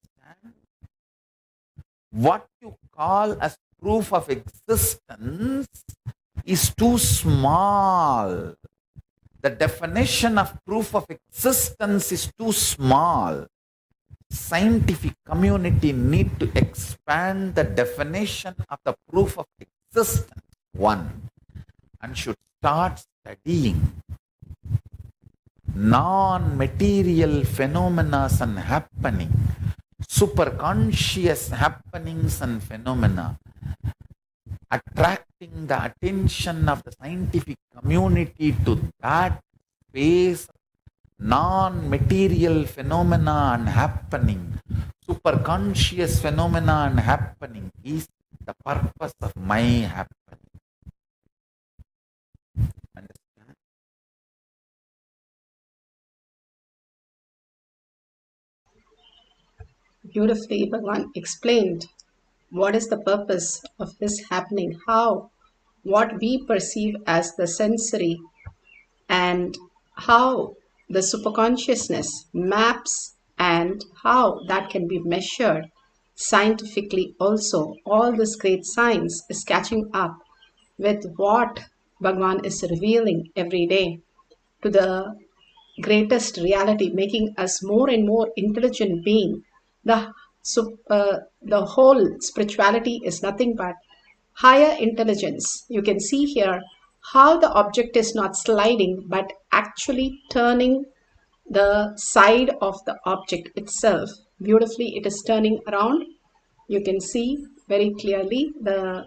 What you call as proof of existence is too small. The definition of proof of existence is too small. Scientific community need to expand the definition of the proof of existence, one, and should start studying non-material phenomena and happening, superconscious happenings and phenomena, attracting the attention of the scientific community to that space, non-material phenomena and happening, superconscious phenomena and happening is the purpose of my happening. Understand? Beautifully, Bhagavan explained what is the purpose of this happening, how what we perceive as the sensory and how the superconsciousness maps and how that can be measured scientifically also. All this great science is catching up with what Bhagavan is revealing every day to the greatest reality, making us more and more intelligent being. The whole spirituality is nothing but higher intelligence. You can see here how the object is not sliding but actually turning the side of the object itself. Beautifully, it is turning around. You can see very clearly the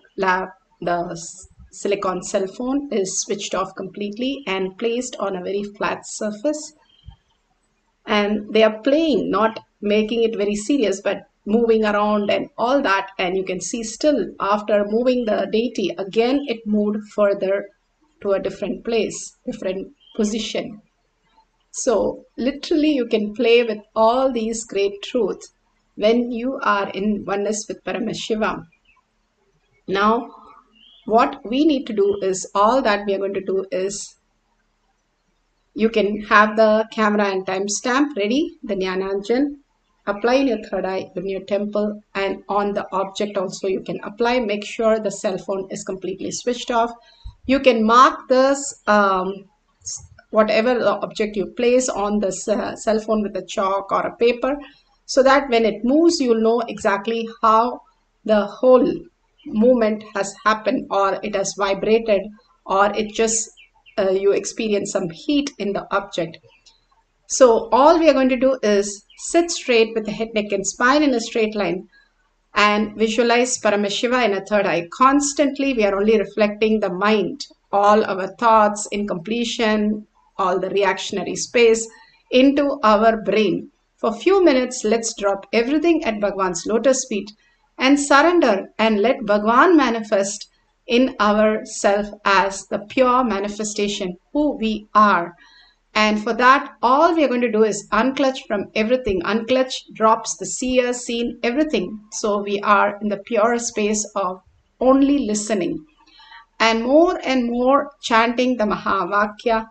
silicon cell phone is switched off completely and placed on a very flat surface. And they are playing, not making it very serious, but moving around and all that. And you can see still after moving the deity, again it moved further to a different place, different position. So literally you can play with all these great truths when you are in oneness with Paramashivam. Now, what we need to do is, all that we are going to do is, you can have the camera and timestamp ready, the Jnananjan, apply in your third eye, in your temple, and on the object also you can apply. Make sure the cell phone is completely switched off. You can mark this whatever the object you place on the cell phone with a chalk or a paper, so that when it moves, you'll know exactly how the whole movement has happened, or it has vibrated, or it just you experience some heat in the object. So all we are going to do is sit straight with the head, neck and spine in a straight line and visualize Paramashiva in a third eye. Constantly we are only reflecting the mind, all our thoughts in completion, all the reactionary space into our brain. For a few minutes, let's drop everything at Bhagwan's lotus feet and surrender and let Bhagwan manifest in ourself as the pure manifestation, who we are. And for that, all we are going to do is unclutch from everything. Unclutch drops the seer, seen, everything. So we are in the pure space of only listening. And more chanting the Mahavakya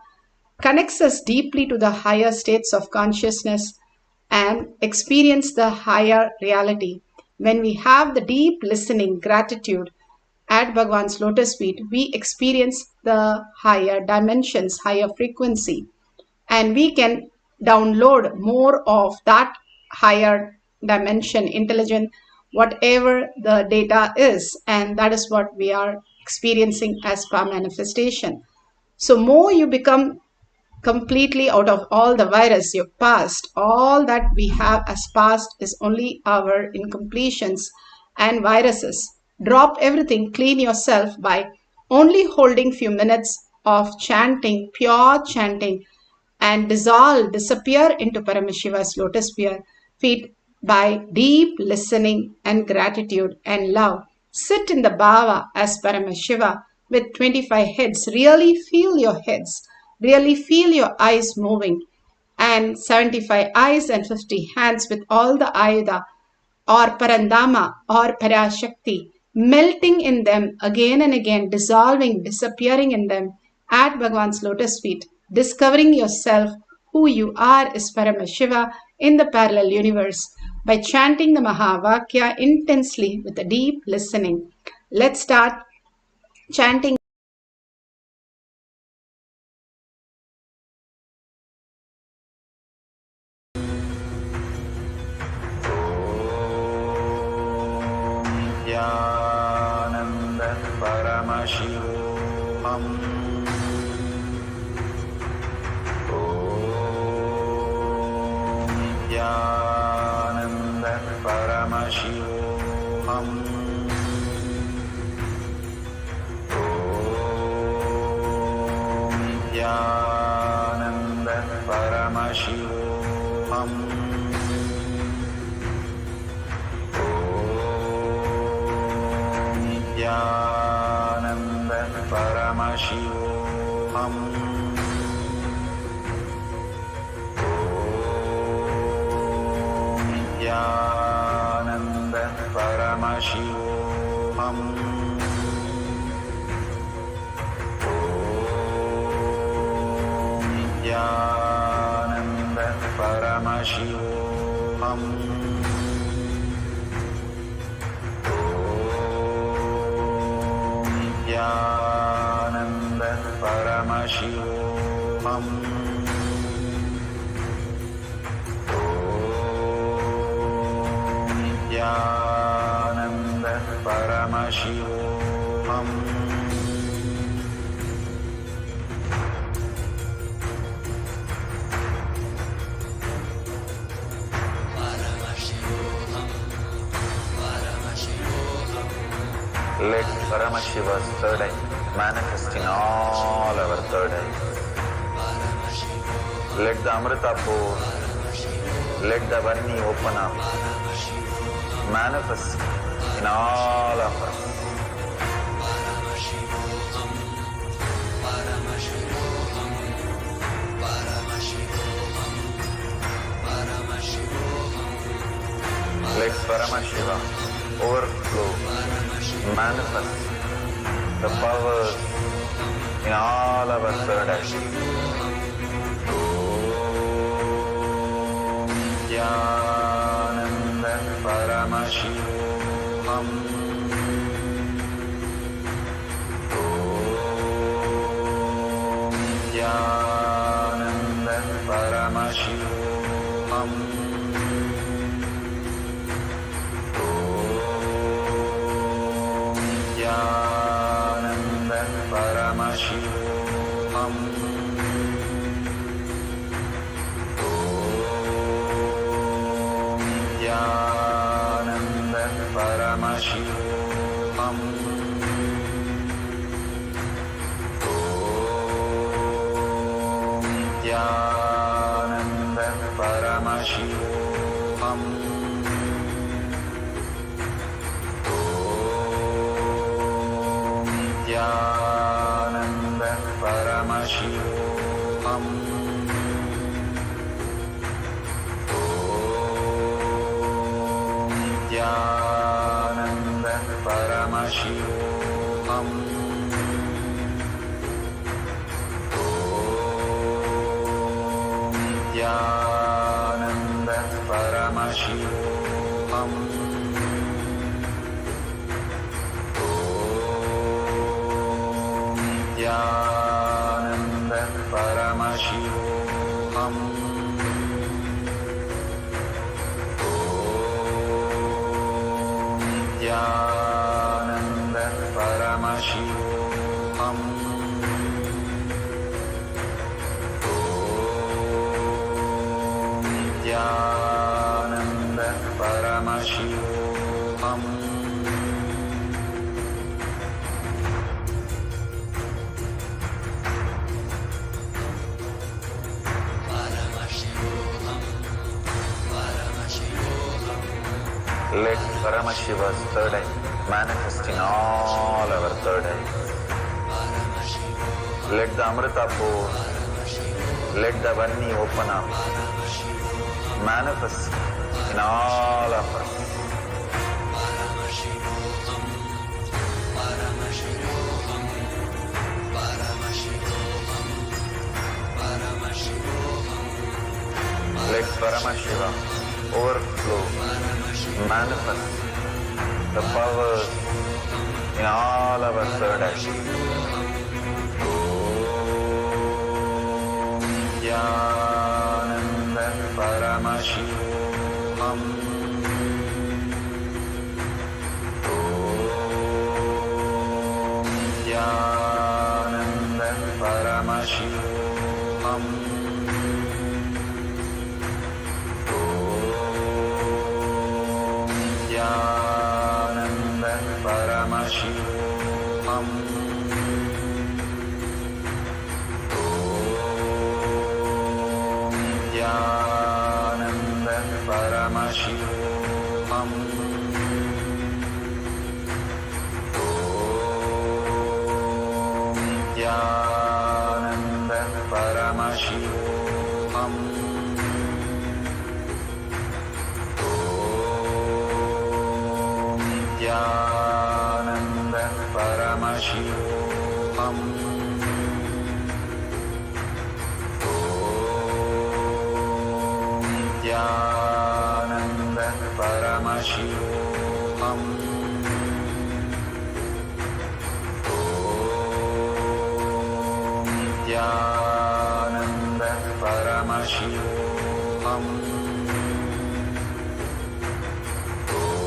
connects us deeply to the higher states of consciousness and experience the higher reality. When we have the deep listening gratitude at Bhagwan's lotus feet, we experience the higher dimensions, higher frequency. And we can download more of that higher dimension, intelligent, whatever the data is. And that is what we are experiencing as power manifestation. So more you become completely out of all the virus, your past, all that we have as past is only our incompletions and viruses. Drop everything, clean yourself by only holding few minutes of chanting, pure chanting, and disappear into Paramashiva's lotus feet by deep listening and gratitude and love. Sit in the bhava as Paramashiva with 25 heads. Really feel your heads. Really feel your eyes moving. And 75 eyes and 50 hands with all the Ayuda or Parandama or Parashakti melting in them again and again, dissolving, disappearing in them at Bhagwan's lotus feet. Discovering yourself, who you are, is Paramashiva in the parallel universe by chanting the Mahavakya intensely with a deep listening. Let's start chanting. Nithyananda Paramashivoham. Nithyananda Paramashivoham. Nithyananda Paramashivoham. Nithyananda Paramashivoham. Nithyananda Paramashivoham. Nithyananda Paramashivoham. Nithyananda Paramashivoham. Nithyananda Paramashivoham. Let Paramashiva's third eye manifest in all our third eyes. Let the Amrita pour, let the Varni open up, manifest in all of us. Let Paramashiva overflow, manifest the powers in all our third eyes. Om Paramashivoham. Om Nithyananda Paramashivam. Om Nithyananda Paramashivam. Om Nithyananda Paramashivam. Nithyananda Paramashivoham. Om Nithyananda Paramashivoham. Om Nithyananda Paramashivoham. Nithyananda Paramashivoham. Om Nithyananda Paramashivoham. Om Nithyananda Paramashivoham. Nithyananda Paramashivoham. Let Paramashiva's third eye manifest in all our third eyes. Let the Amrita pour, let the Vanni open up, manifest in all of us. Let Paramashiva overflow, manifest the powers in all our third eyes. Om Nithyananda Paramashivoham. Om Nithyananda Paramashivoham. Om Nithyananda Paramashivoham. Om Nithyananda Paramashivoham. Om Nithyananda Paramashivoham. Om Nithyananda Paramashivoham. Om Nithyananda Paramashivoham. Om Nithyananda Paramashivoham. Om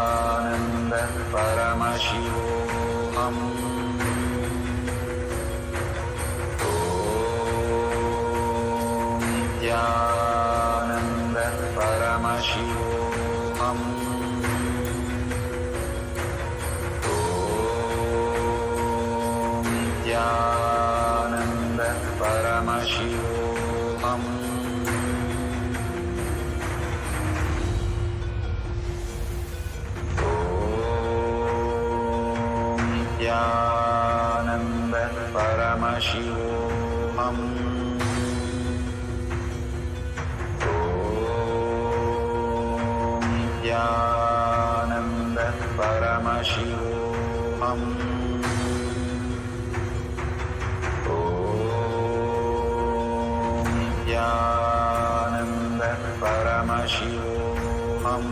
Nithyananda Paramashivoham. Om Nithyananda Paramashivoham. Om Nithyananda Paramashivoham. Om Nithyananda Paramashivoham. Om Nithyananda Paramashivoham. Om Nithyananda Paramashivoham.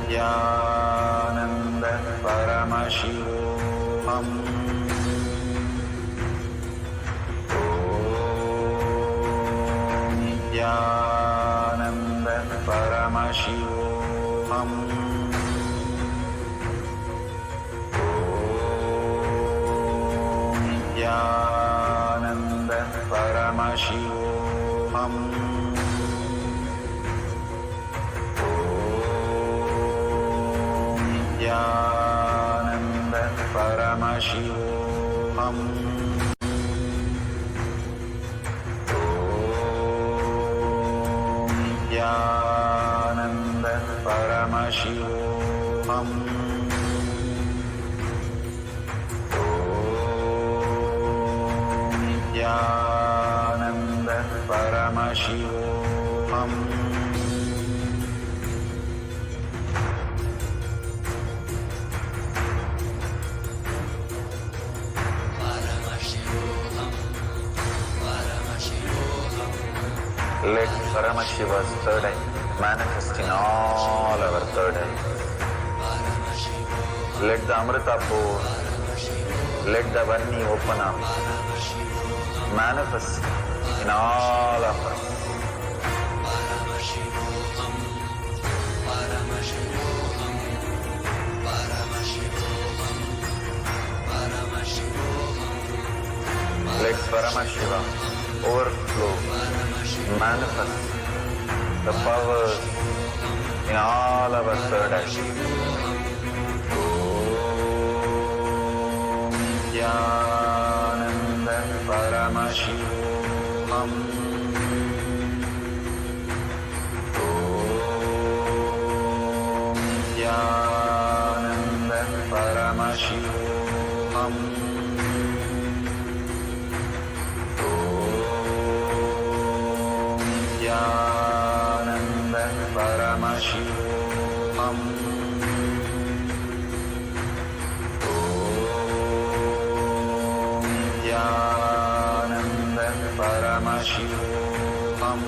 Nithyananda Paramashivoham. Nithyananda Paramashivoham. Nithyananda Paramashivoham. Nithyananda Paramashivoham. Nithyananda Paramashivoham. Nithyananda Paramashivoham. Let Paramashiva's third eye manifest in all our third eyes. Let the Amrita pour, let the Vanni open up, manifest in all of us. Let Paramashiva overflow, manifest the powers in all our third eyes. Om Nithyananda Paramashivoham. Om Nithyananda Paramashivoham. Nithyananda Paramashivoham. Nithyananda Paramashivoham.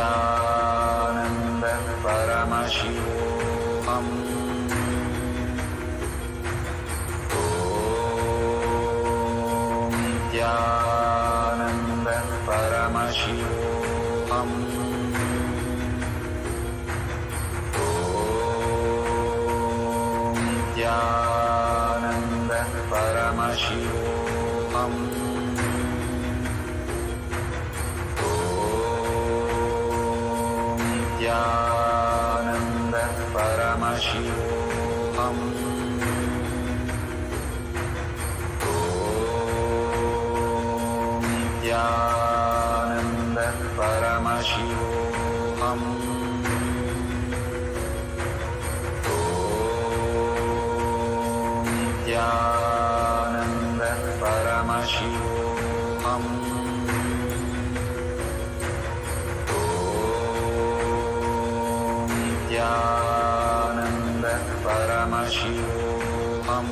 Nithyananda Paramashivoham. Nithyananda Paramashivoham. Nithyananda Paramashivoham. Nithyananda Paramashivoham. Nithyananda Paramashivoham. Nithyananda Paramashivoham. Nithyananda Paramashivoham.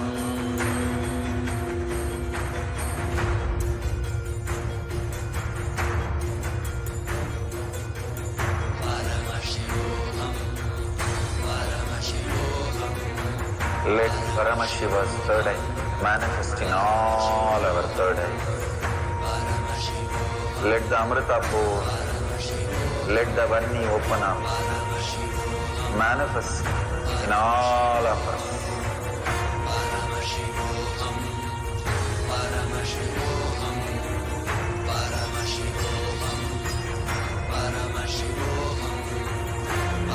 Let Paramashiva's third eye manifest in all our third eyes. Let the Amrita pour, let the Vanni open up, manifest in all of us.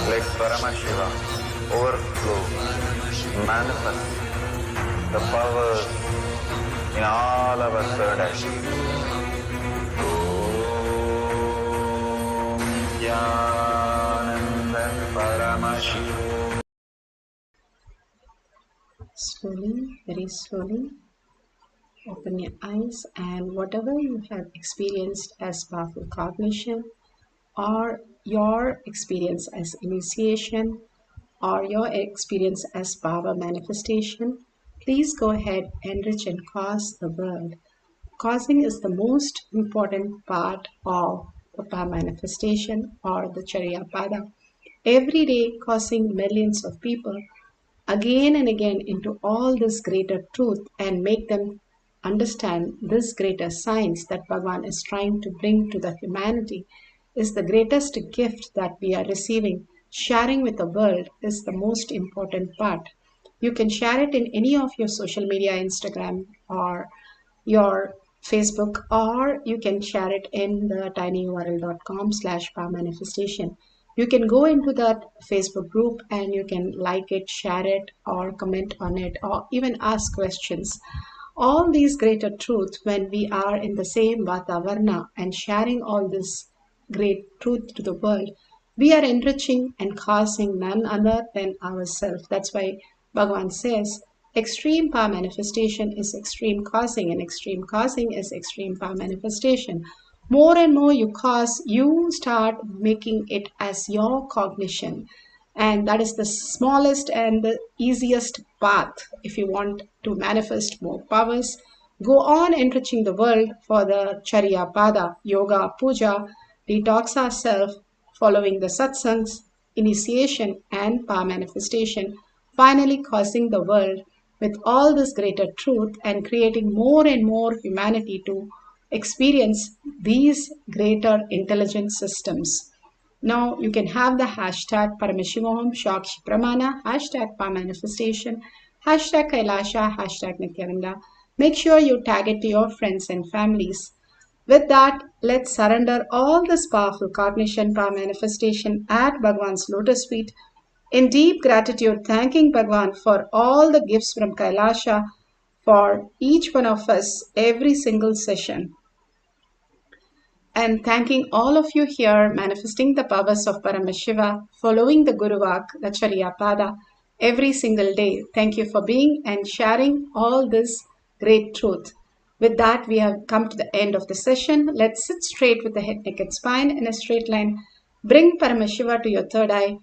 Let Paramashiva overflow, manifest the powers in all our third eyes. Om Nithyananda Paramashivoham. Slowly, very slowly, open your eyes, and whatever you have experienced as powerful cognition or your experience as initiation, or your experience as power manifestation, please go ahead, enrich and cause the world. Causing is the most important part of the power manifestation or the Charya Pada. Every day causing millions of people again and again into all this greater truth and make them understand this greater science that Bhagavan is trying to bring to the humanity is the greatest gift that we are receiving. Sharing with the world is the most important part. You can share it in any of your social media, Instagram or your Facebook, or you can share it in the tinyurl.com/power manifestation. You can go into that Facebook group and you can like it, share it, or comment on it, or even ask questions. All these greater truths, when we are in the same Vatavarna and sharing all this great truth to the world, we are enriching and causing none other than ourselves. That's why Bhagavan says, extreme power manifestation is extreme causing, and extreme causing is extreme power manifestation. More and more you cause, you start making it as your cognition. And that is the smallest and the easiest path if you want to manifest more powers. Go on enriching the world for the Charya Pada, Yoga, Puja, detox ourselves, following the satsangs, initiation, and power manifestation, finally causing the world with all this greater truth and creating more and more humanity to experience these greater intelligent systems. Now you can have the hashtag Paramashivoham, Shakshi Pramana, hashtag Power Manifestation, hashtag KAILASA, hashtag Nithyananda. Make sure you tag it to your friends and families. With that, let's surrender all this powerful cognition, power manifestation at Bhagavan's lotus feet in deep gratitude, thanking Bhagavan for all the gifts from Kailasha for each one of us every single session. And thanking all of you here manifesting the powers of Paramashiva, following the Guru Vak, the Charya Pada, every single day. Thank you for being and sharing all this great truth. With that, we have come to the end of the session. Let's sit straight with the head, neck and spine in a straight line. Bring Paramashiva to your third eye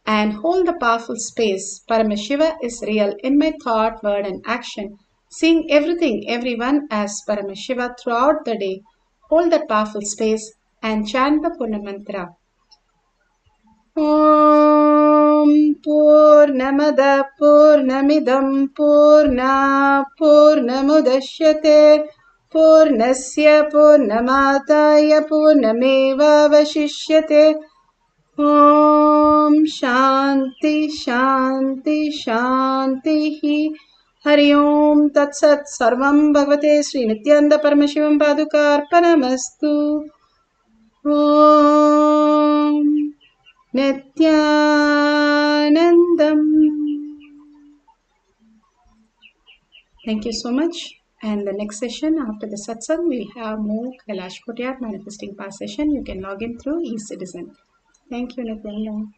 and hold the powerful space. Paramashiva is real in my thought, word and action. Seeing everything, everyone as Paramashiva throughout the day. Hold that powerful space and chant the Purna Mantra. Om Purnamada Purnamidam Purna Purnamudashyate Purnasya Purnamataya Purnameva Vashishyate. Om Shanti Shanti Shanti. Hari Om Tat Sat Sarvam Bhagavate Sri Nithyananda Paramashivam Padukarpanamastu. Om Nithyanandam. Thank you so much. And the next session after the satsang, we have more Kailash Kotyar manifesting power session. You can log in through eCitizen. Thank you, Nithyananda.